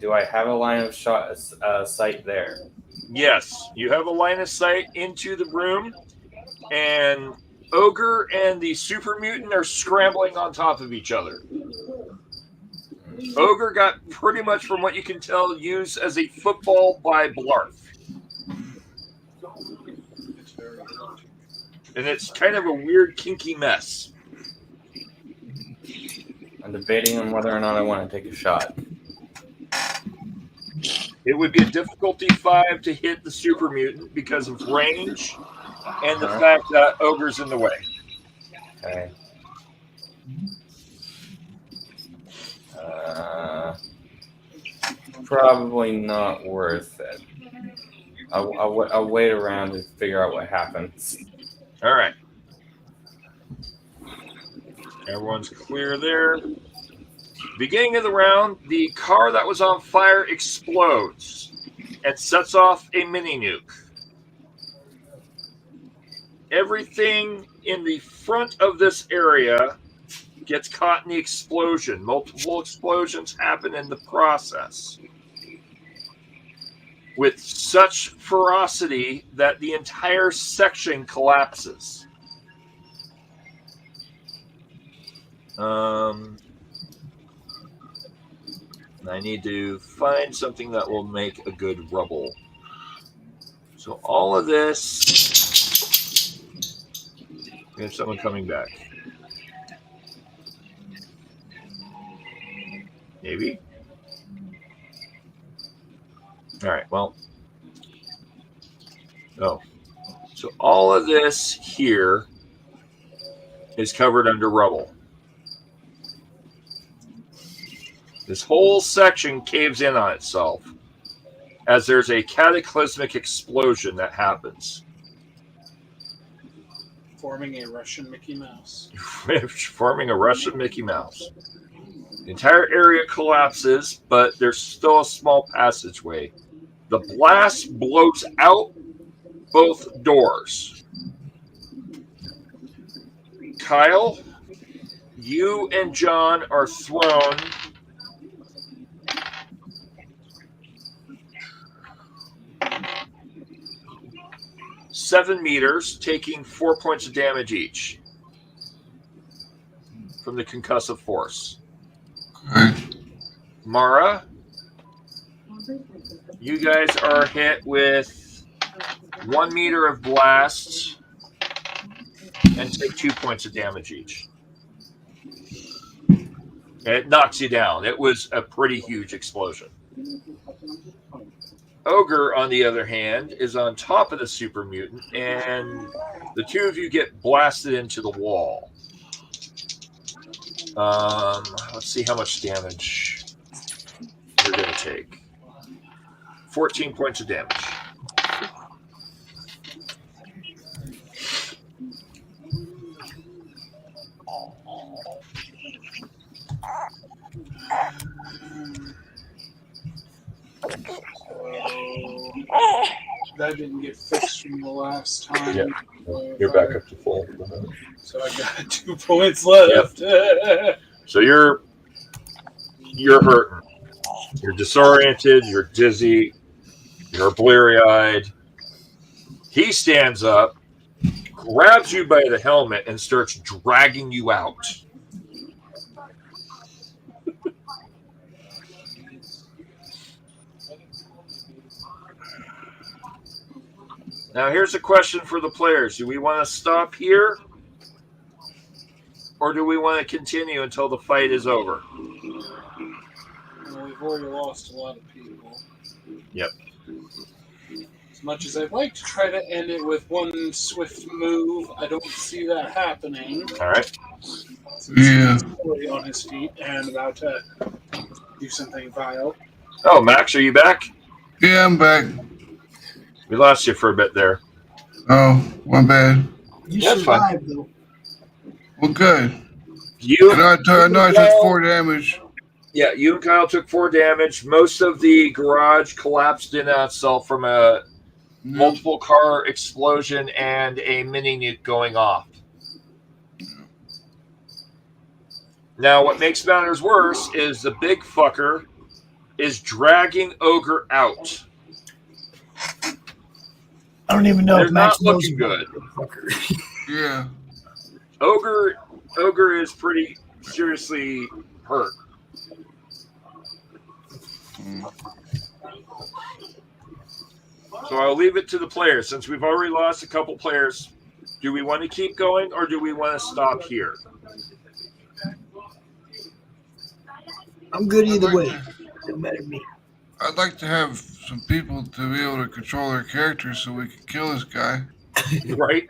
Do I have a line of sight there? Yes, you have a line of sight into the room, and Ogre and the super mutant are scrambling on top of each other. Ogre got pretty much, from what you can tell, used as a football by Blarf. And it's kind of a weird, kinky mess. I'm debating on whether or not I want to take a shot. It would be a difficulty 5 to hit the super mutant because of range and the fact that Ogre's in the way. Okay. Probably not worth it. I'll wait around and figure out what happens. All right. Everyone's clear there. Beginning of the round, the car that was on fire explodes and sets off a mini nuke. Everything in the front of this area gets caught in the explosion. Multiple explosions happen in the process with such ferocity that the entire section collapses. I need to find something that will make a good rubble. So all of this We have someone coming back. Maybe. All right. Well. Oh. So all of this here is covered under rubble. This whole section caves in on itself as there's a cataclysmic explosion that happens. Forming a Russian Mickey Mouse. Forming a Russian Mickey Mouse. The entire area collapses, but there's still a small passageway. The blast blows out both doors. Kyle, you and John are thrown 7 meters, taking 4 points of damage each from the concussive force. Mara, you guys are hit with 1 meter of blast and take 2 points of damage each. And it knocks you down. It was a pretty huge explosion. Ogre, on the other hand, is on top of the super mutant, and the two of you get blasted into the wall. Let's see how much damage you're going to take. 14 points of damage. That didn't get fixed from the last time. Yep. You're back up to full. So I got 2 points left. Yep. So you're hurting. You're disoriented. You're dizzy. You're bleary-eyed. He stands up, grabs you by the helmet, and starts dragging you out. Now, here's a question for the players. Do we want to stop here? Or do we want to continue until the fight is over? Well, we've already lost a lot of people. Yep. As much as I'd like to try to end it with one swift move, I don't see that happening. All right. Since he's already on his feet and about to do something vile. Oh, Max, are you back? Yeah, I'm back. We lost you for a bit there. Oh, my bad. You That's survived, though. Well, good. You, I know I took 4 damage. Yeah, you and Kyle took 4 damage. Most of the garage collapsed in on itself from a multiple car explosion and a mini nuke going off. Now, what makes matters worse is the big fucker is dragging Ogre out. I don't even know They're if Max not knows looking good. Yeah. Ogre is pretty seriously hurt. So I'll leave it to the players. Since we've already lost a couple players, do we want to keep going or do we want to stop here? I'm good either way. Doesn't matter to me. I'd like to have some people to be able to control their characters so we can kill this guy. Right?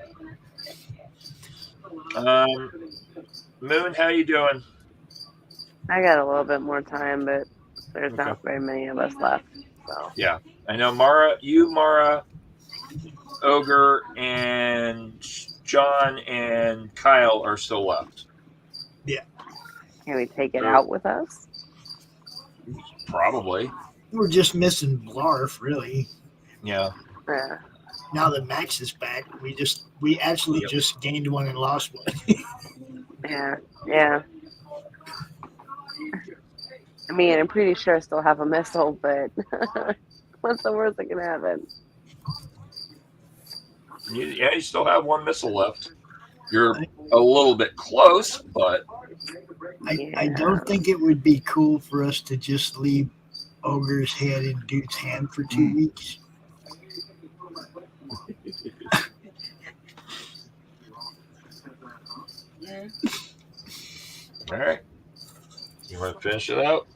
Moon, how you doing? I got a little bit more time, but there's not very many of us left. So Yeah. I know Mara, Ogre, and John and Kyle are still left. Yeah. can we take it out with us? Probably. We're just missing Blarf, really. Yeah. Yeah. Now that Max is back, we actually just gained one and lost one. Yeah. Yeah. I mean, I'm pretty sure I still have a missile, but what's the worst that can happen? You still have one missile left. You're a little bit close, but I don't think it would be cool for us to just leave Ogre's head in Dude's hand for 2 weeks. All right. You want to finish it out?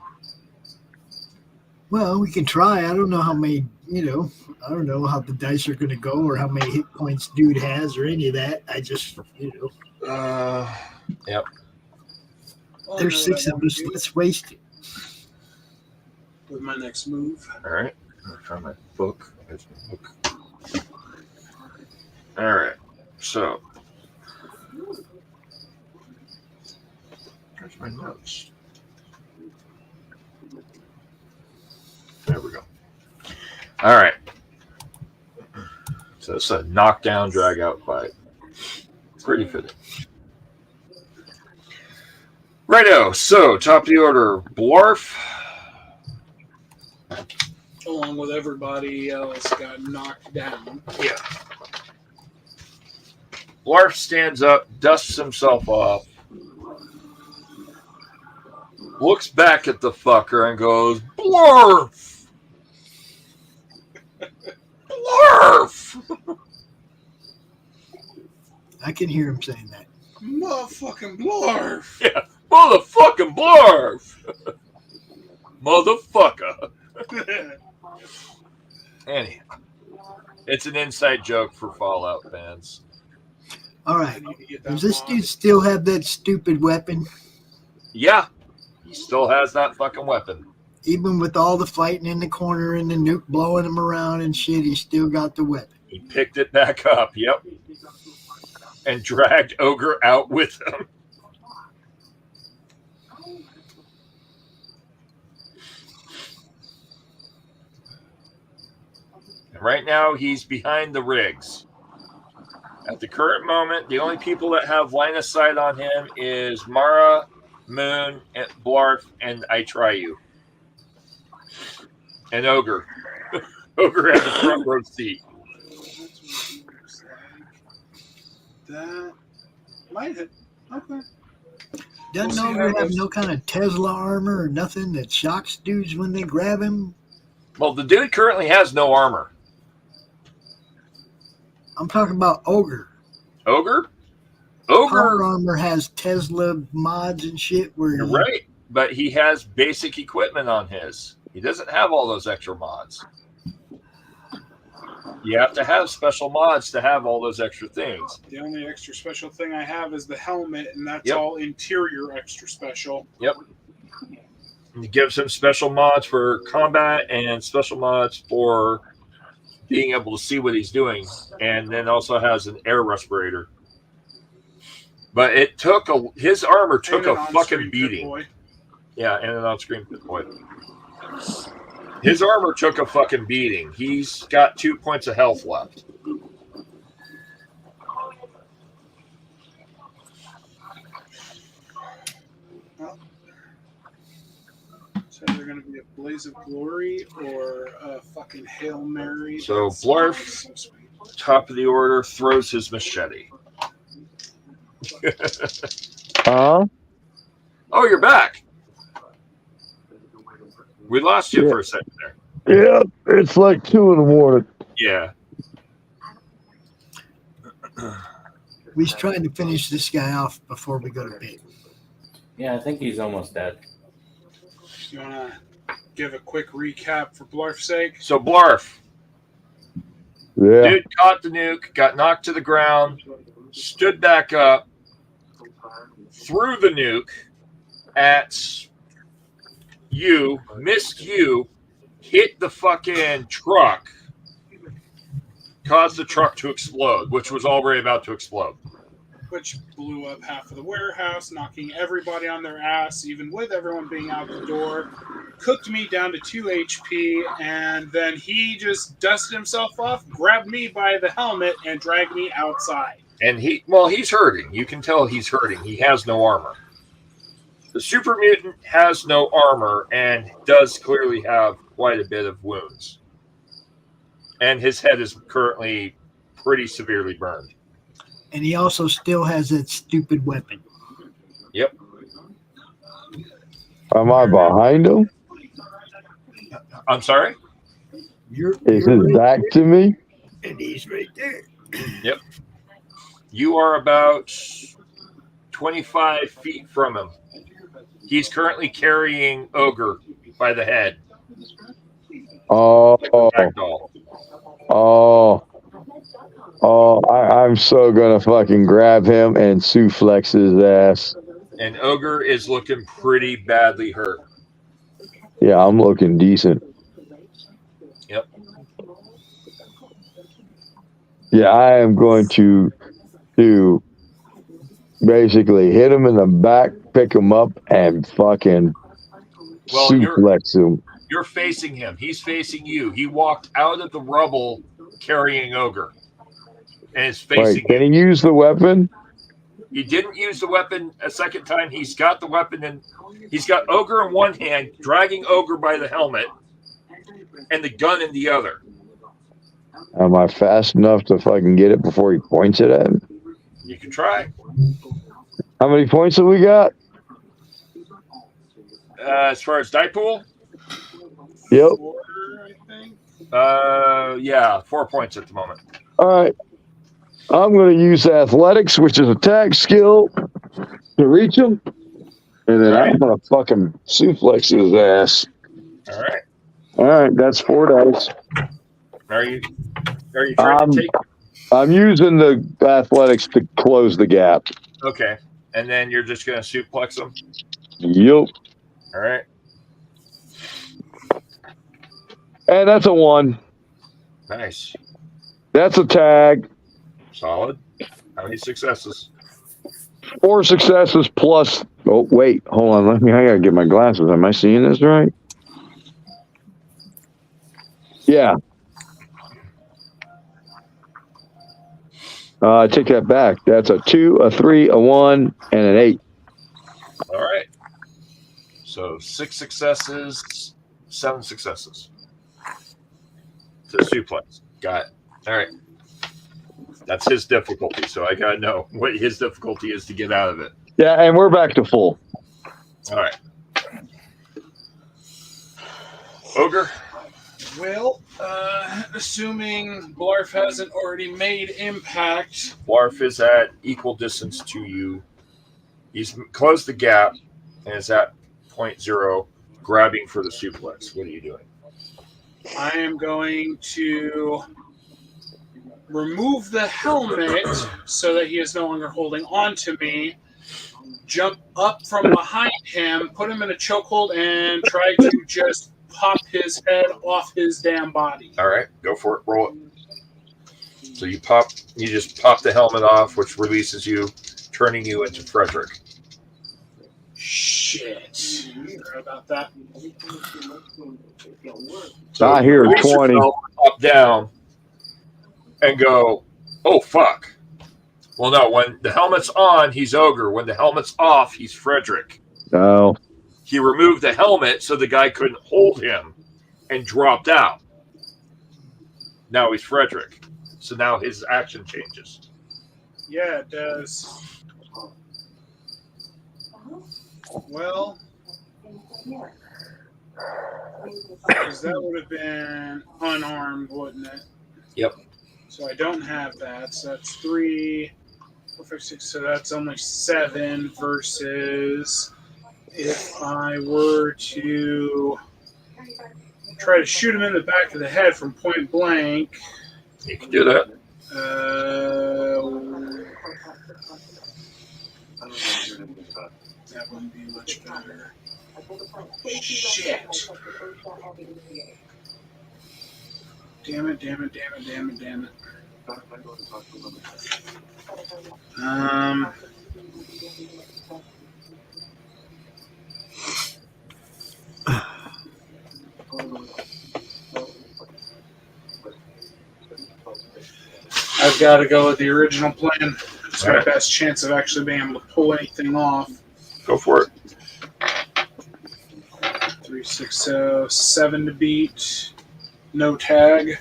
Well, we can try. I don't know how many, I don't know how the dice are going to go or how many hit points dude has or any of that. I just, Yep. I'll there's know 6 what I of want us. to do Let's waste it. with my next move. All right. I'm going to find my book. There's my book. All right. So. There's my notes. There we go. All right. So it's a knockdown, drag out fight. Pretty fitting. Righto. So top of the order, Blarf. Along with everybody else got knocked down. Yeah. Blarf stands up, dusts himself off, looks back at the fucker and goes, Blarf! Blarf! I can hear him saying that. Motherfucking Blarf! Yeah, motherfucking Blarf! Motherfucker. Anyhow, it's an inside joke for Fallout fans. All right. Does this dude still have that stupid weapon? Yeah, he still has that fucking weapon. Even with all the fighting in the corner and the nuke blowing him around and shit, he still got the weapon. He picked it back up, yep. And dragged Ogre out with him. And right now, he's behind the rigs. At the current moment, the only people that have line of sight on him is Mara, Moon, and Blarf, and I Try You. And Ogre. Ogre has a front row seat. That might have. Okay. Doesn't We'll see Ogre how it have goes. no kind of Tesla armor or nothing that shocks dudes when they grab him? Well, the dude currently has no armor. I'm talking about Ogre. Ogre? Power armor has Tesla mods and shit where You're right, but he has basic equipment on his. He doesn't have all those extra mods. You have to have special mods to have all those extra things. The only extra special thing I have is the helmet, and that's Yep. all interior extra special. Yep. He gives him special mods for combat and special mods for being able to see what he's doing, and then also has an air respirator. But it took his armor took And a an fucking on-screen beating. Pit Boy. Yeah, and an on-screen Pit Boy. His armor took a fucking beating. He's got 2 points of health left. So they're going to be a blaze of glory or a fucking Hail Mary. So That's Blarf, so sweet. top of the order, throws his machete. Huh? Oh, you're back. We lost you for a second there. Yeah, it's like 2 in the morning. Yeah. we's trying to finish this guy off before we go to bed. Yeah, I think he's almost dead. You want to give a quick recap for Blarf's sake? So Blarf, Yeah. dude caught the nuke, got knocked to the ground, stood back up, threw the nuke at you, missed you, hit the fucking truck, caused the truck to explode, which was already about to explode. Which blew up half of the warehouse, knocking everybody on their ass, even with everyone being out the door. Cooked me down to 2 HP, and then he just dusted himself off, grabbed me by the helmet, and dragged me outside. And he's hurting. You can tell he's hurting. He has no armor. The super mutant has no armor and does clearly have quite a bit of wounds. And his head is currently pretty severely burned. And he also still has that stupid weapon. Yep. Am I behind him? I'm sorry? Is his back to me? And he's right there. Yep. You are about 25 feet from him. He's currently carrying Ogre by the head. Oh, Ragdoll. I'm so gonna fucking grab him and suplex his ass. And Ogre is looking pretty badly hurt. Yeah, I'm looking decent. Yep. Yeah, I am going to basically hit him in the back, pick him up, and fucking suplex him. You're facing him. He's facing you. He walked out of the rubble carrying Ogre. And is facing Can he use the weapon? He didn't use the weapon a second time. He's got the weapon, and he's got Ogre in one hand, dragging Ogre by the helmet, and the gun in the other. Am I fast enough to fucking get it before he points it at me? You can try. How many points have we got? As far as die pool? Yep. 4, I think. Yeah, 4 points at the moment. All right. I'm going to use athletics, which is attack skill, to reach him. And then I'm going to fucking suplex his ass. All right. All right. That's 4 dice. Are you trying to take? I'm using the athletics to close the gap. Okay. And then you're just going to suplex him? Yep. All right. And that's a 1. Nice. That's a tag. Solid. How many successes? 4 successes plus. Oh, wait. Hold on. I got to get my glasses. Am I seeing this right? Yeah. I take that back. That's a 2, a 3, a 1, and an 8. All right. So 6 successes, 7 successes. To suplex. Got it. All right. That's his difficulty, so I gotta know what his difficulty is to get out of it. Yeah, and we're back to full. All right. Ogre? Well, assuming Blarf hasn't already made impact. Blarf is at equal distance to you. He's closed the gap and is at 0.0, grabbing for the suplex. What are you doing? I am going to remove the helmet so that he is no longer holding on to me, jump up from behind him, put him in a chokehold, and try to just pop his head off his damn body. All right, go for it. Roll it. So you just pop the helmet off, which releases you, turning you into Frederick. Shit. Sorry about that. So I hear 20. Up, down, and go, oh, fuck. Well, no, when the helmet's on, he's Ogre. When the helmet's off, he's Frederick. No. He removed the helmet so the guy couldn't hold him and dropped out. Now he's Frederick. So now his action changes. Yeah, it does. Well, because that would have been unarmed, wouldn't it? Yep. So I don't have that. So that's 3, 4, 5, 6. So that's only 7 versus if I were to try to shoot him in the back of the head from point blank. You can do that. That wouldn't be much better. Shit. Damn it. I've got to go with the original plan. It's my best chance of actually being able to pull anything off. Go for it. 3, 6, 7 to beat. No tag.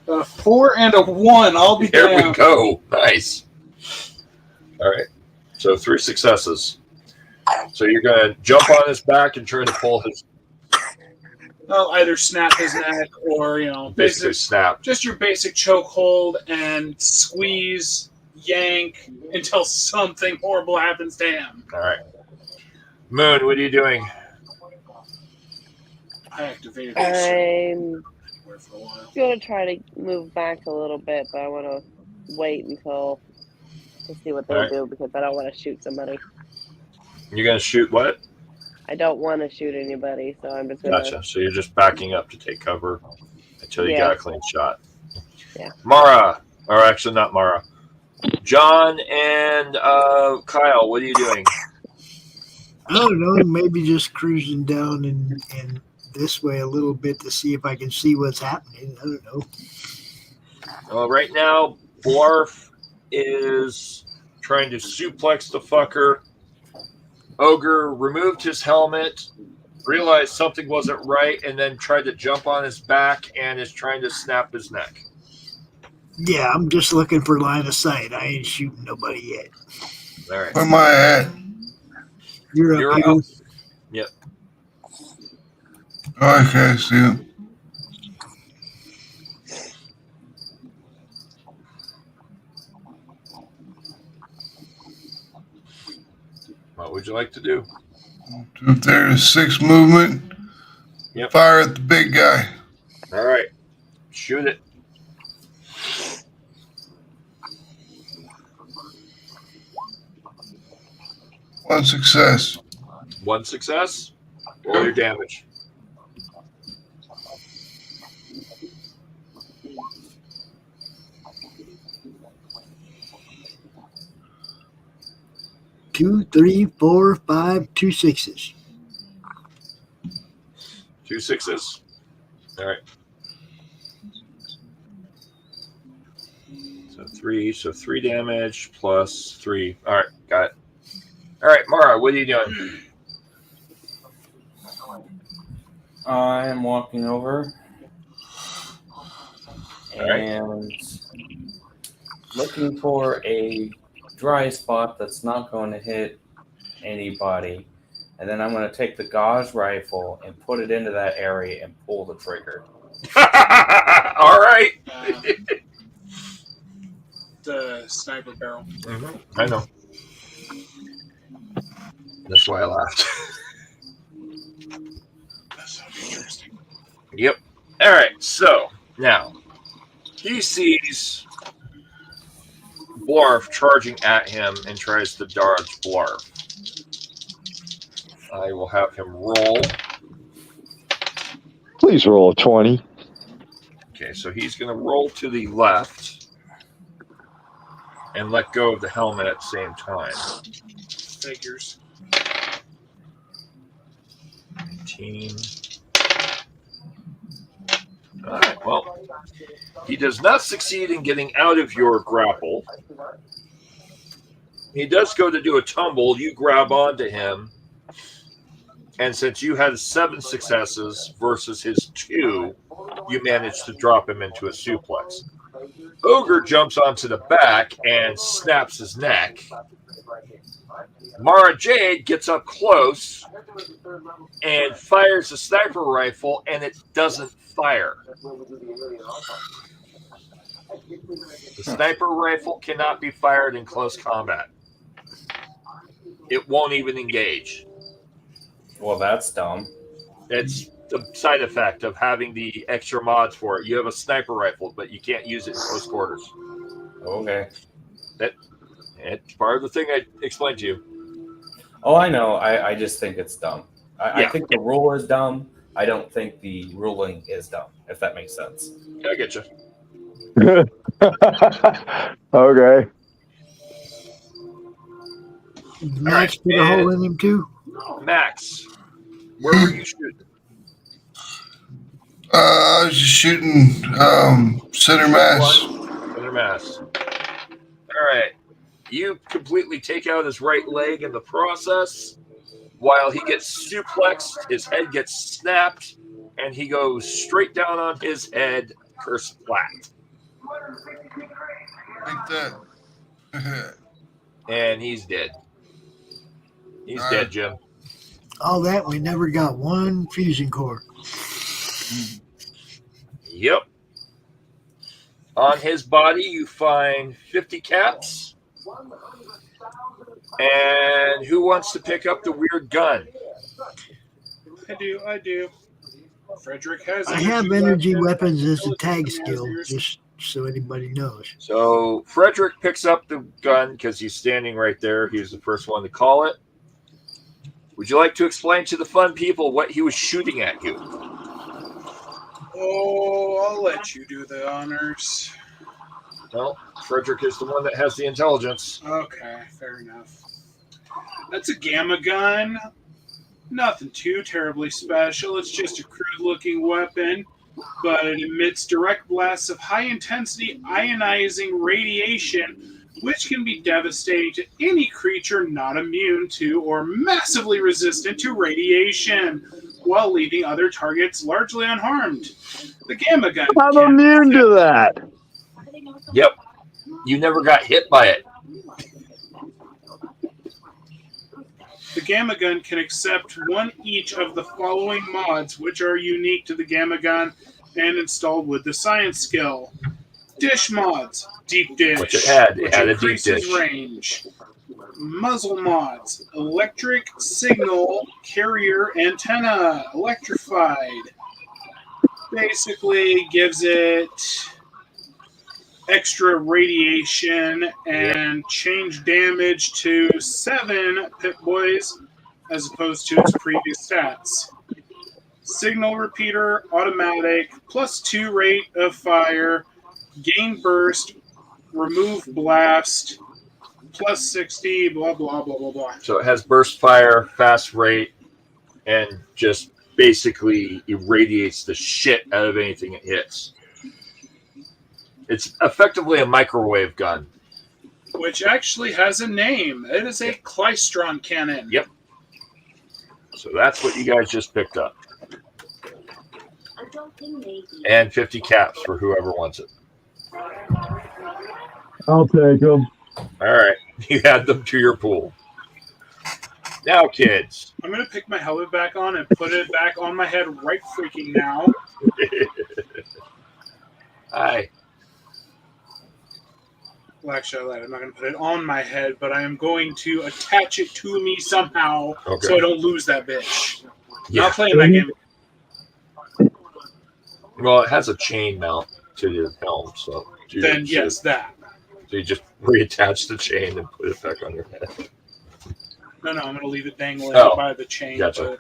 4 and a 1. I'll be There down. we go. Nice. All right. So 3 successes. So you're going to jump on his back and try to pull his... I'll either snap his neck or, basically snap. Just your basic chokehold and squeeze yank until something horrible happens to him. All right. Moon, what are you doing? I activated I'm for a while. going to try to move back a little bit, but I want to wait until to see what they Alright. do because I don't want to shoot somebody. You're going to shoot what? I don't want to shoot anybody, so I'm just going to... Gotcha. So you're just backing up to take cover until you Yeah. got a clean shot. Yeah. Mara, or actually not Mara. John and Kyle, what are you doing? I don't know. Maybe just cruising down and this way a little bit to see if I can see what's happening. I don't know. Well, right now, Blarf is trying to suplex the fucker. Ogre removed his helmet, realized something wasn't right, and then tried to jump on his back and is trying to snap his neck. Yeah, I'm just looking for line of sight. I ain't shooting nobody yet. All right. Where am I at? You're up here. up. Yep. Okay, see him. What would you like to do? If there's 6 movement, Yep. fire at the big guy. All right. Shoot it. One success. One success. Roll your damage. Two, three, four, five, 2 6s. 2 6s. All right. So 3. So 3 damage plus 3. All right. Got it. All right, Mara, what are you doing? I am walking over and looking for a dry spot that's not going to hit anybody. And then I'm going to take the gauze rifle and put it into that area and pull the trigger. All right. The sniper barrel. Mm-hmm. I know. That's why I laughed. That's so interesting. Yep. All right. So now he sees Blarf charging at him and tries to dodge Blarf. I will have him roll. Please roll a 20. Okay, so he's going to roll to the left and let go of the helmet at the same time. Figures. 19. All right, well, he does not succeed in getting out of your grapple. He does go to do a tumble. You grab onto him. And since you had 7 successes versus his 2, you managed to drop him into a suplex. Ogre jumps onto the back and snaps his neck. Mara Jade gets up close and fires a sniper rifle, and it doesn't fire. The sniper rifle cannot be fired in close combat. It won't even engage. Well, that's dumb. It's the side effect of having the extra mods for it. You have a sniper rifle, but you can't use it in close quarters. Okay. It's part of the thing I explained to you. Oh, I know. I just think it's dumb. I Yeah. think the rule is dumb. I don't think the ruling is dumb, if that makes sense. I get you. Okay. Max put a hole in him too. Max, where were you shooting? I was just shooting center mass. Center mass. All right. You completely take out his right leg in the process. While he gets suplexed, his head gets snapped, and he goes straight down on his head, curse flat. Like that. And he's dead. He's All dead, right. Jim. All that, we never got one fusion core. Yep. On his body, you find 50 caps. And who wants to pick up the weird gun? I do. Frederick has I have energy weapons as a tag skill, just so anybody knows. So Frederick picks up the gun because he's standing right there. He was the first one to call it. Would you like to explain to the fun people what he was shooting at you? Oh, I'll let you do the honors. Well, Frederick is the one that has the intelligence. Okay, fair enough. That's a gamma gun. Nothing too terribly special. It's just a crude-looking weapon, but it emits direct blasts of high-intensity ionizing radiation, which can be devastating to any creature not immune to or massively resistant to radiation, while leaving other targets largely unharmed. The gamma gun. I'm immune to that. Yep. You never got hit by it. The gamma gun can accept one each of the following mods, which are unique to the gamma gun and installed with the science skill. Dish mods, deep dish, Which it had. It which had a deep increases dish. range. Muzzle mods, electric signal carrier antenna, electrified. Basically gives it extra radiation and change damage to 7 Pip Boys as opposed to its previous stats. Signal repeater, automatic, +2 rate of fire, gain burst, remove blast, +60, blah, blah, blah, blah, blah. So it has burst fire, fast rate, and just basically irradiates the shit out of anything it hits. It's effectively a microwave gun. Which actually has a name. It is a Klystron cannon. Yep. So that's what you guys just picked up. And 50 caps for whoever wants it. I'll take them. All right. You add them to your pool. Now, kids. I'm going to pick my helmet back on and put it back on my head right freaking now. Hi. Well, actually, I'm not going to put it on my head, but I am going to attach it to me somehow so I don't lose that bitch. Yeah. Not playing that game. Well, it has a chain mount to the helm, so Then, yes, that. So you just reattach the chain and put it back on your head. No, I'm going to leave it dangling Oh, by the chain. gotcha. But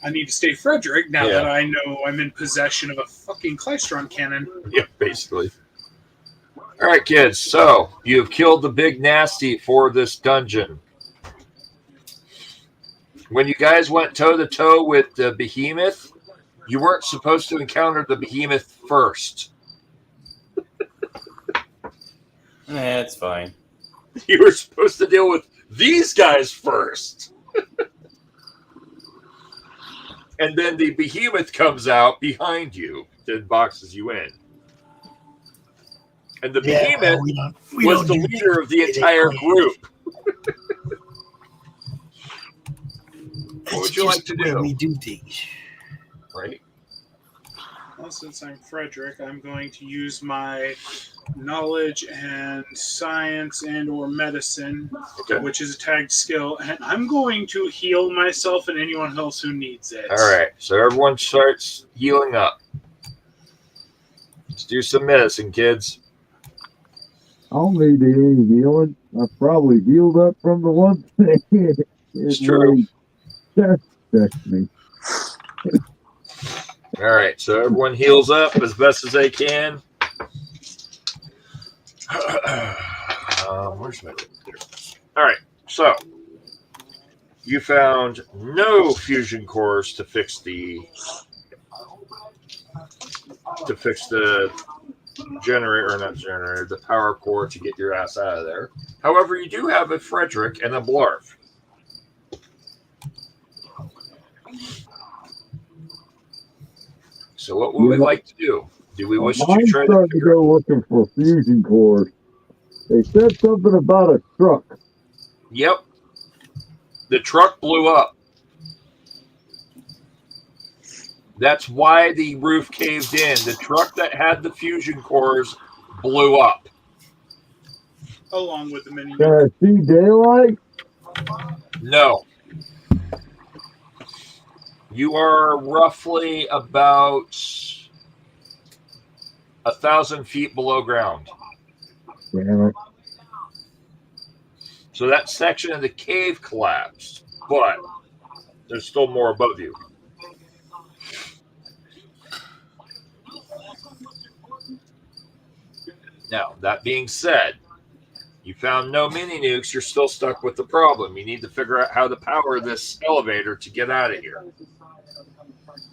I need to stay Frederick now Yeah. that I know I'm in possession of a fucking Klystron cannon. Yeah, basically. All right, kids. So you have killed the big nasty for this dungeon. When you guys went toe-to-toe with the behemoth, you weren't supposed to encounter the behemoth first. It's fine. You were supposed to deal with these guys first. And then the behemoth comes out behind you and boxes you in. And the behemoth was the leader of the entire group. What would you like to do? We do things. Right. Well, since I'm Frederick, I'm going to use my knowledge and science and or medicine, which is a tagged skill, and I'm going to heal myself and anyone else who needs it. All right. So everyone starts healing up. Let's do some medicine, kids. I'll need any healing. I've probably healed up from the one thing. It's true. That's me. All right, so everyone heals up as best as they can. Where's my there? All right, so you found no fusion cores to fix the generator, or not generator, the power core to get your ass out of there. However, you do have a Frederick and a Blarf. So what would we like to do? Do we wish to try to go looking for fusion cores? They said something about a truck. Yep. The truck blew up. That's why the roof caved in. The truck that had the fusion cores blew up. Along with the mini. Can I see daylight? No. You are roughly about 1,000 feet below ground. Damn it. So that section of the cave collapsed, but there's still more above you. Now, that being said, you found no mini nukes. You're still stuck with the problem. You need to figure out how to power this elevator to get out of here.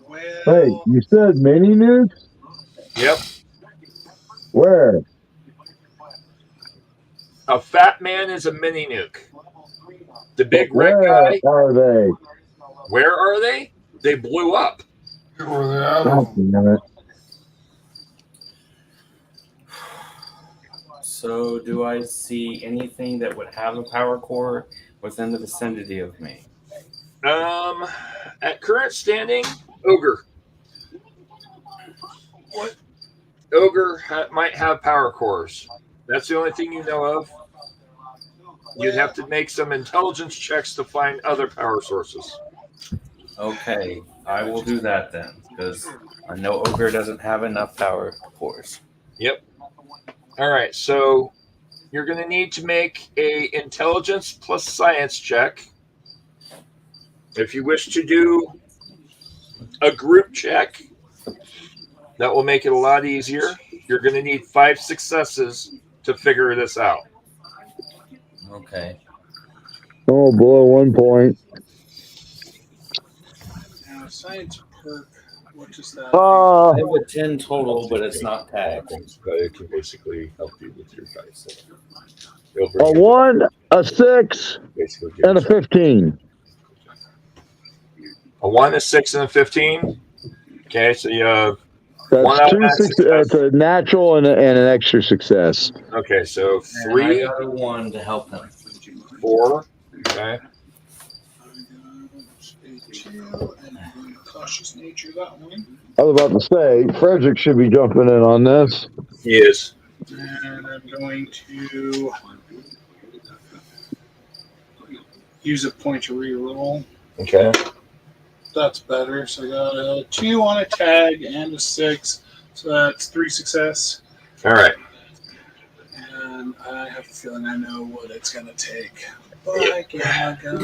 Well, Hey, you said mini nukes? Yep. Where? A fat man is a mini nuke. The big red Where guy, are they? where are they? They blew up. Where they're out God of. damn it. So, do I see anything that would have a power core within the vicinity of me? At current standing, ogre. what? Ogre might have power cores. That's the only thing you know of. You'd have to make some intelligence checks to find other power sources. Okay, I will do that then, because I know Ogre doesn't have enough power cores. Yep. All right, so you're going to need to make a intelligence plus science check. If you wish to do a group check, that will make it a lot easier. You're going to need 5 successes to figure this out. Okay. Oh, below 1 point. Now, science perk. What does that? I have a 10 total, but it's not tagged. It can basically help you with your dice. A 1, a 6, and a 15. A 1, a 6, and a 15. Okay, so you have one That's out of that That's a natural and an extra success. Okay, so And 3, I got a 1 to help him. 4. Okay. Cautious nature, that one. I was about to say, Frederick should be jumping in on this. He is. And I'm going to use a point to reroll. Okay. That's better. So I got a 2 on a tag and a 6. So that's 3 success. All right. And I have a feeling I know what it's going to take. But I can't go.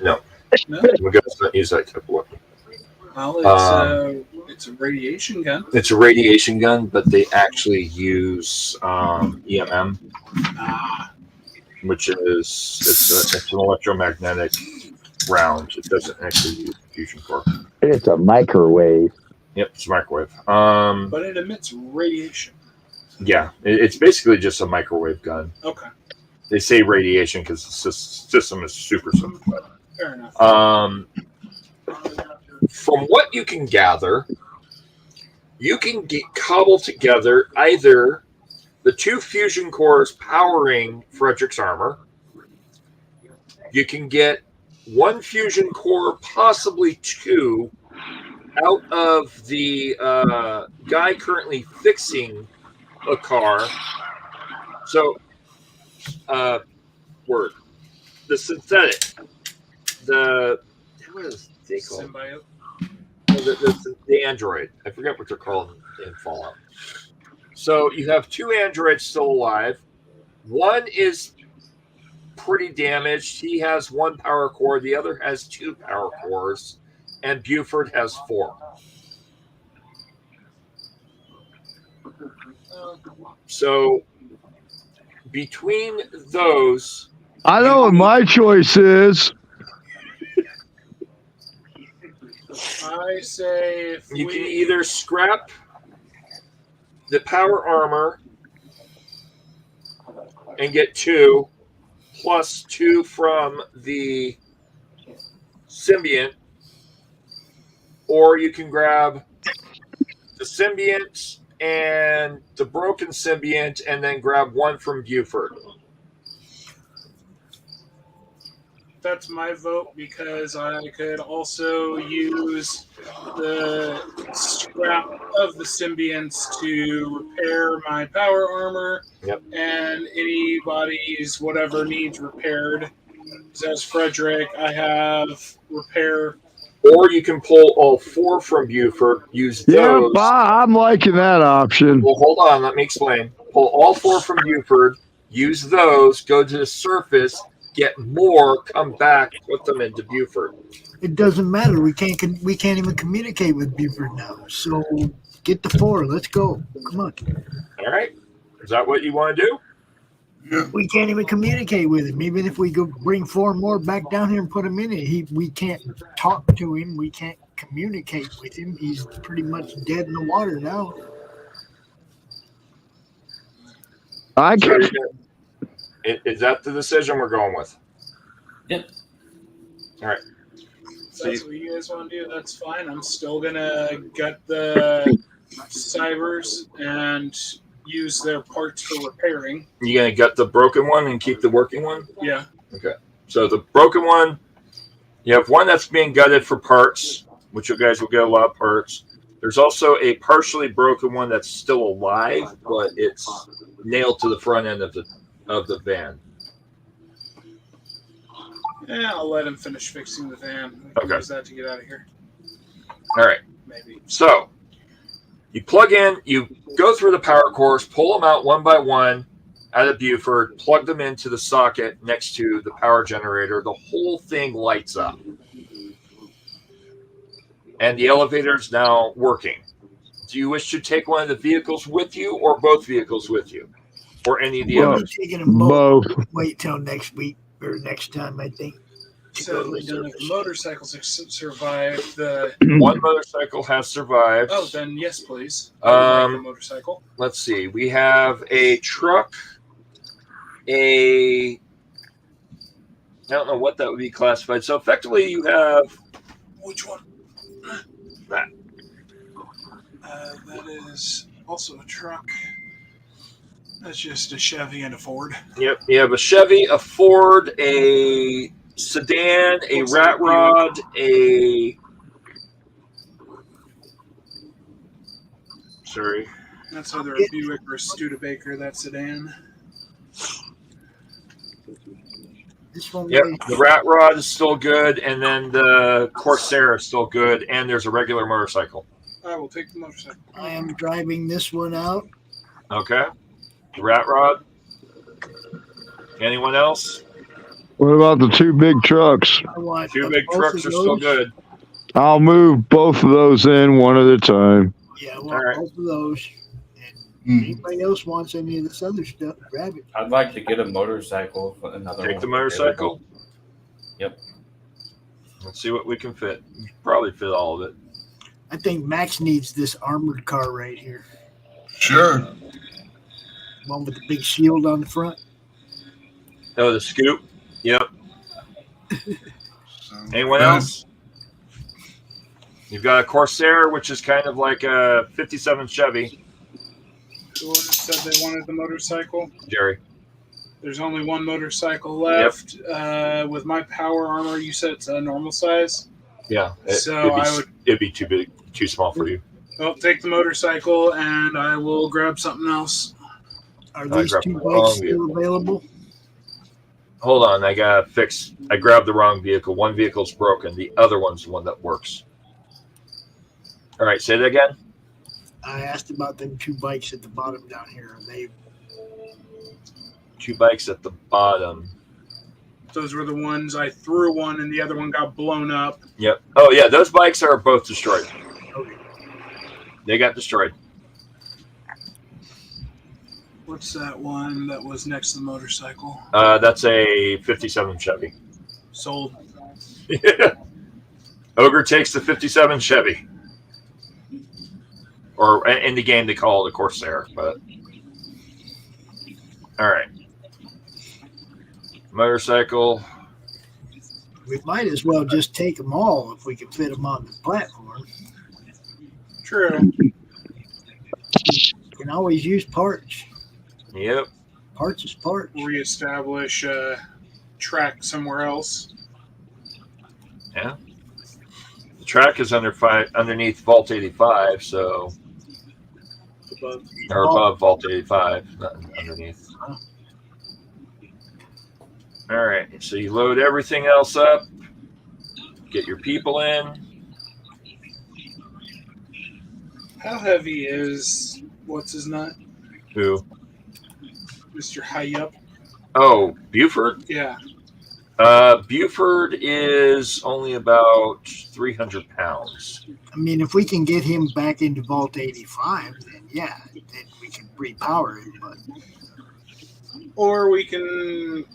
No. No? We're going to use that type of weapon. Well, it's a radiation gun. It's a radiation gun, but they actually use EMM, which is it's an electromagnetic round. It doesn't actually use fusion core. It's a microwave. Yep, it's a microwave. But it emits radiation. Yeah, it's basically just a microwave gun. Okay. They say radiation because the system is super simple. Fair enough. From what you can gather, you can cobble together either the 2 fusion cores powering Frederick's armor. You can get 1 fusion core, possibly 2, out of the guy currently fixing a car. So, the synthetic, what is they called? Symbiote. The android. I forget what they're called in Fallout. So you have 2 androids still alive. One is pretty damaged. He has 1 power core. The other has 2 power cores. And Buford has 4. So between those... I know what my choice is. I say if you can either scrap the power armor and get 2 plus 2 from the symbiont, or you can grab the symbiont and the broken symbiont and then grab 1 from Buford. That's my vote because I could also use the scrap of the symbionts to repair my power armor. Yep. And anybody's whatever needs repaired. Says Frederick, I have repair. Or you can pull all 4 from Buford, use those. Yep, I'm liking that option. Well, hold on, let me explain. Pull all 4 from Buford, use those, go to the surface, get more, come back, put them into Buford. It doesn't matter. We can't even communicate with Buford now. So get the 4. Let's go. Come on. All right. Is that what you want to do? Yeah. We can't even communicate with him. Even if we go bring 4 more back down here and put him in it, we can't talk to him. We can't communicate with him. He's pretty much dead in the water now. I can. Is that the decision we're going with? Yep. All right. If that's what you guys want to do, that's fine. I'm still going to get the cybers and use their parts for repairing. You going to gut the broken one and keep the working one? Yeah. Okay. So the broken one, you have one that's being gutted for parts, which you guys will get a lot of parts. There's also a partially broken one that's still alive, but it's nailed to the front end of the van. Yeah, I'll let him finish fixing the van. Okay. Use that to get out of here. All right. Maybe. So you plug in, you go through the power cores, pull them out one by one out of Buford, plug them into the socket next to the power generator. The whole thing lights up. And the elevator is now working. Do you wish to take one of the vehicles with you or both vehicles with you? Or any of the We're others? taking them both. Wait till next week or next time, I think. Sadly, none of the motorcycles survived. The one motorcycle has survived. Oh, then yes, please. I would like the motorcycle. Let's see. We have a truck. I don't know what that would be classified. So effectively, you have which one? That. That is also a truck. That's just a Chevy and a Ford. Yep. You have a Chevy, a Ford, a sedan, a rat rod, Sorry. That's either a Buick or a Studebaker. That sedan. This one. Yep. The rat rod is still good, and then the Corsair is still good, and there's a regular motorcycle. I will take the motorcycle. I am driving this one out. Okay. The rat rod. Anyone else? What about the 2 big trucks? I want 2 big trucks are still good. I'll move both of those in one at a time. Yeah, I want both of those. And anybody else wants any of this other stuff, grab it. I'd like to get a motorcycle. Another Take one the motorcycle. Yep. Let's see what we can fit. We can probably fit all of it. I think Max needs this armored car right here. Sure. One with the big shield on the front. Oh, the scoop. Yep. Anyone else? You've got a Corsair, which is kind of like a 57 Chevy. Whoever said they wanted the motorcycle? Jerry. There's only one motorcycle left. Yep. With my power armor, you said it's a normal size? Yeah. It'd be too big, too small for you. Well, take the motorcycle, and I will grab something else. Are these 2 bikes still available? Hold on, I grabbed the wrong vehicle. One vehicle's broken. The other one's the one that works. All right, say that again. I asked about them 2 bikes at the bottom down here. Are they 2 bikes at the bottom? Those were the ones I threw one, and the other one got blown up. Yep. Oh yeah, those bikes are both destroyed. Okay. They got destroyed. What's that one that was next to the motorcycle? That's a 57 Chevy. Sold. Ogre takes the 57 Chevy. Or in the game they call it a Corsair, but all right. Motorcycle. We might as well just take them all if we can fit them on the platform. True. You can always use parts. Yep. Parts is parts. Reestablish track somewhere else. Yeah. The track is underneath Vault 85, so or above Vault 85, not underneath. All right, so you load everything else up, get your people in. How heavy is what's his nut? Who? Mr. Hayup. Oh, Buford? Yeah. Buford is only about 300 pounds. I mean, if we can get him back into Vault 85, then yeah, then we can repower it. But Or we can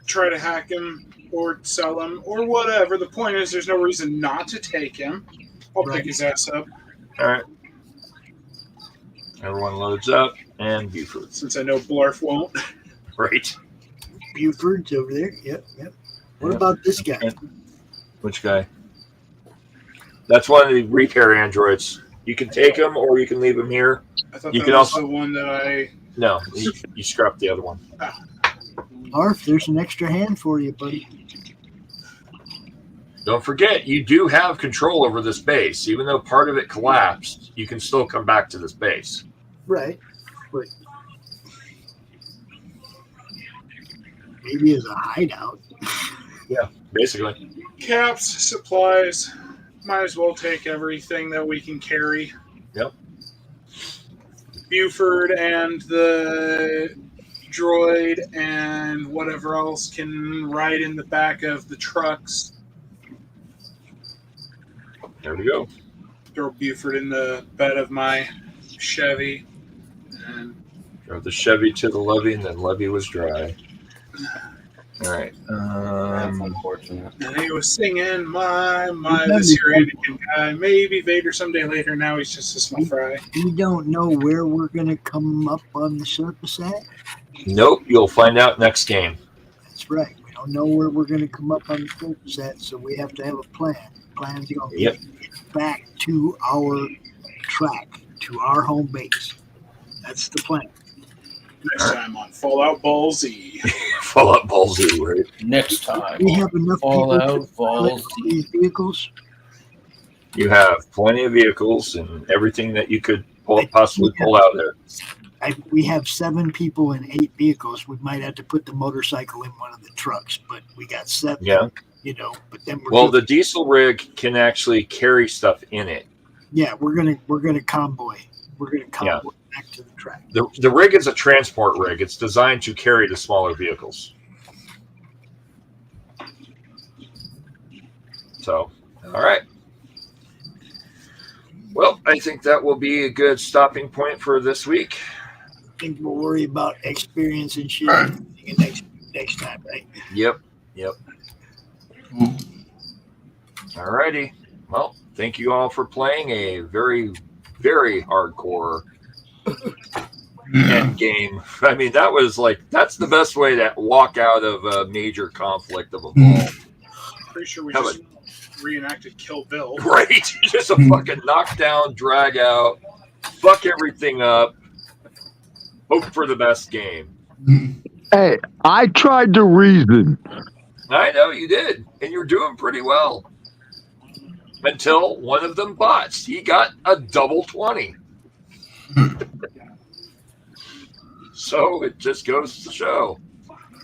try to hack him or sell him or whatever. The point is, there's no reason not to take him. I'll pick his ass up. All right. Everyone loads up, and Buford. Since I know Blarf won't. Right. Buford's over there. Yep. What about this guy? Which guy? That's one of the repair androids. You can take him, or you can leave him here. I thought you that can was also the one that I... No, you scrapped the other one. Arf, there's an extra hand for you, buddy. Don't forget, you do have control over this base. Even though part of it collapsed, you can still come back to this base. Right. But maybe as a hideout. Yeah, basically. Caps, supplies. Might as well take everything that we can carry. Yep. Buford and the droid and whatever else can ride in the back of the trucks. There we go. Throw Buford in the bed of my Chevy. And Drove the Chevy to the levee, and then levee was dry. All right. That's unfortunate. and he was singing, my, this here Anakin guy. Maybe Vader someday later. Now he's just a small fry. We don't know where we're going to come up on the surface at. Nope, you'll find out next game. That's right. We don't know where we're going to come up on the surface at, so we have to have a plan. Plan's going to be get back to our track, to our home base. That's the plan. Next time on Fallout Ball Z. Fallout Ball Z, right? Next time. We have enough Fallout people Ball to these vehicles. You have plenty of vehicles and everything that you could possibly pull out there. We have 7 people and 8 vehicles. We might have to put the motorcycle in one of the trucks, but we got 7. Yeah. You know, but then the diesel rig can actually carry stuff in it. Yeah, we're gonna convoy. We're gonna convoy back to the track. The rig is a transport rig. It's designed to carry the smaller vehicles. So, all right. Well, I think that will be a good stopping point for this week. I think we'll worry about experience and shit next time, right? Yep. All righty. Well, thank you all for playing a very, very hardcore end game. I mean, that's the best way to walk out of a major conflict of a ball. Pretty sure we just reenacted Kill Bill. Right? Just a fucking knockdown, drag out, fuck everything up, hope for the best game. Hey, I tried to reason. I know you did, and you're doing pretty well. Until one of them bots. He got a double 20. So it just goes to show.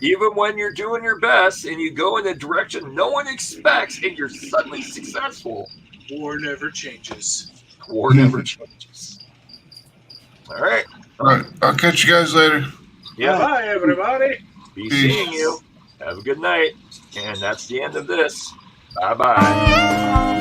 Even when you're doing your best and you go in a direction no one expects and you're suddenly successful. War never changes. War never changes. All right. I'll catch you guys later. Yeah. Bye, everybody. Be seeing you. Have a good night. And that's the end of this. Bye-bye.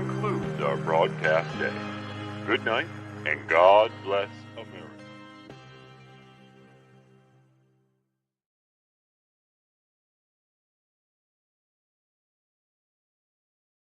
concludes our broadcast day. Good night, and God bless